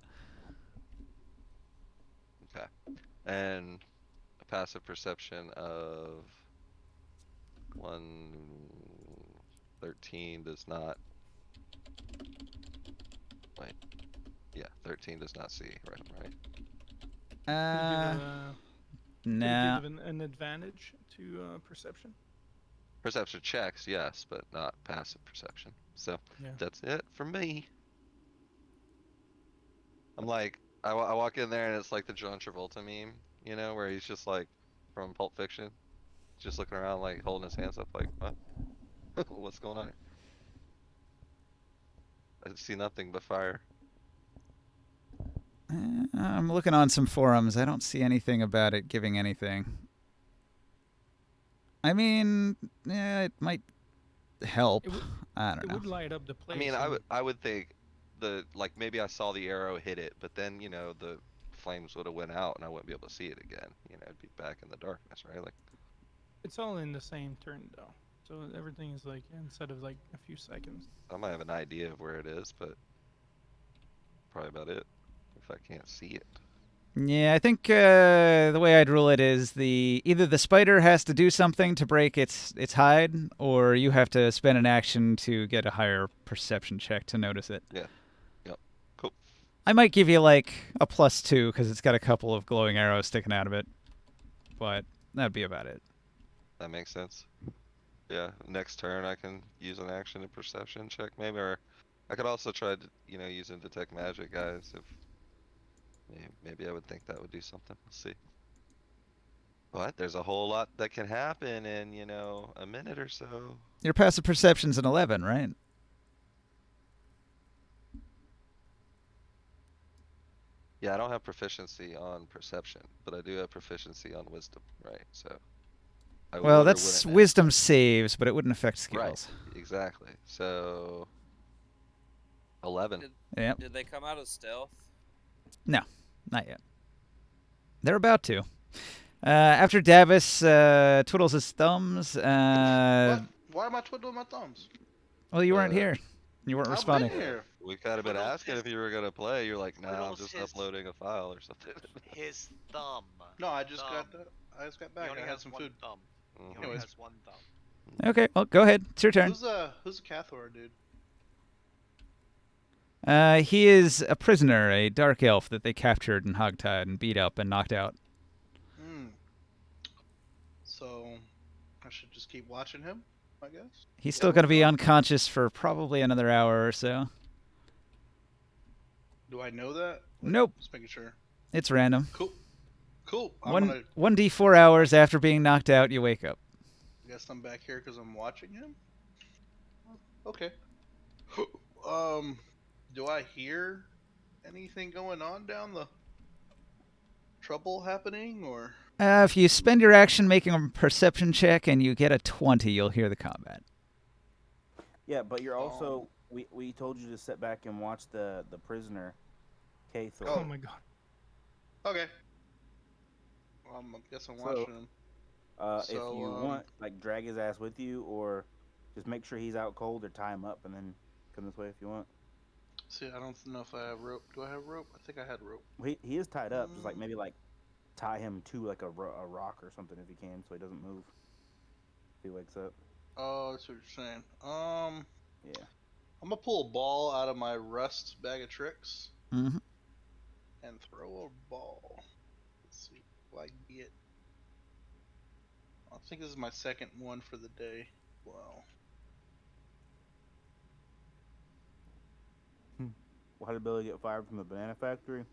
Okay. And a passive perception of 113 does not. Wait. Yeah, 13 does not see. Right. Could you Nah. give an advantage to perception? Perception checks, yes, but not passive perception. So Yeah. that's it for me. I'm like, I walk in there and it's like the John Travolta meme, you know, where he's just like from Pulp Fiction, just looking around like holding his hands up like, what? What's going on here? I see nothing but fire. I'm looking on some forums. I don't see anything about it giving anything. I mean, yeah, it might help. It would- I don't It know. would light up the place. I mean, and- I would think like maybe I saw the arrow hit it, but then the flames would have went out and I wouldn't be able to see it again. It'd be back in the darkness, right? Like, It's all in the same turn though, so everything is like instead of like a few seconds. I might have an idea of where it is, but probably about it. If I can't see it. Yeah, I think the way I'd rule it is either the spider has to do something to break its hide, or you have to spend an action to get a higher perception check to notice it. Yeah. Yep. Cool. I might give you like a +2 because it's got a couple of glowing arrows sticking out of it, but that'd be about it. That makes sense. Yeah. Next turn I can use an action to perception check maybe, or I could also try to using detect magic, guys. If maybe I would think that would do something. We'll see. But there's a whole lot that can happen in a minute or so. Your passive perception's an 11, right? Yeah, I don't have proficiency on perception, but I do have proficiency on wisdom, right? So. I Well, would or that's wouldn't wisdom saves, but it wouldn't affect Right. skills. Exactly. So. 11. Yep. Did they come out of stealth? No, not yet. They're about to. After Davis twiddles his thumbs. What? Why am I twiddling my thumbs? Well, you weren't here. You weren't I've responding. been here. We kind of been Twiddles asking his- if you were gonna play. You're like, nah, I'm Twiddles just his- uploading a file or something. His thumb. No, I just got Thumb. I just got He back. only I had has some one food. thumb. He Mhm. only Anyways. has one thumb. Okay, well, go ahead. It's your turn. Who's the Cathor dude? He is a prisoner, a dark elf that they captured and hogtied and beat up and knocked out. So I should just keep watching him, I guess. He's still going to be unconscious for probably another hour or so. Do I know that? Nope. Just making sure. It's random. Cool. Cool. One 1d4 hours after being knocked out, you wake up. I guess I'm back here because I'm watching him. Okay. Do I hear anything going on down the trouble happening or? If you spend your action making a perception check and you get a 20, you'll hear the combat. Yeah, but you're also we told you to sit back and watch the prisoner, Cathor. Oh my god. Okay. I guess I'm watching him. If you want, like, drag his ass with you, or just make sure he's out cold, or tie him up, and then come this way if you want. See, I don't know if I have rope. Do I have rope? I think I had rope. He is tied up. Just like maybe like tie him to like a rock or something if you can, so he doesn't move. If he wakes up. Oh, that's what you're saying. Yeah. I'm gonna pull a ball out of my rust bag of tricks Mm-hmm. and throw a ball. Let's see if I can get. I think this is my second one for the day. Wow. Why did Billy get fired from the banana factory?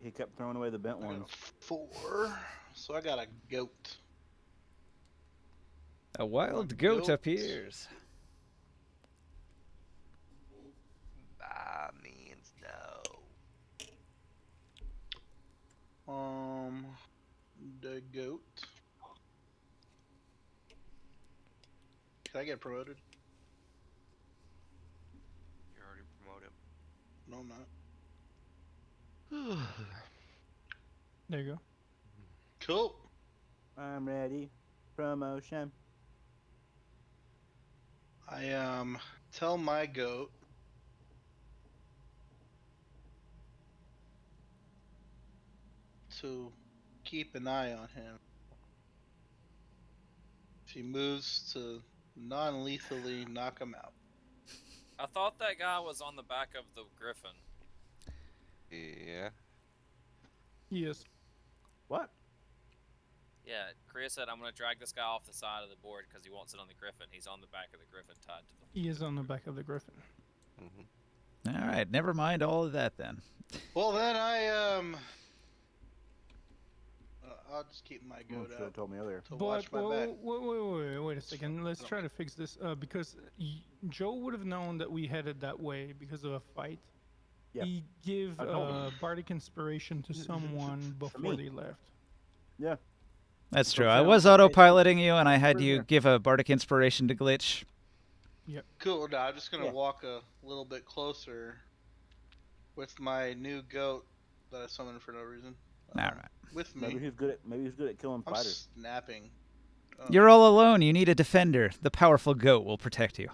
He kept throwing away the bent I got ones. a 4, so I got a goat. A wild goat. goat appears. Means no. The goat. Can I get promoted? You're already promoted. No, I'm not. There you go. Cool. I'm ready. Promotion. I tell my goat to keep an eye on him. If he moves, to non-lethally knock him out. I thought that guy was on the back of the griffin. Yeah. Yes. What? Yeah, Kriya said, I'm going to drag this guy off the side of the board because he won't sit on the griffin. He's on the back of the griffin tied to the... He is on the back of the griffin. Mm-hmm. All right, never mind all of that then. Well, then I'll just keep my goat Should have out told me earlier. to watch my back. Wait a second. Let's try to fix this. Because Joe would have known that we headed that way because of a fight. Yeah. He gave I told him. bardic inspiration to someone before me. they left. Yeah. That's So true. I Sam, was okay, autopiloting you, and I had you prisoner. give a bardic inspiration to Glitch. Cool. Now I'm just gonna Yeah. walk a little bit closer with my new goat that I summoned for no reason. All right. With me. Maybe he's good at killing I'm spiders. snapping. Oh, You're all alone. You need a defender. The powerful goat will protect you.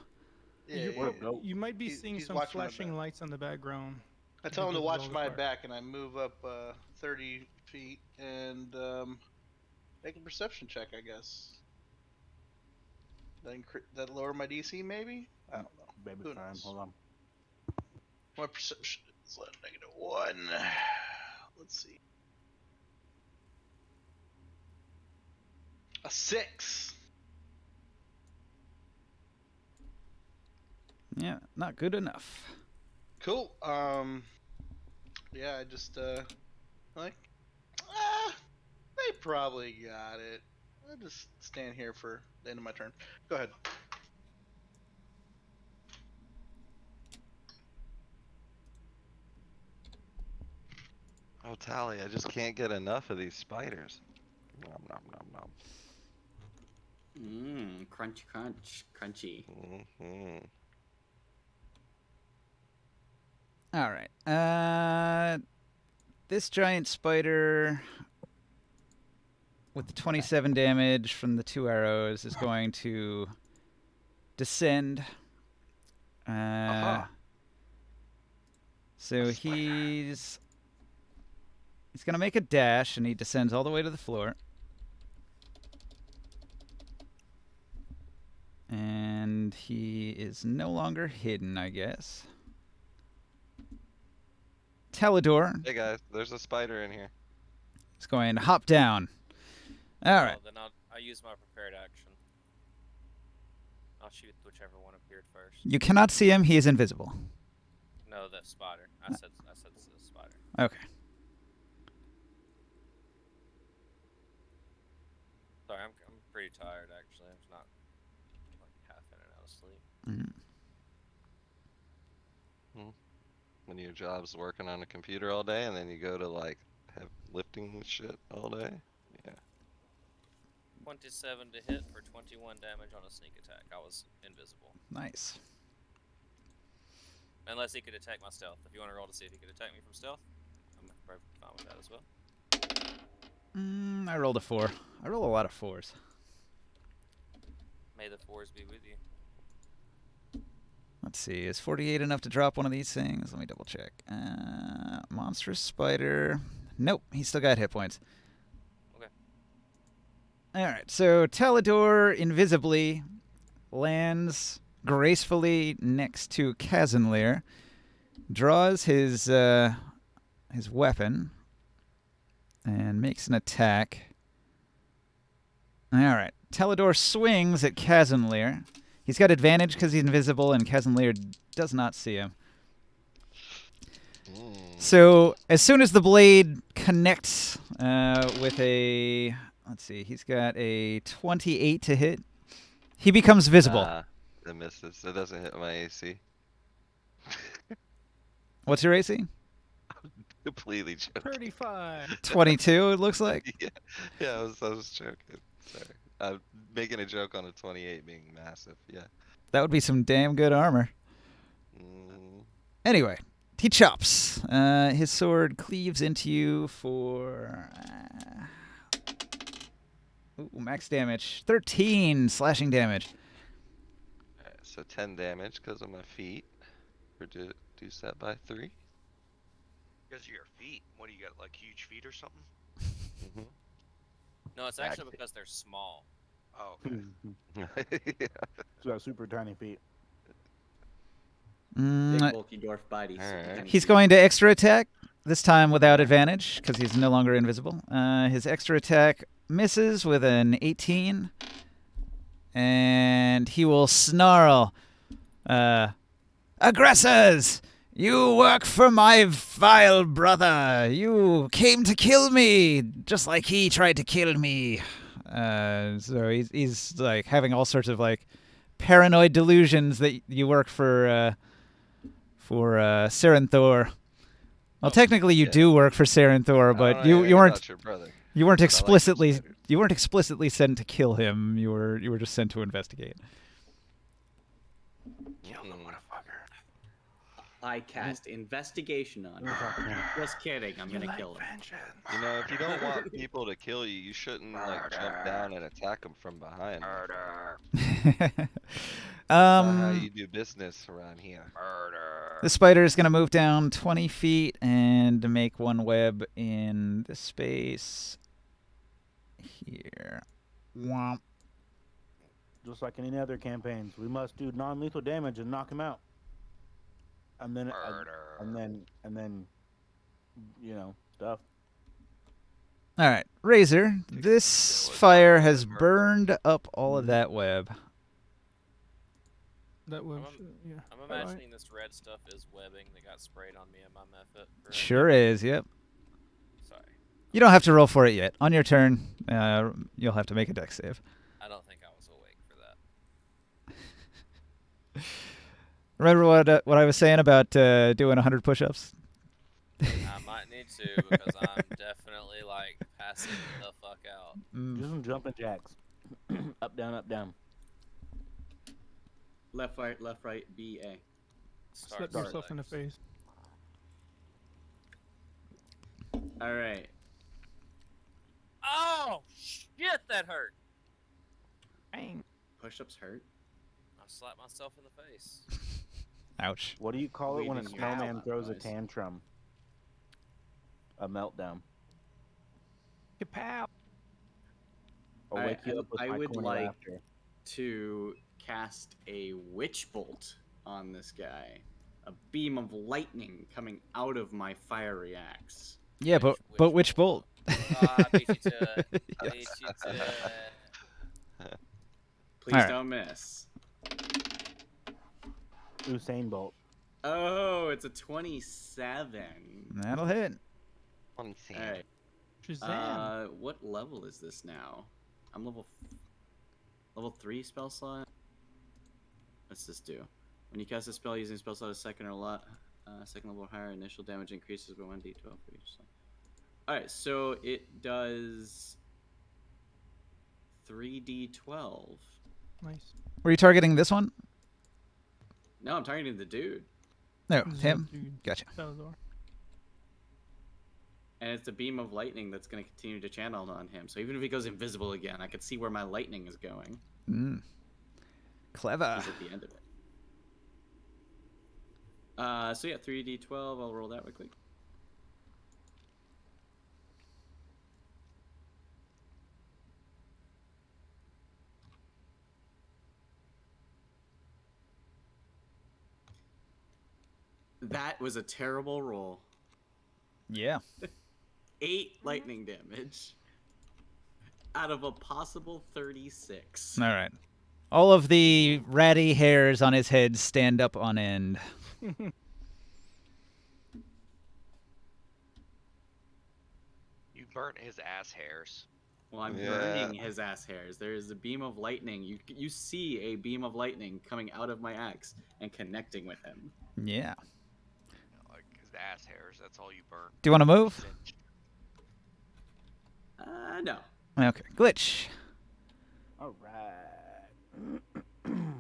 yeah, You- yeah, yeah. goat. You might be He's- seeing he's some watching my flashing back. lights on the background. I tell him to because of watch all the my fire. back, and I move up 30 feet and make a perception check, I guess. That lower my DC, maybe? I don't know. Baby Who time. knows? Hold on. My perception is -1. Let's see. A 6. Yeah, not good enough. Cool. Yeah, I just they probably got it. I'll just stand here for the end of my turn. Go ahead. Oh, Tally, I just can't get enough of these spiders. Nom nom nom nom. Crunch, crunch, crunchy. Hmm. All right. This giant spider with the 27 damage from the 2 arrows is going to descend. So he's going to make a dash, and he descends all the way to the floor. And he is no longer hidden, I guess. Teledor Hey guys, there's a spider in here. is going to hop down. All right. Then I'll use my prepared action. I'll shoot whichever one appeared first. You cannot see him. He is invisible. No, the spider. I said the spider. Okay. Sorry, I'm pretty tired actually. I'm not like half in and out of sleep. Mhm. When your job's working on a computer all day, and then you go to like have lifting shit all day. Yeah. 27 to hit for 21 damage on a sneak attack. I was invisible. Nice. Unless he could attack my stealth. If you want to roll to see if he could attack me from stealth, I'm perfectly fine with that as well. I rolled a 4. I roll a lot of 4s. May the 4s be with you. Let's see. Is 48 enough to drop one of these things? Let me double check. Monstrous spider. Nope. He's still got hit points. Okay. All right. So Teledor invisibly lands gracefully next to Kazanlir, draws his weapon, and makes an attack. All right. Teledor swings at Kazanlir. He's got advantage because he's invisible, and Kazanlir does not see him. So as soon as the blade connects with a, let's see, he's got a 28 to hit. He becomes visible. That misses. That doesn't hit my AC. What's your AC? Completely joking. 35. 22, it looks like. Yeah, I was joking. Sorry. I'm making a joke on a 28 being massive. Yeah. That would be some damn good armor. Mm. Anyway, he chops. His sword cleaves into you for max damage. 13 slashing damage. Alright, so 10 damage because of my feet. Reduce that by 3. Because of your feet. What do you got, like huge feet or something? Mm-hmm. No, it's actually because they're small. Oh, okay. Yeah. He's got super tiny feet. Big bulky dwarf body. Alright. He's going to extra attack, this time without advantage, because he's no longer invisible. His extra attack misses with an 18, and he will snarl, "Aggressors! You work for my vile brother! You came to kill me, just like he tried to kill me!" So he's like having all sorts of like paranoid delusions that you work for Serenthor. Well, technically you yeah. do work for Sarenthor, I but don't know anything you weren't about your brother. you weren't but I like explicitly spiders. you weren't explicitly sent to kill him. You were just sent to investigate. Kill the Mm. motherfucker. I cast investigation on him. Just kidding. I'm gonna kill him. You know, if you don't want people to kill you, you shouldn't like jump down and attack them from behind. my friend. Not how you do business around here. The spider is going to move down 20 feet and make one web in this space here. Womp. Just like in any other campaigns, we must do non-lethal damage and knock him out. And then, and then, you know, stuff. All right, Razor, this fire has burned up all of that web. That was, I'm- yeah. I'm alright. imagining this red stuff is webbing that got sprayed on me in my method. correct? Sure is, yep. Sorry. You don't have to roll for it yet. On your turn, you'll have to make a dex save. I don't think I was awake for that. Remember what I was saying about doing 100 push-ups? I might need to because I'm definitely like passing the fuck out. Do some jumping jacks. Up, down, up, down. Left, right, B, A. Slap Start yourself in the face. All right. Oh shit, that hurt. Bang. Push-ups hurt. I slapped myself in the face. Ouch. What do you call it when a Leaving you snowman out, throws a boys. tantrum? A meltdown. Kapow. I'll Alright, wake you up with I my would corny like- laughter. To cast a witch bolt on this guy. A beam of lightning coming out of my fiery axe. Yeah, but which bolt? I beat you to it. I beat you to it. Please Alright. don't miss. Usain Bolt. Oh, it's a 27. That'll hit. All right. Shazam. What level is this now? I'm level 3 spell slot. What's this do? When you cast a spell using spell slot a second level or higher, initial damage increases by 1d12 for each slot. All right, so it does 3d12. Nice. Were you targeting this one? No, I'm targeting the dude, No, This is him. that dude, Gotcha. Salazar. and it's a beam of lightning that's going to continue to channel on him. So even if he goes invisible again, I can see where my lightning is going. Clever. He's at the end of it. So yeah, 3d12. I'll roll that real quick. That was a terrible roll. Yeah. 8 lightning damage out of a possible 36. All right. All of the ratty hairs on his head stand up on end. You burnt his ass hairs. Well, I'm Yeah. burning his ass hairs. There is a beam of lightning. You see a beam of lightning coming out of my axe and connecting with him. Yeah. Like his ass hairs. That's all you burnt. Do you want to move? Singed. No. Okay. Glitch. All right. Clear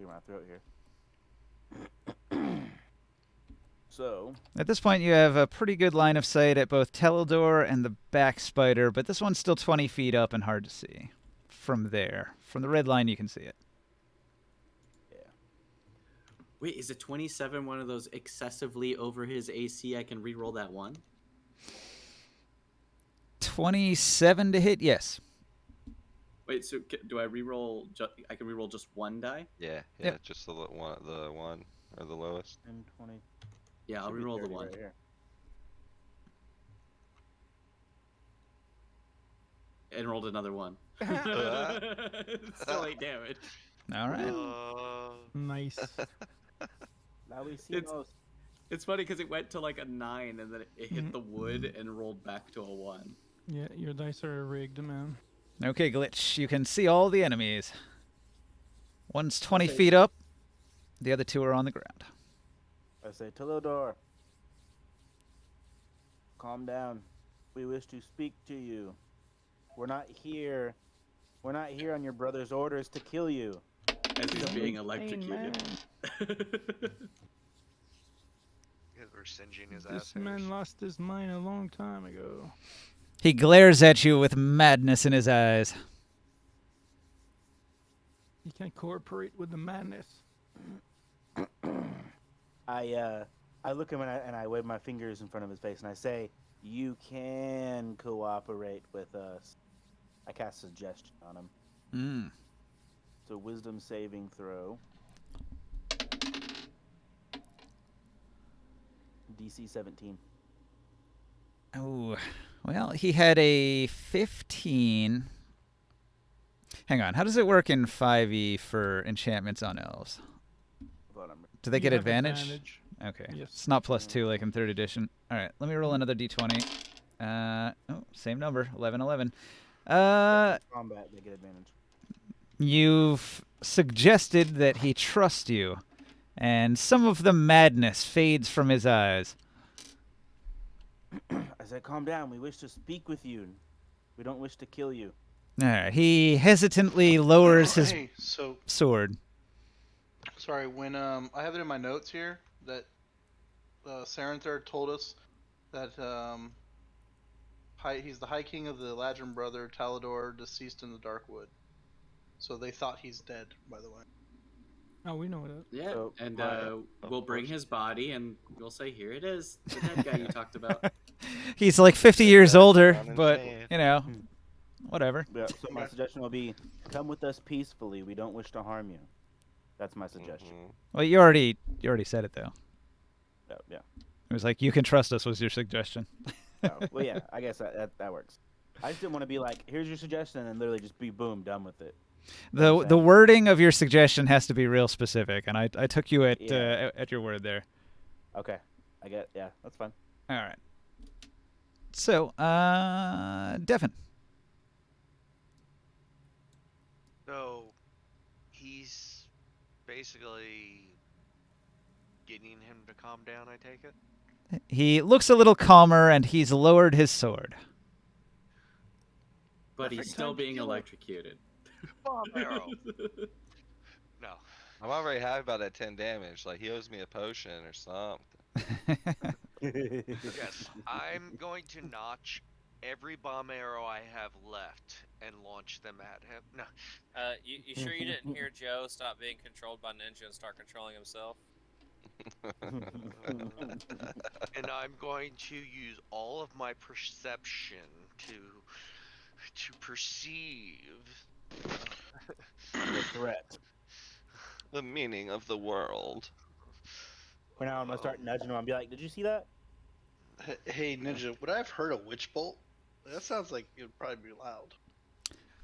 my throat here. So, At this point, you have a pretty good line of sight at both Teledor and the back spider, but this one's still 20 feet up and hard to see from there. From the red line, you can see it. Wait, is a 27 one of those excessively over his AC? I can re-roll that one. 27 to hit, yes. Wait, so do I re-roll? I can re-roll just one die. Yeah, Yep. just the one or the lowest. 10, 20. Yeah, I'll should be re-roll the 30 one. right here. And rolled another one. Still 8 damage. All right. Nice. Now we see those. It's funny because it went to like a 9 and then it hit the wood and rolled back to a 1. Yeah, your dice are rigged, man. Okay, Glitch. You can see all the enemies. One's 20 Okay. feet up. The other two are on the ground. I say, Teledor, calm down. We wish to speak to you. We're not here. We're not here on your brother's orders to kill you. As he's being Insane, man. electrocuted. Because we're singeing his This ass man hairs. lost his mind a long time ago. He glares at you with madness in his eyes. You can't cooperate with the madness. I look at him and I wave my fingers in front of his face and I say, "You can cooperate with us." I cast suggestion on him. Mm. It's a wisdom saving throw. DC 17. Oh, well, he had a 15. Hang on, how does it work in 5e for enchantments on elves? Hold on. Do they You get have advantage? Okay. Yes. It's not +2 like in 3rd edition. All right, let me roll another d20. Oh, same number, 11, 11. Combat, they get advantage. You've suggested that he trust you, and some of the madness fades from his eyes. I said, "Calm down. We wish to speak with you. We don't wish to kill you." All right, he hesitantly lowers his Hey, so sword. sorry. When I have it in my notes here that Sarenthar told us that he's the High King of the Ladrin brother Talador, deceased in the Darkwood. So they thought he's dead, by the way. Oh, we know that. Yeah, So, and of we'll bring course. his body, and we'll say, "Here it is, the dead guy you talked about." He's like 50 years older, down and but, saying. you know, whatever. Yeah, so my Okay. suggestion will be, come with us peacefully. We don't wish to harm you. That's my suggestion. Mhm. Well, you already said it, though. Oh, yeah. It was like, you can trust us was your suggestion. Oh, well, yeah. I guess that works. I just didn't want to be like, here's your suggestion, and literally just be boom, done with it. The Exactly. wording of your suggestion has to be real specific, and I took you at Yeah. at your word there. Okay. Yeah, that's fine. All right. So, Devin. So he's basically getting him to calm down, I take it? He looks a little calmer, and he's lowered his sword. But he's Perfect still time to being kill him. electrocuted. Bomb arrow. No. I'm already happy about that 10 damage. Like, he owes me a potion or something. Yes, I'm going to notch every bomb arrow I have left and launch them at him. No. You sure you didn't hear Joe stop being controlled by Ninja and start controlling himself? And I'm going to use all of my perception to perceive The threat. The meaning of the world. For now, I'm gonna start nudging him and be like, "Did you see that?" Hey, Ninja, would I have heard a witch bolt? That sounds like it would probably be loud.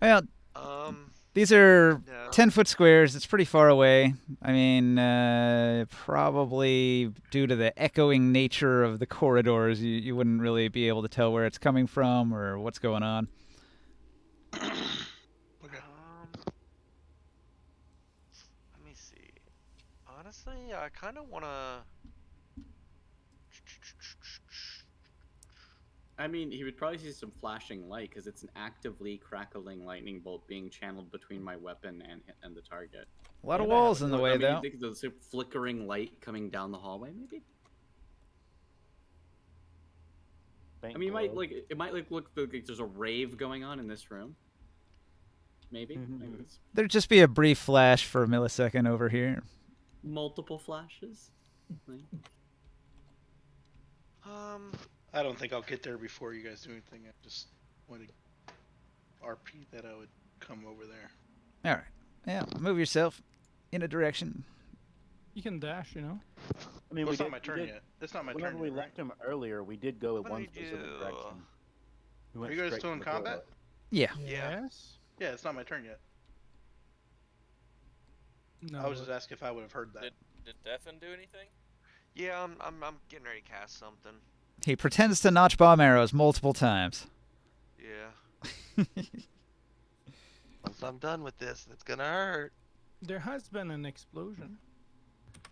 Well, Um, these are no. 10-foot squares. It's pretty far away. I mean, probably due to the echoing nature of the corridors, you wouldn't really be able to tell where it's coming from or what's going on. Okay. Let me see. Honestly, I kind of want to. I mean, he would probably see some flashing light because it's an actively crackling lightning bolt being channeled between my weapon and the target. A lot of Yeah, walls in the way, I mean, though. you think there's a flickering light coming down the hallway, maybe? I mean, it might look like there's a rave going on in this room. Maybe. Maybe it's There'd just be a brief flash for a millisecond over here. multiple flashes. Like, I don't think I'll get there before you guys do anything. I just want to RP that I would come over there. All right. Yeah, move yourself in a direction. You can dash, you know. I mean, Well, we it's not did- my we turn did- yet. It's not my Whenever turn we yet. left him earlier, we did go in What one do we specific do? direction. We went Are you guys straight still to in the combat? corridor. Yeah. Yeah. Yes. Yeah, it's not my turn yet. No. I was just asking if I would have heard that. Did Devin do anything? Yeah, I'm getting ready to cast something. He pretends to notch bomb arrows multiple times. Yeah. Once I'm done with this, it's gonna hurt. There has been an explosion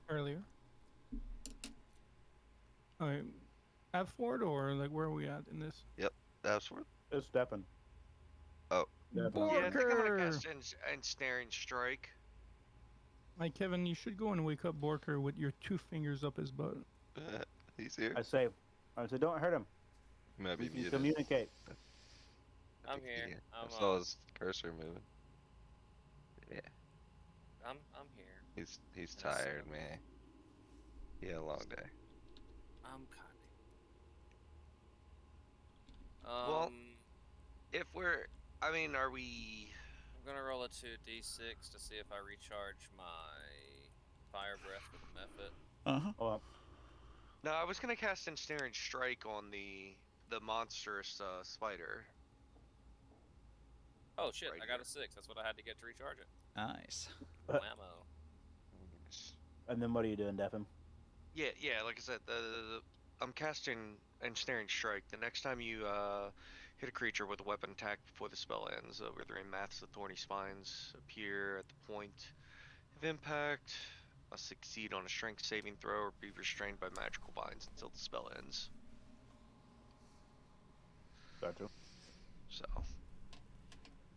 earlier. Abford, or like where are we at in this? That's where. It's Stefan. Oh. Stefan. Yeah, I think I'm gonna Borker! cast Ensnaring Strike. Like Kevin, you should go and wake up Borker with your 2 fingers up his butt. He's here. I say, don't hurt him. He might We be can muted. communicate. I I'm think here. I saw his cursor moving. Yeah, I'm here. he's Yes, tired, sir. man. He had a long day. I'm kind Well- If we're, I mean, are we? I'm gonna roll a 2d6 to see if I recharge my fire breath with Mephit. Uh-huh. Hold up. No, I was gonna cast Ensnaring Strike on the monstrous spider. Oh shit! Right I got here. a 6. That's what I had to get to recharge it. Nice. Whammo. And then what are you doing, Stefan? Yeah, like I said, I'm casting Ensnaring Strike. The next time you hit a creature with a weapon attack before the spell ends, withering mats of thorny spines appear at the point of impact. Must succeed on a strength saving throw or be restrained by magical binds until the spell ends. Gotcha. So,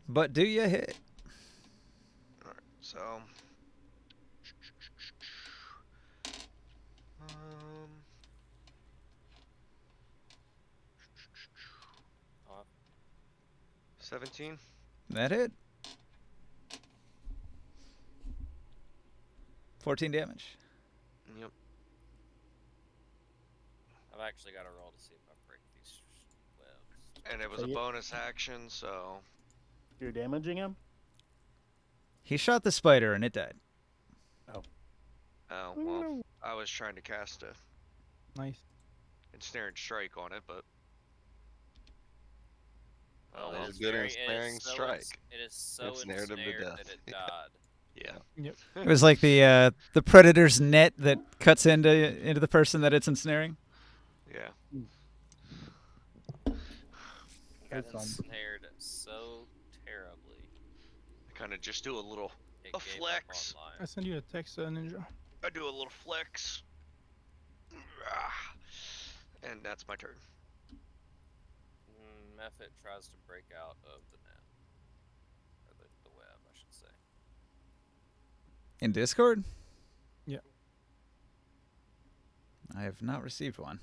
But do you hit? alright, so. Um. Oh, 17? That hit. 14 damage. Yep. I've actually got to roll to see if I break these webs. And it was So a you- bonus action, so. You're damaging him? He shot the spider and it died. Oh, well. I was trying to cast a Nice. Ensnaring Strike on it, but. Oh, It that was is a good very- it is ensnaring so strike. It is so Ensnared him to ensnared death. that it Yeah. died. Yeah. It was like the predator's net that cuts into the person that it's ensnaring. Yeah. Got That's fun. ensnared so terribly. I kind of just do a little. It A gave flex. up on I life. send you a text, Ninja. I do a little flex. Ah. And that's my turn. Mephit tries to break out of the net. Or the web, I should say. In Discord? Yeah. I have not received one.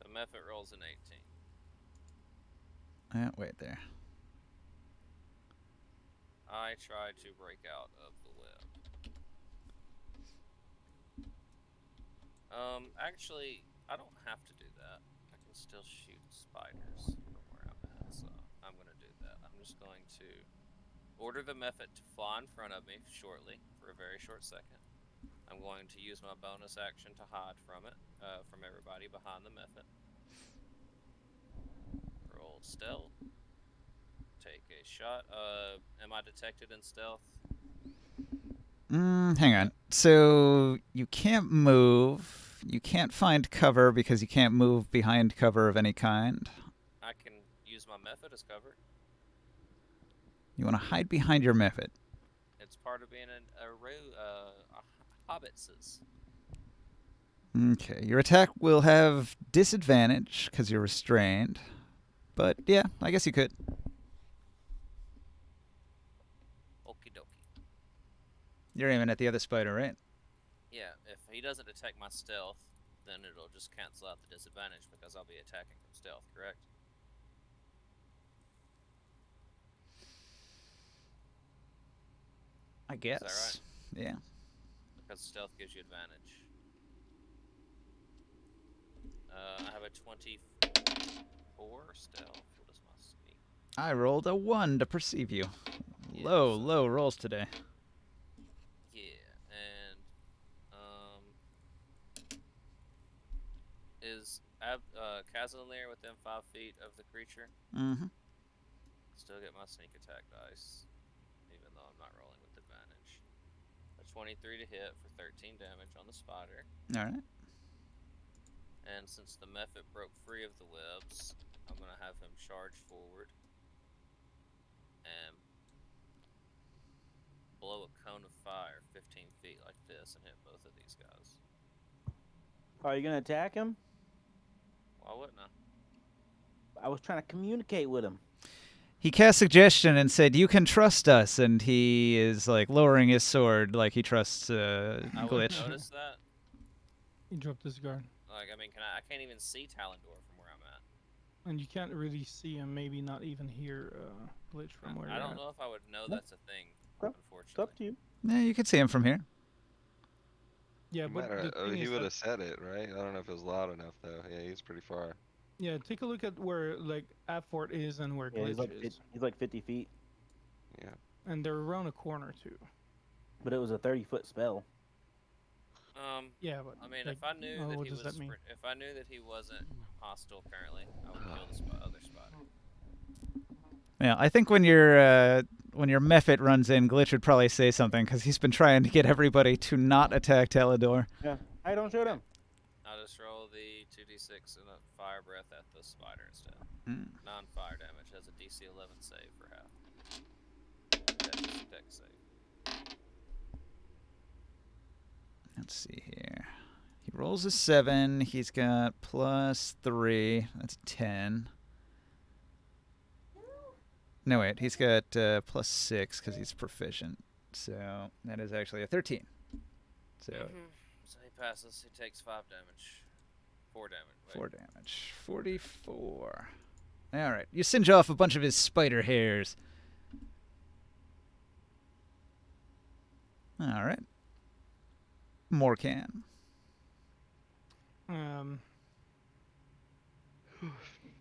The Mephit rolls an 18. Wait there. I try to break out of the web. Actually, I don't have to do that. I can still shoot spiders from where I'm at, so I'm gonna do that. I'm just going to order the Mephit to fly in front of me shortly, for a very short second. I'm going to use my bonus action to hide from it, from everybody behind the Mephit. Roll stealth. Take a shot. Am I detected in stealth? Hang on. So you can't move. You can't find cover because you can't move behind cover of any kind. I can use my Mephit as cover. You want to hide behind your method. It's part of being a hobbitses. Okay. Your attack will have disadvantage because you're restrained. But yeah, I guess you could. Okie dokie. You're aiming at the other spider, right? Yeah, if he doesn't detect my stealth, then it'll just cancel out the disadvantage because I'll be attacking from stealth, correct? I guess. Yeah. Because stealth gives you advantage. I have a 24 stealth. What is my sneak? I rolled a 1 to perceive you. Yeah, Low, so- low rolls today. Yeah, and is Kazan there within 5 feet of the creature? Mm-hmm. Still get my sneak attack dice, even though I'm not rolling with advantage. A 23 to hit for 13 damage on the spider. All right. And since the Mephit broke free of the webs, I'm going to have him charge forward and blow a cone of fire 15 feet like this and hit both of these guys. Are you gonna attack him? Why wouldn't I? I was trying to communicate with him. He cast suggestion and said, "You can trust us," and he is like lowering his sword like he trusts I wouldn't Glitch. notice that. He dropped his guard. Like, I mean, I can't even see Talendor from where I'm at. And you can't really see him, maybe not even hear Glitch from where I you're don't at. know if I would know No. that's a thing, Okay. It's unfortunately. up to you. Yeah, you can see him from here. Yeah, but the thing he is would that, have said it, right? I don't know if it was loud enough though. Yeah, he's pretty far. yeah, take a look at where like Appfort is and where Yeah, Glitch is, he's like 50 feet, Yeah. and they're around a corner too. but it was a 30-foot spell. Yeah, but I mean, like, if I knew that what he does was, that mean? if I knew that he wasn't hostile currently, I would kill the other spider. Yeah, I think when your Mephit runs in, Glitch would probably say something because he's been trying to get everybody to not attack Talendor. Yeah. I don't shoot him. I'll just roll the 2d6 and a fire breath at the spider instead. Mm. Non-fire damage has a DC 11 save for half. Dex save. Let's see here. He rolls a 7. He's got +3. That's 10. No, wait. He's got +6 because he's proficient. So that is actually a 13. So So he passes. He takes 5 damage. 4 damage. Wait. 4 damage. 44. All right. You singe off a bunch of his spider hairs. All right. Morcan.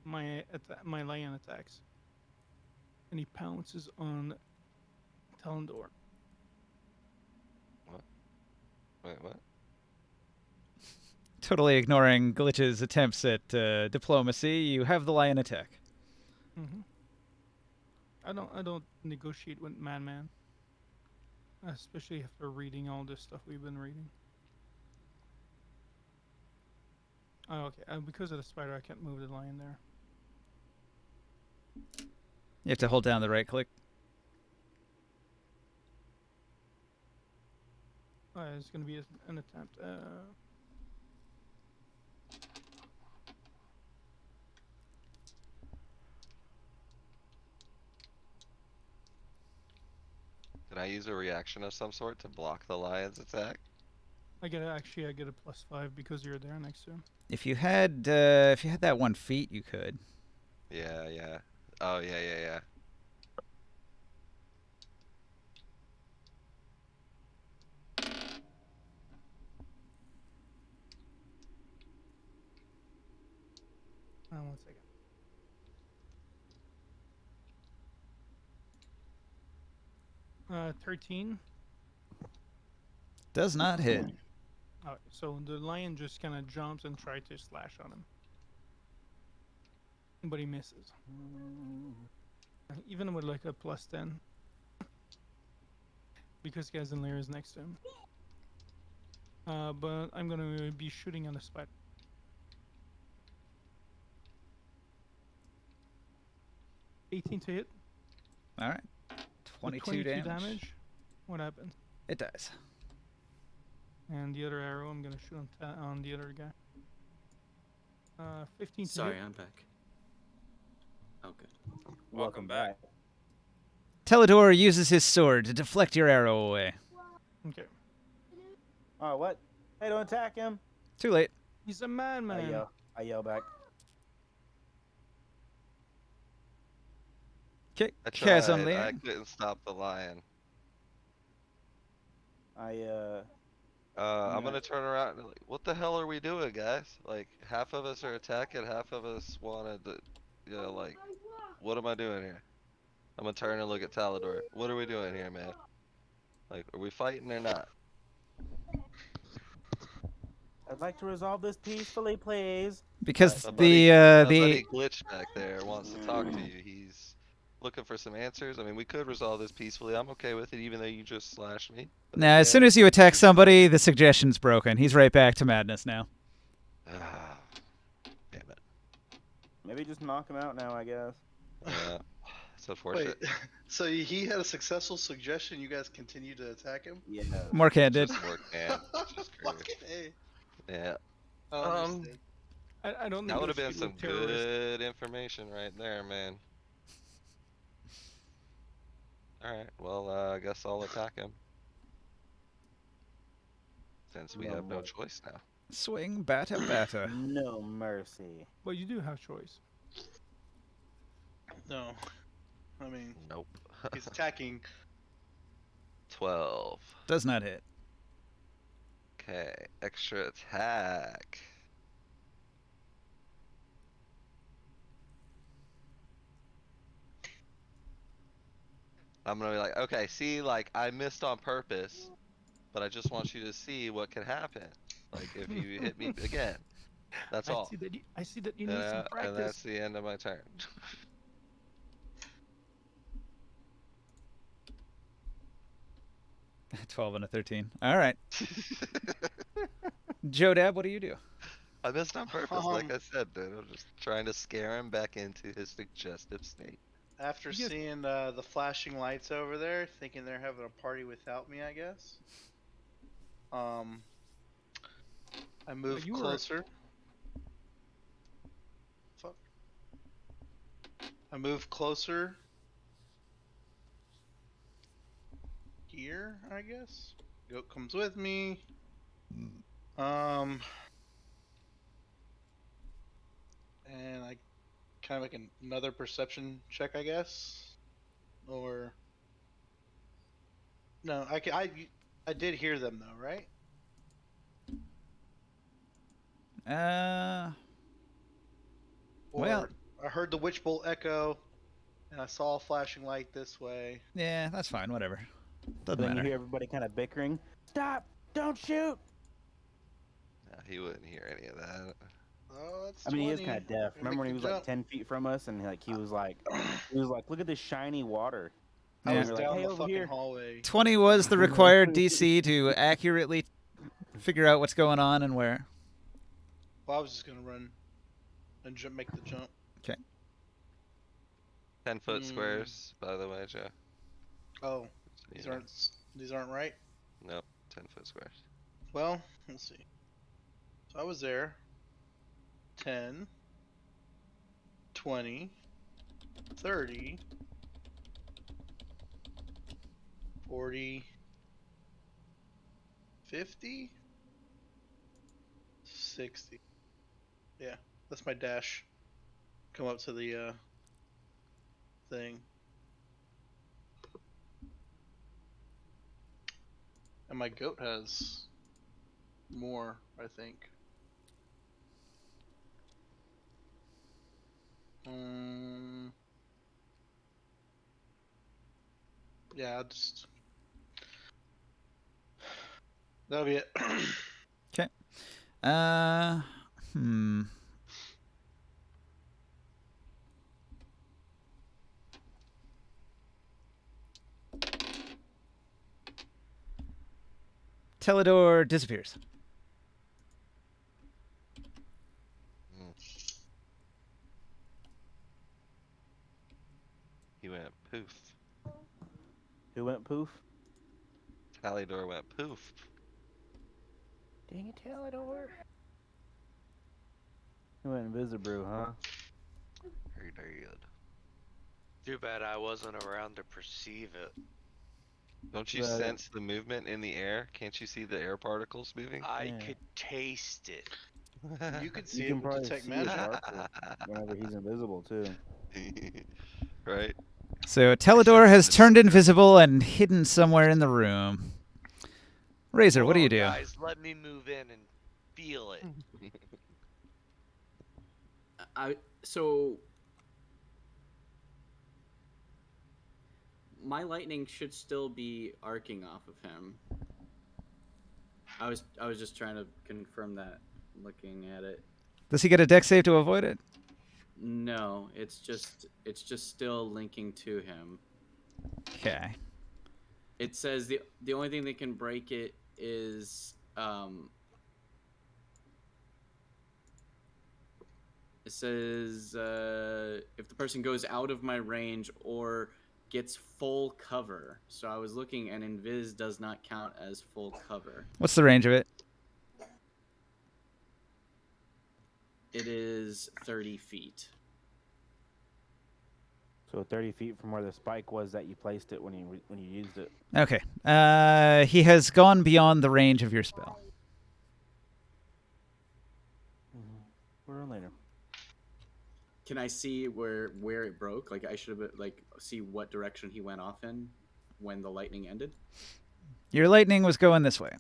My lion attacks, and he pounces on Talendor. Wait, what? Totally ignoring Glitch's attempts at diplomacy, you have the lion attack. I don't negotiate with Man, especially after reading all this stuff we've been reading. Oh, okay. Because of the spider, I can't move the lion there. You have to hold down the right click. It's gonna be an attempt. Can I use a reaction of some sort to block the lion's attack? I get a +5 because you're there next to him. If you had that 1 feet, you could. Yeah. Oh, yeah. One second. Uh, 13. Does not hit. Alright, so the lion just kind of jumps and tries to slash on him. But he misses. Even with like a +10. Because Gazanlair is next to him. But I'm gonna be shooting on the spider. $18 to hit. All right. With 22 damage. damage. What happens? It dies. And the other arrow, I'm gonna shoot on the other guy. 15 to Sorry, hit. I'm back. Oh, good. Welcome back. Talendor uses his sword to deflect your arrow away. Okay. Oh, what? Hey, don't attack him. Too late. He's a madman. I yell back. Okay. I tried. Chasm I there. couldn't stop the lion. I I'm gonna turn around and like, what the hell are we doing, guys? Like, half of us are attacking, half of us wanted to, like, what am I doing here? I'm gonna turn and look at Talendor. What are we doing here, man? Like, are we fighting or not? I'd like to resolve this peacefully, please. Because My the buddy Glitch back there wants to talk to you. He's looking for some answers. I mean, we could resolve this peacefully. I'm okay with it, even though you just slashed me. But now, as soon as you attack somebody, the suggestion's broken. He's right back to madness now. Damn it. Maybe just knock him out now, I guess. Yeah, it's unfortunate. Wait, so he had a successful suggestion. You guys continue to attack him? Yeah. Morcan did. Just work, man. It's just crazy. Fucking A. Yeah. I understand. I don't That think would have those been people some terrorists. good information right there, man. Alright, well, I guess I'll attack him. Since we No have no more. choice now. Swing, batter, batter. No mercy. Well, you do have choice. No. I mean, Nope. he's attacking. 12. Does not hit. Okay, extra attack. I'm gonna be like, okay, see, like, I missed on purpose, but I just want you to see what could happen. Like, if you hit me again. That's all. I see that you need some And practice. that's the end of my turn. 12 and a 13. All right. Joe Dab, what do you do? I missed on purpose, like Um, I said, dude. I'm just trying to scare him back into his suggestive state. After You guys- seeing the flashing lights over there, thinking they're having a party without me, I guess. I move you were- closer. Fuck. I move closer. Here, I guess. Goat comes with me. And I kind of make another perception check, I guess, or no? I did hear them though, right? Or Well- I heard the witch bolt echo, and I saw a flashing light this way. Yeah, that's fine. Whatever. Doesn't Then you matter. hear everybody kind of bickering. Stop! Don't shoot! No, he wouldn't hear any of that. Oh, that's. I mean, he is 20. kind of deaf. Gonna Remember when he make was the like 10 feet from us, and he was like, look at this shiny water. I Yeah. was We're like, down "Hey, the over fucking here." hallway. 20 was the required DC to accurately figure out what's going on and where. Well, I was just gonna run and make the jump. 10-foot Hmm. squares, by the way, Joe. Oh, So, these aren't right. Nope, 10-foot squares. Well, let's see. So I was there. 10, 20, 30, 40, 50, 60. Yeah, that's my dash. Come up to the thing. And my goat has more, I think. Yeah, I'll just. That'll be it. Okay. Uh, hmm. Teledor disappears. He went poof. Who went poof? Talidor went poof. Dang it, Talidor. He went invisible, huh? He did. Too bad I wasn't around to perceive it. Don't you Right. sense the movement in the air? Can't you see the air particles moving? I Yeah. could taste it. You could see You it can with probably detect see his magic. artwork whenever he's invisible, too. Right? So Teledor has turned invisible and hidden somewhere in the room. Razor, what do you do? Guys, let me move in and feel it. So my lightning should still be arcing off of him. I was just trying to confirm that looking at it. Does he get a deck save to avoid it? No, it's just still linking to him. Okay. It says the only thing that can break it is it says if the person goes out of my range or gets full cover. So I was looking, and invis does not count as full cover. What's the range of it? It is is 30 feet. So 30 feet from where the spike was that you placed it when you used it. Okay. He has gone beyond the range of your spell. We're on later. Can I see where it broke? Like I should have like see what direction he went off in when the lightning ended. Your lightning was going this way.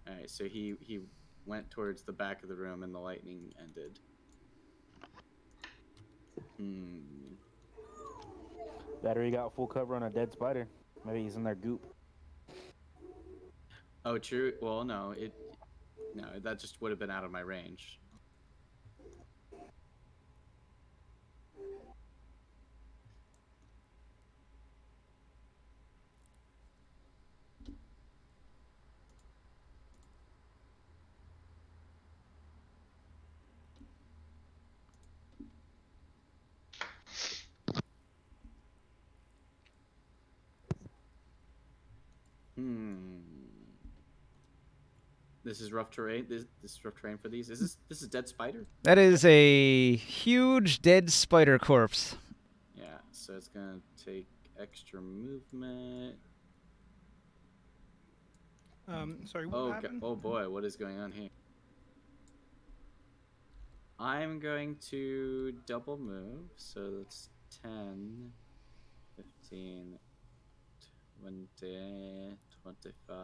All right, so he went towards the back of the room and the lightning ended. Battery got full cover on a dead spider. Maybe he's in their goop. Oh, true. Well, no, that just would have been out of my range. This is rough terrain. This is rough terrain for these. This is dead spider? That is a huge dead spider corpse. Yeah, so it's gonna take extra movement. Sorry, what happened? Oh boy, what is going on here? I'm going to double move, so that's 10, 15, 20, 25,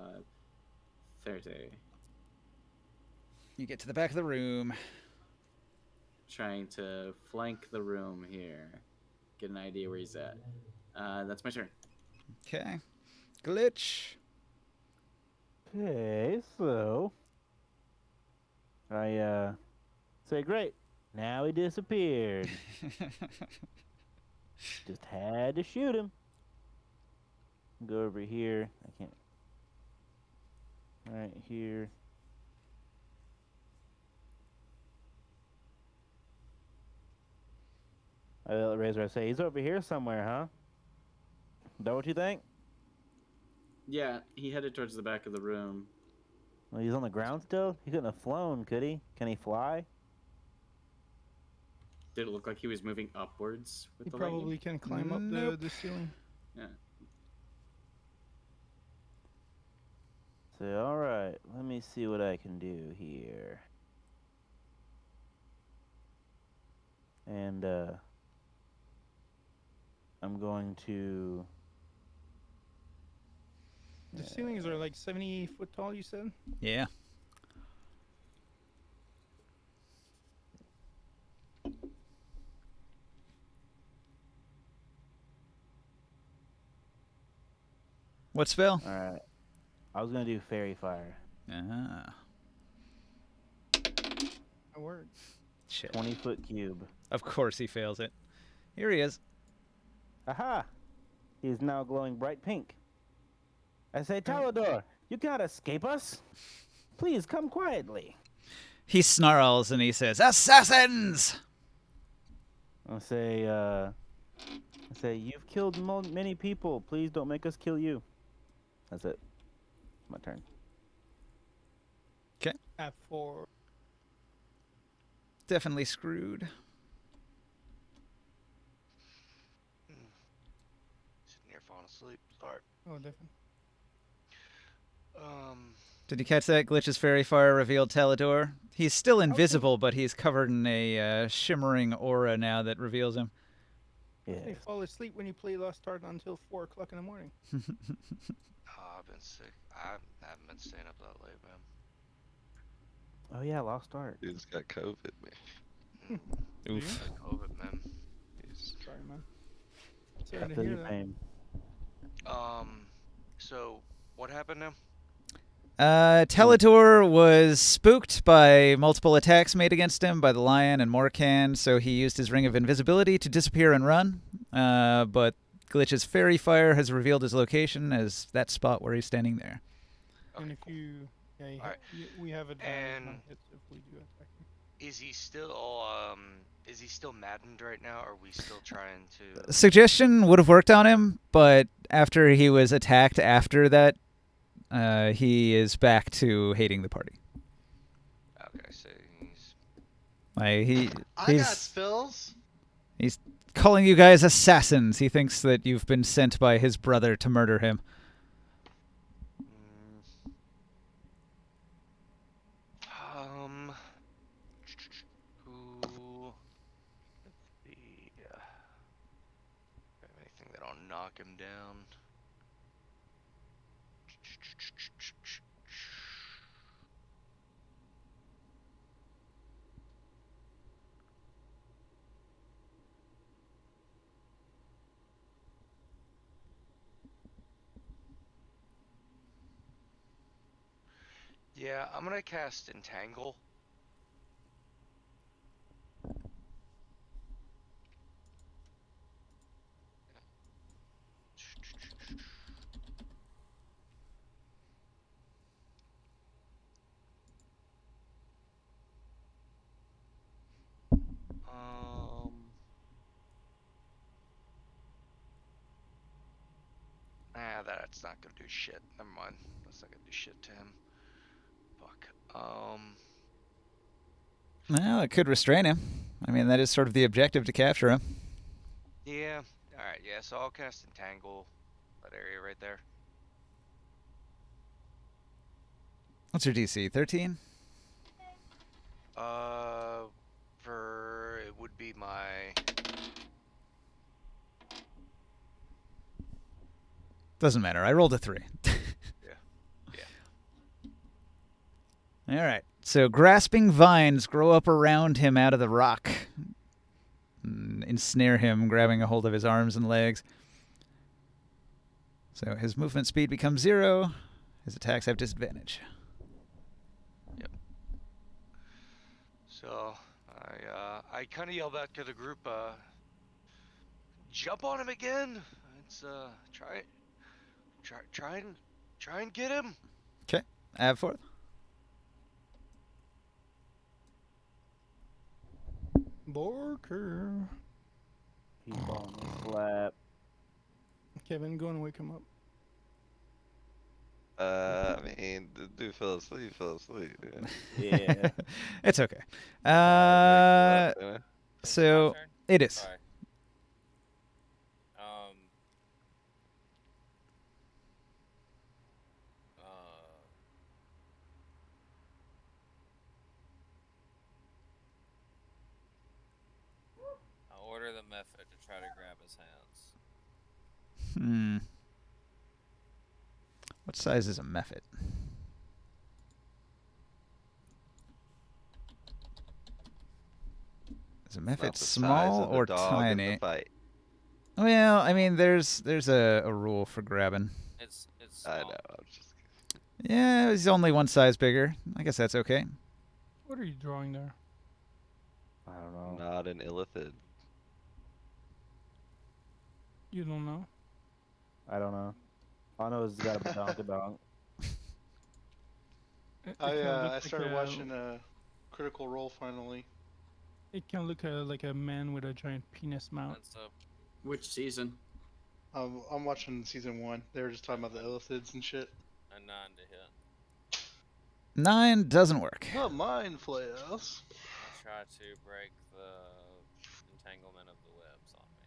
30. You get to the back of the room. Trying to flank the room here. Get an idea where he's at. That's my turn. Okay. Glitch. Okay, so I say, great. Now he disappeared. Just had to shoot him. Go over here. I can't. Right here. I let Razor say, he's over here somewhere, huh? Is that what you think? Yeah, he headed towards the back of the room. Well, he's on the ground still? He couldn't have flown, could he? Can he fly? Did it look like he was moving upwards with He the probably lightning? can climb up Nope. the ceiling. Yeah. So, alright, let me see what I can do here. And, I'm going to... The ceilings are like 70 foot tall, you said? Yeah. What spell? Alright. I was gonna do Fairy Fire. Ah. That works. Shit. 20-foot cube. Of course he fails it. Here he is. Aha! He is now glowing bright pink. I say, Talador, you cannot escape us. Please come quietly. He snarls and he says, "Assassins!" I say, you've killed many people. Please don't make us kill you. That's it. My turn. F4. Definitely screwed. Sitting here falling asleep. Sorry. Oh, definitely. Did you catch that? Glitch's fairy fire revealed Talador. He's still invisible, but he's covered in a shimmering aura now that reveals him. Yeah. They fall asleep when you play Lost Art until 4 o'clock in the morning. Oh, I've been sick. I haven't been staying up that late, man. Oh yeah, Lost Art. Dude's got COVID, man. Oof. COVID, man. He's... Sorry, man. I Sorry to feel hear your that. pain. So what happened now? Talador was spooked by multiple attacks made against him by the lion and Morkan, so he used his ring of invisibility to disappear and run. But Glitch's fairy fire has revealed his location as that spot where he's standing there. And Okay, if cool. Alright. we have advantage And- on hits if we do attack him. Is he still maddened right now? Or are we still trying to? Suggestion would have worked on him, but after he was attacked after that, he is back to hating the party. Okay, so he's Like I got he's spills. he's calling you guys assassins. He thinks that you've been sent by his brother to murder him. Um. Who? The anything that'll knock him down? Yeah, I'm gonna cast Entangle. That's not gonna do shit. Never mind. That's not gonna do shit to him. Fuck. Well, it could restrain him. I mean, that is sort of the objective, to capture him. Yeah. Alright, yeah, so I'll cast Entangle that area right there. What's your DC? 13? It would be my... Doesn't matter. I rolled a 3. Yeah. All right. So grasping vines grow up around him out of the rock, and ensnare him, grabbing a hold of his arms and legs. So his movement speed becomes 0. His attacks have disadvantage. Yep. So I kind of yell back to the group, jump on him again. It's try and get him. Okay. Avforth. Barker. He's on the slap. Kevin, go and wake him up. I mean, the dude fell asleep. Yeah. It's okay. Yeah. So My turn? it is. Sorry. I'll order the method to try to grab his hands. What size is a mephit? Is a Not mephit the size small of the or dog in the tiny? fight. Well, I mean, there's a rule for grabbing. It's I small. know. I'm just Yeah, he's only one size bigger. I guess that's okay. What are you drawing there? I don't know. not an illithid. You don't know? I don't know. All I know is it's got a badonkadonk. It I can look I like started a- watching Critical Role finally. It can look like a man with a giant penis mouth. That's up. Which season? I'm watching season 1. They were just talking about the illithids and shit. A 9 to hit. 9 doesn't work. The mind flayers. I'll try to break the entanglement of the webs on me.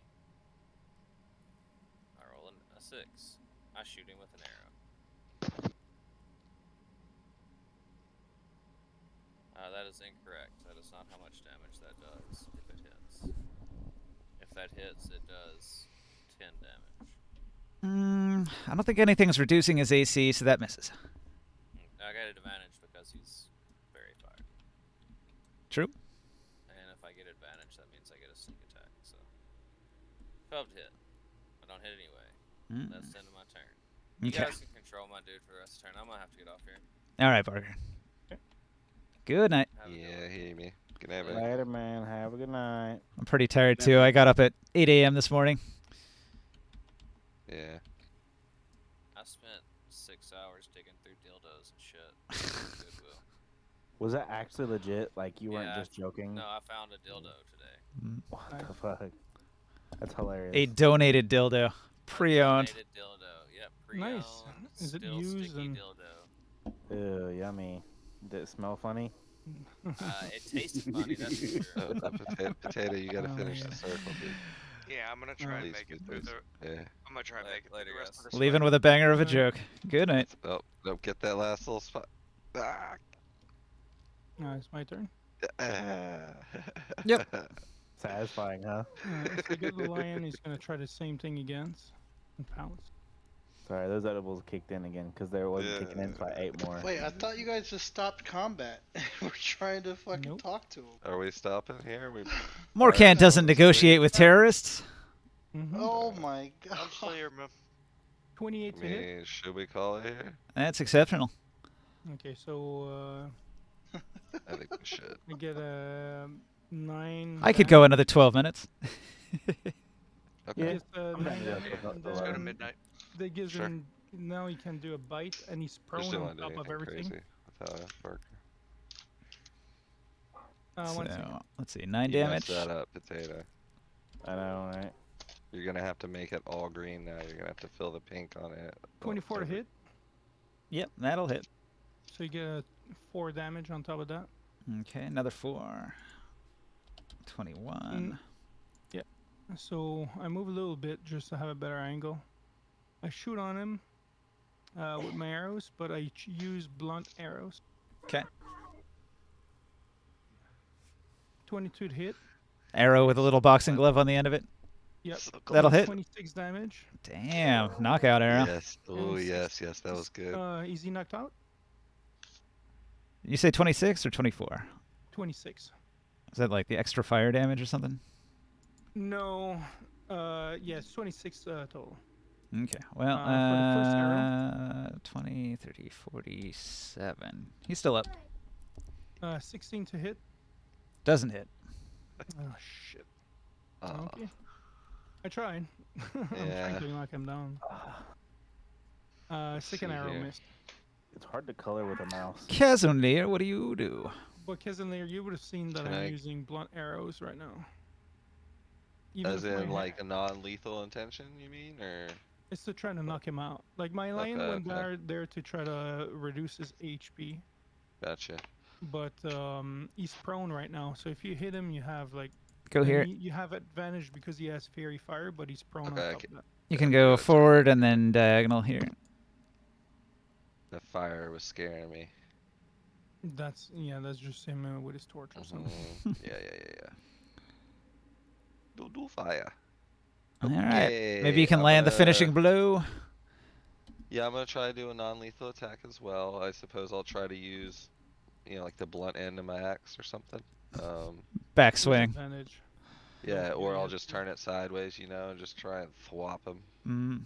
I roll a 6. I shoot him with an arrow. That is incorrect. That is not how much damage that does if it hits. If that hits, it does 10 damage. I don't think anything's reducing his AC, so that misses. I got advantage because he's very fired. True. And if I get advantage, that means I get a sneak attack. So 12 to hit. I don't hit anyway. That's the end of my turn. You Okay. guys can control my dude for the rest of the turn. I'm gonna have to get off here. All right, Barker. Good night. Have a good Yeah, one. hear me. Good night, man. Later, man. Have a good night. I'm pretty tired too. I got up at 8 a.m. this morning. Yeah. I spent 6 hours digging through dildos and shit. Goodwill. Was that actually legit? Like, you weren't Yeah, just joking? No, I found a dildo today. What the fuck? That's hilarious. A donated dildo, pre-owned. Donated dildo. Yep, pre-owned. Nice. Is it still used sticky and- dildo. Ew, yummy. Did it smell funny? It tasted funny, that's for sure. Potato, you gotta Oh, finish yeah. the circle, dude. Yeah, I'm gonna try and Please, make it please, through the. please. Yeah. I'm gonna try and Later- make it through later, the rest guys. of this Leaving fight. with a banger of a Alright. joke. Good night. Nope, get that last little spot. Ah. It's my turn. Yep. Satisfying, huh? Alright, so you got the lion. He's gonna try the same thing again and pounce. Sorry, those edibles kicked in again because they wasn't kicking in, so I ate more. Wait, I thought you guys just stopped combat. We're trying to fucking Nope. talk to him. Are we stopping here? We Morcant doesn't negotiate with terrorists. Mm-hmm. Oh my god. I'm still here, man. 28 I to hit. mean, should we call it here? That's exceptional. Okay, so I think we should. I get a 9. I could go another 12 minutes. Okay. Gets, I'm 9 down to damage, go and Let's go to then midnight. that gives Sure. him. Now he can do a bite, and he's We prone still on want to do top of anything everything. crazy without a Parker. One second. So, let's see, 9 You damage. messed that up, Potato. I know, right? You're gonna have to make it all green now. You're gonna have to fill the pink on it. 24 to hit, Yep, that'll hit. so you get a 4 damage on top of that. Okay, another 4. 21. So I move a little bit just to have a better angle. I shoot on him with my arrows, but I use blunt arrows. Okay. 22 to hit. Arrow with a little boxing glove on the end of it. Yep. So That'll hit. 26 damage. Damn, knockout arrow. Yes. Oh, And yes, yes. That was good. Is he knocked out? You say 26 or 24? 26. Is that like the extra fire damage or something? No. Yes, 26 total. Okay, well, For the first arrow. 20, 30, 47. He's still up. 16 to hit. Doesn't hit. Oh shit. Oh, Okay. I tried. I'm Yeah. trying to knock him down. Second see arrow here. missed. It's hard to color with a mouse. Kazunir, what do you do? But Kezenlir, you would have seen that Can I'm I- using blunt arrows right now. Even as with my in ha- like a non-lethal intention, you mean, or? It's to try to knock him out. Like my lion Okay, went okay. there to try to reduce his HP, Gotcha. but he's prone right now. So if you hit him, you have like Go and here. You have advantage because he has fairy fire, but he's prone Okay, on I top ca- of that. You can Yeah, go that's right. forward and then diagonal here. The fire was scaring me. That's just him with his torch or something. Yeah. Do fire. All right. Maybe you Okay, can I'm land the gonna- finishing blow. Yeah, I'm gonna try to do a non-lethal attack as well. I suppose I'll try to use, like the blunt end of my axe or something. Backswing. Advantage. Yeah, Okay, or I'll yeah. just turn it sideways, and just try and thwop him. Mm.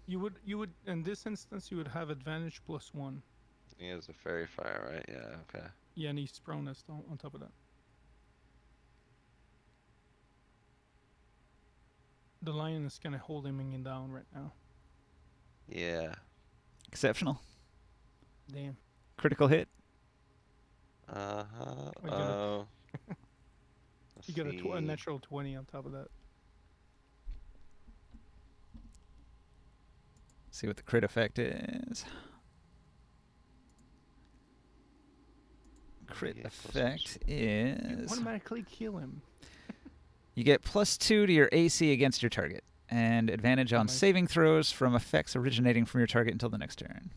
You would in this instance you would have advantage +1. He has a fairy fire, right? Yeah. Okay. Yeah, and he's prone as on top of that. The lion is gonna hold him hanging down right now. Yeah. Exceptional. Damn. Critical hit. Uh huh. I got Oh. You got a natural 20 on top of that. See what the crit effect is. Crit Yeah, plus effect You is automatically kill him. you get +2 to your AC against your target, and advantage on Nice. saving throws from effects originating from your target until the next turn.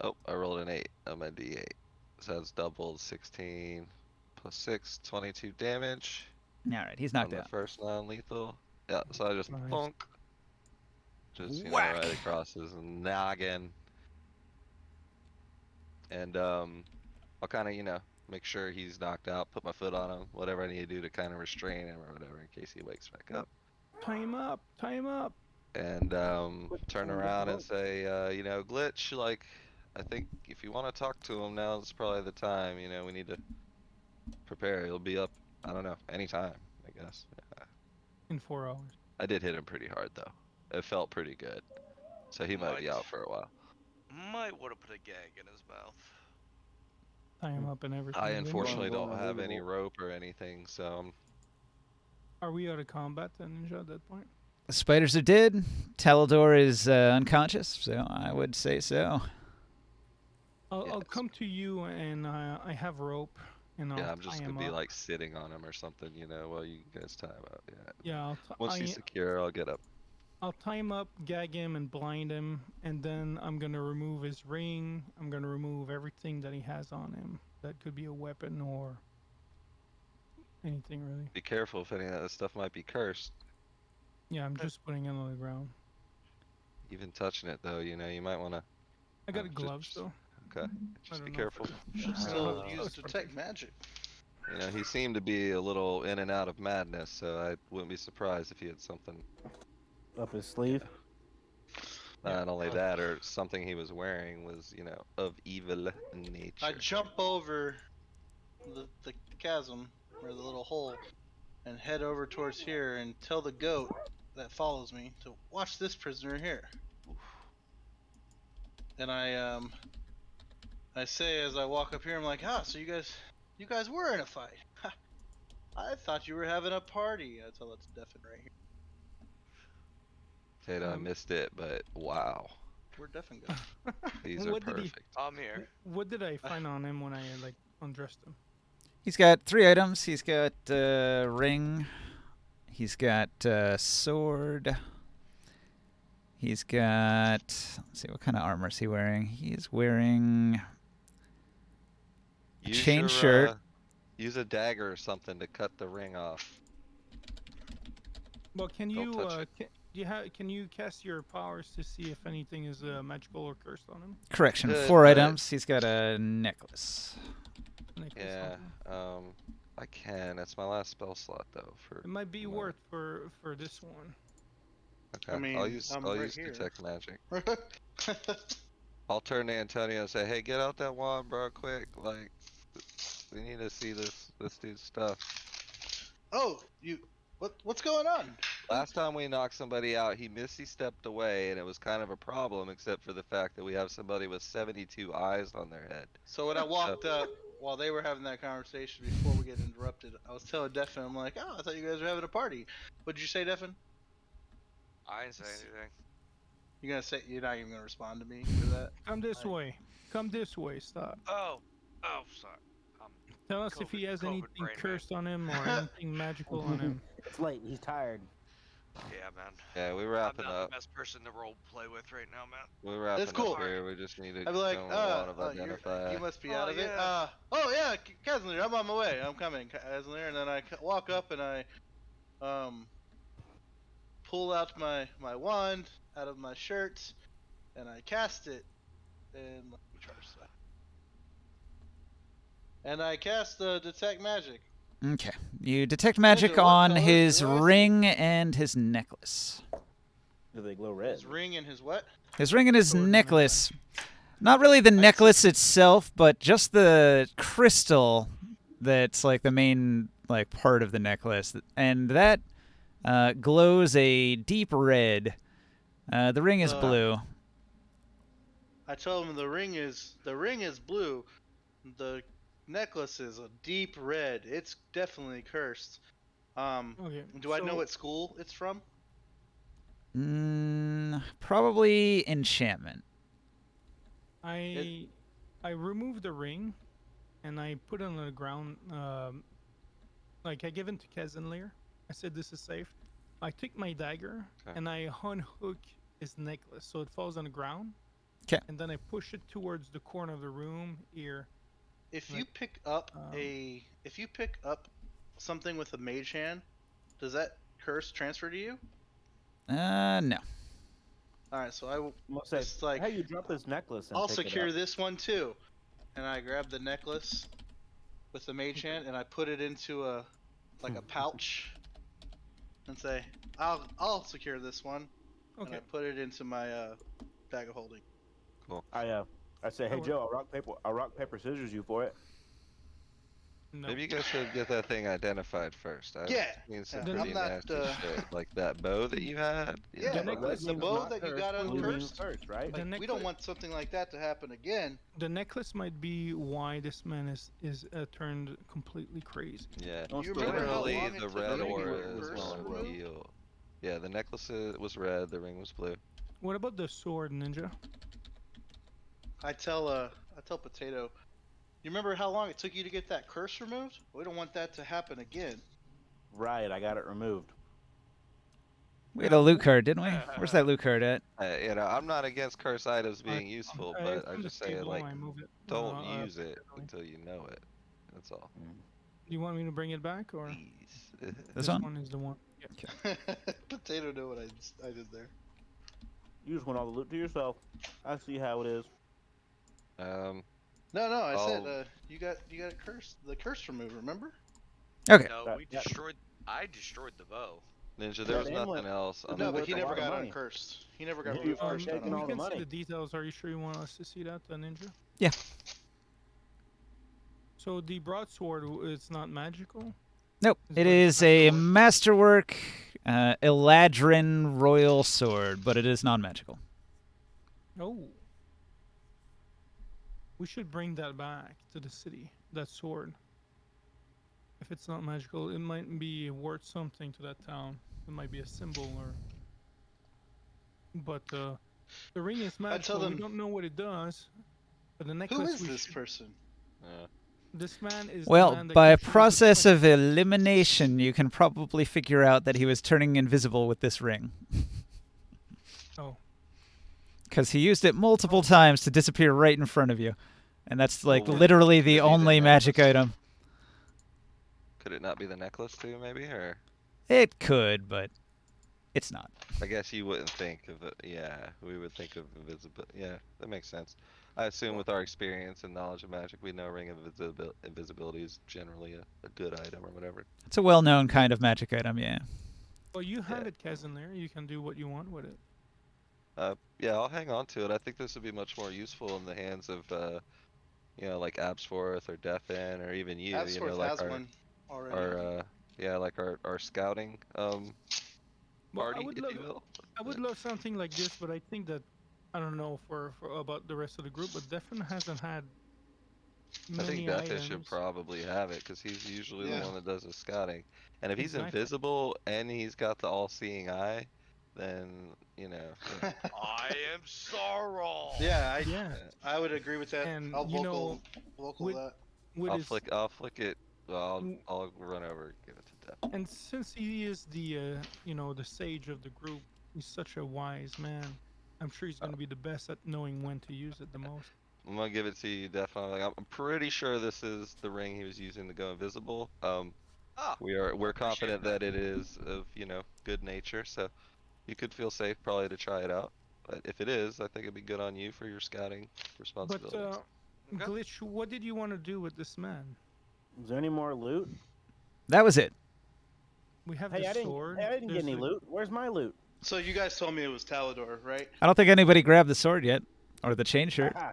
Oh, I rolled an 8 on my D8. So that's doubled 16 plus 6, 22 damage. All right, he's On knocked the out. first non-lethal. Yeah, so I just Nice. plunk. Just Whack. right across his noggin. And I'll kind of make sure he's knocked out, put my foot on him, whatever I need to do to kind of restrain him or whatever in case he wakes back up. Tie him up. Tie him up. And turn around and say, Glitch, like, I think if you want to talk to him now, it's probably the time. We need to prepare. He'll be up, I don't know, anytime, I guess. Yeah. In 4 hours. I did hit him pretty hard, though. It felt pretty good. So he might be out for a while. Might would have put a gag in his mouth. Tie him up and everything. I Then unfortunately Well, don't have any vulnerable. rope or anything, so Are we out of combat then, Ninja, at that point? The spiders are dead. Talador is unconscious, so I would say so. I'll Yes. come to you, and I have rope, and I'll Yeah, I'm tie just him gonna be up. like sitting on him or something, while you guys time out. Yeah. Yeah, Once he's secure, I'll get up. I'll tie him up, gag him, and blind him, and then I'm gonna remove his ring. I'm gonna remove everything that he has on him. That could be a weapon or anything really. Be careful if any of that stuff might be cursed. Yeah, I'm just putting it on the ground. Even touching it though, you might wanna. I got Oh, gloves though. Okay. I Just be don't know if careful. Should Yeah, still that use was detect magic. He seemed to be a little in and out of madness, so I wouldn't be surprised if he had something. Up his sleeve. Not only that, or something he was wearing was, of evil nature. I jump over the chasm or the little hole and head over towards here and tell the goat that follows me to watch this prisoner here. And I say as I walk up here, I'm like, so you guys were in a fight. I thought you were having a party. I tell that to Deafin right here. Tato, I missed it, but wow. Where'd Deafin go? These are What did he- perfect. I'm here. What did I find on him when I undressed him? He's got 3 items. He's got ring. He's got sword. He's got. Let's see, what kind of armor is he wearing? He's wearing a chain shirt. Use a dagger or something to cut the ring off. Well, can Don't you touch it. can you cast your powers to see if anything is magical or cursed on him? Correction, Good, 4 but- items. He's got a necklace. Necklace Yeah, on him? I can. That's my last spell slot though. It might be no. worth for this one. Okay, I mean, I'll use I'm I'll right use here. detect magic. I'll turn to Antonio and say, "Hey, get out that wand, bro, quick! Like, we need to see this dude's stuff." Oh, what's going on? Last time we knocked somebody out, he misty stepped away, and it was kind of a problem, except for the fact that we have somebody with 72 eyes on their head. So when I walked up while they were having that conversation before we get interrupted, I was telling Deafin, I'm like, I thought you guys were having a party. What'd you say, Deafin? I didn't say anything. You're not even gonna respond to me for that? Come this way. Come this way. Stop. Oh, sorry. Tell us if he COVID- has COVID anything brain, man. cursed on him or anything magical on him. It's late. He's tired. Yeah, man. Yeah, we're wrapping I'm not up. the best person to role play with right now, man. We're wrapping cool. up here. We just need to I'd be like, know a lot of you must be Oh, out of it. yeah. Oh yeah, Kazanir, I'm on my way. I'm coming, Kazanir. And then I walk up and I pull out my wand out of my shirt and I cast it. And let me charge that. And I cast the detect magic. Okay. You detect magic what on colors his do I see? ring and his necklace. Do they glow red? His ring and his what? His ring and his Sword and necklace. Not really the necklace itself, but just the crystal that's like the main part of the necklace, and that glows a deep red. The ring is blue. I told him the ring is blue. The necklace is a deep red. It's definitely cursed. Okay. Do I know so- what school it's from? Probably enchantment. I remove the ring, and I put it on the ground. I give it to Kazanir. I said this is safe. I take my dagger Okay. and I unhook his necklace so it falls on the ground. 'Kay. And then I push it towards the corner of the room here. If you Like, pick up something with a mage hand, does that curse transfer to you? No. All right, so I will. Must say, It's like, hey, you drop this necklace. And I'll pick it secure up. this one too, and I grab the necklace with the mage hand and I put it into a pouch, and say, I'll secure this one, and Okay. I put it into my bag of holding. I say, hey would- Joe, I'll rock paper scissors you for it. No. Maybe you guys should get that thing identified first. I've Yeah. seen some Yeah, pretty I'm not, nasty shit, like that bow that you had. Yeah, The but necklace the is bow not that you cursed, got blue means uncursed. cursed, right? The Like, we don't necklace- want something like that to happen again. The necklace might be why this man is turned completely crazy. Yeah. Don't You steal remember it. how Generally, long it the took red them to get aura the is curse going to removed? heal. Yeah, the necklace was red, the ring was blue. What about the sword, ninja? I tell I tell Potato, you remember how long it took you to get that curse removed? We don't want that to happen again. Right, I got it removed. We had a loot card, didn't we? Where's that loot card at? I'm not against curse items being I- useful, it's but I on the just say table, like I move it. don't use it Carefully. until you know it. That's all. Mm. Do you want me to bring it back or Please. This one? is the one? Yeah. Potato knew what I did there. You just want all the loot to yourself. I see how it is. Um, No, I said Oh. you got it cursed. The curse removed. Remember? Okay. No, That- we that- destroyed. I destroyed the bow. Ninja, there was Dan nothing went- else. No, No, but worth he a never lot of got money. uncursed. He never got You- removed I'm cursed taking on all we the can see money. the details. Are you sure you want us to see that, Ninja? Yeah. So the broadsword, it's not magical? Nope. Is It what is a masterwork Eladrin royal sword, but it is non-magical. Oh. We should bring that back to the city, that sword. If it's not magical, it might be worth something to that town. It might be a symbol or... But the ring is magical. We them- don't know what it does. But the Who necklace is we this should... person? This man is the Well, man that by a controls the process place. of elimination, you can probably figure out that he was turning invisible with this ring. Oh. Because he used it multiple times to disappear right in front of you. And that's like Well, literally the could be the only magic necklace. item. Could it not be the necklace too, maybe? Or It could, but it's not. I guess you wouldn't think of it. Yeah, we would think of invisibility. Yeah, that makes sense. I assume with our experience and knowledge of magic, we know ring of invisibility is generally a good item or whatever. It's a well-known kind of magic item, yeah. Well, you have Yeah. it, Kaz, in there. You can do what you want with it. Yeah, I'll hang on to it. I think this would be much more useful in the hands of, like Absforth or Deathin or even you. Absworth Like has our, one already. like our scouting Well, party, if you will. I would love something like this, but I think that I don't know for about the rest of the group, but Defin hasn't had I many think Deathin items. should probably have it because he's usually Yeah. the one that does the scouting. And if he's Exactly. invisible and he's got the all-seeing eye, then I am sorrow. Yeah, Yeah, I would agree with that. And, I'll you know, vocal with- that. with I'll his, flick it. Well, Mm. I'll run over and give it to Death. and since he is the the sage of the group, he's such a wise man. I'm sure he's gonna be the best at knowing when to use it the most. I'm gonna give it to you, definitely. I'm pretty sure this is the ring he was using to go invisible. Oh, We're appreciate confident that it is of good nature, so you could feel safe probably to try it out. But if it is, I think it'd be good on you for your scouting But responsibilities. Okay. Glitch, what did you want to do with this man? Is there any more loot? That was it. We have Hey, the I didn't, sword. hey, I didn't get there's any the- loot. Where's my loot? So you guys told me it was Talador, right? I don't think anybody grabbed the sword yet. Or the chain shirt. Ah,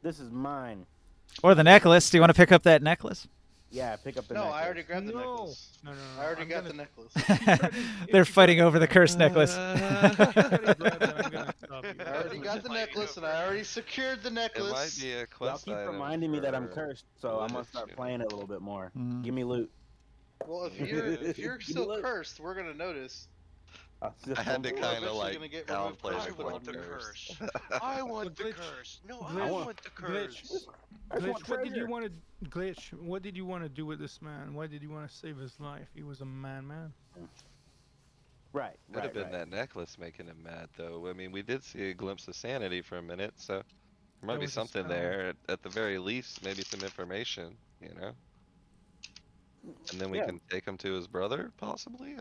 this is mine. Or the necklace. Do you want to pick up that necklace? Yeah, pick up the No, necklace. I already grabbed the No. necklace. No, I already I'm got gonna- the necklace. They're if you fighting try to over the grab- cursed necklace. if you try to grab it, I'm gonna stop you. I already got the Fighting necklace, and over I already secured the It might necklace. be a Y'all quest keep item reminding me that I'm for cursed, so I'm gonna Glitch, start you know. playing it a little bit more. Mm. Give me loot. Well, if you're Give me still loot. cursed, we're gonna notice. I had to We're kind of eventually like gonna get downplay removed I the from want the Glitch. curse. I want the Glitch- curse. No, I Glitch- want the Glitch- curse. I just want Glitch, what did you treasure. want to Glitch? What did you want to do with this man? Why did you want to save his life? He was a man. Right, Could have been right. that necklace making him mad, though. I mean, we did see a glimpse of sanity for a minute, so there might That be was a something spell. there. At the very least, maybe some information, And then we Yeah. can take him to his brother, possibly.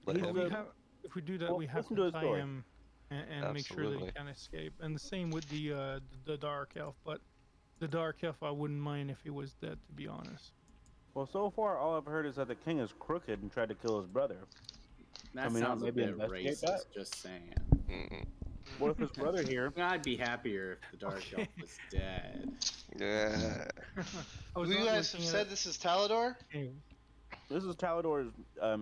Let He's him. the- If we do that, Well, we have listen to to his tie story. him and make sure that he Absolutely. can escape. And the same with the dark elf. But the dark elf, I wouldn't mind if he was dead, to be honest. Well, so far all I've heard is that the king is crooked and tried to kill his brother. That we not sounds a maybe bit investigate racist. that? Just saying. Mm-mm. What if his brother here? I'd be happier if the dark elf was dead. Yeah. I was You not guys have looking said at this is Talador? it. This is Talador's.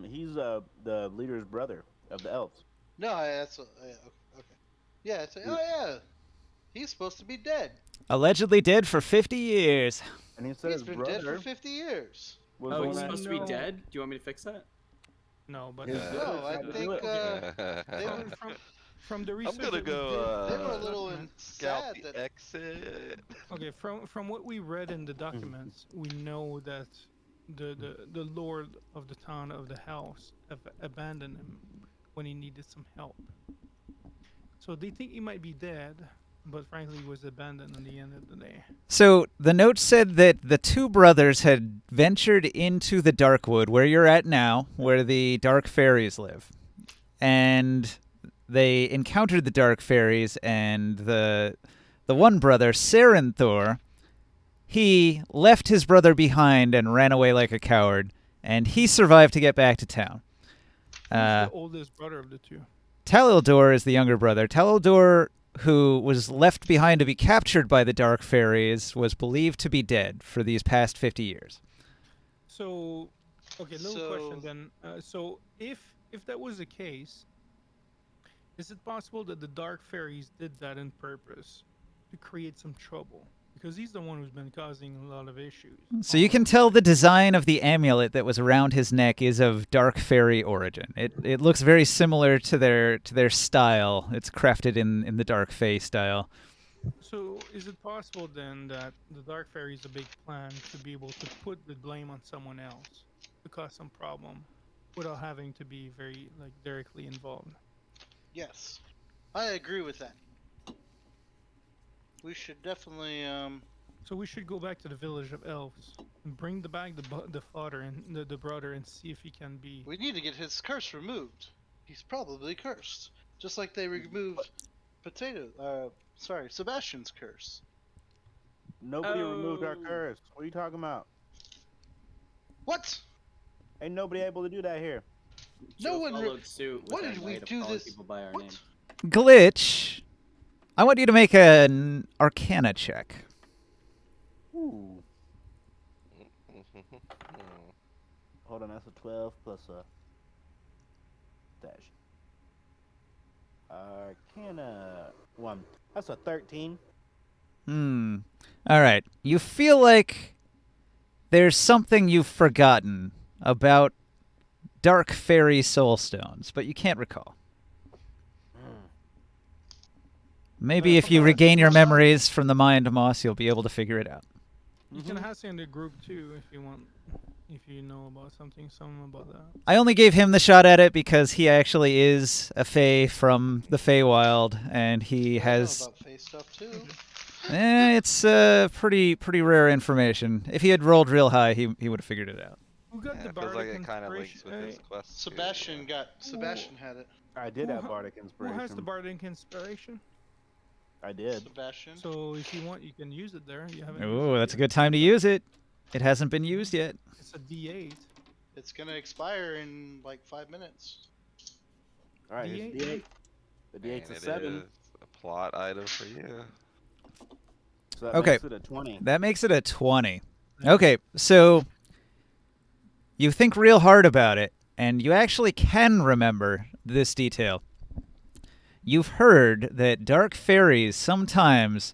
He's the leader's brother of the elves. No, that's okay. Yeah, oh yeah. He's supposed to be dead. Allegedly dead for 50 years. And he said He's his been dead brother for 50 years. was Oh, the he's one that- supposed to be No. dead? Do you want me to fix that? No, but His Yeah. brother No, I tried to do think it. they coming from from the I'm research gonna that we go They were a did, little documents- scout sad the that exit. okay, from what we read in the documents, we know that the lord of the town of the house abandoned him when he needed some help. So they think he might be dead, but frankly, he was abandoned in the end of the day. So the note said that the two brothers had ventured into the Darkwood, where you're at now, where the Dark Fairies live. And they encountered the Dark Fairies, and the one brother, Sarenthor, he left his brother behind and ran away like a coward, and he survived to get back to town. Who's the oldest brother of the two? Talildor is the younger brother. Talildor, who was left behind to be captured by the Dark Fairies, was believed to be dead for these past 50 years. So, okay, little question So- then. So if that was the case, is it possible that the Dark Fairies did that on purpose to create some trouble? Because he's the one who's been causing a lot of issues. So you can tell the design of the amulet that was around his neck is of Dark Fairy origin. It looks very similar to their style. It's crafted in the Dark Fae style. So is it possible then that the Dark Fairy is a big plan to be able to put the blame on someone else to cause some problem without having to be very directly involved? Yes, I agree with that. We should definitely So we should go back to the village of elves and bring the father and the brother and see if he can be. we need to get his curse removed. He's probably cursed, just like they removed Sebastian's curse. Nobody removed our Oh. curse. What are you talking about? What? Ain't nobody able to do that here. No Joe one re- followed suit. With What that did we night of do calling this? People by our What? name. Glitch, I want you to make an Arcana check. Ooh. Hold on, that's a 12 plus a dash. Arcana 1. That's a 13. All right. You feel like there's something you've forgotten about Dark Fairy Soulstones, but you can't recall. Maybe if you regain your memories from the Mind Moss, you'll be able to figure it out. You can ask in the group too if you want, if you know about something about that. I only gave him the shot at it because he actually is a Fae from the Feywild, and he I has. know about face stuff too. It's pretty rare information. If he had rolled real high, he would have figured it out. Who got Yeah, the it feels like bardic it kind of links inspiration? with his quest. too, Sebastian yeah. Sebastian had it. I did Who have ha- bardic Who inspiration. has the bardic inspiration? I did. Sebastian. So if you want, you can use it there. You haven't. used Ooh, it that's a yet. good time to use it. It hasn't been used yet. It's a D8. It's gonna expire in like 5 minutes. All right, here's D8. the D8. The D8's And a it 7. is a plot item for you. So that Okay. makes it a 20. That makes it a 20. Okay, so you think real hard about it, and you actually can remember this detail. You've heard that dark fairies sometimes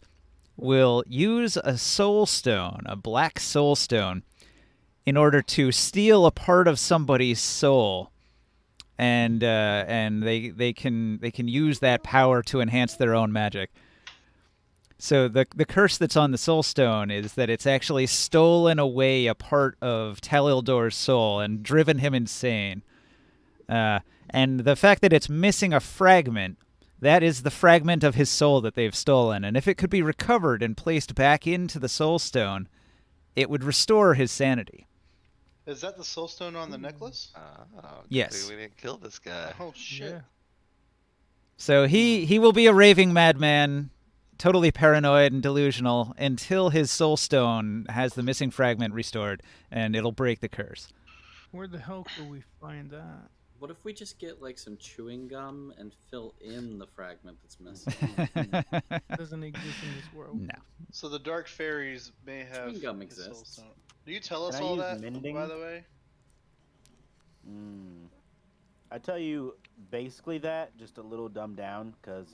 will use a soul stone, a black soul stone, in order to steal a part of somebody's soul, and they can use that power to enhance their own magic. So the curse that's on the soul stone is that it's actually stolen away a part of Talildor's soul and driven him insane. And the fact that it's missing a fragment, that is the fragment of his soul that they've stolen. And if it could be recovered and placed back into the soul stone, it would restore his sanity. Is that the soul stone on the necklace? Oh, good Yes. thing we didn't kill this guy. Oh shit. Yeah. So he will be a raving madman, totally paranoid and delusional, until his soul stone has the missing fragment restored, and it'll break the curse. Where the hell could we find that? What if we just get like some chewing gum and fill in the fragment that's missing? Doesn't exist in this world. No. So the dark fairies may have Chewing gum his soul exists. stone. Do you tell us Can I all use that, mending? by the way? I tell you basically that, just a little dumbed down, because,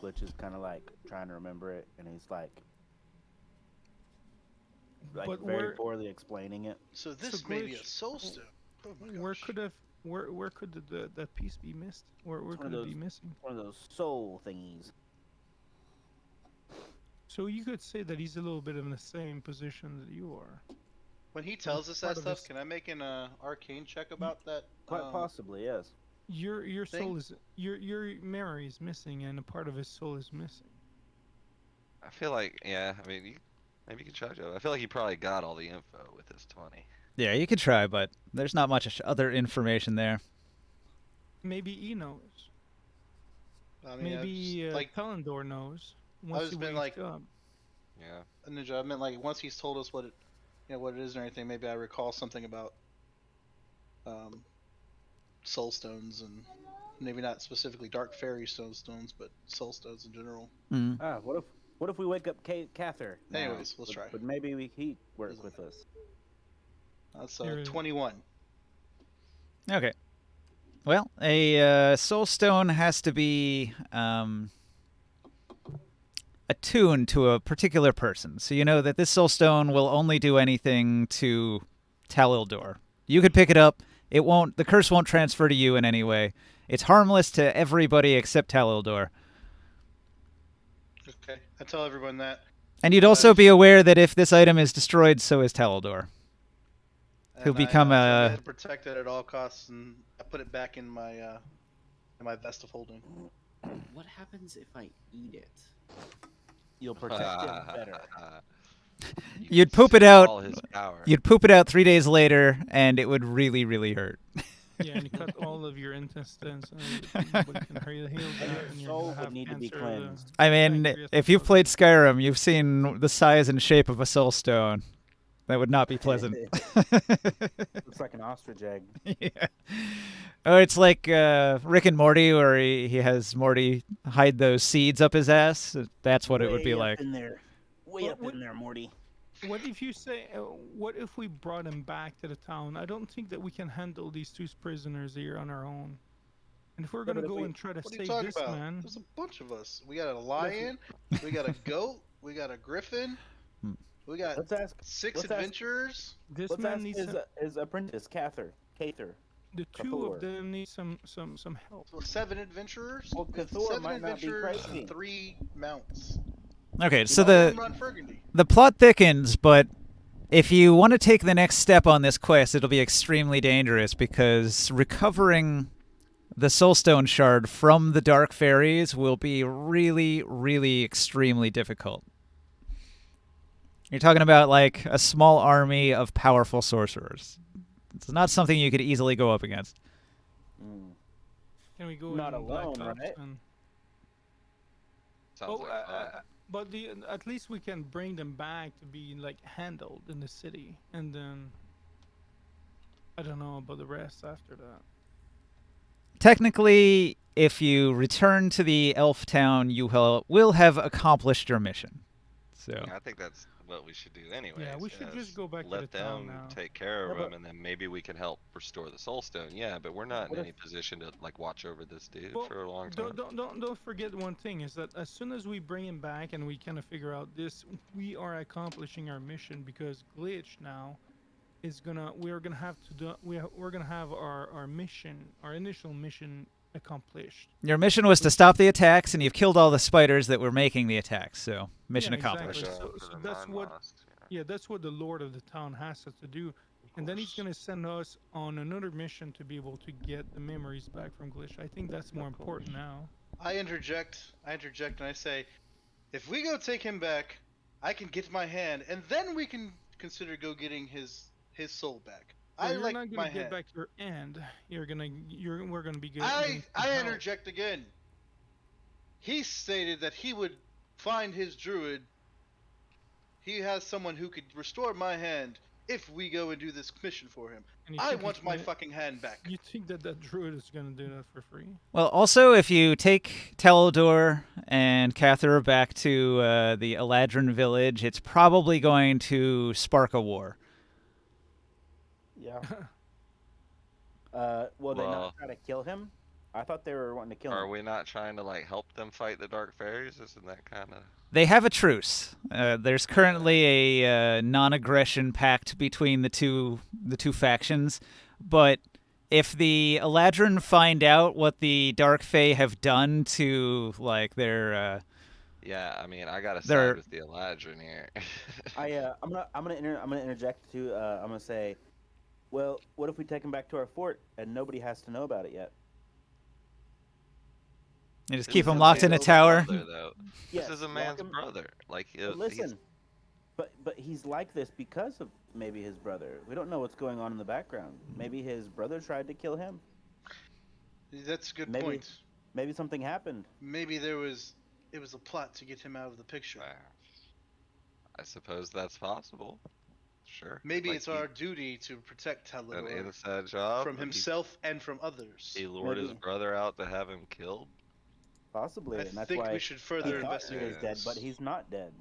Glitch is kind of like trying to remember it, and he's like But very where poorly explaining it. So this So may be a Glitch, soul stone. Oh my where gosh. where could that piece be missed? Where One could of it those- be missing? One of those soul thingies. So you could say that he's a little bit in the same position that you are. When he tells us part that of stuff, his- can I make an arcane check about that? Quite possibly, yes. Your thing? soul is your memory is missing, and a part of his soul is missing. I feel like, yeah, I mean, maybe you can try, Joe. I feel like he probably got all the info with his 20. Yeah, you could try, but there's not much other information there. Maybe he knows. I mean, Maybe like Kalendor knows. Once just he been wakes like- up. Yeah. a ninja. I meant like once he's told us what it, what it is or anything. Maybe I recall something about soul stones and maybe not specifically dark fairy stones, but soul stones in general. Mm. What if we wake up Cather? now? Anyways, let's try. But maybe he work Doesn't with us. That's Here it is. 21. Okay. Well, a soul stone has to be attuned to a particular person. So you know that this soul stone will only do anything to Talildor. You could pick it up. It won't. The curse won't transfer to you in any way. It's harmless to everybody except Talildor. Okay, I tell everyone that. And you'd also be aware that if this item is destroyed, so is Talildor. He'll and become I, a- try to protect it at all costs, and I put it back in my vest of holding. What happens if I eat it? You'll protect him better. You'd poop it out. All his power. You'd poop it out 3 days later, and it would really, really hurt. Yeah, and you cut all of your intestines, and nobody can heal that, and you're soul gonna would have need to be cancer, cleansed. I mean, pancreas, if you've or- played Skyrim, you've seen the size and shape of a soul stone. That would not be pleasant. Looks like an ostrich egg. Yeah. Oh, it's like Rick and Morty, where he has Morty hide those seeds up his ass. That's what it would be Way like. up in there. Way What up would- in there, Morty. What if you say? What if we brought him back to the town? I don't think that we can handle these two prisoners here on our own. And if we're Yeah, gonna but if go we- and try to What are you save talking this about? man, There's a bunch of us. We got a lion, we got a goat, we got a griffin, we got Let's ask. 6 let's ask- adventurers. this Let's man ask needs his apprentice, Cather. the two Cathor. of them need some help. So 7 adventurers. Well, with Cathor 7 might not be adventurers crazy. and 3 mounts. Okay, so All of them the run Burgundy. plot thickens, but if you want to take the next step on this quest, it'll be extremely dangerous because recovering the Soulstone shard from the Dark Fairies will be really, really extremely difficult. You're talking about like a small army of powerful sorcerers. It's not something you could easily go up against. Mm. Can we go Not in Black alone, Ops right? and- Sounds Oh, like fun. but at least we can bring them back to be like handled in the city, and then I don't know about the rest after that. Technically, if you return to the elf town, you will have accomplished your mission. So, Yeah, I think that's what we should do anyway. we should just go back to let the town them now. take care of Yeah, him, and then maybe we can help restore the soul stone. Yeah, but we're not in What any position to like watch over this dude Well, for a long time. Don't forget one thing is that as soon as we bring him back and we kind of figure out this, we are accomplishing our mission because Glitch now is we're gonna have to do we're gonna have our mission, our initial mission accomplished. your mission was to stop the attacks, and you've killed all the spiders that were making the attacks. So, mission Yeah, accomplished. exactly. Push So the that's mind what- lost, Yeah, that's what the Lord of the town has us to do. And then he's course. gonna send us on another mission to be able to get the memories back from Glitch. I think that's more important now. I interject, and I say, if we go take him back, I can get my hand, and then we can consider getting his soul back. Well, I you're like not gonna my get hand. back your end. We're gonna be good. I interject again. He stated that he would find his druid. He has someone who could restore my hand if we go and do this mission for him. I want my fucking hand back. You think that druid is gonna do that for free? Well, also, if you take Talodor and Cathar back to the Eladrin village, it's probably going to spark a war. Yeah. Will they Well- not try to kill him? I thought they were wanting to kill Are him. we not trying to like help them fight the dark fairies? Isn't that kind of? They have a truce. There's currently a non-aggression pact between the two factions, but if the Eladrin find out what the Dark Fae have done to like Yeah, I mean, I gotta side their with the Eladrin here. I'm gonna interject too. I'm gonna say, well, what if we take him back to our fort and nobody has to know about it yet? they just This keep is him a locked in a man's tower. brother, though. Yes, This is a lock man's him. brother. Like, But he's listen, but he's like this because of maybe his brother. We don't know what's going on in the background. Maybe his brother tried to kill him. That's a good Maybe point. maybe something happened. Maybe it was a plot to get him out of the picture. I suppose that's possible. Sure. Maybe Like, it's our duty to protect an Tallador inside job. from himself and from others. He lured his Maybe. brother out to have him killed. Possibly, I and that's think why we should he further thought he investigate was dead, but this. he's not dead.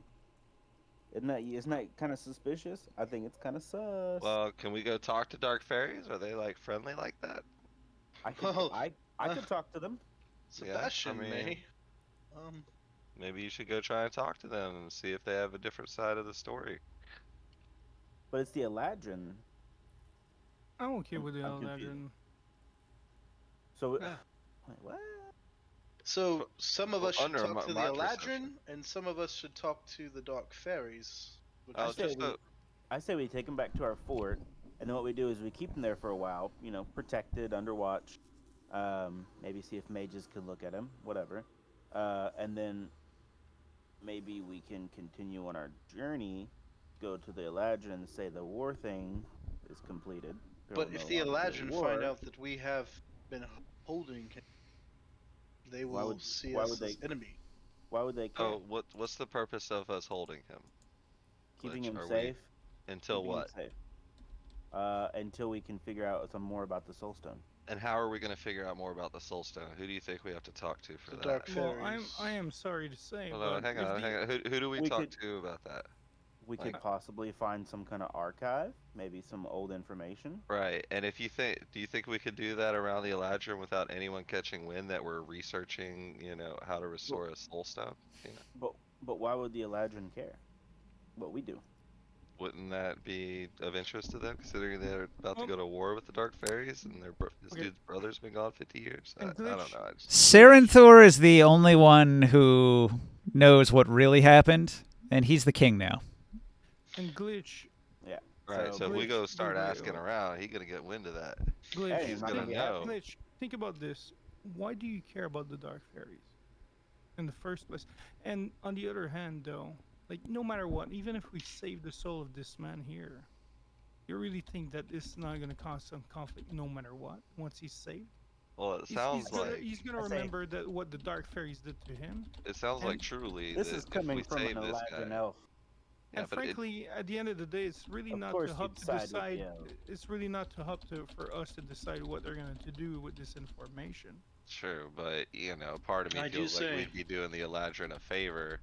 Isn't that kind of suspicious? I think it's kind of sus. Well, can we go talk to dark fairies? Are they like friendly like that? I could well, I could talk to them, Sebastian mean- may. Maybe you should go try and talk to them and see if they have a different side of the story. but it's the Eladrin. I'm okay with the I'm confused. Eladrin. So Yeah. wait, what? So some of us should under talk to the my Eladrin, perception. and some of us should talk to the Dark Fairies. Which Oh, is say just we- a, I say we take him back to our fort, and then what we do is we keep him there for a while, protected, under watch. Maybe see if mages can look at him, whatever. And then maybe we can continue on our journey, go to the Eladrin and say the war thing is completed. There But will if no the longer be a Eladrin war. find out that we have been holding him, they Why will would- see why us would as they- enemy. Why would they care? oh, what's the purpose of us holding him? Keeping which him are we- safe. Until keeping him what? safe. Until we can figure out some more about the Soulstone. And how are we going to figure out more about the Soulstone? Who do you think we have to talk to for The that? Dark Well, Fairies. I am sorry to say, Hold but on, hang if on, the- hang on. Who do we We talk could- to about that? We could Like- possibly find some kind of archive, maybe some old information. Right, and if you do you think we could do that around the Eladrin without anyone catching wind that we're researching, how to restore a Soulstone? But why would the Eladrin care? What we do? Wouldn't that be of interest to them, considering they're about to Well- go to war with the Dark Fairies and this Okay. dude's brother's been gone 50 years? I And don't Glitch- know. I just, Sarenthor is the only one who knows what really happened, and he's the king now. and Glitch, right, so if we Glitch, go start the way- asking around, he's gonna get wind of that. Glitch, Hey, He's not gonna gonna be know. Glitch, think about this. Why do you care about the Dark Fairies in the first place? And on the other hand, though, like no matter what, even if we save the soul of this man here, you really think that this is not going to cause some conflict no matter what once he's saved? Well, it He's, sounds he's gonna, like he's gonna I say- remember that what the Dark Fairies did to him. like and truly This that is if coming we from an save this Eladrin guy, elf. yeah, And but it- frankly, at the end of the day, it's really Of not course to you'd to side with decide. the elf. It's really not for us to decide what they're going to do with this information. true, but part of me I do feels like say- we'd be doing the Eladrin a favor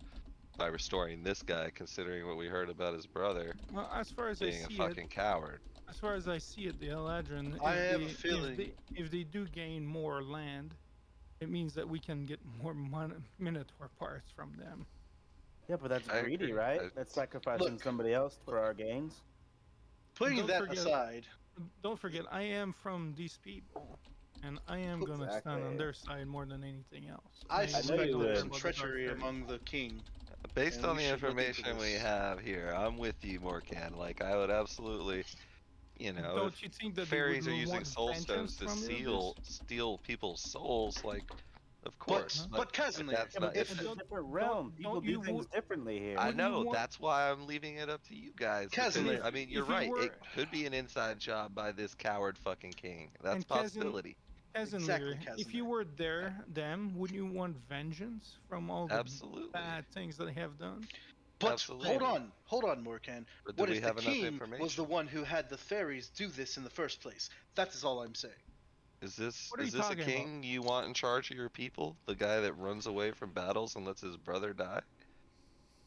by restoring this guy, considering what we heard about his brother Well, as far as I being a see it, fucking coward. as far as I see it, the Eladrin, I if have a they, feeling- if they do gain more land, it means that we can get more Minotaur parts from them. Yeah, but that's I greedy, agree. right? That's sacrificing Look. somebody else for our gains. Putting Don't that forget- aside, Don't forget, I am from these people, and I am gonna stand on Exactly. their side more than anything else. I am know suspect you there's would. some about the Dark treachery Fairies. among the king. Based And on we the should look into information we this. have here, I'm with you, Morkan. Like, I would absolutely, if Don't you think that fairies they are would using want soul vengeance stones to from steal people's souls, like, of course. But Casimir, that's Yeah, not, but if, it's a don't- different realm. don't People you do things wo- differently here. I wouldn't you know, want- that's why I'm leaving it up to you guys. because, Casimir, I mean, if you're you right. were- It could be an inside job by this coward fucking king. That's a And Casim- possibility. Exactly, Casimir, if Casimir. you were them, would you want vengeance from all the Absolutely. bad things that they have done? but Absolutely. hold on, Morkan. But do What we if the have enough king information? was the one who had the fairies do this in the first place? That is all I'm saying. Is this What are is you this a talking about? king you want in charge of your people? The guy that runs away from battles and lets his brother die?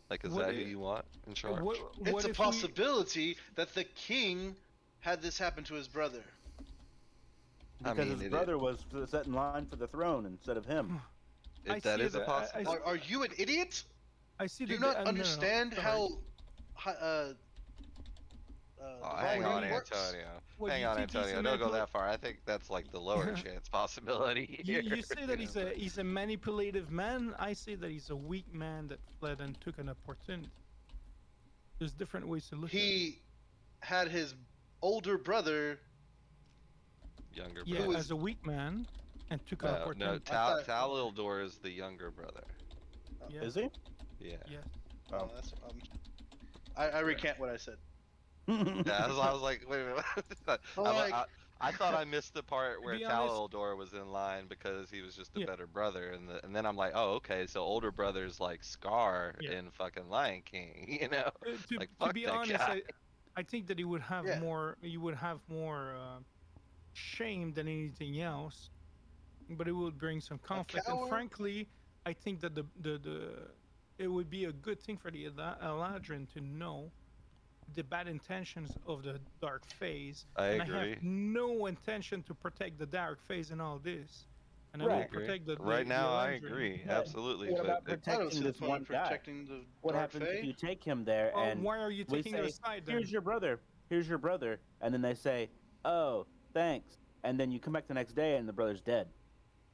Like, is What that who i- you want in charge? It's what a if we- possibility that the king had this happen to his brother. I Because mean, his brother was set in line for the throne instead of him. I That see is it, a I- possibility. Are you an idiot? I see Do you that not no, no, no, understand sorry. how Oh, divine hang on, corpse. Antonio. What, Hang you on, think he's Antonio. a Don't go mental- that far. I think that's like the lower chance possibility You, here. you say that he's a manipulative man. I say that he's a weak man that fled and took an opportunity. There's different ways to look at it. He had his older brother. Younger Yeah, brother. as a weak man and took an No, opportunity. I thought- Talildor is the younger brother. Yeah. Is he? Yeah. Yes. Oh, that's. I recant what I said. Yeah, I was like, wait a minute. Like- I thought I missed the part where be honest- Talildor was in line because he was just a Yeah. better brother, and then I'm like, oh, okay, so older brother's like Scar Yeah. in fucking Lion King, you know? To, Like, to fuck be that honest, guy. I think that he would have Yeah. more. You would have more shame than anything else, but it would bring some conflict. And coward? frankly, I think that the it would be a good thing for the Eladrin to know the bad intentions of the Dark Phase. I and agree. I have no intention to protect the Dark Phase in all this. And I Right. will Agree. protect the Right now, I Eladrin. agree, But absolutely. what But about I don't protecting see the this point one in guy? protecting the What Dark happens if Fae. you take him there Well, and why are you we taking their say, side then? here's your brother, and then they say, oh, thanks, and then you come back the next day and the brother's dead.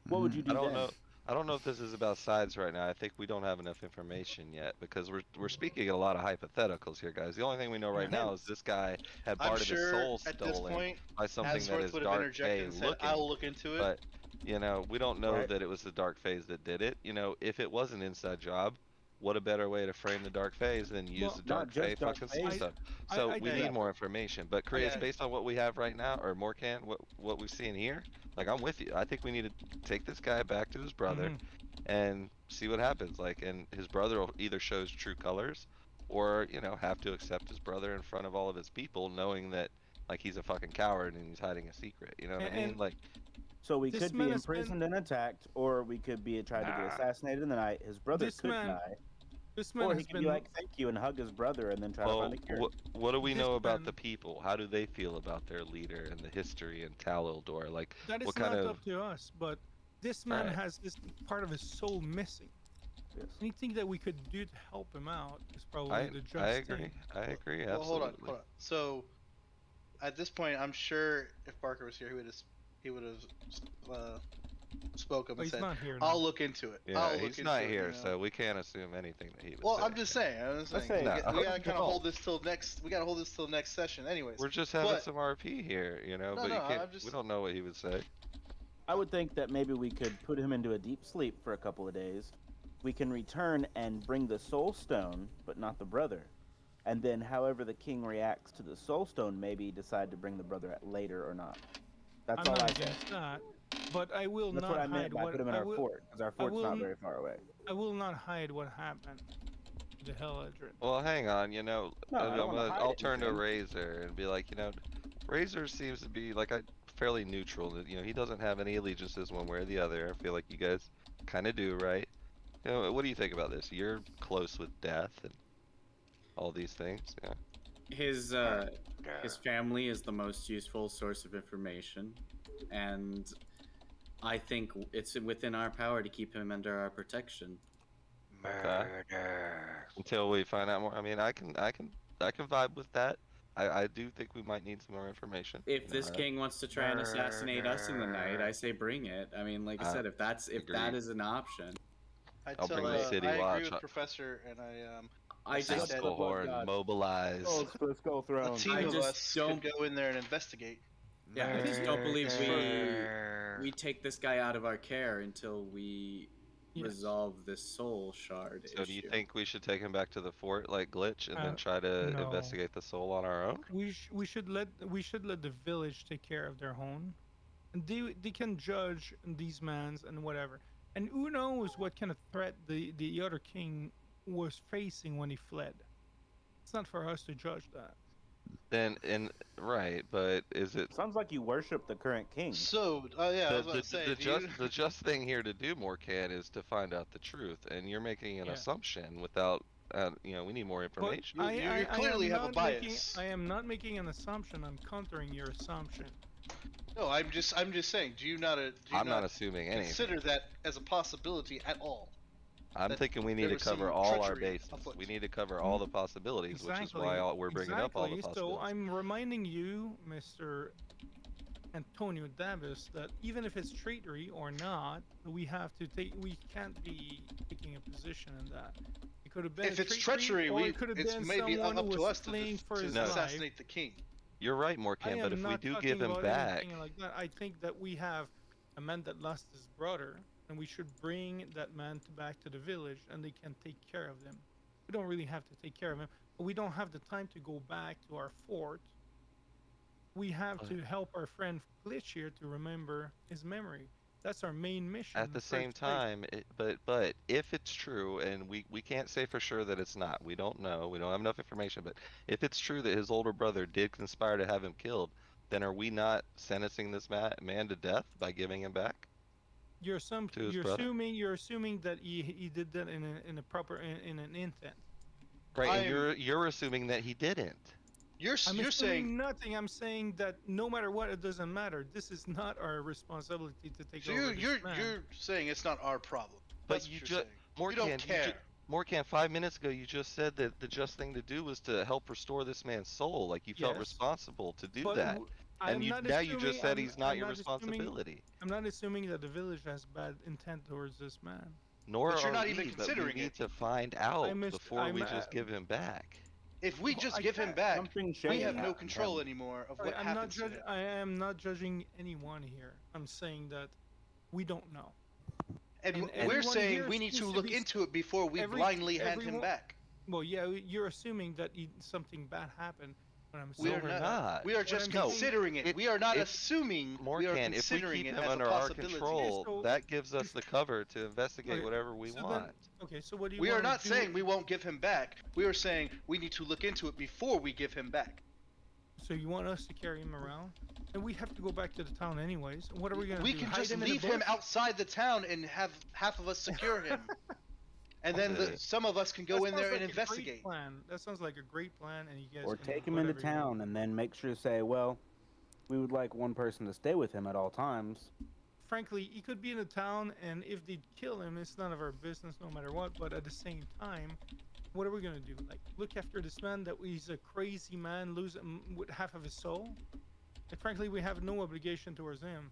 What would you do I don't then? know. I don't know if this is about sides right now. I think we don't have enough information yet because we're speaking a lot of hypotheticals here, guys. The only thing we know right now is this guy had I'm part of his sure soul at this stolen point, by something that Hasworth is would have dark interjected Fae and said, looking. "I'll look into it." But you know, we don't know Right. that it was the dark phase that did it. You know, if it was an inside job, what a better way to frame the dark phase than use Well, the not dark phase just dark fucking phase. stuff. So I we think- need more information. But Chris, Yeah. based on what we have right now, or Morcan, what we've seen here, like I'm with you. I think we need to take this guy back to his brother Mhm. and see what happens. Like, and his brother will either shows true colors, or you know, have to accept his brother in front of all of his people, knowing that like he's a fucking coward and he's hiding a secret. You know what I mean? And- Like, So we This could man be has been- imprisoned and attacked, or we could be tried to be Nah. assassinated in the night. His brother This could man die, This man or he has could been be like, "Thank you," and hug his brother, and then try to well, find a cure. what do we This know about man- the people? How do they feel about their leader and the history and Talildor? Like, that is what kind not of up to us, but this man Right. has this part of his soul missing. Yes. Anything that we could do to help him out is probably I the just I agree. thing. I agree. Well, hold Absolutely. on. So, at this point, I'm sure if Barker was here, he would have spoke up But and he's said, not here now. "I'll look into it." Yeah, I'll look he's into not it, here, you know? so we can't assume anything that he would Well, say. I'm just saying. saying, No. we gotta kind Well, of hold this till next. We gotta hold this till next session, anyways. We're just having but- some RP here, you know. No, but no, you can't. I'm just- We don't know what he would say. I would think that maybe we could put him into a deep sleep for a couple of days. We can return and bring the soul stone, but not the brother. And then, however the king reacts to the soul stone, maybe decide to bring the brother later or not. That's I'm all I not say. against that, but I will That's not what I meant hide by what put him in I our will, fort, because our fort's will not n- very far away. I will not hide what happened to the Heladrin. Well, hang on. You know, No, I don't wanna hide I'll turn to anything. Razor and be like, you know, Razor seems to be like fairly neutral. That you know, he doesn't have any allegiances one way or the other. I feel like you guys kind of do, right? You know, what do you think about this? You're close with death and all these things. Yeah. His family is the most useful source of information, and I think it's within our power to keep him under our protection. Murder. Until we find out more. I mean, I can vibe with that. I do think we might need some more information. If you know, this king wants to try and assassinate us in the night, I say bring it. I mean, like I said, if that agreed. is an option, I'll bring the city I watch. agree with Professor, and I Sounds just good. Skull horn, God. mobilize. Oh, the skull a throne. team I of just us don't- could go in there and investigate. yeah, I just don't believe Murder. we take this guy out of our care until we Yes. resolve this soul shard So do you issue. think we should take him back to the fort like Glitch and then Uh, try to no. investigate the soul on our own? We should let the village take care of their own, and they can judge these mans and whatever. And who knows what kind of threat the other king was facing when he fled. It's not for us to judge that. Right, but is it Sounds like you worship the current king. So, yeah, I was about to say, the do you- just thing here to do, Morcan, is to find out the truth, and you're making an Yeah. assumption without, we need more But information. You clearly am have a not bias. I am not making an assumption. I'm countering your assumption. No, I'm just saying. Do you not? Do you I'm not not assuming anything. consider that as a possibility at all? I'm that thinking we need there to was some cover all our treachery bases. afoot. We need to cover all the possibilities, which is Exactly. why we're bringing up all the Exactly. So possibilities. I'm reminding you, Mr. Antonio Davis, that even if it's treachery or not, we can't be taking a position in that. It could have been If a it's treachery, or it could have it's been maybe someone up who to was us to, fleeing for to his No. life. assassinate the king. You're right, I Morkan, but am if we not do talking give him about back, anything like that. I think that we have a man that lost his brother, and we should bring that man back to the village, and they can take care of him. We don't really have to take care of him, but we don't have the time to go back to our fort. We have to help our friend Glitch here to remember his memory. That's our main mission. at in the first same place. time, but if it's true, and we can't say for sure that it's not, we don't know, we don't have enough information, but if it's true that his older brother did conspire to have him killed, then are we not sentencing this man to death by giving him back You're to his brother? assuming that he did that in a proper in an intent. Right, and I'm- you're assuming that he didn't. You're I'm you're assuming saying nothing. I'm saying that no matter what, it doesn't matter. This is not our responsibility to take so over you're this man. you're saying it's not our problem. But That's you what you're just saying. You don't care. Morkan, 5 minutes ago you just said that the just thing to do was to help restore this man's soul. Like you felt Yes. responsible to do But that. I And am you not now you assuming, just said I'm, he's not I'm your not assuming, responsibility. I'm not assuming that the village has bad intent towards this man. Nor But you're are not we, even but we considering need it. to find out I'm ass- before I'm, we uh, just give him back. If we Well, just I give him can't- back, Something we shady have no happened. control anymore of what I'm not happens to him. I am not judging anyone here. I'm saying that we don't know. And and we're everyone saying here we need to seems to look be- into it before we every- blindly hand him everyone- back. Well, yeah, you're assuming that something bad happened. But I'm We No, saying are we're not. not. We are just I'm saying- considering it. We are not assuming. We are Morkan, if we considering keep it him as under a our possibility. control, so- that gives us the cover to investigate Okay, whatever we so then- want. Okay, so what do you We are wanna not do? saying we won't give him back. We are saying we need to look into it before we give him back. So you want us to carry him around? And we have to go back to the town anyways. What are we gonna We do? can Hide just him in a leave him bush? outside the town and have half of us secure him. And then Okay. some of us can go That in there sounds and like a great investigate. plan. That sounds like a great plan, and you guys Or can take do him into whatever you want. town and then make sure to say, well, we would like one person to stay with him at all times. Frankly, he could be in the town, and if they kill him, it's none of our business, no matter what. But at the same time, what are we gonna do? Like, look after this man that he's a crazy man, lose with half of his soul? And frankly, we have no obligation towards him.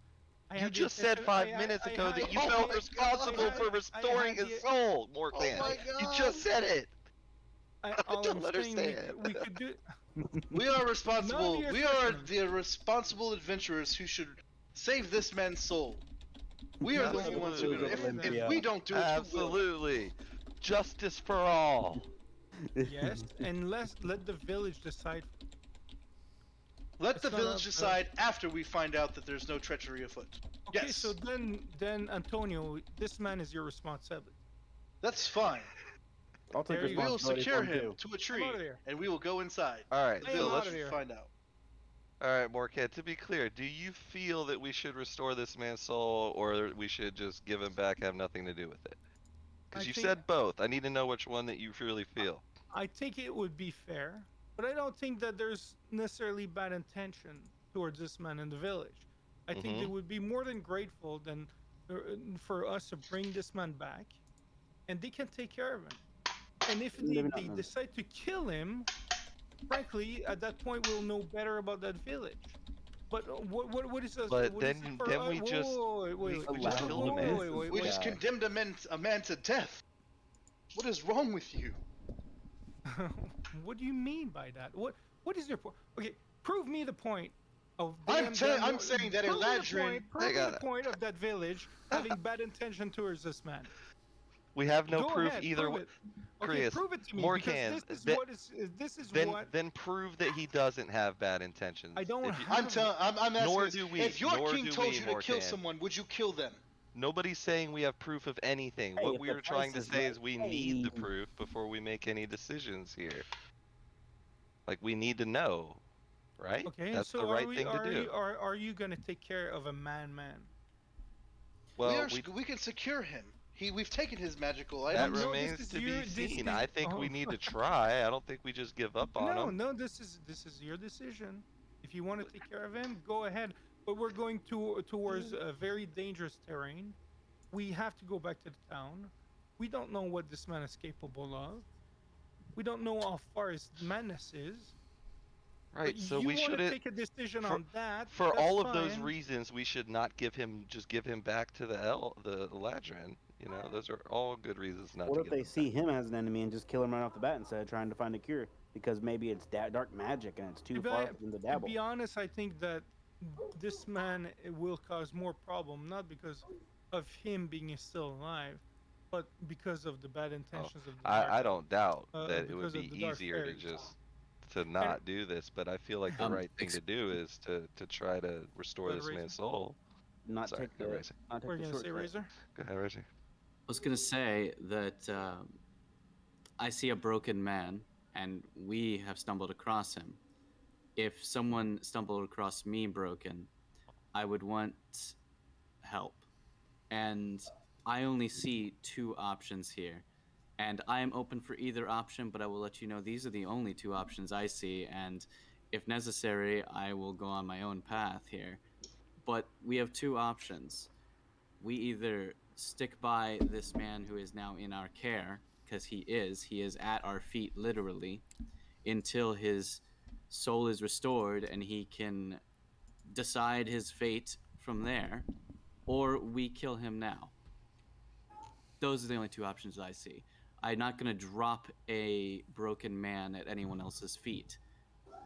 I You had the just said intention- 5 minutes ago had- that you Oh felt my responsible God. for restoring had his the- soul, Morkan. my You God. just said it. all don't I'm saying, understand. we could do. We are responsible. your We are judgment. the responsible adventurers who should save this man's soul. We are the only ones who can. Absolutely. If we don't do it, who will? Absolutely. Justice for all. Yes, and let the village decide. Let the It's not village up- decide after we find out that there's no treachery afoot. Okay, Yes. so then Antonio, this man is your responsibility. That's fine. I'll take There you go. We will responsibility secure for him, him too. to a tree, outta there. and we will go inside. All right. I am So So outta let's let's. there. find out. All right, Morkan. To be clear, do you feel that we should restore this man's soul, or we should just give him back, have nothing to do with it? Because I you think- said both. I need to know which one that you really feel. I think it would be fair, but I don't think that there's necessarily bad intention towards this man in the village. I think they Mhm. would be more than grateful than for us to bring this man back, and they can take care of him. And if Maybe not they then. decide to kill him, frankly, at that point we'll know better about that village. But what is us? But what is then- it for then us- we just- wait, we just killed a man. We just Yeah. condemned a man to death. What is wrong with you? What do you mean by that? What is your point? Okay, prove me the point of I'm saying that Eladrin- Prove me the point of that village having bad intention towards this man. We have no Go proof ahead, either prove way. it. Okay, Chris, prove it to me Morkan, because this is that- what is this is what Then prove that he doesn't have bad intentions. I don't If you- have- I'm asking. Nor this. do we, If your nor king do told we, you to kill Morkan. someone, would you kill them? Nobody's saying we have proof of anything. Hey, What if we the are trying to price is say right, is we need the hey. proof before we make any decisions here. Like we need to know, right? Okay, That's so the right are we, thing to are do. You, are you gonna take care of a man? Well, we can secure him. We've taken his magical that items. No, this remains is to your- be this seen. is- I think we oh. need to try. I don't think we just give up on him. No, this is your decision. If you want to take care of him, go ahead. But we're going towards a very dangerous terrain. We have to go back to the town. We don't know what this man is capable of. We don't know how far his madness is. Right. But So you we want to shouldn't. take a decision For, on that? for That's all of those fine. reasons, we should not give him back to the Eladrin. You know, those are all good reasons not What to if give they him see back. him as an enemy and just kill him right off the bat instead of trying to find a cure? Because maybe it's dark magic and it's too far for them to To dabble. be honest, I think that this man will cause more problem, not because of him being still alive, but because of the bad Oh, intentions of the dark, I don't doubt that it would because be of the dark easier to fairies. just to And not do this, but I feel like the right thing Ex- to do is to try to restore Go ahead, this Razor. man's soul. Not Sorry, take go the Razor. not What are take you the gonna say, shortcut. Razor? Go ahead, Razor. I was gonna say that I see a broken man, and we have stumbled across him. If someone stumbled across me broken, I would want help. And I only see two options here. And I am open for either option, but I will let you know these are the only two options I see. And if necessary, I will go on my own path here. But we have two options. We either stick by this man who is now in our care, because he is at our feet literally, until his soul is restored and he can decide his fate from there, or we kill him now. Those are the only two options I see. I'm not going to drop a broken man at anyone else's feet.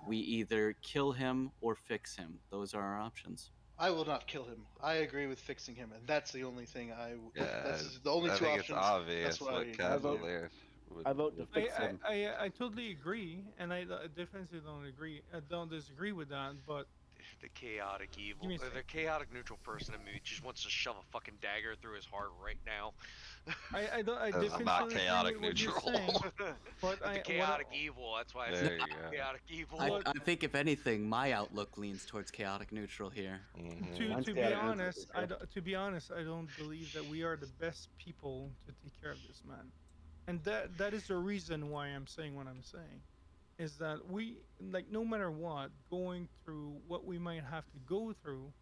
We either kill him or fix him. Those are our options. I will not kill him. I agree with fixing him, and that's the only thing Yeah, that's the only I two think it's options. That's obvious what what I I vote- Cavalier would. I vote to would- fix him. I totally agree, and I definitely don't agree. I don't disagree with that, but The chaotic give evil, me a the second. chaotic neutral person in me just wants to shove a fucking dagger through his heart right now. I don't. I That's definitely not agree chaotic with what you're neutral. saying. But The chaotic evil. That's why I There said you go. chaotic evil. I think, if anything, my outlook leans towards chaotic neutral here. Mhm. Mine's to be chaotic neutral honest, for sure. to be honest, I don't believe that we are the best people to take care of this man, and that is the reason why I'm saying what I'm saying, is that we, like, no matter what, going through what we might have to go through,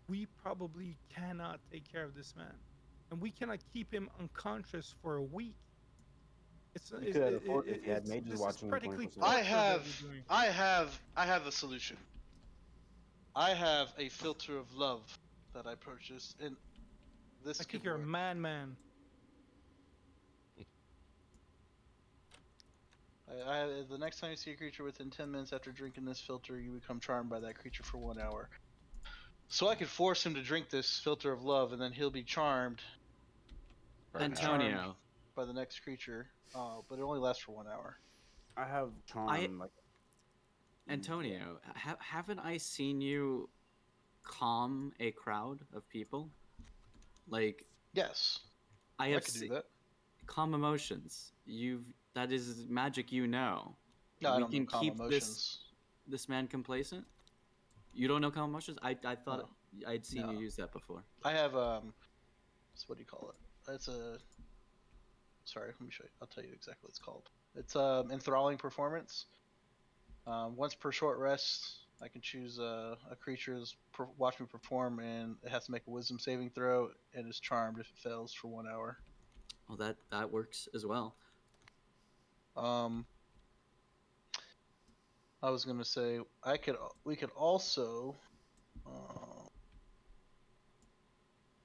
we probably cannot take care of this man, and we cannot keep him unconscious for a week. You could afford if you had mages This is watching him practically 24/7. I torture that have, we're doing. I have a solution. I have a filter of love that I purchased, and this I could think you're a work. madman. The next time you see a creature within 10 minutes after drinking this filter, you become charmed by that creature for 1 hour. So I could force him to drink this filter of love, and then he'll be charmed For an hour. Antonio, by the next creature. But it only lasts for 1 hour. I have charm. Antonio, haven't I seen you calm a crowd of people? Like, Yes, I I have could do that. calm emotions. That is magic, you know. No, I We don't know can calm keep emotions. this man complacent. You don't know calm emotions? I thought I'd seen No. you use that before. I have so what do you call it? It's a. Sorry, let me show you. I'll tell you exactly what it's called. It's enthralling performance. Once per short rest, I can choose a creature's watch me perform, and it has to make a wisdom saving throw, and is charmed if it fails for 1 hour. Well, that works as well. I was gonna say we could also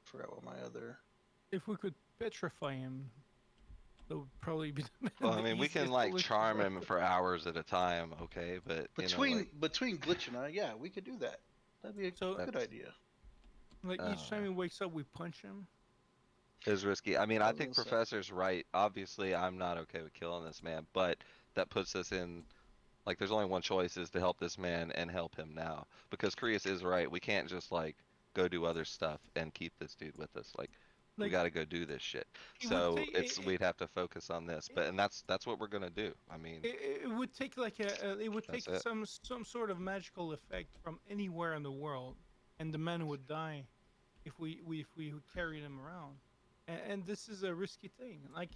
forgot what my other. If we could petrify him, that would probably be Well, I the mean, we can easiest like solution charm for him for hours at a time, okay? But Between Glitch and I, yeah, we could do that. That'd be a So- good idea. Like, each time he wakes up, we punch him. is risky. I mean, I I was think gonna say. Professor's right. Obviously, I'm not okay with killing this man, but that puts us in like there's only one choice is to help this man and help him now. Because Krius is right. We can't just like go do other stuff and keep this dude with us. Like we Like, got to go do this shit. it would So take- we'd have to focus on this. But and that's what we're gonna do. I mean, it would take like it would take That's it. some sort of magical effect from anywhere in the world, and the man would die if we carried him around, and this is a risky thing. Like,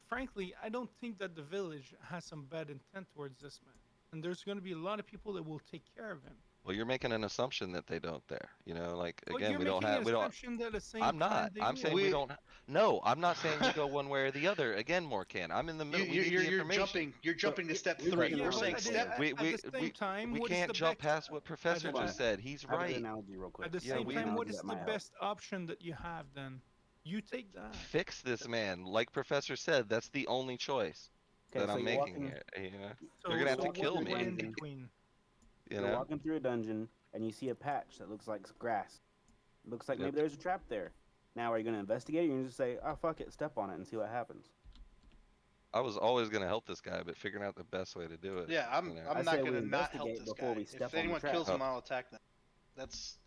frankly, I don't think that the village has some bad intent towards this man, and there's going to be a lot of people that will take care of him. Well, you're making an assumption that they don't there. You know, like Well, again, you're we don't making have an we don't. assumption that at the same I'm time not. they I'm will. saying we don't. No, I'm not saying we go one way or the other. Again, Morcan, I'm in the middle. We need the You're information. jumping to step here's 3. the We're Yeah, but saying analogy step. here. at the same time, we what is can't the jump best? past what Professor Hold on. just said. He's I have a good right. analogy real quick. At the Yeah, same we- time, what Analogy is that the might help. best option that you have then? You take that. Fix this man, like Professor said. That's the only choice Okay, that so I'm you're making walking, here. You know, So, they're gonna have so to what, kill what in me. between? You you're know, walking through a dungeon and you see a patch that looks like grass. Looks like Yep. maybe there's a trap there. Now, are you going to investigate? Or you're going to just say, "Oh fuck it, step on it and see what happens." I was always gonna help this guy, but figuring out the best way to do it. Yeah, you know. I I'm say not we gonna not help investigate this before guy. we step If on the anyone trap. kills him, I'll attack them. That's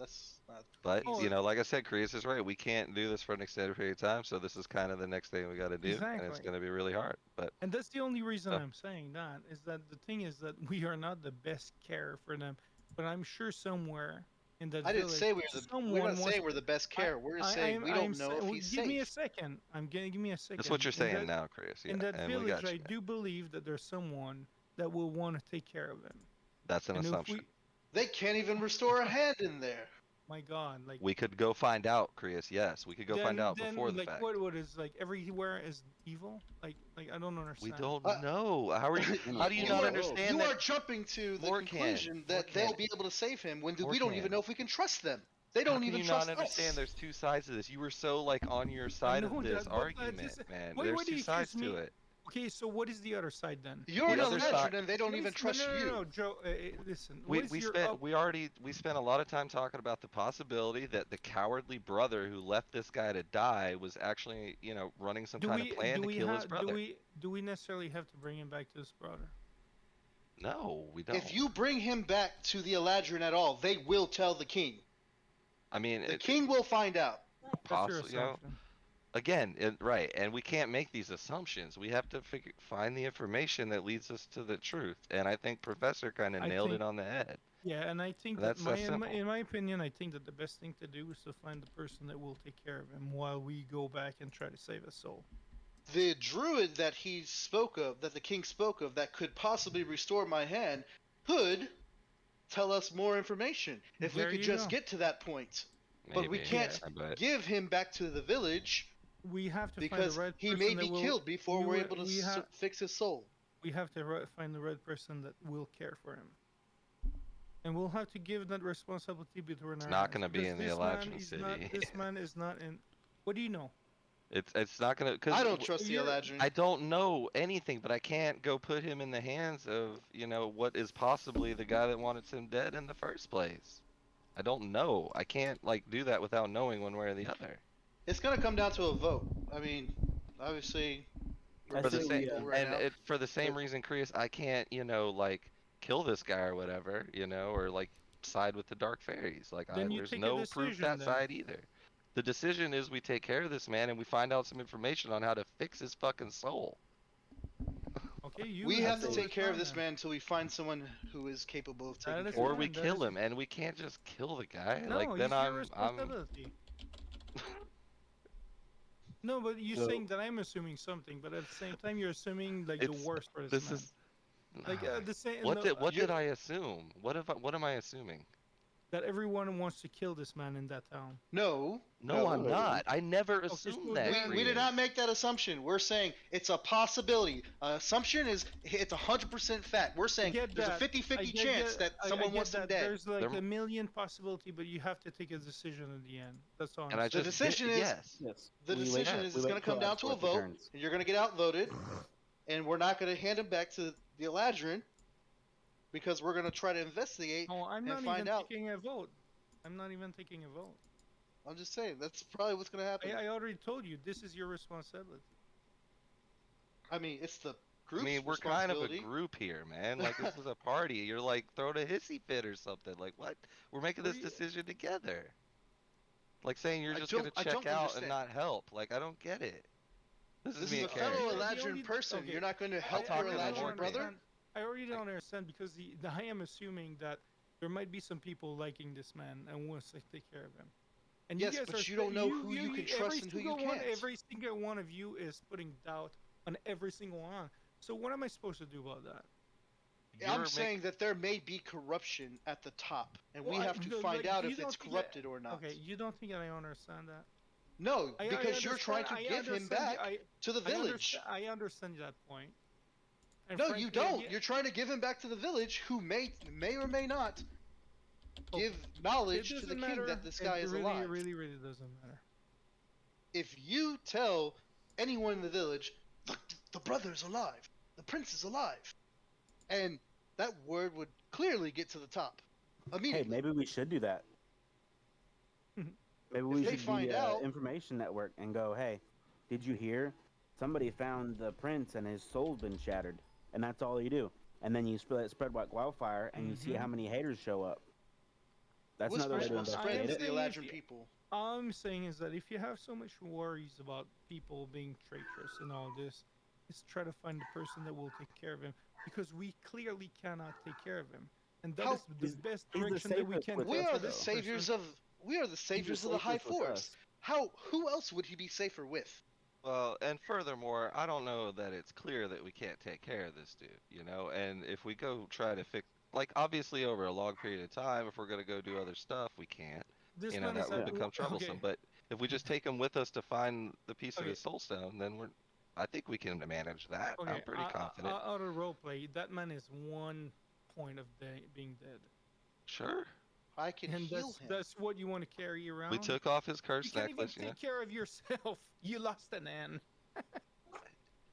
not. But Oh, you know, like I said, Chris is right. We can't do this for an extended period of time, so this is kind of the next thing we got to do, and it's Exactly. going to be really hard. But And that's the only reason Oh. I'm saying that is that the thing is that we are not the best care for them, but I'm sure somewhere in that I didn't village, say we're the. someone We're not wants saying we're the best care. We're just saying we don't know if he's give me a safe. second. Give me a second. that's what you're In saying that- now, Chris. Yeah, in that and we village, got I you. do believe that there's someone that will want to take care of him. That's an And if assumption. They can't even restore a hand in there. My God, like We could go find out, Chris. Yes, we could go find out before the like fact. what is like everywhere is evil? Like I don't We understand. don't Uh, know. How are you? How do you You not are- understand You that? are jumping to the Morcan, conclusion that Morcan. they'll be able to save him when we don't Morcan. even know if we can trust them. They How don't can even you trust not understand? us. There's two sides to this. You were so like on your I side know of this that, but argument, just, man. wait, There's what do two you sides accuse to me? it. Okay, so what is the other side then? You're The an other side- legend and they don't What even is- trust you. No, Joe. Listen. We what is we your spent up- we spent a lot of time talking about the possibility that the cowardly brother who left this guy to die was actually, you know, running some do kind we of plan do to we kill his have brother. do we necessarily have to bring him back to his brother? No, we don't. If you bring him back to the Eladrin at all, they will tell the king. I mean, The king will find out. That's your possibly, you know, assumption. again, right, and we can't make these assumptions. We have to find the information that leads us to the truth. And I think Professor kind of I nailed think- it on the head. Yeah, and I think That's that so simple. in my opinion, I think that the best thing to do is to find the person that will take care of him while we go back and try to save his soul. The druid that he spoke of, that the king spoke of, that could possibly restore my hand, could tell us more information if There we could you just go. get to that point. But we Maybe, can't but give him back to the village We have to because find the right he person may that be will, killed before we we're will- able to we ha- fix his soul. we have to find the right person that will care for him. And we'll have to give that responsibility between our not hands, gonna be because in the this Eladrin man is city. not- this man is not in. What do you know? it's not gonna. Cause I don't trust the you're- Eladrin. I don't know anything, but I can't go put him in the hands of, you know, what is possibly the guy that wanted him dead in the first place. I don't know. I can't like do that without knowing one way or the other. It's gonna come down to a vote. I mean, obviously. I For the say same, we, right now. for the same reason, Chris, I can't, you know, like kill this guy or whatever, you know, or like side with the dark fairies. Like Then you there's take a no proof decision that then. side either. The decision is we take care of this man and we find out some information on how to fix his fucking soul. Okay, you. We have to the take care of time this then. man until we find someone who is capable of taking That is care Or of we him. that kill is- him, and we can't just kill the guy. No, like then it's your I'm responsibility. No, but you're So- saying that I'm assuming something, but at the same time you're assuming like It's- the worst for this this man. is Like the same. what no, did I assume? What am I assuming? that everyone wants to kill this man in that town. No. No, I'm not. I never so assumed then- that. We did Chris. not make that assumption. We're saying it's a possibility. Assumption is it's 100% fact. We're I saying get there's that. a 50-50 I get chance that I someone get wants him that. dead. There's like There- a million possibility, but you have to take a decision in the end. That's all. And I I'm saying. just decision did, is- yes. yes, The we wait- decision yeah, is we it's wait going to till come down to a after vote, returns. and you're going to get outvoted, and we're not going to hand him back to the Eladrin because we're going to try to investigate. No, I'm and not find even out. taking a vote. I'm not even taking a vote. I'm just saying that's probably what's going to happen. I already told you this is your responsibility. I mean, it's the I group's mean, we're kind of a responsibility. group here, man. Like this is a party. You're like throwing a hissy fit or something. Like what? We're making What this do you- decision together. Like saying you're I just gonna don't- I check don't out understand. and not help. Like I don't get it. This This me is a and Carrie. fellow The Eladrin only- person. okay. You're not going to help talk your to the Eladrin Lord, brother? understand- I already don't understand because I am assuming that there might be some people liking this man and wants to take care of him. And Yes, guys but are you don't know who you can trust every and who you single one, can't. Every single one of you is putting doubt on every single one. So what am I supposed to do about that? I'm You're saying that there may be corruption at the top, and we Well, have to find out if it's corrupted or not. Okay, you don't think I understand that? No, I because you're trying to I give him understand you- back to the village. I understand that point. And No, you frankly, don't. You're trying to give him back to the village, who may or may not give Okay. knowledge It to the doesn't king matter. that this guy It is really, alive. really doesn't matter. If you tell anyone in the village, look, the brother's alive, the prince is alive, and that word would clearly get to the top Hey, immediately. maybe we should do that. Maybe we they should find be out- information network and go, hey, did you hear? Somebody found the prince and his soul's been shattered, and that's all you do. And then you spread like wildfire, and you see how many haters show up. That's another way Whispers to will spread investigate to it. the saying Eladrin if- people. All I'm saying is that if you have so much worries about people being traitorous and all this, is try to find the person that will take care of him, because we clearly cannot take care of him, and that How- is the best he's the direction that we safest can. with We take us, are for the this saviors person. of the High safest with Force. us. Who else would he be safer with? Well, and furthermore, I don't know that it's clear that we can't take care of this dude, you know? And if we go try to fix, like, obviously over a long period of time, if we're going to go do other stuff, we can't. This You know, man that is would at- become troublesome. okay. But if we just take him with us to find the piece of Okay. his soul stone, then I think we can manage that. Okay, I'm pretty confident. out of roleplay, that man is 1 point of being dead, Sure. I can and heal him. that's what you want to carry around. We took off his You cursed can't even necklace, you know? take care of yourself. You lost an N.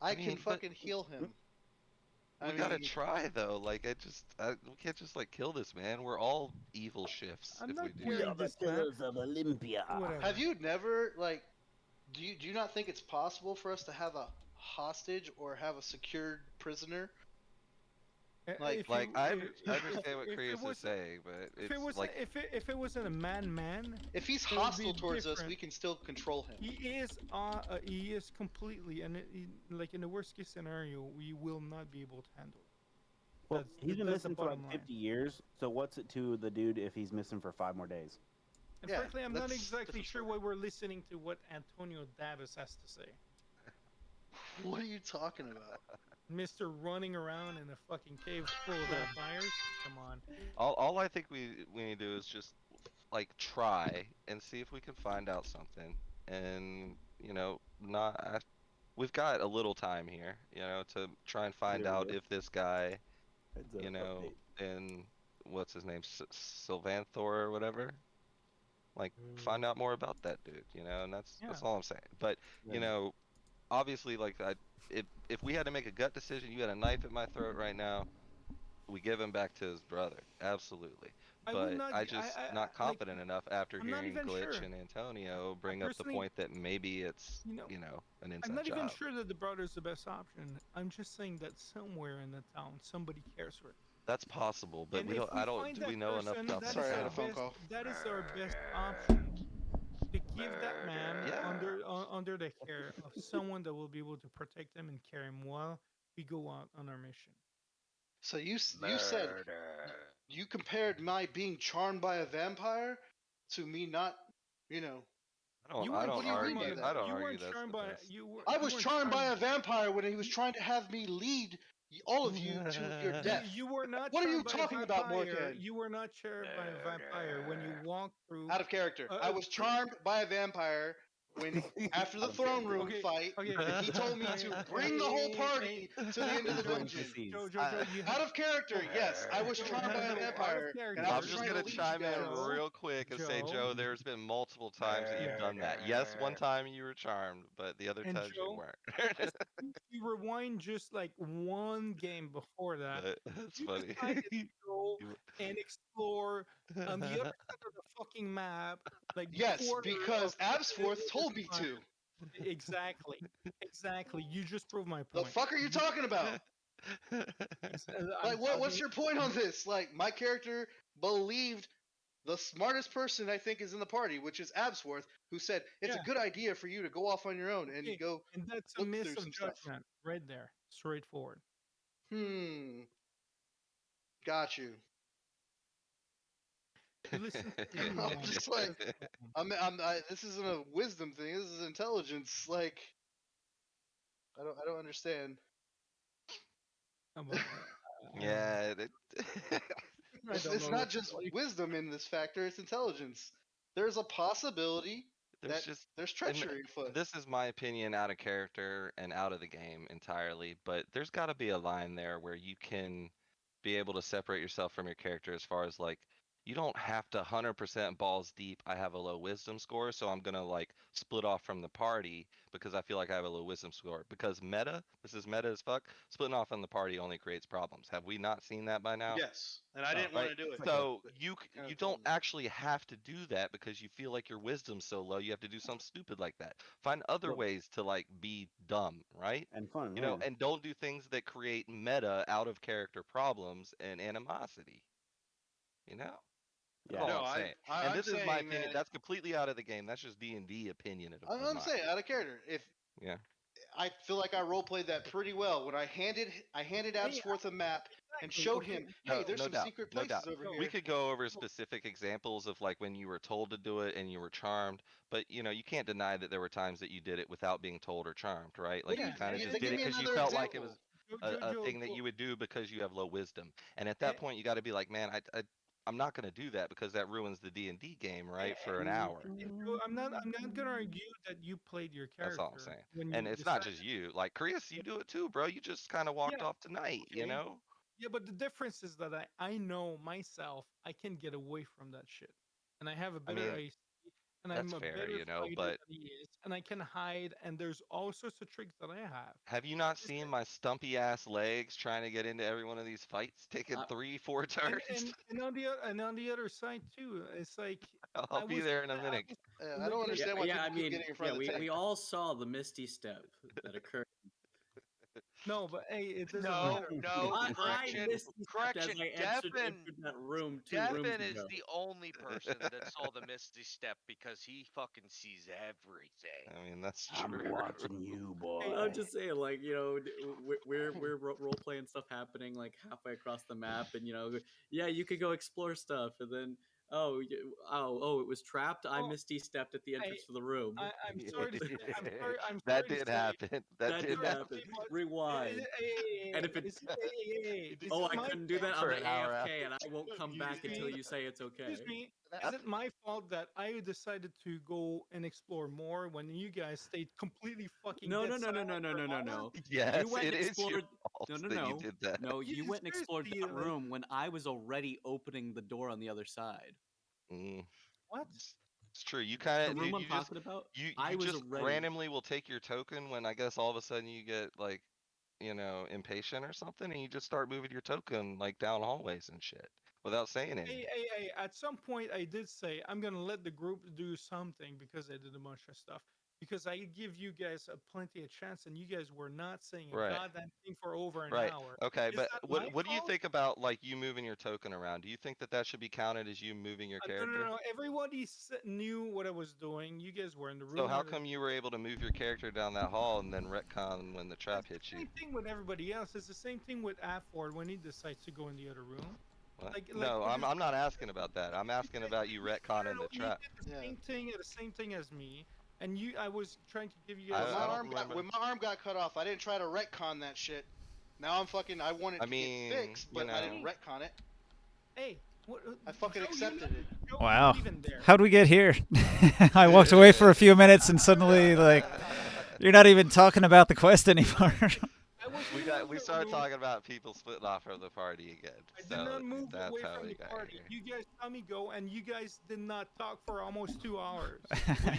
I mean, can but- fucking heal him. We gotta try though. Like we can't just like kill this man. We're all evil shifts I'm if not we do. carrying that. this man. of Olympia. Whatever. Have you never do you not think it's possible for us to have a hostage or have a secured prisoner? Like- If Like you- I if- understand what if it Chris is was- saying, but If it's it was like if it wasn't a man, If he's It would be hostile towards us, different. we can still control him. he is completely, and like in the worst case scenario, we will not be able to handle it. Well, he's been that's the missing for like bottom line. 50 years. So what's it to the dude if he's missing for 5 more days? And Yeah, frankly, I'm not that's exactly different sure story. why we're listening to what Antonio Davis has to say. What are you talking about? Mr. running around in a fucking cave full of vampires? Come on. all I think we need to do is just like try and see if we can find out something, and you know, we've got a little time here, you know, to try and find There we out go. if this guy, Heads up, you know, update. and what's his name, Sylvanthor or whatever. Like, Mm. find out more about that dude, you know, and that's Yeah. all I'm saying. But Yeah. you know, obviously, like if we had to make a gut decision, you had a knife at my throat right now. We give him back to his brother, absolutely. I would But not- I just I- not like, confident enough after I'm not hearing even Glitch sure. and Antonio bring up the personally- point that maybe it's You know, an inside I'm not job. even sure that the brother's the best option. I'm just saying that somewhere in the town, somebody cares for it. That's possible, but And we if don't. I don't. find Do we that know person, enough about that the is Sorry, I our had a phone best- call. That is our best option. To give that man Yeah. under the care of someone that will be able to protect him and carry him while we go out on our mission. So you said you compared my being charmed by a vampire to me not, I don't. You I weren't don't charmed argue. by I don't you argue weren't that's charmed the by best. I was charmed by a vampire when he was trying to have me lead all of you to your death. You were not. What are you charmed by a talking about, vampire. Morkan? You were not charmed by a vampire when you walked through. Out of character. I was charmed by a vampire when, after the throne room Okay, fight, okay. he told me to bring the whole party to the end of the dungeon. Joe, you Out of character, yes, I was charmed by a vampire, and I I'm was just trying gonna to lead chime you in guys. real quick and say, Joe. Joe, there's been multiple times that you've done that. Yes, one time you were charmed, but the other And times Joe, you weren't. If you rewind just like one game before that, That's you funny. decided to go You- and explore on the other side of the fucking map, like Yes, quarter because of- Absforth told me to. Exactly. You just proved my The point. fuck are you talking about? Like, what's your point on this? Like, my character believed the smartest person I think is in the party, which is Absworth, who said it's a Yeah. good idea for you to go off on your own and Okay, go. And that's a look miss through of some stuff. judgment right there. Straightforward. Got you. You listen to me, I'm man. just like, this isn't a wisdom thing. This is intelligence. Like, I don't understand. How about that? Yeah. I It's, don't it's know. not What just to wisdom in this factor; it's intelligence. There's a possibility There's that just there's and treachery afoot. this is my opinion out of character and out of the game entirely, but there's got to be a line there where you can be able to separate yourself from your character as far as like you don't have to 100% balls deep. I have a low wisdom score, so I'm gonna like split off from the party because I feel like I have a low wisdom score. Because meta, this is meta as fuck. Splitting off from the party only creates problems. Have we not seen that by now? Yes, and I Oh, didn't want Right. to do it. So but you kinda you told don't me. actually have to do that because you feel like your wisdom's so low. You have to do something stupid like that. Find other Well, ways to like be dumb, right? and fun, You yeah. know, and don't do things that create meta out of character problems and animosity. You know, that's Yeah. all No, I'm saying. And I'm this is my saying opinion. that That's completely out of the game. That's just D&D opinion of I'm mine. saying out of character. If Yeah. I feel like I role played that pretty well when I handed Abs Hey, forth a map and exactly. showed Okay. him, hey, No, there's no some doubt, secret no doubt. places over No, We here. could go over no. specific examples of like when you were told to do it and you were charmed, but you know, you can't deny that there were times that you did it without being told or charmed, right? Like What do you you? Yeah, kind of just Then did give it me because you another felt like it was example. a Joe, thing that you would do because you have low wisdom. And at that eh, point, you got to be like, man, I'm not going to do that because that ruins the D&D game, right? eh, For an hour. Joe, I'm not gonna argue that you played your That's all I'm character saying. when And you it's not decided. just you. Like Chris, you do it too, bro. You just kind of walked Yeah, off tonight, you okay. know? Yeah, but the difference is that I know myself I can get away from that shit, and I have a I better mean, AC, and that's I'm a fair, better you know, fighter but than he is, and I can hide, and there's all sorts of tricks that I have. have you not This seen my stumpy ass legs trying to get into every one of these fights, taking Uh, 3, 4 and turns? and and on the other side too, it's like I'll I be was there in a I minute. was I don't like, yeah, understand why yeah. I people keep mean, getting in yeah. front of the We tank. all saw the misty step that occurred. no, but hey, it doesn't No, matter. no, I correction, misty stepped as correction. I entered that room 2 rooms Devin is ago. the only person that saw the Misty Step because he fucking sees everything. I mean, that's I'm true. watching you, Hey, I'm boy. just saying, like, we're role playing stuff happening like halfway across the map, and yeah, you could go explore stuff, and then it was trapped. I well, misty stepped at the I, entrance to the room. I'm sorry to say, I'm That sorry to did say, happen. That That did did no, happen happen. hey, but Rewind. And if it, is oh, it I my couldn't do fault? that. for I'm an hour AFK, after. and I won't come back Excuse until me, you say it's okay. excuse me. Is it my fault that I decided to go and explore more when you guys stayed completely fucking No, dead no, no, no, silent no, no, for no, an no, hour? no. You Yes, went it and is your explored. fault No, no, that you no, did that. no. You went and explored Seriously, that like, room when I was already opening the door on the other side. Mm, what? it's true. You The kind of room I'm you just talking about, I you was just already. randomly will take your token when I guess all of a sudden you get like impatient or something, and you just start moving your token like down hallways and shit without saying anything. At some point, I did say I'm gonna let the group do something because I did a bunch of stuff. Because I give you guys a plenty of chance, and you guys were not saying a Right. goddamn thing for over an Right. hour. Okay, Is but that my what do you fault? think about like you moving your token around? Do you think that that should be counted as you moving your No, no, character? no. Everybody knew what I was doing. You guys were in the So room how with it. come you were able to move your character down that hall and then retcon when the trap It's the hits you? same thing with everybody else. It's the same thing with Afford when he decides to go in the other room. What? Like No, it is. I'm not asking about that. I'm asking about you retconning the He did trap. Yeah. the same thing as me, and I was trying to give you I guys. I don't remember. When my arm got cut off, I didn't try to retcon that shit. Now I'm fucking. I want it I to get mean, fixed, you but I know, didn't retcon it. Hey, what? I fucking Joe, accepted it. Joe, you're Wow. not even there. How'd we get here? I walked away for a few minutes and suddenly, like, you're not even talking about the quest anymore. I was we moving we the started room. talking about people splitting off from the party again. I did So not move that's away how from we the got party. here. You guys saw me go, and you guys did not talk for almost 2 hours.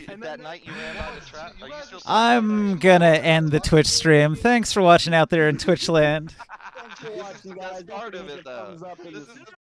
And That then night you ran by the Guys, trap. you Are you guys still are sitting there? I'm gonna end the Twitch stream. Thanks for watching out there in Twitch land. Thanks for This is watching, the best guys. Don't part of forget to it, hit though. thumbs up and This the is the